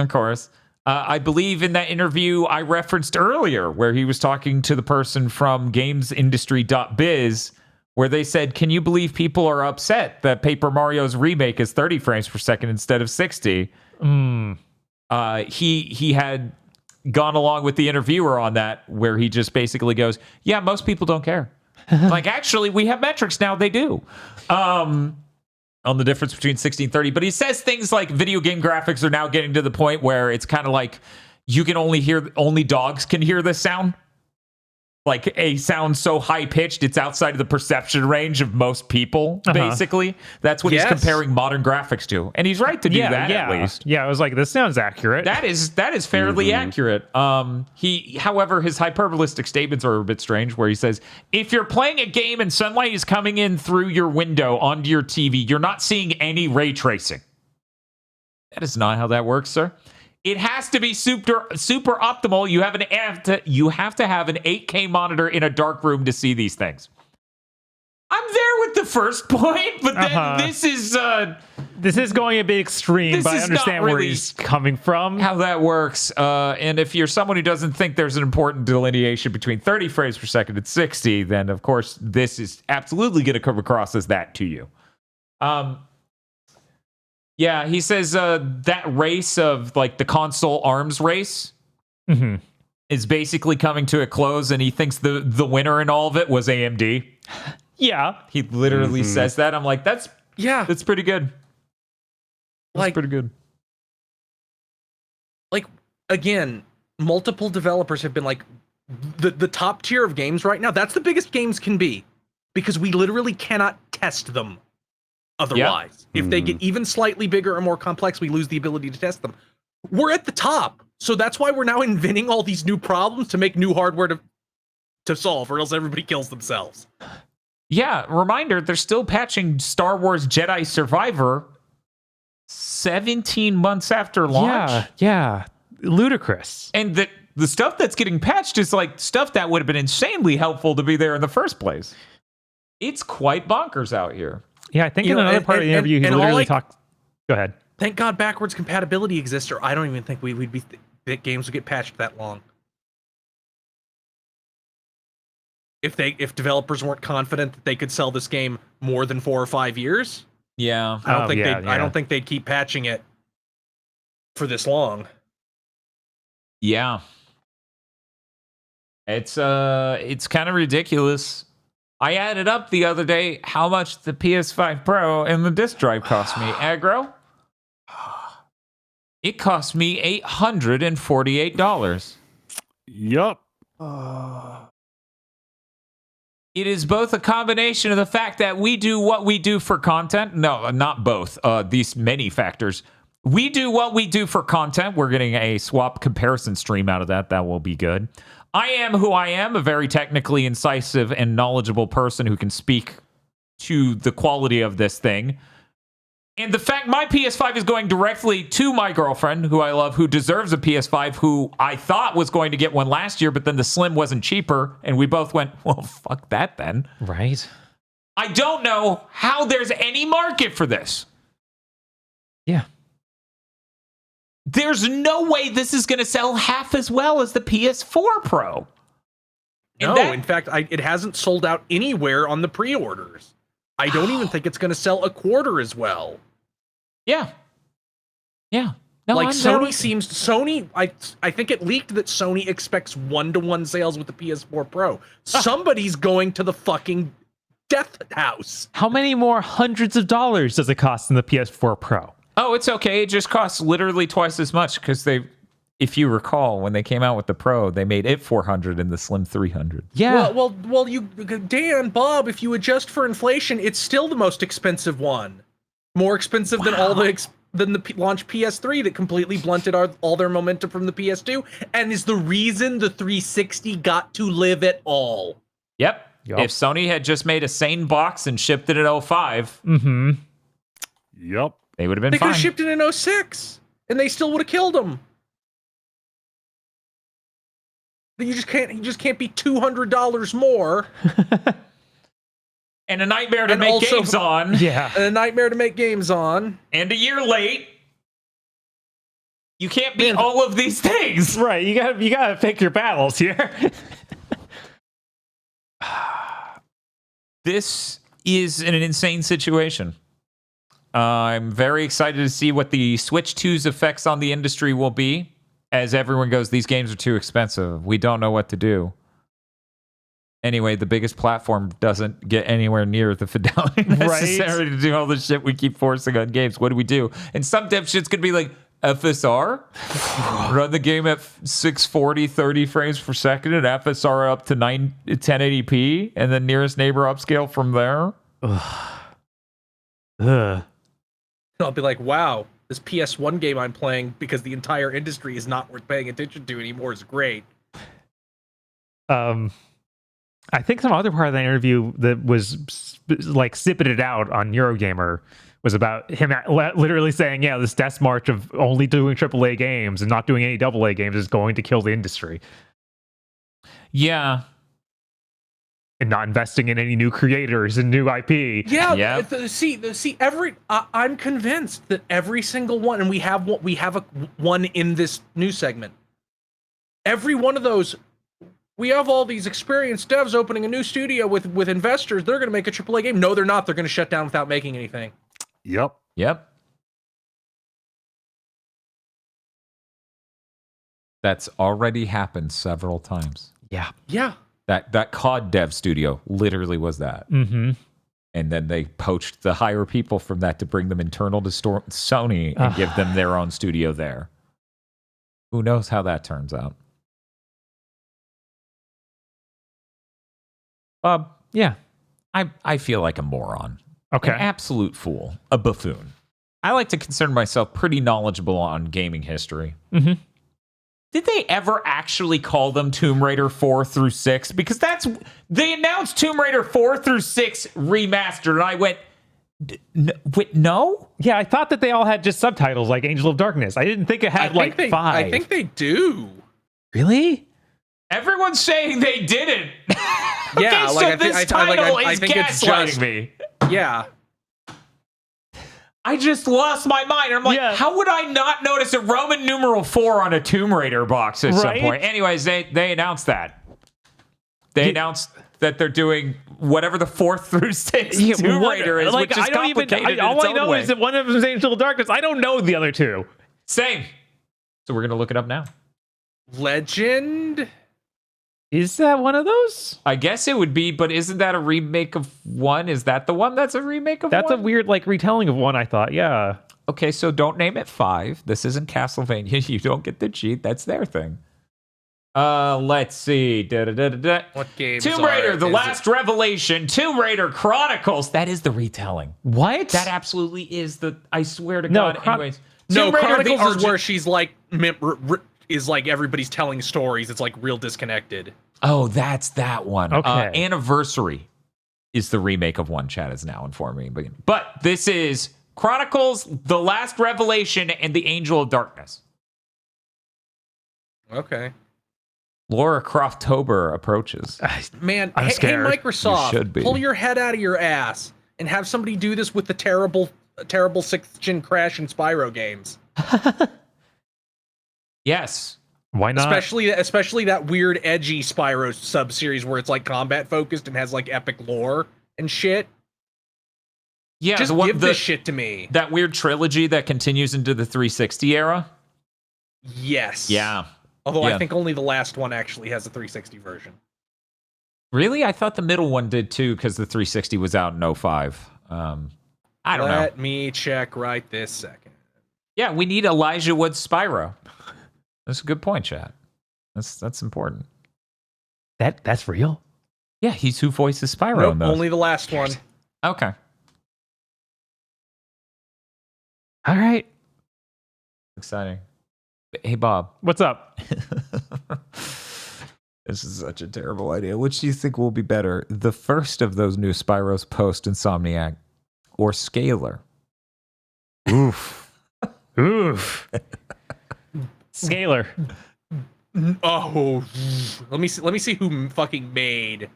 I believe in that interview I referenced earlier, where he was talking to the person from gamesindustry.biz, where they said, can you believe people are upset that Paper Mario's remake is 30 frames per second instead of 60? He had gone along with the interviewer on that, where he just basically goes, yeah, most people don't care. Like, actually, we have metrics now. They do. on the difference between 60 and 30, but he says things like video game graphics are now getting to the point where it's kind of like you can only dogs can hear this sound. Like a sound so high pitched, it's outside of the perception range of most people, basically. That's what he's comparing modern graphics to. And he's right to do that, at least. Yeah, I was like, this sounds accurate. That is fairly accurate. However, his hyperbolistic statements are a bit strange, where he says, if you're playing a game and sunlight is coming in through your window onto your TV, you're not seeing any ray tracing. That is not how that works, sir. It has to be super optimal. You have to have an 8K monitor in a dark room to see these things. I'm there with the first point, but then this is going a bit extreme, but I understand where he's coming from. How that works. And if you're someone who doesn't think there's an important delineation between 30 frames per second and 60, then of course this is absolutely going to come across as that to you. Yeah, he says that race of like the console arms race is basically coming to a close, and he thinks the winner in all of it was AMD. Yeah, he literally says that. I'm like, that's pretty good. That's pretty good. Like, again, multiple developers have been like the top tier of games right now. That's the biggest games can be, because we literally cannot test them. Otherwise, if they get even slightly bigger or more complex, we lose the ability to test them. We're at the top. So that's why we're now inventing all these new problems to make new hardware to solve, or else everybody kills themselves. Yeah, reminder, they're still patching Star Wars Jedi Survivor 17 months after launch. Yeah. Ludicrous. And the stuff that's getting patched is like stuff that would have been insanely helpful to be there in the first place. It's quite bonkers out here. Yeah, I think in another part of the interview, he literally talked... Go ahead. Thank God backwards compatibility exists, or I don't even think we'd be that games would get patched that long. If developers weren't confident that they could sell this game more than 4 or 5 years, I don't think they'd keep patching it for this long. Yeah, it's kind of ridiculous. I added up the other day how much the PS5 Pro and the disc drive cost me. Aggro? It cost me $848. Yup. It is both a combination of the fact that we do what we do for content. No, not both. These many factors. We do what we do for content. We're getting a swap comparison stream out of that. That will be good. I am who I am, a very technically incisive and knowledgeable person who can speak to the quality of this thing. And the fact my PS5 is going directly to my girlfriend, who I love, who deserves a PS5, who I thought was going to get one last year, but then the Slim wasn't cheaper, and we both went, well, fuck that then. Right. I don't know how there's any market for this. Yeah. There's no way this is going to sell half as well as the PS4 Pro. In fact, it hasn't sold out anywhere on the pre-orders. I don't even think it's going to sell a quarter as well. Yeah. No, like Sony I think it leaked that Sony expects 1-to-1 sales with the PS4 Pro. Somebody's going to the fucking death house. How many more hundreds of dollars does it cost in the PS4 Pro? Oh, it's okay. It just costs literally twice as much because if you recall, when they came out with the Pro, they made it $400 and the Slim $300. Yeah. Well, Dan, Bob, if you adjust for inflation, it's still the most expensive one. More expensive than than the launch PS3 that completely blunted all their momentum from the PS2 and is the reason the 360 got to live at all. Yep. If Sony had just made a sane box and shipped it at 05, Yep. They would have been They fine. could have shipped it in 06, and they still would have killed them. You just can't be $200 more. And a nightmare to make games on. Yeah. And a nightmare to make games on. And a year late. You can't beat all of these things. Right. You gotta pick your battles here. This is an insane situation. I'm very excited to see what the Switch 2's effects on the industry will be. As everyone goes, these games are too expensive. We don't know what to do. Anyway, the biggest platform doesn't get anywhere near the fidelity necessary to do all the shit we keep forcing on games. What do we do? And some dev shit's gonna be like, FSR? Run the game at 640, 30 frames per second, and FSR up to 1080p, and then nearest neighbor upscale from there? I'll be like, wow, this PS1 game I'm playing because the entire industry is not worth paying attention to anymore is great. I think some other part of the interview that was like sipping it out on Eurogamer was about him literally saying, yeah, this death march of only doing AAA games and not doing any AA games is going to kill the industry. Yeah. And not investing in any new creators and new IP. Yeah. I'm convinced that every single one, and we have one in this news segment. Every one of those, we have all these experienced devs opening a new studio with investors. They're going to make a AAA game. No, they're not. They're going to shut down without making anything. Yep. That's already happened several times. Yeah. That COD dev studio literally was that. Mm-hmm. And then they poached the higher people from that to bring them internal to Sony and give them their own studio there. Who knows how that turns out? Yeah. I feel like a moron. Okay. An absolute fool. A buffoon. I like to consider myself pretty knowledgeable on gaming history. Mm-hmm. Did they ever actually call them Tomb Raider 4 through 6? Because they announced Tomb Raider 4 through 6 remastered, and I went, wait, no? Yeah, I thought that they all had just subtitles like Angel of Darkness. I didn't think it had 5. I think they do. Really? Everyone's saying they didn't. Yeah, okay, so this title is gaslighting me. Yeah. I just lost my mind. I'm like, how would I not notice a Roman numeral 4 on a Tomb Raider box at some point? Anyways, they announced that. They announced that they're doing whatever the 4th through 6th Tomb Raider is, which is complicated. All I know is that one of them is Angel of Darkness. I don't know the other two. Same. So we're going to look it up now. Legend? Is that one of those? I guess it would be, but isn't that a remake of 1? Is that the one that's a remake of 1? That's a weird retelling of 1, I thought. Yeah. Okay, so don't name it 5. This isn't Castlevania. You don't get the cheat. That's their thing. Let's see. What game? Tomb Raider, The Last Revelation, Tomb Raider Chronicles. That is the retelling. What? That absolutely is I swear to God. Anyways. No, Chronicles is where she's like, is like everybody's telling stories. It's like real disconnected. Oh, that's that one. Okay. Anniversary is the remake of 1. Chat is now informing me. But this is Chronicles, The Last Revelation, and The Angel of Darkness. Okay. Lara Croft-tober approaches. Man, I'm scared. Hey, Microsoft, You should be. pull your head out of your ass and have somebody do this with the terrible 6th Gen Crash and Spyro games. Yes. Why not? Especially that weird, edgy Spyro sub-series where it's like combat focused and has like epic lore and shit. Yeah, just give this shit to me. That weird trilogy that continues into the 360 era? Yes. Yeah. Although I think only the last one actually has a 360 version. Really? I thought the middle one did too, because the 360 was out in 05. I don't know. Let me check right this second. Yeah, we need Elijah Wood Spyro. That's a good point, chat. That's important. That's real? Yeah, he's who voices Spyro in those. Only the last one. Okay. All right. Exciting. Hey, Bob. What's up? This is such a terrible idea. Which do you think will be better? The first of those new Spyros post-Insomniac or Scalar? Oof. Oof. Scalar. Oh, let me see who fucking made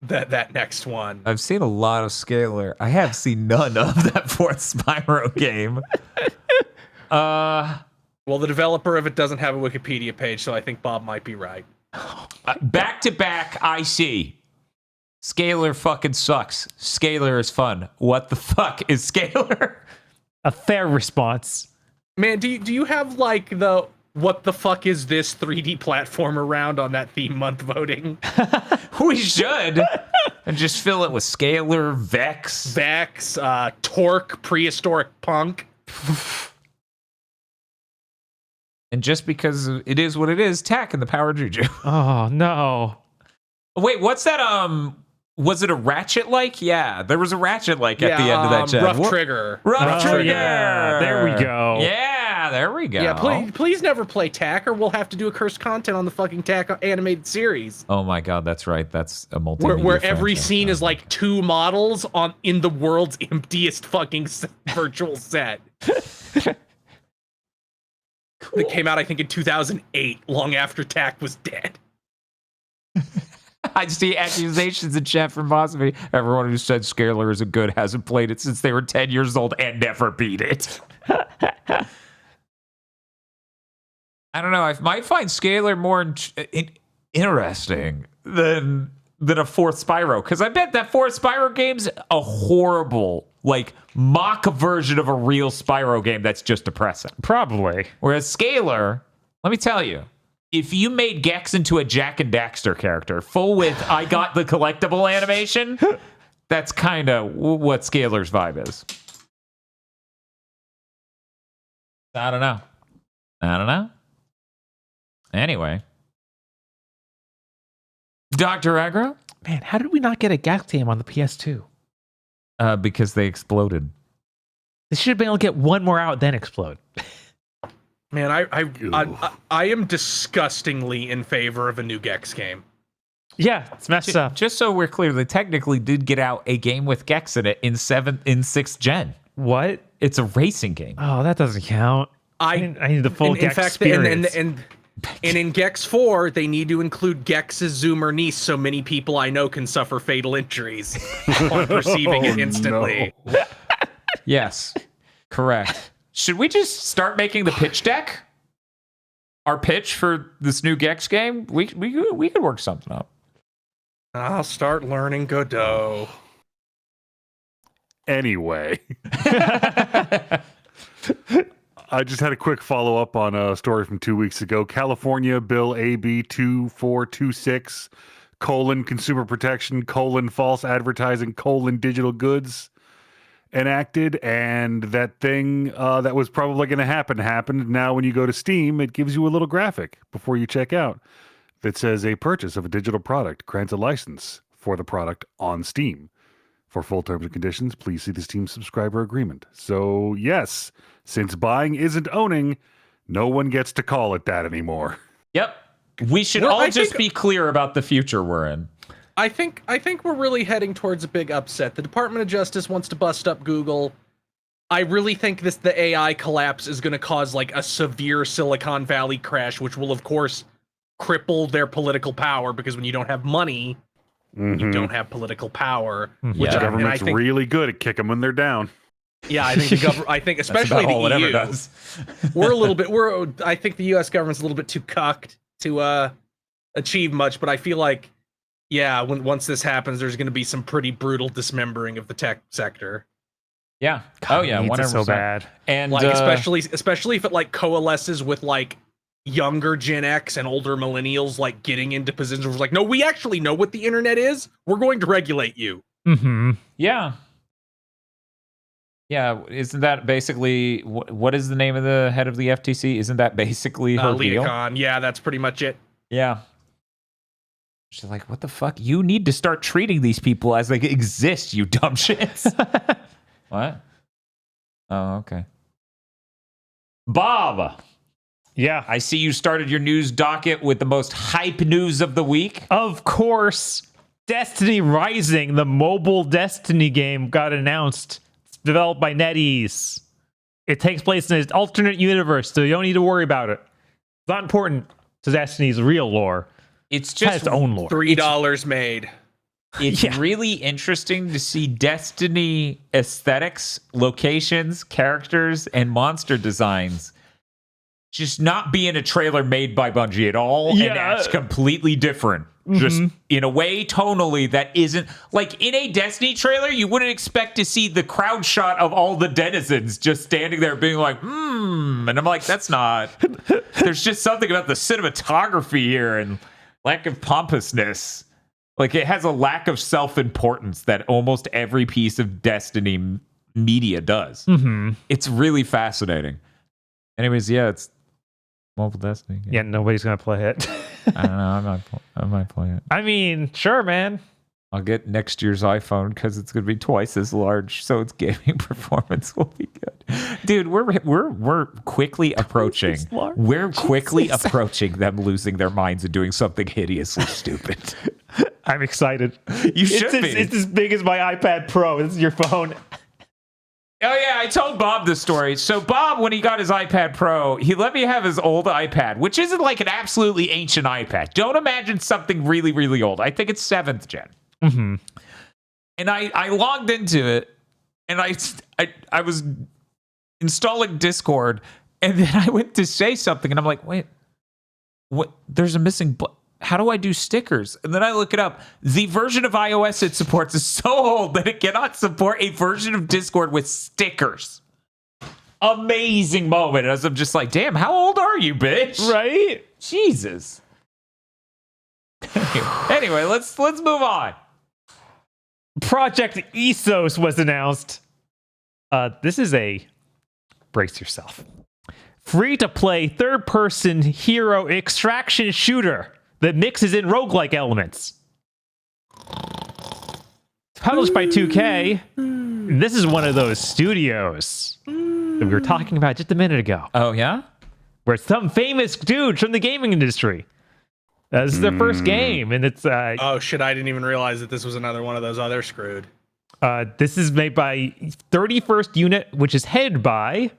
that next one. I've seen a lot of Scalar. I have seen none of that 4th Spyro game. Well, the developer of it doesn't have a Wikipedia page, so I think Bob might be right. Back to back, I see. Scalar fucking sucks. Scalar is fun. What the fuck is Scalar? A fair response. Man, do you have like the what the fuck is this 3D platformer round on that theme month voting? We should. And just fill it with Scalar, Vex. Torque, Prehistoric Punk. And just because it is what it is, Tack and the Power Juju. Oh, no. Wait, what's that? Was it a Ratchet-like? Yeah, there was a Ratchet-like at the end of that gen. Rough Trigger. Rough Trigger. Yeah, there we go. Yeah, there we go. Yeah, please never play Tack, or we'll have to do a cursed content on the fucking Tack animated series. Oh my god, that's right. That's a multimedia Where every franchise. scene is like 2 models in the world's emptiest fucking virtual set. That came out, I think, in 2008, long after Tack was dead. I see accusations in chat from Bosby. Everyone who said Scalar isn't good hasn't played it since they were 10 years old and never beat it. I don't know. I might find Scalar more interesting than a fourth Spyro, because I bet that fourth Spyro game's a horrible, like, mock version of a real Spyro game that's just depressing. Probably. Whereas Scalar, let me tell you, if you made Gex into a Jack and Daxter character, full with I got the collectible animation, that's kind of what Scalar's vibe is. I don't know. Anyway. Dr. Aggro? Man, how did we not get a Gex game on the PS2? Because they exploded. They should have been able to get one more out, then explode. Man, I am disgustingly in favor of a new Gex game. Yeah, it's messed up. Just so we're clear, they technically did get out a game with Gex in it in 6th gen. What? It's a racing game. Oh, that doesn't count. I need the full Gex experience. And in Gex 4, they need to include Gex's Zoomer niece so many people I know can suffer fatal injuries upon perceiving it instantly. No. Yes, correct. Should we just start making the pitch deck? Our pitch for this new Gex game? We could work something up. I'll start learning Godot. Anyway. I just had a quick follow-up on a story from 2 weeks ago. California Bill AB 2426, Consumer Protection, False Advertising, Digital Goods enacted, and that thing that was probably going to happen happened. Now when you go to Steam, it gives you a little graphic before you check out that says a purchase of a digital product grants a license for the product on Steam. For full terms and conditions, please see the Steam subscriber agreement. So yes, since buying isn't owning, no one gets to call it that anymore. Yep. We should just be clear about the future we're in. I think we're really heading towards a big upset. The Department of Justice wants to bust up Google. I really think the AI collapse is going to cause like a severe Silicon Valley crash, which will of course cripple their political power, because when you don't have money, you don't have political power. Which the government's really good at kicking when they're down. Yeah, I think I think especially the EU. Ever does. I think the US government's a little bit too cucked to achieve much, but I feel like once this happens, there's going to be some pretty brutal dismembering of the tech sector. Yeah. God, 100%. So bad. And like especially if it like coalesces with like younger Gen X and older millennials like getting into positions where it's like, no, we actually know what the internet is. We're going to regulate you. Mm-hmm. Yeah. Yeah, isn't that basically what is the name of the head of the FTC? Isn't that basically her deal? Khan. Yeah, that's pretty much it. Yeah. She's like, what the fuck? You need to start treating these people as they exist, you dumb shits. What? Oh, okay. Bob. Yeah. I see you started your news docket with the most hype news of the week. Of course, Destiny Rising, the mobile Destiny game, got announced. It's developed by NetEase. It takes place in an alternate universe, so you don't need to worry about it. It's not important to Destiny's real lore. It's just its own lore. $3 made. It's really interesting to see Destiny aesthetics, locations, characters, and monster designs just not be in a trailer made by Bungie at all, and act completely different. just in a way tonally that isn't like in a Destiny trailer. You wouldn't expect to see the crowd shot of all the denizens just standing there being like, and I'm like, that's not. There's just something about the cinematography here and lack of pompousness. Like it has a lack of self-importance that almost every piece of Destiny media does. It's really fascinating. Anyways, yeah, it's mobile Destiny. Yeah, nobody's gonna play it. I don't know. I might play it. I mean, sure, man. I'll get next year's iPhone because it's going to be twice as large, so its gaming performance will be good. Dude, we're quickly approaching. We're quickly approaching them losing their minds and doing something hideously stupid. I'm excited. You should be. It's as big as my iPad Pro. This is your phone. Oh, yeah, I told Bob this story. So Bob, when he got his iPad Pro, he let me have his old iPad, which isn't like an absolutely ancient iPad. Don't imagine something really, really old. I think it's 7th gen. And I logged into it, and I was installing Discord, and then I went to say something, and I'm like, wait, what? There's a missing button. How do I do stickers? And then I look it up. The version of iOS it supports is so old that it cannot support a version of Discord with stickers. Amazing moment. As I'm just like, damn, how old are you, bitch? Right? Jesus. Anyway, let's move on. Project Ethos was announced. This is a brace yourself. Free-to-play third-person hero extraction shooter that mixes in roguelike elements. It's published by 2K. And this is one of those studios that we were talking about just a minute ago. Oh, yeah? Where some famous dude from the gaming industry. This is their first game, and it's... oh, shit, I didn't even realize that this was another one of those. Oh, they're screwed. This is made by 31st Unit, which is headed by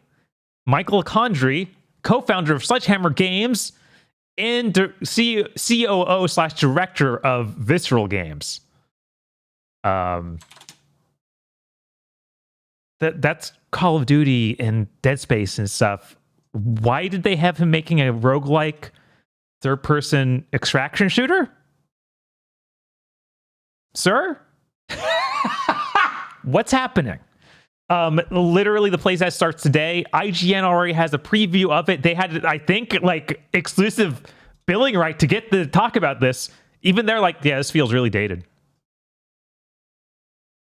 Michael Condrey, co-founder of Sledgehammer Games, and COO/director of Visceral Games. That's Call of Duty and Dead Space and stuff. Why did they have him making a roguelike third-person extraction shooter? Sir? What's happening? Literally, the playtest starts today. IGN already has a preview of it. They had, I think, like exclusive billing right to get to talk about this. Even they're like, yeah, this feels really dated.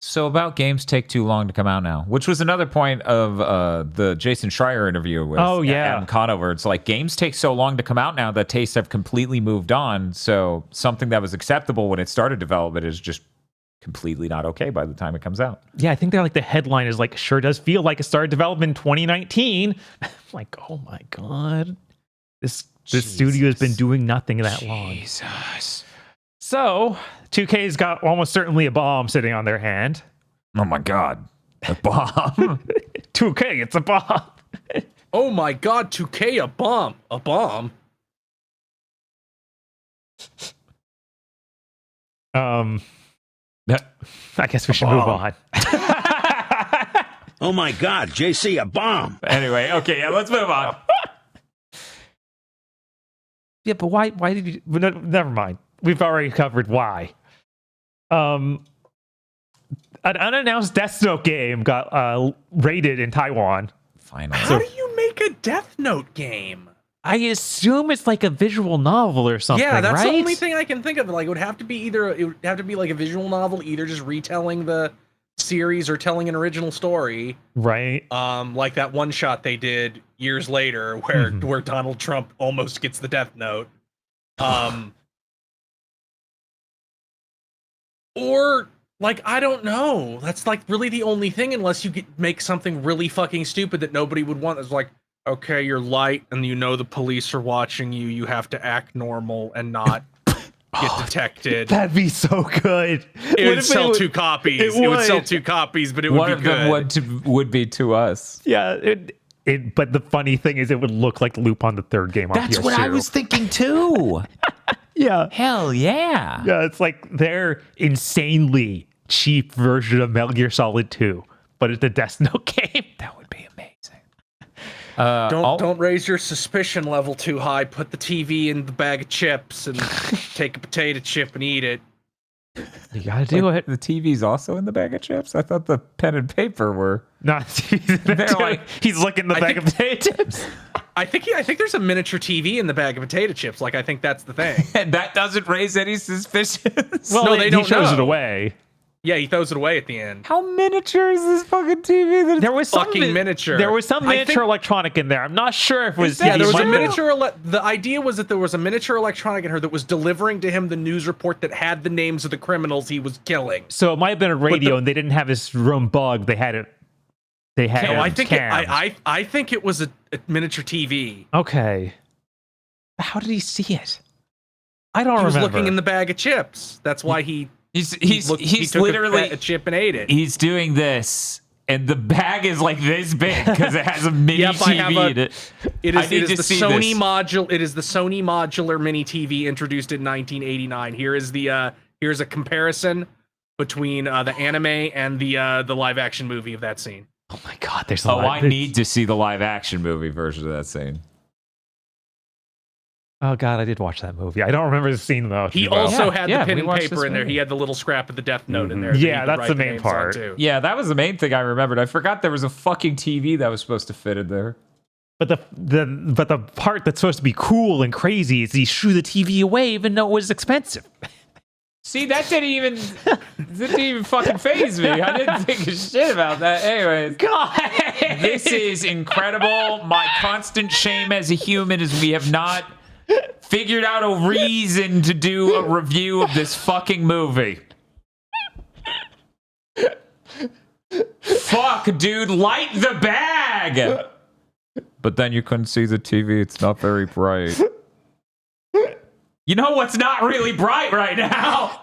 So about games take too long to come out now, which was another point of the Jason Schreier interview with Adam Conover. It's like games take so long to come out now that tastes have completely moved on. So something that was acceptable when it started development is just completely not okay by the time it comes out. Yeah, I think they're like the headline is like, sure does feel like it started development in 2019. I'm like, oh my God. This studio has been doing nothing that long. So 2K's got almost certainly a bomb sitting on their hand. Oh my God. A bomb. 2K, it's a bomb. Oh my God, 2K, a bomb. A bomb. I guess we should move on. Oh my God, JC, a bomb. Anyway, okay, yeah, let's move on. Yeah, but why did you... Never mind. We've already covered why. An unannounced Death Note game got rated in Taiwan. Finally. How do you make a Death Note game? I assume it's like a visual novel or something, yeah, that's right? the only thing I can think of. Like, it would have to be like a visual novel, either just retelling the series or telling an original story. Right. Like that one shot they did years later where Donald Trump almost gets the Death Note. Or like, I don't know. That's like really the only thing, unless you make something really fucking stupid that nobody would want. It's like, okay, you're light and you know the police are watching you. You have to act normal and not get detected. That'd be so good. It would sell 2 copies. It would sell 2 copies, but it would be good. One of them would be to us. Yeah, but the funny thing is it would look like Loop on the third game on PS2. That's what I was thinking too. Yeah. Hell yeah. Yeah, it's like their insanely cheap version of Metal Gear Solid 2, but it's a Death Note game. That would be amazing. Don't raise your suspicion level too high. Put the TV in the bag of chips and take a potato chip and eat it. You gotta do it. The TV's also in the bag of chips? I thought the pen and paper were. No, he's looking the bag of potato chips. I think there's a miniature TV in the bag of potato chips. Like, I think that's the thing. And that doesn't raise any suspicions. Well, no, they don't he shows know. it away. Yeah, he throws it away at the end. How miniature is this fucking TV? There was some fucking miniature. There was some miniature electronic in there. I'm not sure if it was. Yeah, there was a might- miniature. The idea was that there was a miniature electronic in her that was delivering to him the news report that had the names of the criminals he was killing. So it might have been a radio, and they didn't have his room bugged. They had it. They had. No, it I think cammed. I think it was a miniature TV. Okay. How did he see it? I don't He was remember. looking in the bag of chips. That's why he He's took literally a chip and ate it. he's doing this, and the bag is like this big because it has a mini Yep, I have TV in it. It I is, need it to is the see Sony this. module. It is the Sony modular mini TV introduced in 1989. Here is the here's a comparison between the anime and the live action movie of that scene. Oh my god! There's a Oh, lot. I need to see the live action movie version of that scene. Oh god, I did watch that movie. I don't remember the scene though. He too well. also Yeah, had yeah, the pen we and watched paper this in there. movie. He had the little scrap of the death note in there. that Yeah, he could that's write the the main names on, part. too. Yeah, that was the main thing I remembered. I forgot there was a fucking TV that was supposed to fit in there. But the part that's supposed to be cool and crazy is he threw the TV away even though it was expensive. See, that didn't even fucking faze me. I didn't think a shit about that. Anyways, God, this is incredible. My constant shame as a human is we have not figured out a reason to do a review of this fucking movie. Fuck, dude, light the bag! But then you couldn't see the TV. It's not very bright. You know what's not really bright right now?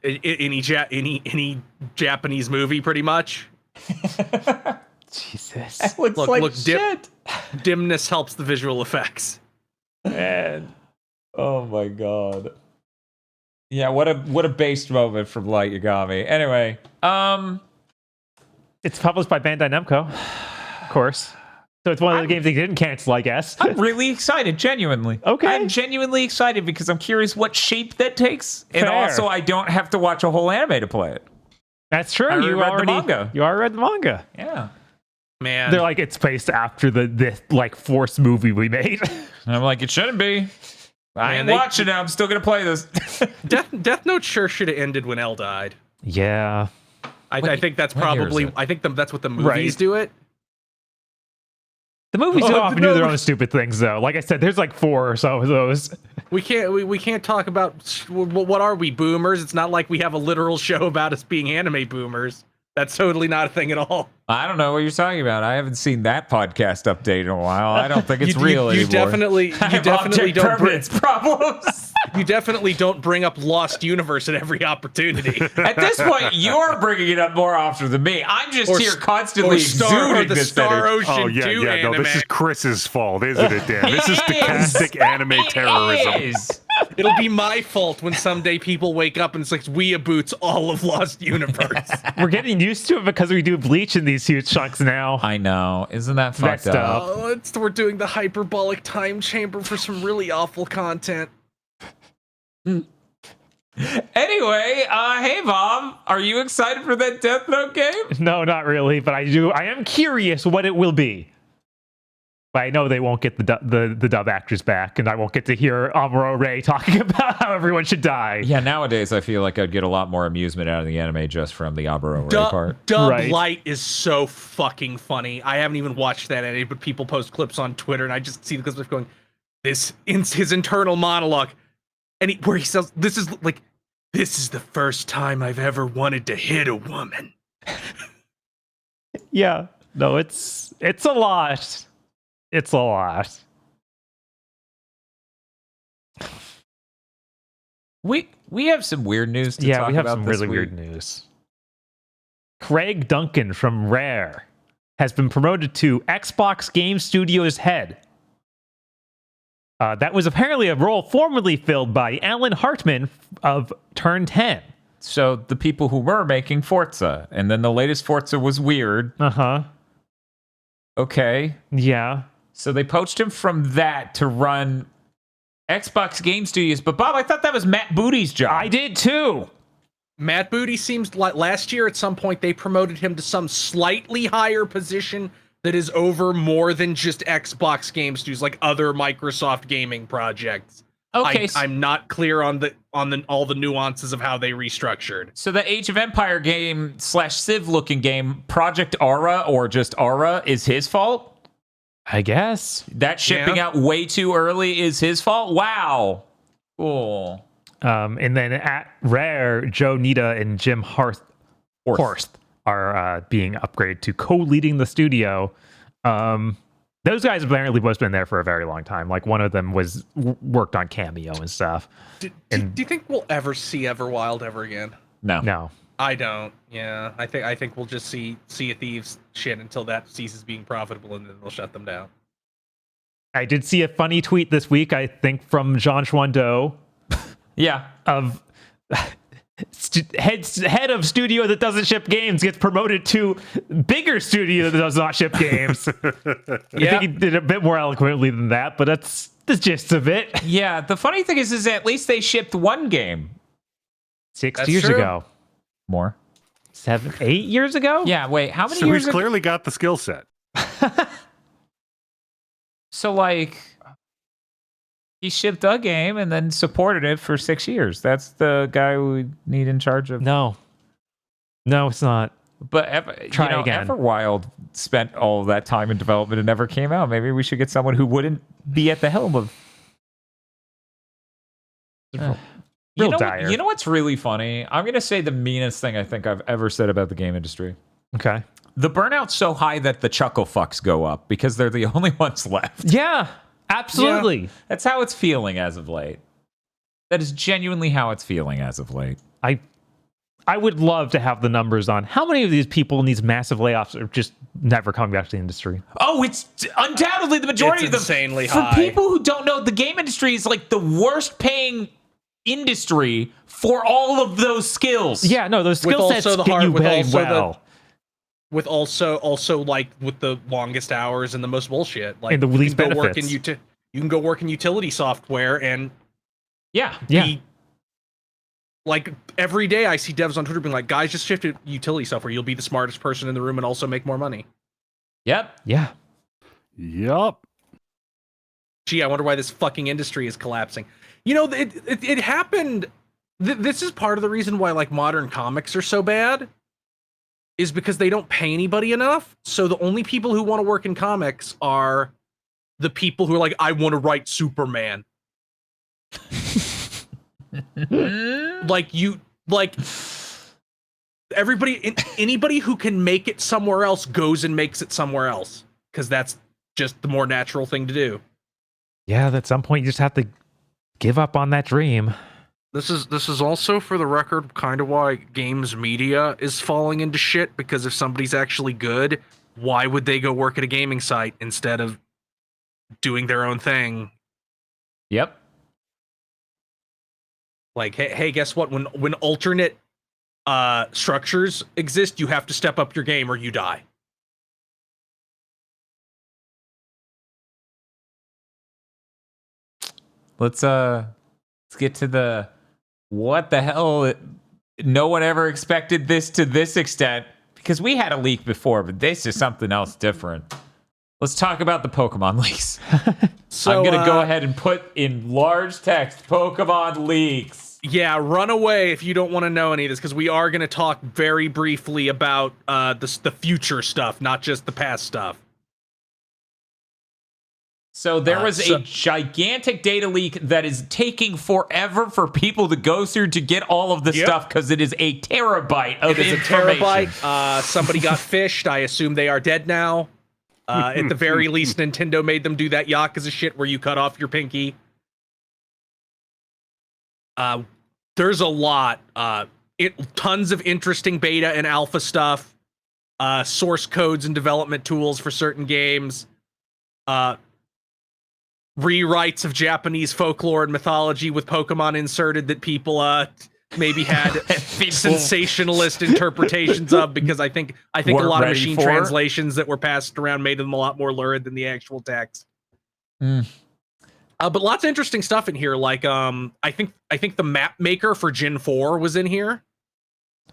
Any Japanese movie, pretty much. Jesus, That looks Look, like look, shit. Dimness helps the visual effects. Man. Oh my god. Yeah, what a based moment from Light Yagami. Anyway, it's published by Bandai Namco, of course. So it's one of the games they didn't cancel, I guess. I'm really excited, genuinely. Okay. I'm genuinely excited because I'm curious what shape that takes. And Fair. also, I don't have to watch a whole anime to play it. That's true. I You read the already manga. You already read the manga. Yeah. Man, They're like it's based after the like Force movie we made. And I'm like, it shouldn't be. I ain't they- watching it. I'm still going to play this. Death Note sure should have ended when L died. Yeah. I think that's what year is probably. it? I think that's what the movies Right. do it. The movies Oh, do often no. do their own stupid things, though. Like I said, there's like 4 or so of those. We can't talk about what are we, boomers? It's not like we have a literal show about us being anime boomers. That's totally not a thing at all. I don't know what you're talking about. I haven't seen that podcast update in a while. I don't think it's real you anymore. definitely I have don't object permanence problems. you definitely don't bring up Lost Universe at every opportunity. At this point, you're bringing it up more often than me. I'm just Or here s- constantly or exuding the this Star energy. Ocean Oh yeah, 2 yeah. anime. No, this is Chris's fault, isn't it, Dan? This is It stochastic anime It terrorism. is. It'll be my fault when someday people wake up and it's like weeaboos all of Lost Universe. We're getting used to it because we do Bleach in these huge chunks now. I know. Isn't that fucked Messed up? up. We're doing the hyperbolic time chamber for some really awful content. Anyway, hey Bob, are you excited for that Death Note game? No, not really, but I am curious what it will be. But I know they won't get the dub actors back, and I won't get to hear Amuro Ray talking about how everyone should die. Yeah, nowadays I feel like I'd get a lot more amusement out of the anime just from the Aburo Ray part. Dub Right. Light is so fucking funny. I haven't even watched that any, but people post clips on Twitter, and I just see the clips of going, this in his internal monologue, and where he says, "This is the first time I've ever wanted to hit a woman." Yeah. No, it's a lot. It's a lot. We have some weird news to Yeah, talk we have about some this really week. weird news. Craig Duncan from Rare has been promoted to Xbox Game Studios head. That was apparently a role formerly filled by Alan Hartman of Turn 10. So the people who were making Forza, and then the latest Forza was weird. Uh-huh. Okay. Yeah. So they poached him from that to run Xbox Game Studios. But Bob, I thought that was Matt Booty's job. I did too. Matt Booty seems like last year at some point they promoted him to some slightly higher position that is over more than just Xbox Game Studios, like other Microsoft gaming projects. Okay. I'm not clear on all the nuances of how they restructured. So the Age of Empire game / Civ looking game, Project Aura or just Aura, is his fault? I guess. That shipping out way too early is his fault? Wow. Cool. And then at Rare, Joe Nita and Jim Horst are being upgraded to co-leading the studio. Those guys have apparently both been there for a very long time. Like one of them worked on Cameo and stuff. Do you think we'll ever see Everwild ever again? No. I don't. Yeah, I think we'll just see Sea of Thieves shit until that ceases being profitable, and then they'll shut them down. I did see a funny tweet this week, I think, from Jean Schwando. Yeah. Of head of studio that doesn't ship games gets promoted to bigger studio that does not ship games. I think he did a bit more eloquently than that, but that's the gist of it. Yeah, the funny thing is at least they shipped one game. 6 years ago. More. 7, 8 years ago? Yeah, wait, how many So years he's clearly got the skill set. So, like, he shipped a game and then supported it for 6 years. That's the guy we need in charge of. No, it's not. But Try again. Everwild spent all of that time in development and never came out. Maybe we should get someone who wouldn't be at the helm of. You know what's really funny? I'm going to say the meanest thing I think I've ever said about the game industry. Okay. The burnout's so high that the chuckle fucks go up because they're the only ones left. Yeah, absolutely. Yeah, that's how it's feeling as of late. That is genuinely how it's feeling as of late. I would love to have the numbers on how many of these people in these massive layoffs are just never coming back to the industry. Oh, it's undoubtedly the majority of them. Insanely For high. people who don't know, the game industry is like the worst paying industry for all of those skills. Yeah, no, those skill sets get you paid well. With also like with the longest hours and the most bullshit. Like And the least you can go work benefits. you can go work in utility software and Yeah. Yeah. like every day I see devs on Twitter being like, guys, just shift to utility software. You'll be the smartest person in the room and also make more money. Yep. Yeah. Yup. Gee, I wonder why this fucking industry is collapsing. You know, it happened. This is part of the reason why like modern comics are so bad, is because they don't pay anybody enough. So the only people who want to work in comics are the people who are like, I want to write Superman. Anybody who can make it somewhere else goes and makes it somewhere else, because that's just the more natural thing to do. Yeah, at some point you just have to give up on that dream. This is also, for the record, kind of why games media is falling into shit, because if somebody's actually good, why would they go work at a gaming site instead of doing their own thing? Yep. Like, hey, guess what? When alternate structures exist, you have to step up your game or you die. Let's get to the what the hell. No one ever expected this to this extent, because we had a leak before, but this is something else different. Let's talk about the Pokemon leaks. So I'm gonna go ahead and put in large text Pokemon leaks. Yeah, run away if you don't want to know any of this, because we are going to talk very briefly about the future stuff, not just the past stuff. So there was a gigantic data leak that is taking forever for people to go through to get all of the stuff, because it is a terabyte of information. It is a terabyte. Somebody got fished. I assume they are dead now. At the very least, Nintendo made them do that Yakuza shit where you cut off your pinky. There's a lot. Tons of interesting beta and alpha stuff. Source codes and development tools for certain games. Rewrites of Japanese folklore and mythology with Pokemon inserted that people maybe had sensationalist interpretations of, because I think a Weren't lot of ready machine for. translations that were passed around made them a lot more lurid than the actual text. But lots of interesting stuff in here. Like I think the map maker for Gen 4 was in here,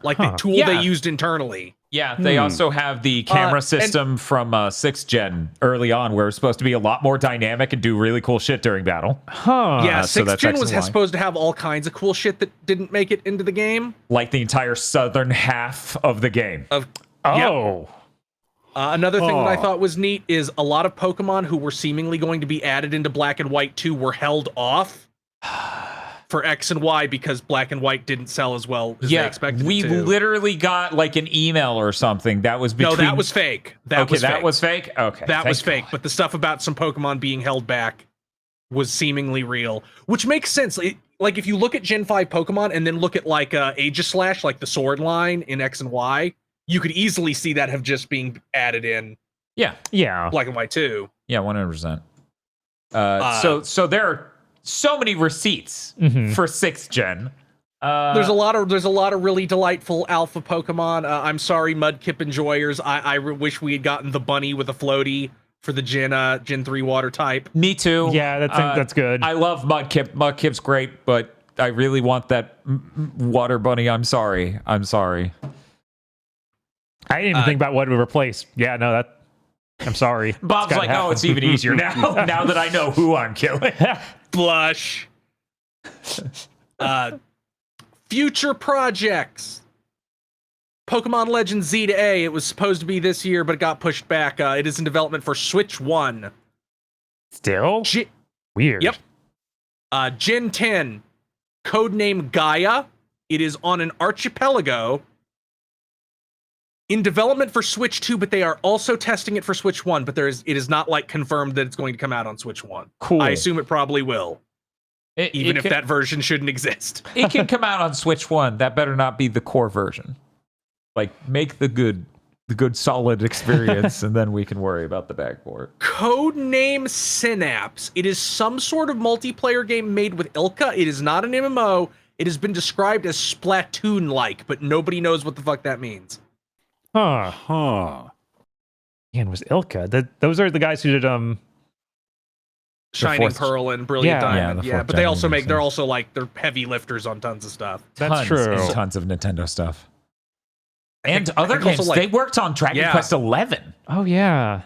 like the tool they used internally. Yeah, they also have the camera system from 6th gen early on, where it's supposed to be a lot more dynamic and do really cool shit during battle. Yeah, so 6th that's gen was X&Y. supposed to have all kinds of cool shit that didn't make it into the game. Like the entire southern half of the game. Another thing that I thought was neat is a lot of Pokemon who were seemingly going to be added into Black and White 2 were held off for X and Y because Black and White didn't sell as well as they expected we it to. literally got like an email or something that was between... No, that was fake. That was fake. Okay, that was fake. But the stuff about some Pokemon being held back was seemingly real, which makes sense. Like if you look at Gen 5 Pokemon and then look at like Aegislash, like the sword line in X and Y, you could easily see that have just been added in. Yeah. Black and White 2. Yeah, 100%. So there are so many receipts for 6th gen. There's a lot of really delightful alpha Pokemon. I'm sorry, Mudkip enjoyers. I wish we had gotten the bunny with a floaty for the Gen 3 water type. Me too. Yeah, that's good. I love Mudkip. Mudkip's great, but I really want that water bunny. I'm sorry. I didn't even think about what to replace. Yeah, no, I'm sorry. Bob's like, oh, it's even easier now. Now that I know who I'm killing. Blush. Future projects. Pokemon Legends Z to A. It was supposed to be this year, but it got pushed back. It is in development for Switch 1. Still? Weird. Yep. Gen 10. Codename Gaia. It is on an archipelago. In development for Switch 2, but they are also testing it for Switch 1, but it is not like confirmed that it's going to come out on Switch 1. Cool. I assume it probably will. Even if that version shouldn't exist. It can come out on Switch 1. That better not be the core version. Like, make the good solid experience, and then we can worry about the backboard. Codename Synapse. It is some sort of multiplayer game made with Ilka. It is not an MMO. It has been described as Splatoon-like, but nobody knows what the fuck that means. Man, was Ilka? Those are the guys who did Shining Pearl and Brilliant Diamond. Yeah, but they're also like they're heavy lifters on tons of stuff. That's true. And tons of Nintendo stuff. And other games. Also, they worked on Dragon Quest 11. Oh yeah.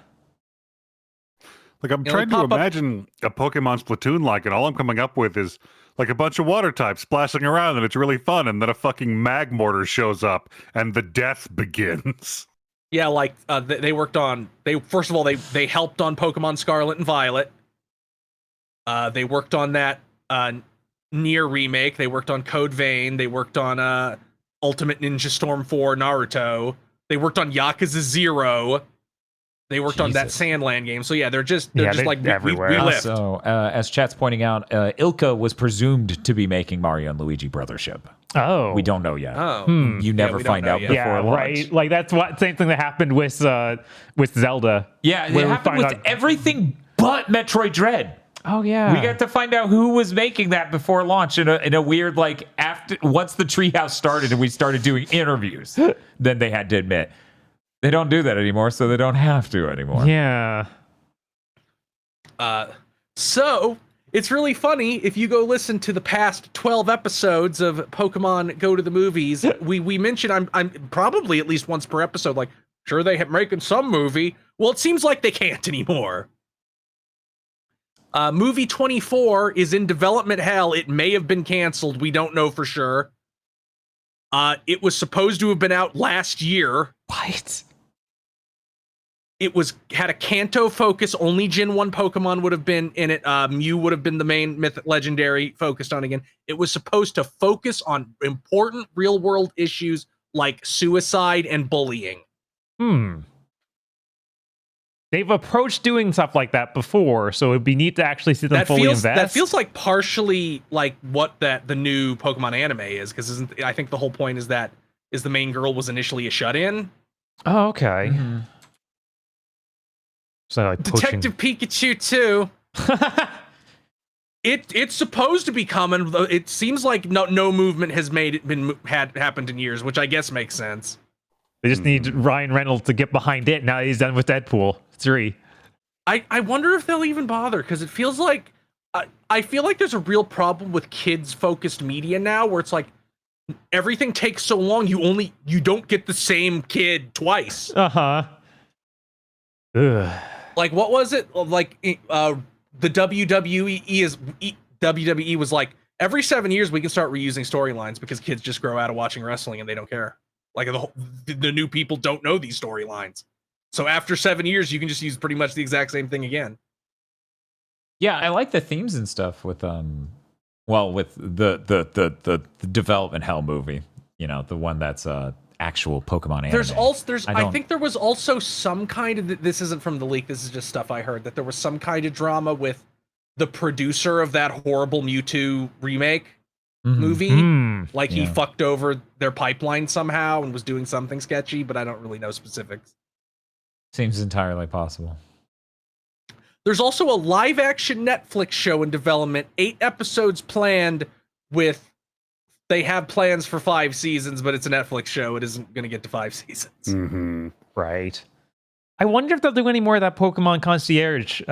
Like I'm trying to imagine a Pokemon Splatoon-like, and all I'm coming up with is like a bunch of water types splashing around, and it's really fun. And then a fucking mag mortar shows up, and the death begins. Yeah, like they worked on. First of all, they helped on Pokemon Scarlet and Violet. They worked on that Nier remake. They worked on Code Vein. They worked on Ultimate Ninja Storm 4 Naruto. They worked on Yakuza 0. They worked on that Sandland game. So yeah, they're just like everywhere. We lift. So as chat's pointing out, Ilka was presumed to be with Mario and Luigi Brothership. Oh, We don't know yet. Oh, You never find out before yeah, launch. right. Like that's what same thing that happened with Zelda. Yeah, it where we happened find with out- everything but Metroid Dread. Oh yeah, We got to find out who was making that before launch in a weird, like, once the treehouse started and we started doing interviews, then they had to admit. They don't do that anymore, so they don't have to anymore. Yeah. So it's really funny if you go listen to the past 12 episodes of Pokemon Go to the Movies. We mentioned I'm probably at least once per episode, like, sure they have making some movie. Well, it seems like they can't anymore. Movie 24 is in development hell. It may have been canceled. We don't know for sure. It was supposed to have been out last year. What? It had a Kanto focus. Only Gen 1 Pokemon would have been in it. Mew would have been the main legendary focused on again. It was supposed to focus on important real world issues like suicide and bullying. They've approached doing stuff like that before, so it'd be neat to actually see them fully invest. That feels like partially like what the new Pokemon anime is, because I think the whole point is the main girl was initially a shut-in. Oh, okay. Mm-hmm. So like Detective Pikachu 2. It's supposed to be coming. It seems like no movement has happened in years, which I guess makes sense. They just need Ryan Reynolds to get behind it. Now he's done with Deadpool 3. I wonder if they'll even bother, because it feels like I feel like there's a real problem with kids focused media now, where it's like everything takes so long. You don't get the same kid twice. Ugh. Like, what was it? Like the WWE was like, every 7 years we can start reusing storylines because kids just grow out of watching wrestling and they don't care. Like the new people don't know these storylines. So after 7 years, you can just use pretty much the exact same thing again. Yeah, I like the themes and stuff with with the Development Hell movie. You know, the one that's actual Pokemon anime. I think there was also some kind of, this isn't from the leak, this is just stuff I heard, that there was some kind of drama with the producer of that horrible Mewtwo remake movie. Like he fucked over their pipeline somehow and was doing something sketchy, but I don't really know specifics. Seems entirely possible. There's also a live action Netflix show in development, 8 episodes planned they have plans for 5 seasons, but it's a Netflix show. It isn't going to get to 5 seasons. Right. I wonder if they'll do any more of that Pokemon Concierge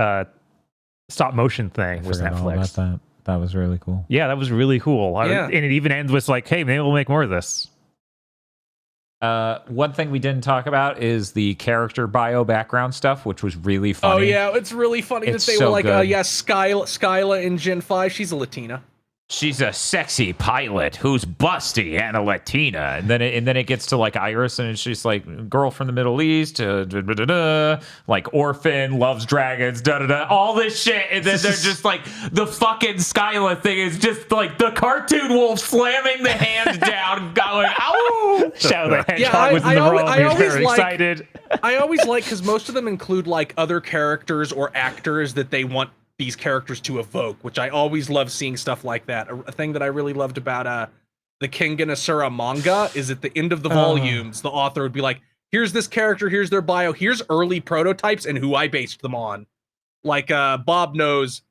stop motion thing with Netflix. All about that. That was really cool. Yeah, that was really cool. Yeah. And it even ends with like, hey, maybe we'll make more of this. One thing we didn't talk about is the character bio background stuff, which was really funny. Oh yeah, it's really funny It's that they so were like, good. Skyla in Gen 5, she's a Latina. She's a sexy pilot who's busty and a Latina, and then it gets to like Iris, and she's like girl from the Middle East, like orphan, loves dragons, all this shit, and then they're just like the fucking Skyla thing is just like the cartoon wolf slamming the hand down, going ow. Shadow the Hedgehog Yeah, was in the room. He was always very like- excited. I always like, because most of them include like other characters or actors that they want these characters to evoke, which I always love seeing stuff like that. A thing that I really loved about the Kengan Asura manga is at the end of the volumes, the author would be like, here's this character, here's their bio, here's early prototypes and who I based them on. Like Bob knows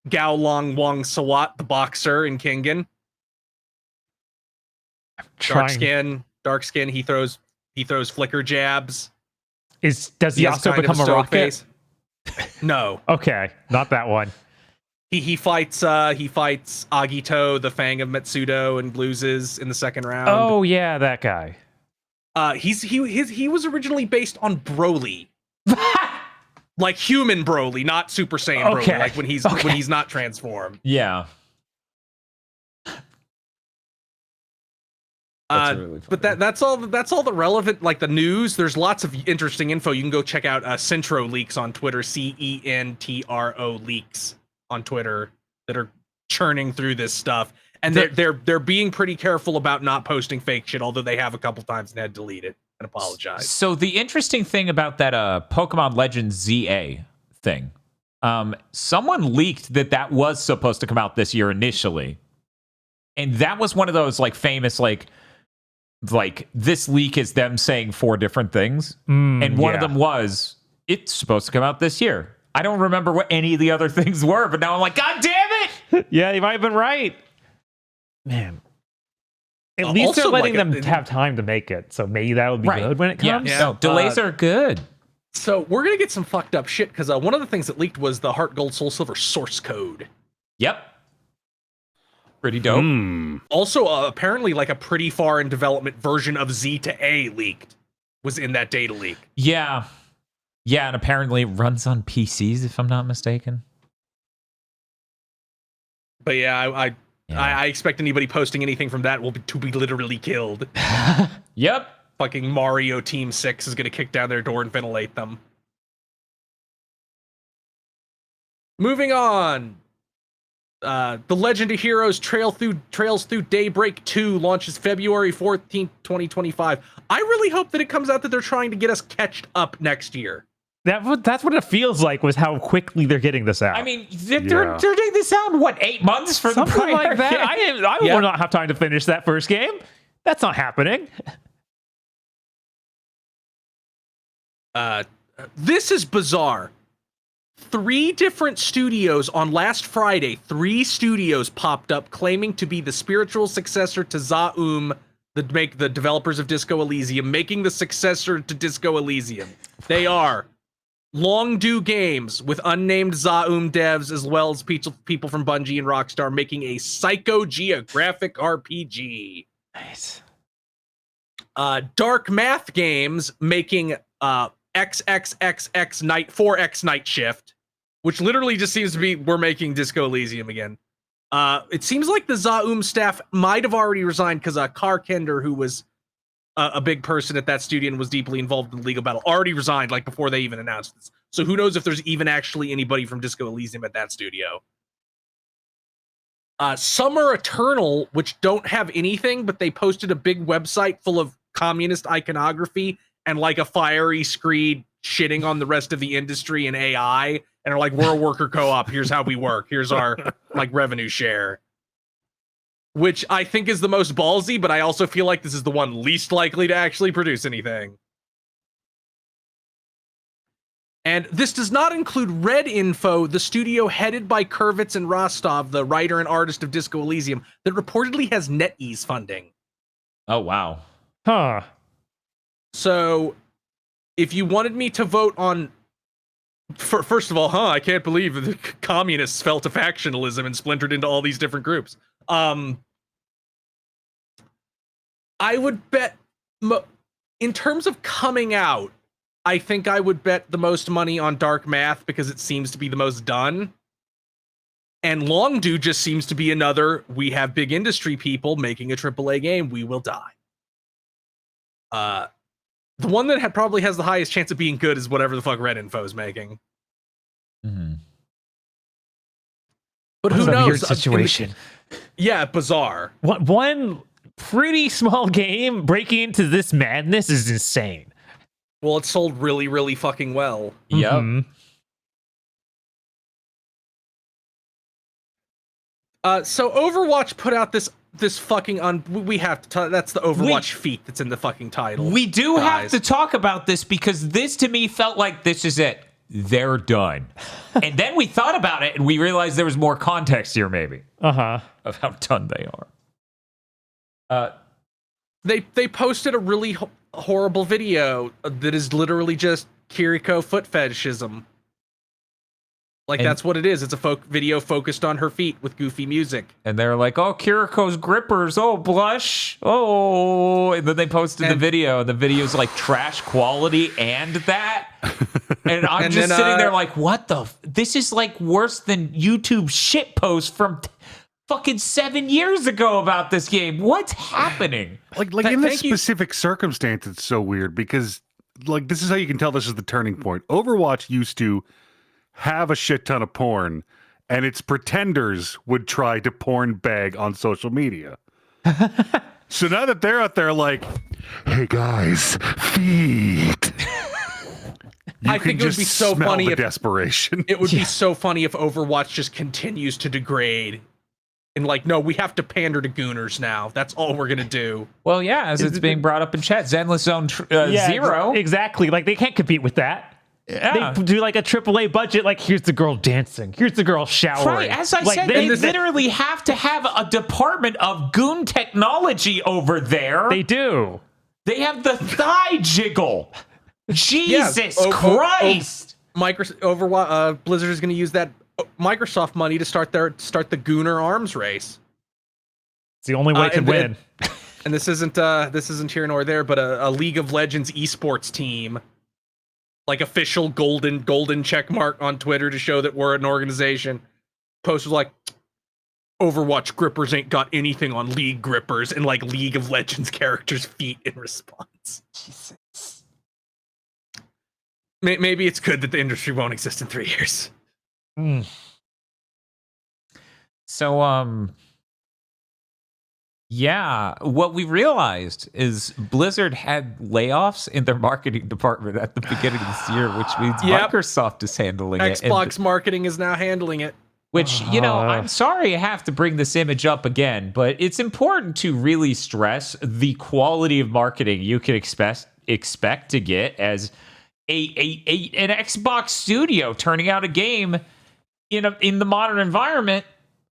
Gao Long Wong Sawat, the boxer in Kengan. Dark skin, he throws flicker jabs. Does he also has kind of become a stone rocket? face. No. Okay, not that one. He fights Agito, the Fang of Metsudo, and loses in the second round. Oh yeah, that guy. He was originally based on Broly. Like human Broly, not Super Saiyan Okay. Broly, like when he's not transformed. Yeah. Really But that's all the relevant, like the news. There's lots of interesting info. You can go check out Centro Leaks on Twitter, CENTRO Leaks on Twitter, that are churning through this stuff. And they're being pretty careful about not posting fake shit, although they have a couple times and had to delete it and apologize. So the interesting thing about that Pokemon Legends ZA thing, someone leaked that was supposed to come out this year initially, and that was one of those like famous like this leak is them saying 4 different things, and one of them was it's supposed to come out this year. I don't remember what any of the other things were, but now I'm like, God damn it! Yeah, you might have been right. Man. At least they're also, letting like, them have time to make it, so maybe that'll be good when it comes. Yeah. No, delays are good. So we're gonna get some fucked up shit, because one of the things that leaked was the Heart Gold Soul Silver source code. Yep. Pretty dope. Also, apparently, like a pretty far in development version of Z to A leaked was in that data leak. Yeah. Yeah, and apparently it runs on PCs, if I'm not mistaken. But yeah, I expect anybody posting anything from that to be literally killed. Yep. Fucking Mario Team 6 is gonna kick down their door and ventilate them. Moving on. The Legend of Heroes Trails Through Daybreak 2 launches February 14th, 2025. I really hope that it comes out that they're trying to get us catched up next year. That's what it feels like, was how quickly they're getting this out. I mean, they're getting this out in, 8 months for something the prior like that. game? I will not have time to finish that first game. That's not happening. This is bizarre. 3 different studios on last Friday, 3 studios popped up claiming to be the spiritual successor to Zaum, the developers of Disco Elysium, making the successor to Disco Elysium. They are Longdo Games with unnamed Zaum devs, as well as people from Bungie and Rockstar, making a psychogeographic RPG. Nice. Dark Math Games making XXXX Night 4X Night Shift, which literally just seems to be we're making Disco Elysium again. It seems like the Zaum staff might have already resigned because Karkender, who was a big person at that studio and was deeply involved in the legal battle, already resigned like before they even announced this. So who knows if there's even actually anybody from Disco Elysium at that studio. Summer Eternal, which don't have anything, but they posted a big website full of communist iconography and like a fiery screed shitting on the rest of the industry and AI, and are like, we're a worker co-op, here's how we work, here's our like revenue share. Which I think is the most ballsy, but I also feel like this is the one least likely to actually produce anything. And this does not include Red Info, the studio headed by Kurvitz and Rostov, the writer and artist of Disco Elysium, that reportedly has NetEase funding. Oh, wow. Huh. So, if you wanted me to vote on... First of all, I can't believe the communists fell to factionalism and splintered into all these different groups. I would bet... in terms of coming out, I think I would bet the most money on Dark Math because it seems to be the most done. And Longdo just seems to be another, we have big industry people making a AAA game, we will die. The one that probably has the highest chance of being good is whatever the fuck Red Info is making. Mm-hmm. But who What a knows? weird situation. Yeah, bizarre. One pretty small game breaking into this madness is insane. Well, it sold really, really fucking well. Yep. Mhm. So Overwatch put out this fucking we have to that's the Overwatch feat that's in the fucking title. We do have guys. to talk about this because this to me felt like this is it. They're done. And then we thought about it and we realized there was more context here maybe Uh-huh. of how done they are. They posted a really horrible video that is literally just Kiriko foot fetishism. Like, that's what it is. It's a video focused on her feet with goofy music. And they're like, oh, Kiriko's grippers. Oh, blush. Oh. And then they posted the video. And the video's like trash quality and that. And I'm and just then, sitting there like, what the? This is like worse than YouTube shit posts from fucking 7 years ago about this game. What's happening? Like in this thank you. specific circumstance, it's so weird because, like, this is how you can tell this is the turning point. Overwatch used to have a shit ton of porn, and its pretenders would try to porn bag on social media. So now that they're out there like, hey guys, feet. I think it would be so funny the if desperation. it would be so funny if Overwatch just continues to degrade. And like, no, we have to pander to gooners now. That's all we're gonna do. Well, yeah, as it's being brought up in chat, Zenless Zone Zero. Exactly. Like, they can't compete with that. Yeah. They do like a AAA budget, like, here's the girl dancing, here's the girl showering. Right, as I like, said, they literally have to have a department of goon technology over there. They do. They have the thigh jiggle. Jesus Christ! Overwatch, Blizzard is going to use that Microsoft money to start the Gooner arms race. It's the only way to win. And this isn't here nor there, but a League of Legends esports team, like official golden check mark on Twitter to show that we're an organization, posted like, Overwatch grippers ain't got anything on League grippers, and like League of Legends characters' feet in response. Jesus. Maybe it's good that the industry won't exist in 3 years. So, yeah, what we realized is Blizzard had layoffs in their marketing department at the beginning of this year, which means Microsoft is handling it. Xbox marketing is now handling it. Which, you know, I'm sorry I have to bring this image up again, but it's important to really stress the quality of marketing you can expect to get as an Xbox studio turning out a game in the modern environment,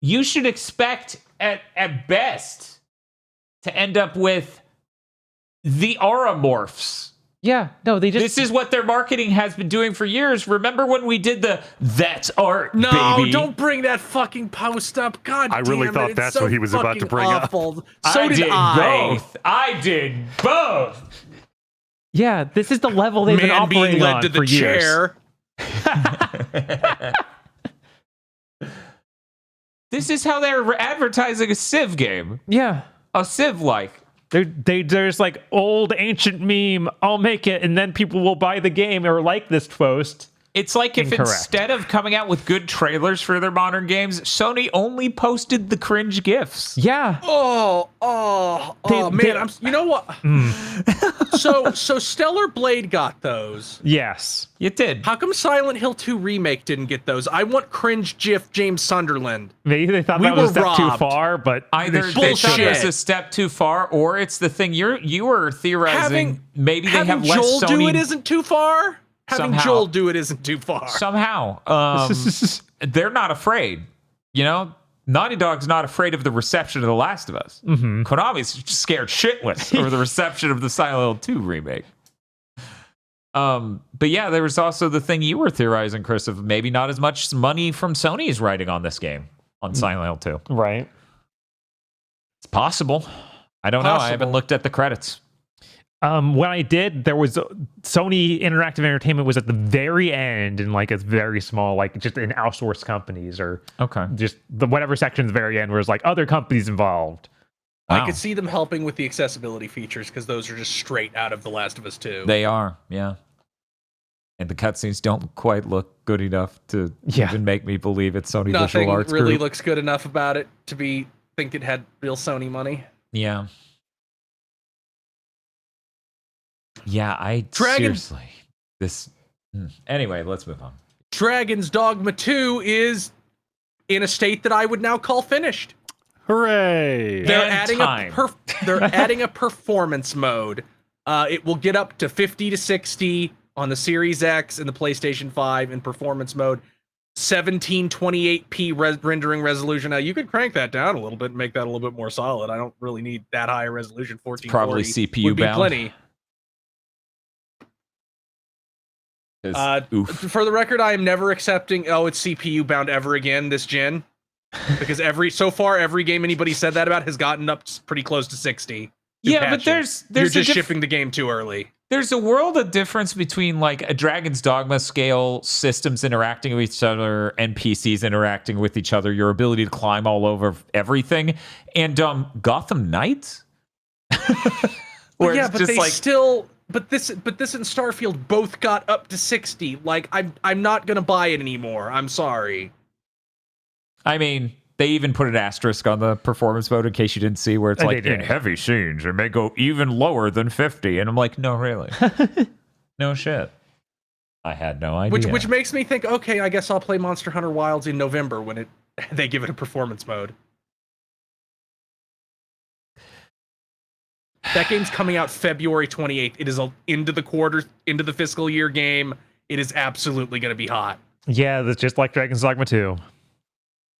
you should expect at best to end up with the Auramorphs. Yeah, no, they just... This is what their marketing has been doing for years. Remember when we did the "That's art, No, baby"? don't bring that fucking post up. God I really damn thought it, that's it's what so he was about to fucking bring up. awful. So did did I. both. I did both. Yeah, this is the level they've been Man being operating led on to the for years. chair. This is how they're advertising a Civ game. Yeah. A Civ-like. There's like old ancient meme, I'll make it, and then people will buy the game or like this post. It's like if Incorrect. instead of coming out with good trailers for their modern games, Sony only posted the cringe GIFs. Yeah. Man, you know what? So Stellar Blade got those. Yes. It did. How come Silent Hill 2 Remake didn't get those? I want cringe GIF James Sunderland. Maybe they thought We that was a were step too robbed. far, but Either they they thought it was Bullshit. a step too far, or it's the thing you were theorizing. Maybe they having have less Joel Sony do it isn't too far. Having Somehow. Joel do it isn't too far. somehow. They're not afraid. You know, Naughty Dog's not afraid of the reception of The Last of Us. Mhm. Konami's scared shitless over the reception of the Silent Hill 2 remake. But yeah, there was also the thing you were theorizing, Chris, of maybe not as much money from Sony is writing on this game on Silent Hill 2. right. It's possible. I don't know. I haven't looked at the credits. When I did, there was Sony Interactive Entertainment was at the very end in like a very small, like just in outsourced companies or Okay. just the whatever section at the very end where it's like other companies involved. Wow. I could see them helping with the accessibility features because those are just straight out of The Last of Us 2. They are, yeah. And the cutscenes don't quite look good enough to even make me believe it's Sony Nothing Visual Arts really Group. looks good enough about it to think it had real Sony money. Yeah. Yeah, Dragon- seriously. Anyway, let's move on. Dragon's Dogma 2 is in a state that I would now call finished. Hooray! They're And adding time. they're adding a performance mode. It will get up to 50 to 60 on the Series X and the PlayStation 5 in performance mode. 1728p rendering resolution. Now you could crank that down a little bit and make that a little bit more solid. I don't really need that high a resolution. 1440 Probably CPU would be bound. plenty. 'Cause, oof. For the record, I am never accepting. Oh, it's CPU bound ever again this gen, because every game anybody said that about has gotten up pretty close to 60. Yeah, but there's you're a just shipping the game too early. There's a world of difference between like a Dragon's Dogma scale systems interacting with each other, NPCs interacting with each other, your ability to climb all over everything, and Gotham Knights. Where Yeah, it's but just they like, still. But this and Starfield both got up to 60. Like I'm not gonna buy it anymore. I'm sorry. I mean, they even put an asterisk on the performance mode in case you didn't see, where it's They like, did. in heavy scenes, it may go even lower than 50. And I'm like, no, really? No shit. I had no idea. Which makes me think, okay, I guess I'll play Monster Hunter Wilds in November when they give it a performance mode. That game's coming out February 28th. It is into the fiscal year game. It is absolutely going to be hot. Yeah, that's just like Dragon's Dogma 2.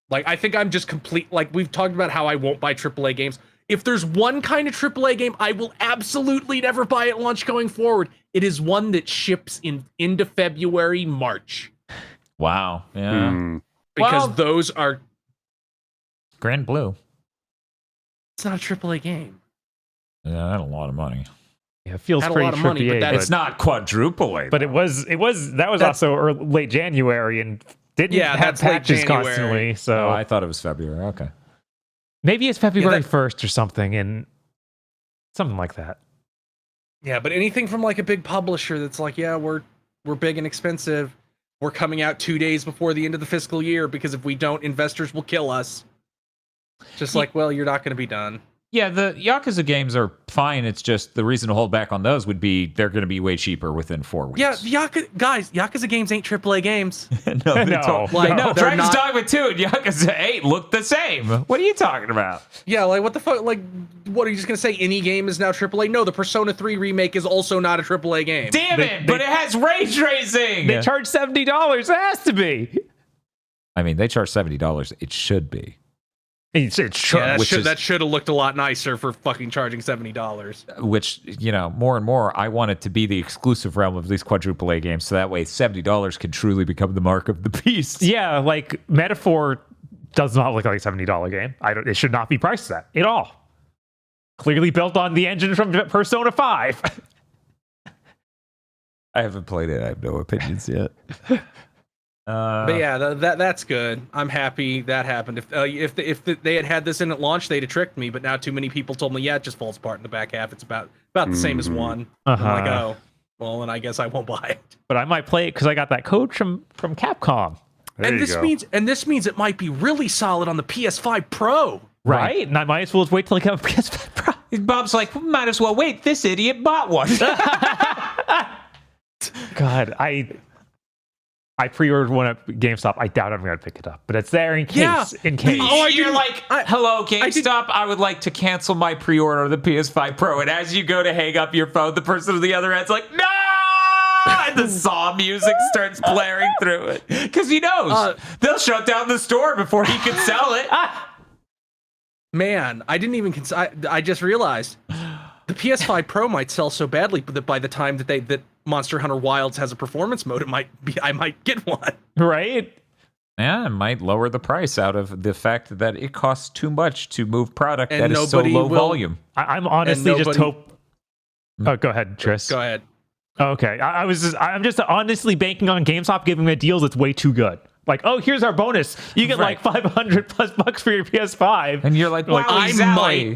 Like, I think I'm just complete. Like, we've talked about how I won't buy AAA games. If there's one kind of AAA game I will absolutely never buy at launch going forward, it is one that ships into February, March. Wow. Yeah. Because Well- those are. Grand Blue. It's not a AAA game. Yeah, I had a lot of money. Yeah, it feels Had a pretty lot of money, but trippy, that's- It's not quadruple A. but it was that was That's- also late January and didn't Yeah, have that's late patches January. constantly. So Oh, I thought it was February. Okay. maybe it's February that- 1st or something, and something like that. Yeah, but anything from like a big publisher that's like, yeah, we're big and expensive. We're coming out 2 days before the end of the fiscal year because if we don't, investors will kill us. Just like, well, you're not going to be done. Yeah, the Yakuza games are fine. It's just the reason to hold back on those would be they're going to be way cheaper within 4 weeks. Yeah, Yakuza games ain't AAA games. no, No. Like, no, they're Dragon's not- Dogma 2 and Yakuza 8 look the same. What are you talking about? Yeah, like what the fuck? Like, what are you just gonna say? Any game is now AAA? No, the Persona 3 remake is also not a AAA game. Damn it, but it has ray tracing. They charge $70. It has to be. I mean, they charge $70. It should be. It's Yeah, which is- that should have looked a lot nicer for fucking charging $70. Which, more and more, I want it to be the exclusive realm of these quadruple A games, so that way $70 can truly become the mark of the beast. Yeah, like Metaphor does not look like a $70 game. It should not be priced that at all. Clearly built on the engine from Persona 5. I haven't played it. I have no opinions yet. But yeah, that's good. I'm happy that happened. If they had this in at launch, they'd have tricked me. But now too many people told me, yeah, it just falls apart in the back half. It's about the same as one. Uh-huh. I'm like, oh, well, then I guess I won't buy it. But I might play it because I got that code from Capcom. There you go. This means it might be really solid on the PS5 Pro. Right? And I might as well just wait till I get a PS5 Pro. Bob's like, might as well wait. This idiot bought one. God, I pre-ordered one at GameStop. I doubt I'm going to pick it up, but it's there in case. Yeah. In case. Oh, You're like, hello, GameStop. I would like to cancel my pre-order of the PS5 Pro. And as you go to hang up your phone, the person on the other end's like, no! And the Saw music starts blaring through it. Because he knows they'll shut down the store before he can sell it. Man, I didn't even I just realized the PS5 Pro might sell so badly that by the time that Monster Hunter Wilds has a performance mode, I might get one. Right? Yeah, it might lower the price out of the fact that it costs too much to move product And that is so nobody low will- volume. I'm honestly just hope. Oh, go ahead, Tris. Go ahead. Okay, I'm just honestly banking on GameStop giving me a deal that's way too good. Like, oh, here's our bonus. You get like $500+ for your PS5. And you're like, wow, exactly.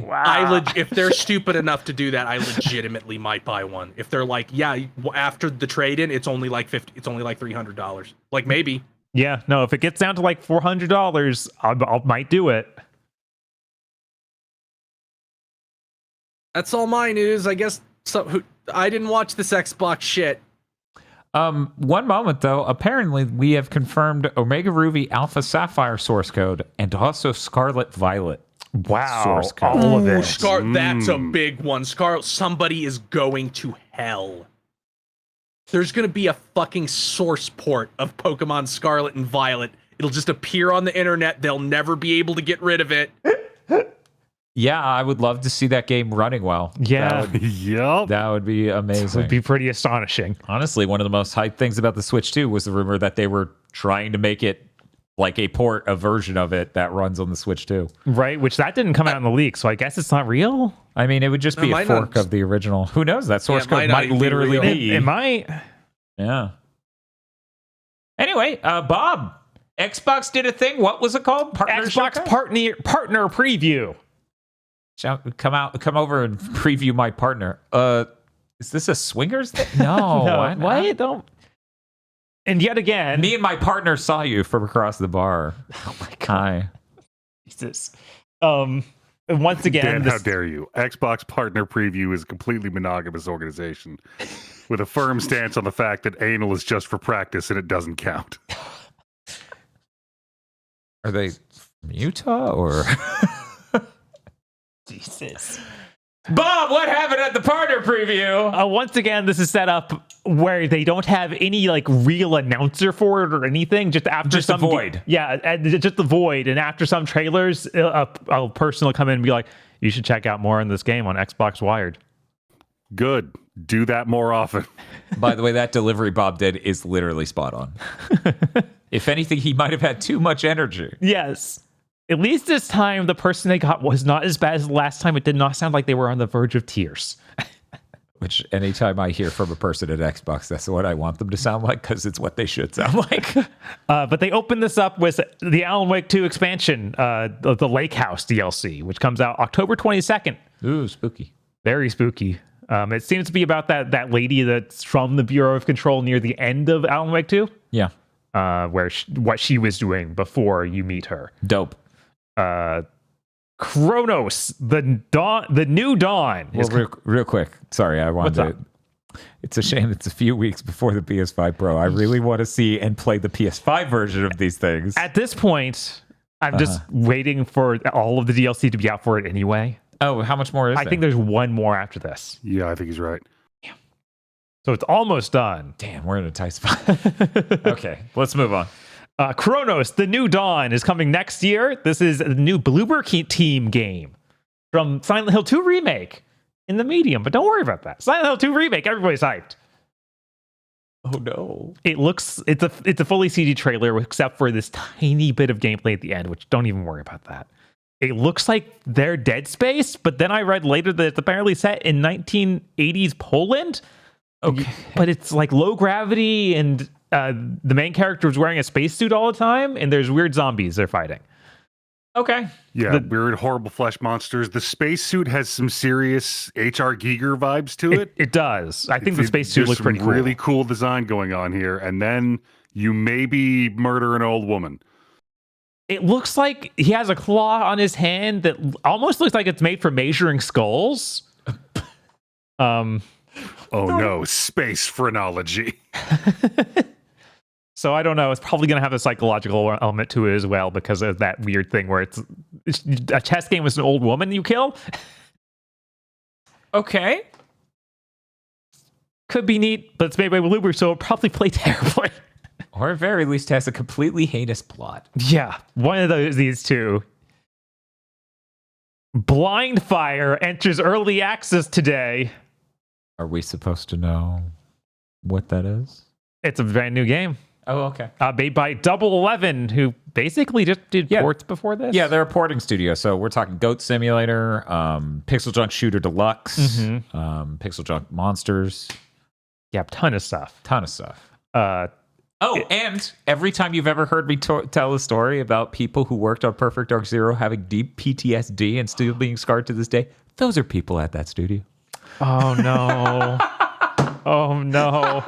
If they're stupid enough to do that, I legitimately might buy one. If they're like, yeah, after the trade-in, it's only like $300. Like maybe. Yeah, no, if it gets down to like $400, I might do it. That's all my news, I guess. I didn't watch this Xbox shit. One moment though, apparently we have confirmed Omega Ruby Alpha Sapphire source code and also Scarlet Violet. Wow, Source code. all of it. That's a big one. Somebody is going to hell. There's going to be a fucking source port of Pokemon Scarlet and Violet. It'll just appear on the internet. They'll never be able to get rid of it. Yeah, I would love to see that game running well. Yeah, Yup. That would be it amazing. would be pretty astonishing. Honestly, one of the most hyped things about the Switch 2 was the rumor that they were trying to make it like a version of it that runs on the Switch 2. Right, which that didn't come out in the leak, so I guess it's not real. I mean, it would just be a might fork not- of the original. Who knows? That source Yeah, it code might not might even be literally real. be. It might. Yeah. Anyway, Bob, Xbox did a thing. What was it called? Xbox partner preview. Come over and preview my partner. Is this a swingers thing? No. No, what? Don't. And yet again, Me and my partner saw you from across the bar. oh my god, Hi. Jesus. And once again, Dan, how dare you? Xbox Partner Preview is a completely monogamous organization with a firm stance on the fact that anal is just for practice and it doesn't count. Are they from Utah or? Jesus. Bob, what happened at the partner preview? Once again, this is set up where they don't have any like real announcer for it or anything. Just after Just some a void. Yeah, and just the void. And after some trailers, a person will come in and be like, "You should check out more on this game on Xbox Wired." Good. Do that more often. By the way, that delivery Bob did is literally spot on. If anything, he might have had too much energy. Yes. At least this time, the person they got was not as bad as the last time. It did not sound like they were on the verge of tears. Which anytime I hear from a person at Xbox, that's what I want them to sound like because it's what they should sound like. But they opened this up with the Alan Wake 2 expansion, the Lake House DLC, which comes out October 22nd. Ooh, spooky. Very spooky. It seems to be about that lady that's from the Bureau of Control near the end of Alan Wake 2, Yeah. where what she was doing before you meet her. Dope. Chronos, the new dawn. Well, real quick. Sorry, I wanted What's to. It's a shame it's a few weeks before the PS5 Pro. I really want to see and play the PS5 version of these things. At this point, I'm just waiting for all of the DLC to be out for it anyway. Oh, how much more is there? I think there's one more after this. Yeah, I think he's right. So it's almost done. Damn, we're in a tight spot. Okay, let's move on. Chronos, the new dawn is coming next year. This is a new Bloober Team game from Silent Hill 2 Remake in the medium, but don't worry about that. Silent Hill 2 Remake, everybody's hyped. Oh no. It's a fully CG trailer except for this tiny bit of gameplay at the end, which don't even worry about that. It looks like they're Dead Space, but then I read later that it's apparently set in 1980s Poland. Okay. But it's like low gravity and the main character is wearing a spacesuit all the time, and there's weird zombies they're fighting. Okay. Yeah, weird, horrible flesh monsters. The spacesuit has some serious H.R. Giger vibes to it. It does. I think the spacesuit looks pretty cool. Really cool design going on here. And then you maybe murder an old woman. It looks like he has a claw on his hand that almost looks like it's made for measuring skulls. Oh no, space phrenology. So I don't know. It's probably going to have a psychological element to it as well because of that weird thing where it's a chess game with an old woman you kill. Okay. Could be neat, but it's made by Bloober, so it'll probably play terribly. Or at very least has a completely heinous plot. Yeah, one of these two. Blindfire enters early access today. Are we supposed to know what that is? It's a brand new game. Oh, okay. Made by Double 11, who basically just did ports before this. Yeah, they're a porting studio. So we're talking Goat Simulator, Pixel Junk Shooter Deluxe, Pixel Junk Monsters. Yeah, ton of stuff. And every time you've ever heard me tell a story about people who worked on Perfect Dark Zero having deep PTSD and still being scarred to this day, those are people at that studio. Oh, no. Oh, no.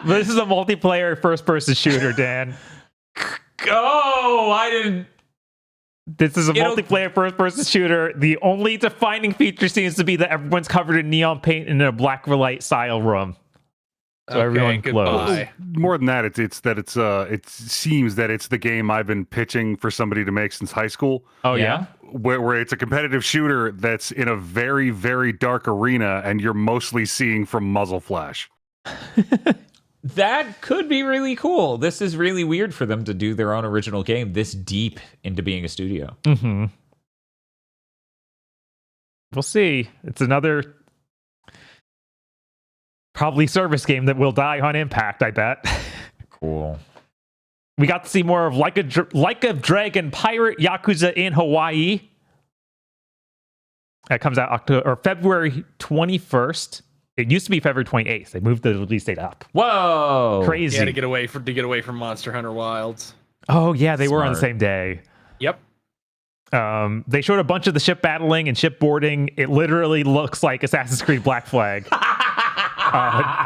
This is a multiplayer first-person shooter, Dan. Oh, I didn't... This is a multiplayer first-person shooter. The only defining feature seems to be that everyone's covered in neon paint in a black light style room. So everyone close. More than that, it seems that it's the game I've been pitching for somebody to make since high school. Oh yeah, where it's a competitive shooter that's in a very, very dark arena, and you're mostly seeing from muzzle flash. That could be really cool. This is really weird for them to do their own original game this deep into being a studio. Mm-hmm. We'll see. It's another probably service game that will die on impact, I bet. Cool. We got to see more of Like a Dragon Pirate Yakuza in Hawaii. That comes out February 21st. It used to be February 28th. They moved the release date up. Whoa. Crazy. Yeah, to get away from Monster Hunter Wilds. Oh, yeah, they were on the same day. Yep. They showed a bunch of the ship battling and shipboarding. It literally looks like Assassin's Creed Black Flag.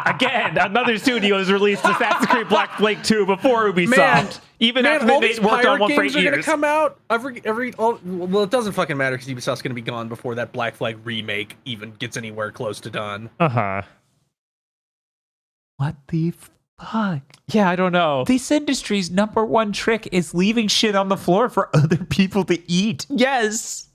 Again, another studio has released Assassin's Creed Black Flag 2 before Ubisoft. Even after they worked on one for 8 years. Are going to come out well, it doesn't fucking matter because Ubisoft's going to be gone before that Black Flag remake even gets anywhere close to done. What the fuck? Yeah, I don't know. This industry's number one trick is leaving shit on the floor for other people to eat. Yes.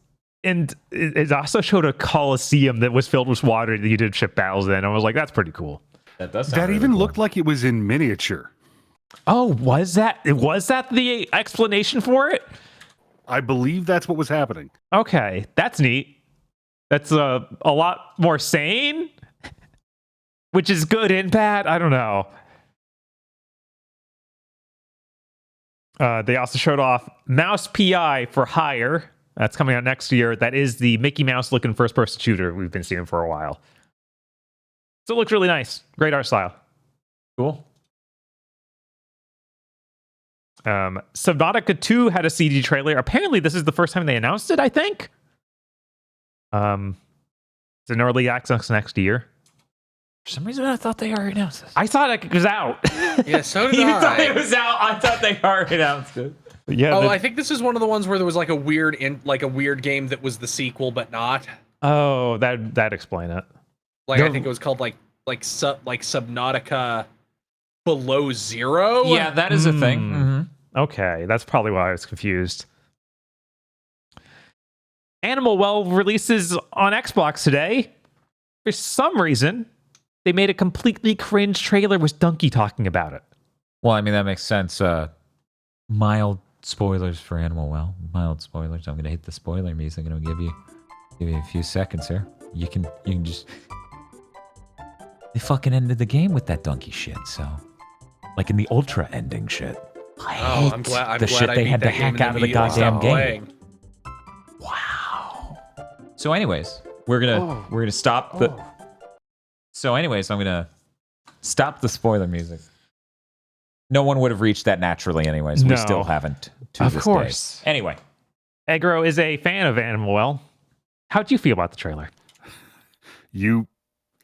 And it also showed a coliseum that was filled with water that you did ship battles in. I was like, that's pretty cool. That does sound That really even cool. looked like it was in miniature. Oh, was that the explanation for it? I believe that's what was happening. Okay, that's neat. That's a lot more sane, which is good and bad. I don't know. They also showed off Mouse PI for Hire. That's coming out next year. That is the Mickey Mouse looking first-person shooter we've been seeing for a while. So it looks really nice. Great art style. Cool. Subnautica 2 had a CG trailer. Apparently, this is the first time they announced it, I think. It's in early access next year. For some reason, I thought they already announced this. I thought it was out. Yeah, so did You I. thought it was out? I thought they already announced it. Yeah. I think this is one of the ones where there was like a weird game that was the sequel but not. Oh, that explain it. Like I think it was called like Subnautica Below Zero. Yeah, that is a thing. Mm-hmm. Okay, that's probably why I was confused. Animal Well releases on Xbox today. For some reason, they made a completely cringe trailer with Donkey talking about it. Well, I mean, that makes sense. Mild spoilers for Animal Well. Mild spoilers. I'm going to hit the spoiler music and I'll give you a few seconds here. You can just... They fucking ended the game with that donkey shit, so... Like in the Ultra ending shit. I'm glad the shit they had to hack out of the goddamn game. Playing. Wow. So anyways, we're gonna stop the... So anyways, I'm gonna stop the spoiler music. No one would have reached that naturally anyways. We still haven't to of this course. day. Anyway. Egro is a fan of Animal Well. How'd you feel about the trailer? You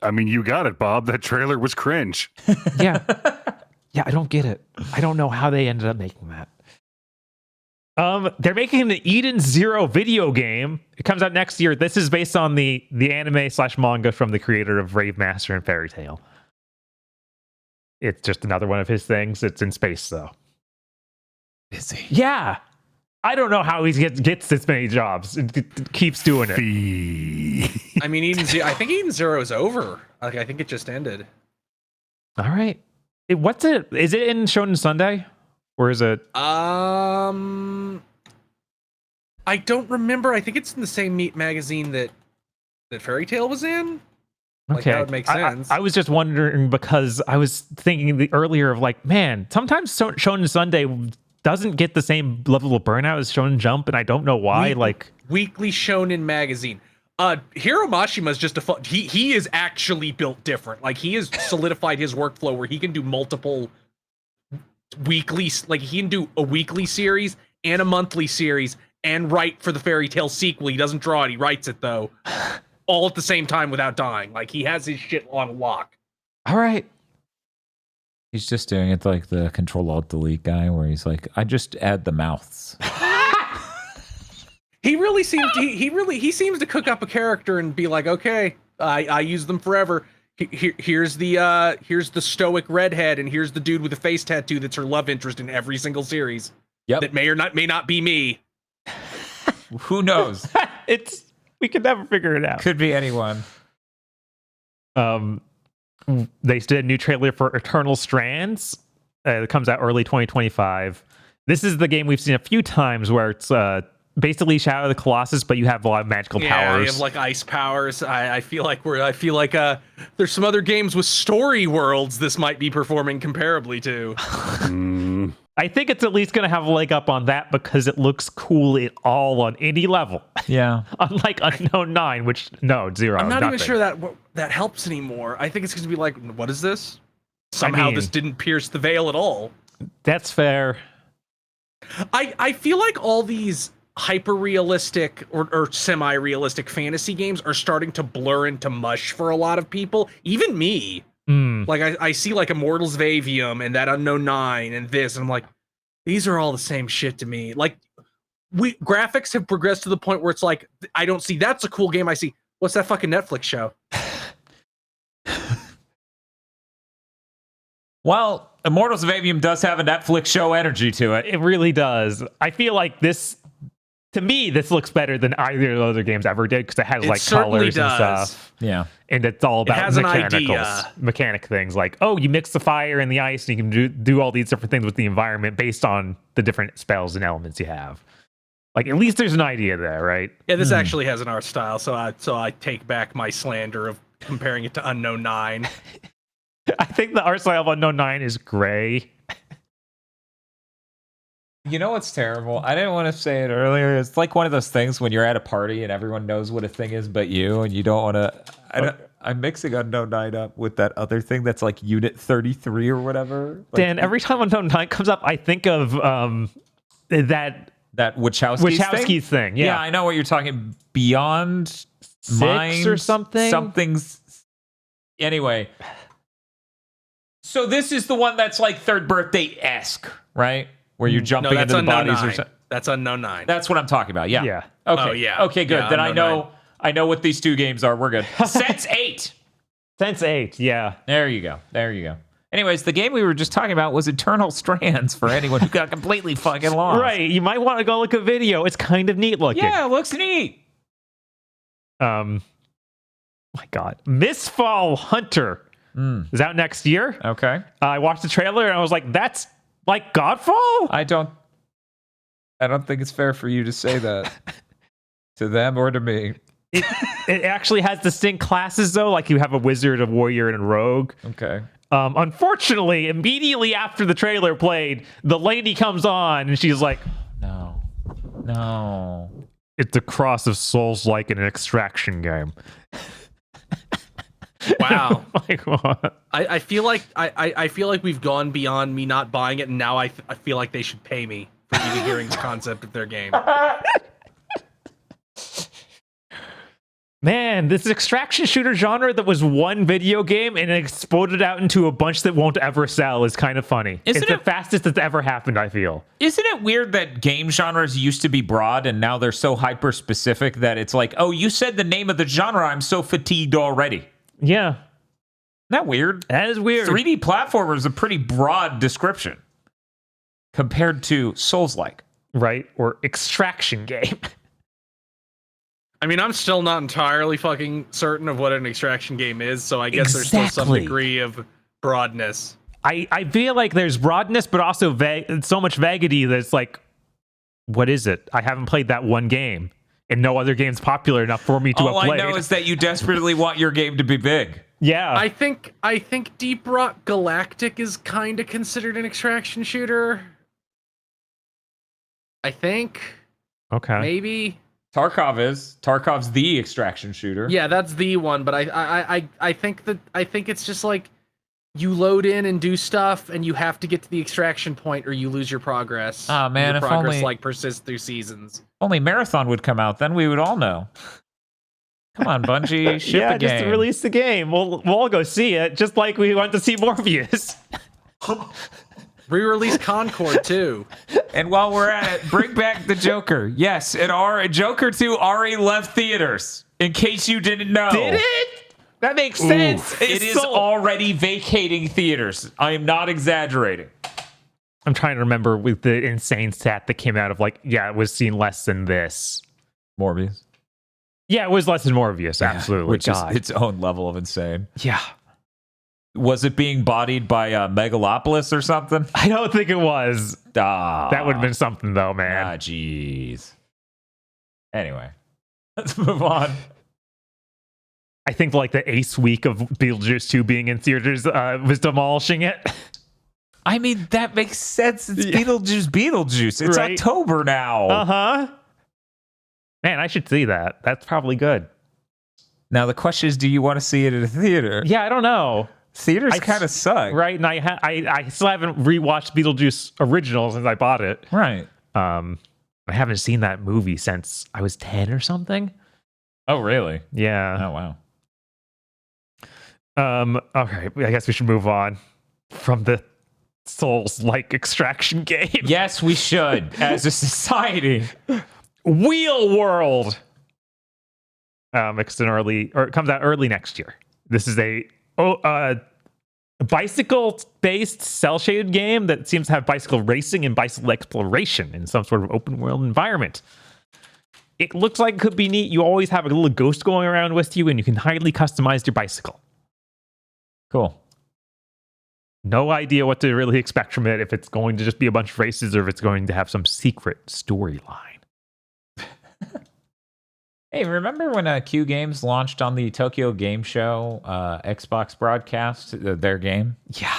got it, Bob. That trailer was cringe. Yeah. Yeah, I don't get it. I don't know how they ended up making that. They're making an Eden Zero video game. It comes out next year. This is based on the anime/manga from the creator of Rave Master and Fairy Tail. It's just another one of his things. It's in space, though. Is he? Yeah. I don't know how he gets this many jobs. It keeps doing it. I mean, I think Eden Zero is over. I think it just ended. All right. What's it? Is it in Shonen Sunday? Or is it? I don't remember. I think it's in the same Meat magazine that Fairy Tail was in. Like, Okay, that would make sense. I was just wondering because I was thinking earlier of like, man, sometimes Shonen Sunday doesn't get the same level of burnout as Shonen Jump, and I don't know why. Weekly Shonen magazine. Hiro Mashima is just he is actually built different. Like he has solidified his workflow where he can do multiple weekly, like he can do a weekly series and a monthly series and write for the Fairy Tail sequel. He doesn't draw it, he writes it though. All at the same time without dying. Like he has his shit on lock. All right. He's just doing it like the Control-Alt-Delete guy where he's like, I just add the mouths. He really seems he seems to cook up a character and be like, okay, I use them forever. Here's the stoic redhead, and here's the dude with the face tattoo that's her love interest in every single series. Yep. That may not be me. Who knows? We could never figure it out. Could be anyone. They did a new trailer for Eternal Strands. It comes out early 2025. This is the game we've seen a few times where it's basically Shadow of the Colossus, but you have a lot of magical powers. Yeah, you have like ice powers. I feel like there's some other games with story worlds this might be performing comparably to. I think it's at least going to have a leg up on that because it looks cool at all on any level. Yeah. Unlike Unknown 9, which, no, zero. I'm not nothing. even sure that helps anymore. I think it's going to be like, what is this? Somehow this didn't pierce the veil at all. That's fair. I feel like all these hyper-realistic or semi-realistic fantasy games are starting to blur into mush for a lot of people, even me. Like I see like Immortals of Avium and that Unknown 9 and this, and I'm like, these are all the same shit to me. Like graphics have progressed to the point where it's like, I don't see that's a cool game. I see, what's that fucking Netflix show? Well, Immortals of Avium does have a Netflix show energy to it. It really does. I feel like this, to me, this looks better than either of the other games ever did because it has like colors and stuff. Yeah. And it's all about has an mechanic things like, oh, you mix the fire and the ice and you can do all these different things with the environment based on the different spells and elements you have. Like, at least there's an idea there, right? Yeah, this actually has an art style, so I take back my slander of comparing it to Unknown 9. I think the art style of Unknown 9 is gray. You know what's terrible? I didn't want to say it earlier. It's like one of those things when you're at a party and everyone knows what a thing is but you, and you don't want to... I'm mixing Unknown 9 up with that other thing that's like Unit 33 or whatever. Like, Dan, every time Unknown 9 comes up, I think of that Wachowski's thing. Yeah, I know what you're talking. Beyond 6 or something? Something's... Anyway. So this is the one that's like Third Birthday-esque, right? where you're jumping into the bodies or something. That's Unknown 9. That's what I'm talking about. Yeah. Yeah. Okay. Oh, yeah. Okay, good. Yeah, then Unknown I know what these two games are. We're good. Sense 8. Sense 8, yeah. There you go. Anyways, the game we were just talking about was Eternal Strands for anyone who got completely fucking lost. Right. You might want to go look at a video. It's kind of neat looking. Yeah, it looks neat. My God. Mistfall Hunter is out next year. Okay. I watched the trailer and I was like, that's like Godfall? I don't think it's fair for you to say that to them or to me. It actually has distinct classes, though. Like you have a wizard, a warrior, and a rogue. Okay. Unfortunately, immediately after the trailer played, the lady comes on and she's like, No. it's a cross of souls like an extraction game. Wow. Like what? I feel like I feel like we've gone beyond me not buying it, and now I feel like they should pay me for even hearing the concept of their game. Man, this extraction shooter genre that was one video game and it exploded out into a bunch that won't ever sell is kind of funny. It's the fastest that's ever happened, I feel. Isn't it weird that game genres used to be broad and now they're so hyper specific that it's like, oh, you said the name of the genre, I'm so fatigued already. Yeah. Isn't that weird? That is weird. 3D platformer is a pretty broad description compared to Souls-like. Right? Or extraction game. I mean, I'm still not entirely fucking certain of what an extraction game is, so I guess there's still some Exactly. degree of broadness. I feel like there's broadness, but also so much vaguity that it's like, what is it? I haven't played that one game, and no other game's popular enough for me to All have played. I know is that you desperately want your game to be big. Yeah. I think Deep Rock Galactic is kind of considered an extraction shooter. I think. Okay. Maybe. Tarkov's the extraction shooter. Yeah, that's the one, but I think it's just like you load in and do stuff and you have to get to the extraction point or you lose your progress. Oh man, your if progress only like persists through seasons. only Marathon would come out, then we would all know. Come on, Bungie, ship a game. Just release the game. We'll all go see it, just like we want to see Morpheus. Re-release Concord too. And while we're at it, bring back the Joker. Yes, Joker 2 already left theaters. In case you didn't know. Did it? That makes sense. It is already vacating theaters. I am not exaggerating. I'm trying to remember with the insane stat that came out of like, yeah, it was seen less than this. Morbius. Yeah, it was less than Morbius, absolutely. Which God. is its own level of insane. Yeah. Was it being bodied by Megalopolis or something? I don't think it was. That would have been something though, man. Jeez. Anyway, let's move on. I think like the ace week of Beetlejuice 2 being in theaters was demolishing it. I mean, that makes sense. It's Beetlejuice. It's Right? October now. Uh-huh. Man, I should see that. That's probably good. Now, the question is, do you want to see it at a theater? Yeah, I don't know. Theaters kind of suck. Right, and I still haven't rewatched Beetlejuice original since I bought it. Right. I haven't seen that movie since I was 10 or something. Oh, really? Yeah. Oh, wow. Okay, I guess we should move on from the Souls-like extraction game. Yes, we should, as a society. Wheel World. It comes out early next year. This is a bicycle-based cel-shaded game that seems to have bicycle racing and bicycle exploration in some sort of open-world environment. It looks like it could be neat. You always have a little ghost going around with you, and you can highly customize your bicycle. Cool. No idea what to really expect from it, if it's going to just be a bunch of races or if it's going to have some secret storyline. Hey, remember when Q Games launched on the Tokyo Game Show Xbox broadcast, their game? Yeah.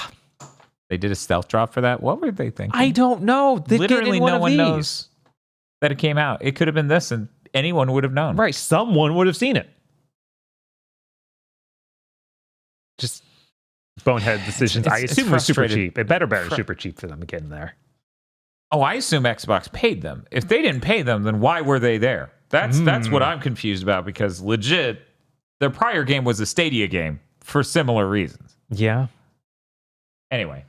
They did a stealth drop for that. What were they thinking? I don't know. Literally no one knows that it came out. It could have been this, and anyone would have known. Right, someone would have seen it. Just bonehead decisions. I assume it was super cheap. It better super cheap for them to get in there. Oh, I assume Xbox paid them. If they didn't pay them, then why were they there? That's what I'm confused about, because legit, their prior game was a Stadia game for similar reasons. Yeah. Anyway,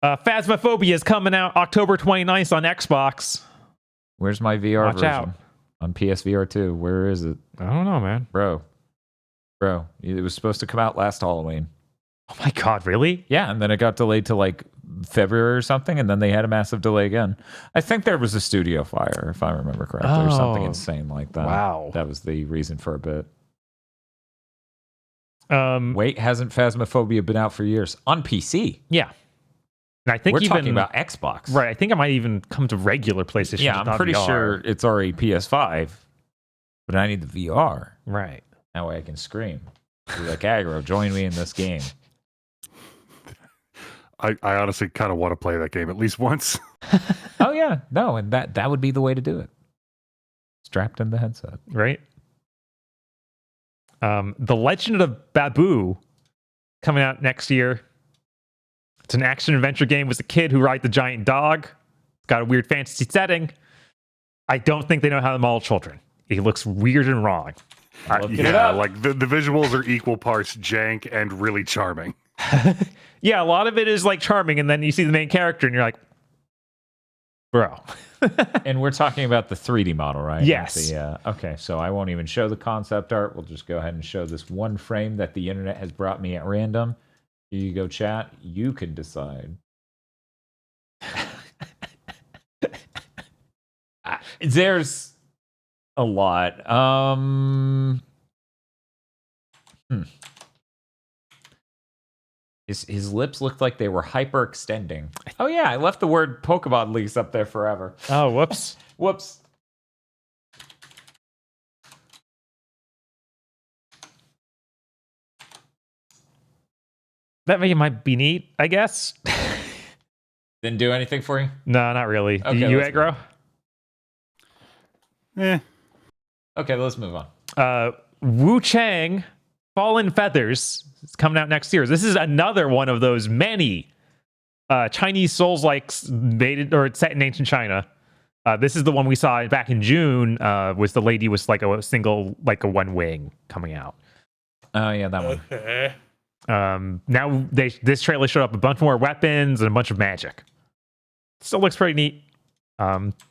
Phasmophobia is coming out October 29th on Xbox. Where's my VR Watch version? out. On PSVR 2. Where is it? I don't know, man. Bro, it was supposed to come out last Halloween. Oh my god, really? Yeah, and then it got delayed to like February or something, and then they had a massive delay again. I think there was a studio fire, if I remember correctly, or something insane like that. Wow. That was the reason for a bit. Wait, hasn't Phasmophobia been out for years? On PC. yeah. And I think We're even talking about Xbox. right. I think it might even come to regular PlayStation. Yeah, just I'm not pretty VR. sure it's already PS5, but I need the VR. Right. That way I can scream. Be like, aggro, join me in this game. I honestly kind of want to play that game at least once. Oh yeah, no, and that would be the way to do it. Strapped in the headset. Right. The Legend of Babu coming out next year. It's an action adventure game with a kid who rides the giant dog. It's got a weird fantasy setting. I don't think they know how to model children. He looks weird and wrong. Like the visuals are equal parts jank and really charming. Yeah, a lot of it is like charming, and then you see the main character and you're like, bro. And we're talking about the 3D model, right? Yes. Okay, so I won't even show the concept art. We'll just go ahead and show this one frame that the internet has brought me at random. Here you go, chat. You can decide. There's a lot. His lips looked like they were hyperextending. Oh yeah, I left the word Pokemon leaks up there forever. Oh, whoops. Whoops. That might be neat, I guess. Didn't do anything for you? No, not really. Okay, You let's aggro? Okay, let's move on. Wu Chang, Fallen Feathers. It's coming out next year. This is another one of those many Chinese Souls-likes made or set in ancient China. This is the one we saw back in June. Was the lady with like a single, like a one wing coming out. Oh yeah, that one. Now this trailer showed up a bunch more weapons and a bunch of magic. Still looks pretty neat.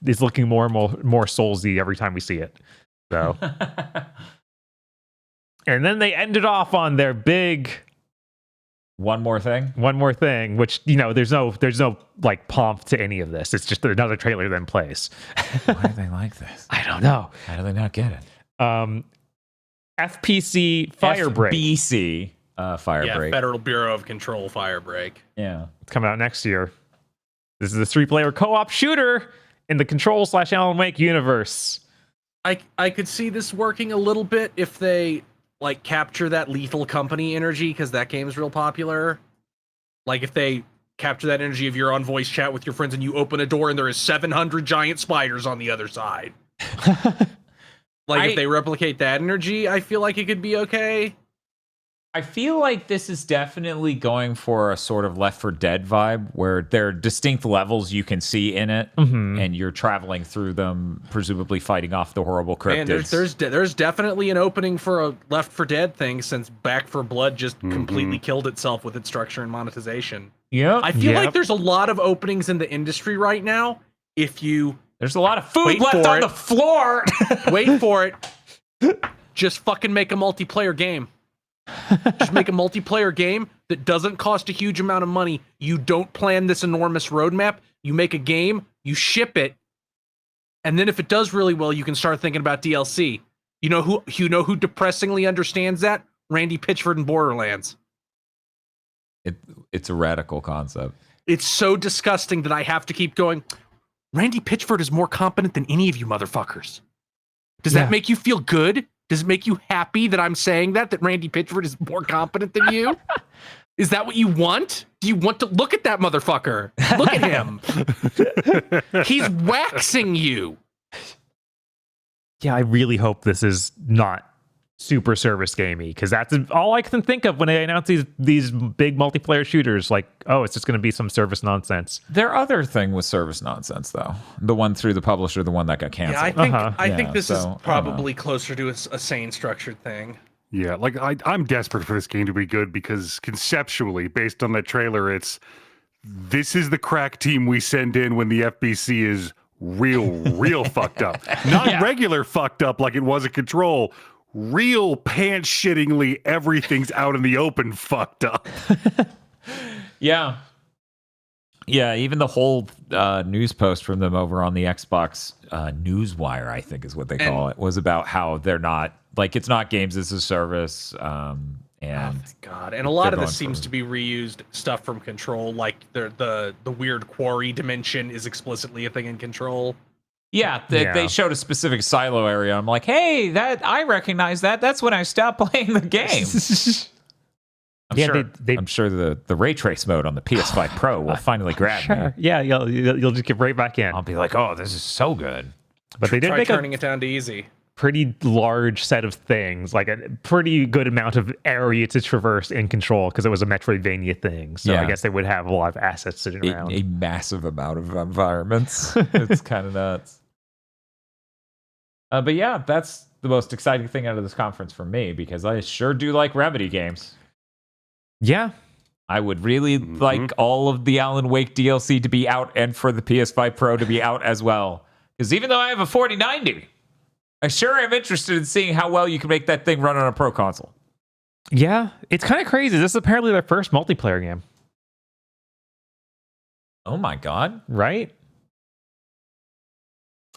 It's looking more and more Soulsy every time we see it. So, and then they ended off on their big One more thing, which there's no like pomp to any of this. It's just another trailer then plays. Why do they like this? I don't know. How do they not get it? FPC Firebreak. FBC Firebreak. Yeah, Federal Bureau of Control Firebreak. Yeah. It's coming out next year. This is a 3-player co-op shooter in the Control/Alan Wake universe. I could see this working a little bit if they like capture that Lethal Company energy, because that game's real popular. Like if they capture that energy of you're on voice chat with your friends and you open a door and there is 700 giant spiders on the other side. If they replicate that energy, I feel like it could be okay. I feel like this is definitely going for a sort of Left 4 Dead vibe, where there are distinct levels you can see in it, and you're traveling through them, presumably fighting off the horrible cryptids. And there's definitely an opening for a Left 4 Dead thing, since Back 4 Blood just completely killed itself with its structure and monetization. Yeah, I feel like there's a lot of openings in the industry right now. There's a lot of food Wait left for on it. the floor. Wait for it. Just fucking make a multiplayer game. Just make a multiplayer game that doesn't cost a huge amount of money. You don't plan this enormous roadmap. You make a game, you ship it, and then if it does really well, you can start thinking about DLC. You know who depressingly understands that? Randy Pitchford in Borderlands. It's a radical concept. It's so disgusting that I have to keep going. Randy Pitchford is more competent than any of you motherfuckers. Does that make you feel good? Does it make you happy that I'm saying that Randy Pitchford is more competent than you? Is that what you want? Do you want to look at that motherfucker? Look at him. He's waxing you. Yeah, I really hope this is not super service gamey, because that's all I can think of when they announce these big multiplayer shooters. Like, oh, it's just going to be some service nonsense. Their other thing was service nonsense, though. The one through the publisher, the one that got canceled. Yeah, I think this is probably closer to a sane, structured thing. Yeah, like I'm desperate for this game to be good, because conceptually, based on that trailer, it's this is the crack team we send in when the FBC is real fucked up. Not regular fucked up like it was at Control. Real pants-shittingly everything's out in the open fucked up. Yeah. Yeah, even the whole news post from them over on the Xbox Newswire, I think is what they call it, was about how they're not, like, it's not games as a service. And thank God. And a lot of this seems to be reused stuff from Control, like the weird quarry dimension is explicitly a thing in Control. Yeah, they showed a specific silo area. I'm like, hey, I recognize that. That's when I stopped playing the game. I'm sure the ray trace mode on the PS5 Pro will finally grab me. Yeah, you'll just get right back in. I'll be like, oh, this is so good. But they did make turning it down to easy. Pretty large set of things, like a pretty good amount of area to traverse in Control because it was a Metroidvania thing. So I guess they would have a lot of assets sitting around. A massive amount of environments. It's kind of nuts. But yeah, that's the most exciting thing out of this conference for me because I sure do like Remedy games. Yeah. I would really like all of the Alan Wake DLC to be out and for the PS5 Pro to be out as well. Because even though I have a 4090, I sure am interested in seeing how well you can make that thing run on a Pro console. Yeah, it's kind of crazy. This is apparently their first multiplayer game. Oh my God. Right?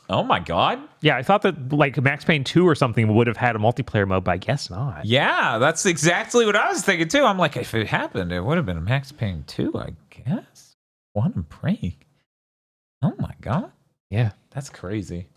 Oh my God. Yeah, I thought that like Max Payne 2 or something would have had a multiplayer mode, but I guess not. Yeah, that's exactly what I was thinking too. I'm like, if it happened, it would have been a Max Payne 2, I guess. Quantum Break. Oh my God. Yeah. That's crazy.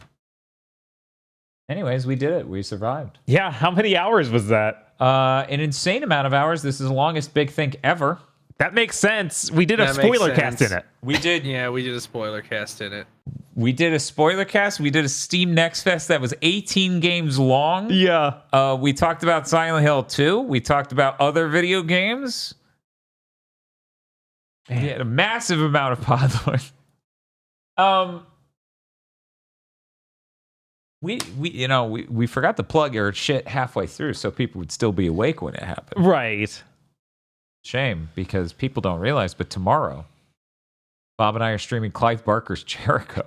Anyways, we did it. We survived. Yeah, how many hours was that? An insane amount of hours. This is the longest Big Think ever. That makes sense. We did a spoiler cast in it. We did. Yeah, we did a spoiler cast in it. We did a spoiler cast. We did a Steam Next Fest that was 18 games long. Yeah. We talked about Silent Hill 2. We talked about other video games. We had a massive amount of Podlord. We forgot to plug our shit halfway through so people would still be awake when it happened. Right. Shame, because people don't realize, but tomorrow, Bob and I are streaming Clive Barker's Jericho,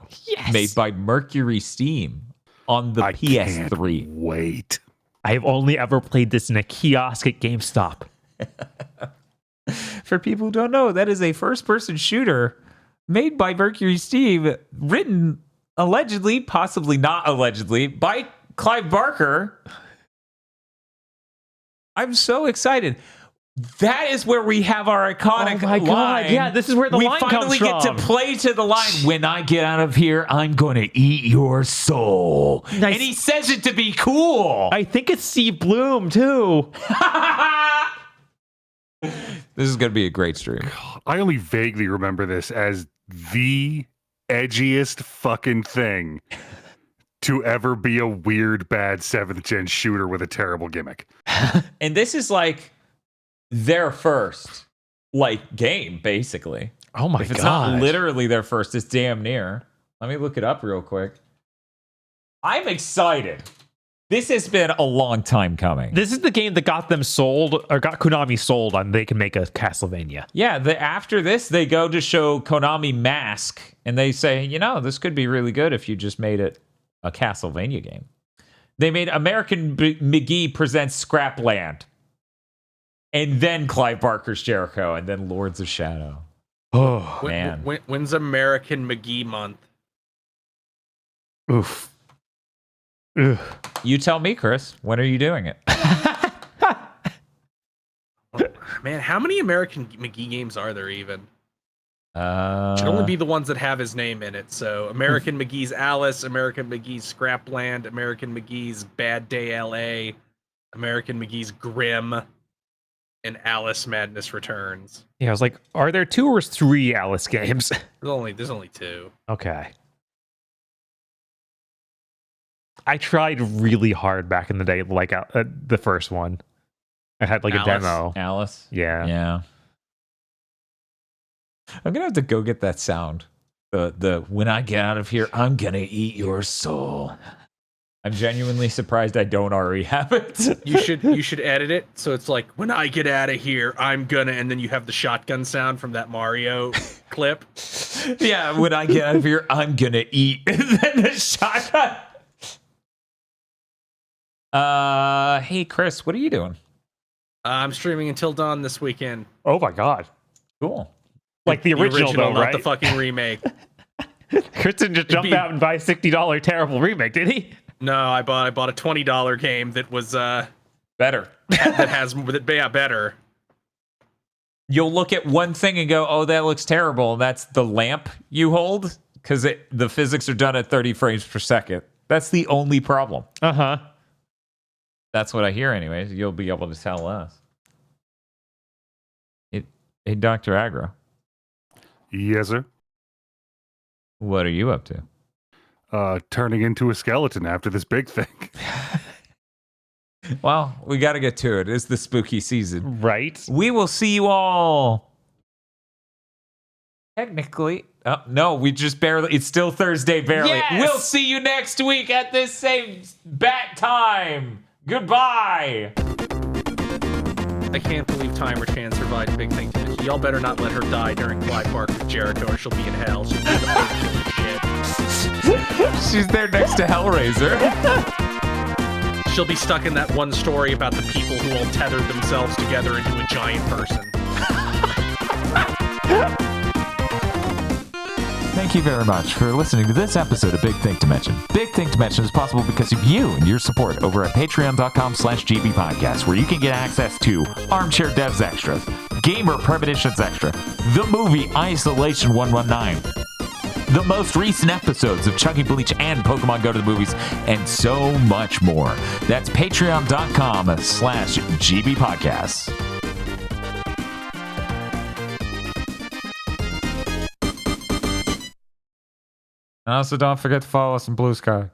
made by Mercury Steam on the PS3. Can't wait. I have only ever played this in a kiosk at GameStop. For people who don't know, that is a first-person shooter made by Mercury Steam, written allegedly, possibly not allegedly, by Clive Barker. I'm so excited. That is where we have our iconic line. God. Yeah, this is where the line comes from. We finally get to play to the line. When I get out of here, I'm going to eat your soul. Nice. And he says it to be cool. I think it's Steve Bloom, too. This is going to be a great stream. I only vaguely remember this as the edgiest fucking thing to ever be a weird, bad 7th gen shooter with a terrible gimmick. And this is like their first game, basically. Oh my god. If it's not literally their first, it's damn near. Let me look it up real quick. I'm excited. This has been a long time coming. This is the game that got them sold, or got Konami sold on they can make a Castlevania. Yeah, after this, they go to show Konami Mask, and they say, this could be really good if you just made it a Castlevania game. They made American McGee Presents Scrapland, and then Clive Barker's Jericho, and then Lords of Shadow. Oh, man. When's American McGee month? Oof. Ugh. You tell me, Chris. When are you doing it? Man, how many American McGee games are there even? Should only be the ones that have his name in it. So American McGee's Alice, American McGee's Scrapland, American McGee's Bad Day LA, American McGee's Grimm, and Alice Madness Returns. Yeah, I was like, are there 2 or 3 Alice games? There's only 2. Okay. I tried really hard back in the day, like the first one. I had like a demo. Alice? Yeah. I'm gonna have to go get that sound. The when I get out of here, I'm gonna eat your soul. I'm genuinely surprised I don't already have it. You should edit it so it's like, when I get out of here, I'm gonna, and then you have the shotgun sound from that Mario clip. Yeah, when I get out of here, I'm gonna eat. And then the shotgun. Hey Chris, what are you doing? I'm streaming Until Dawn this weekend. Oh my god. Cool. Like the original though, not right? the fucking remake. Chris didn't just jump out and buy a $60 terrible remake, did he? No, I bought a $20 game that was Better. better. You'll look at one thing and go, "Oh, that looks terrible." And that's the lamp you hold because the physics are done at 30 frames per second. That's the only problem. Uh-huh. That's what I hear, anyways. You'll be able to tell us. Hey, Dr. Agro, Yes, sir. what are you up to? Turning into a skeleton after this big thing. Well, we got to get to it. It's the spooky season. Right. We will see you all. Technically, oh, no, we just barely. It's still Thursday, barely. Yes! We'll see you next week at this same bat time. Goodbye. I can't believe Timer Chan survived Big Thing Dimension. Y'all better not let her die during Fly Park with Jericho, or she'll be in hell. She'll be the most killing shit. She's there next to Hellraiser. She'll be stuck in that one story about the people who all tethered themselves together into a giant person. Thank you very much for listening to this episode of Big Think Dimension. Big Think Dimension is possible because of you and your support over at patreon.com/gbpodcast, where you can get access to Armchair Devs Extras, Gamer Premonitions Extra, the movie Isolation 119, the most recent episodes of Chucky Bleach and Pokemon Go to the Movies, and so much more. That's patreon.com/gbpodcasts. And also, don't forget to follow us in Blue Sky.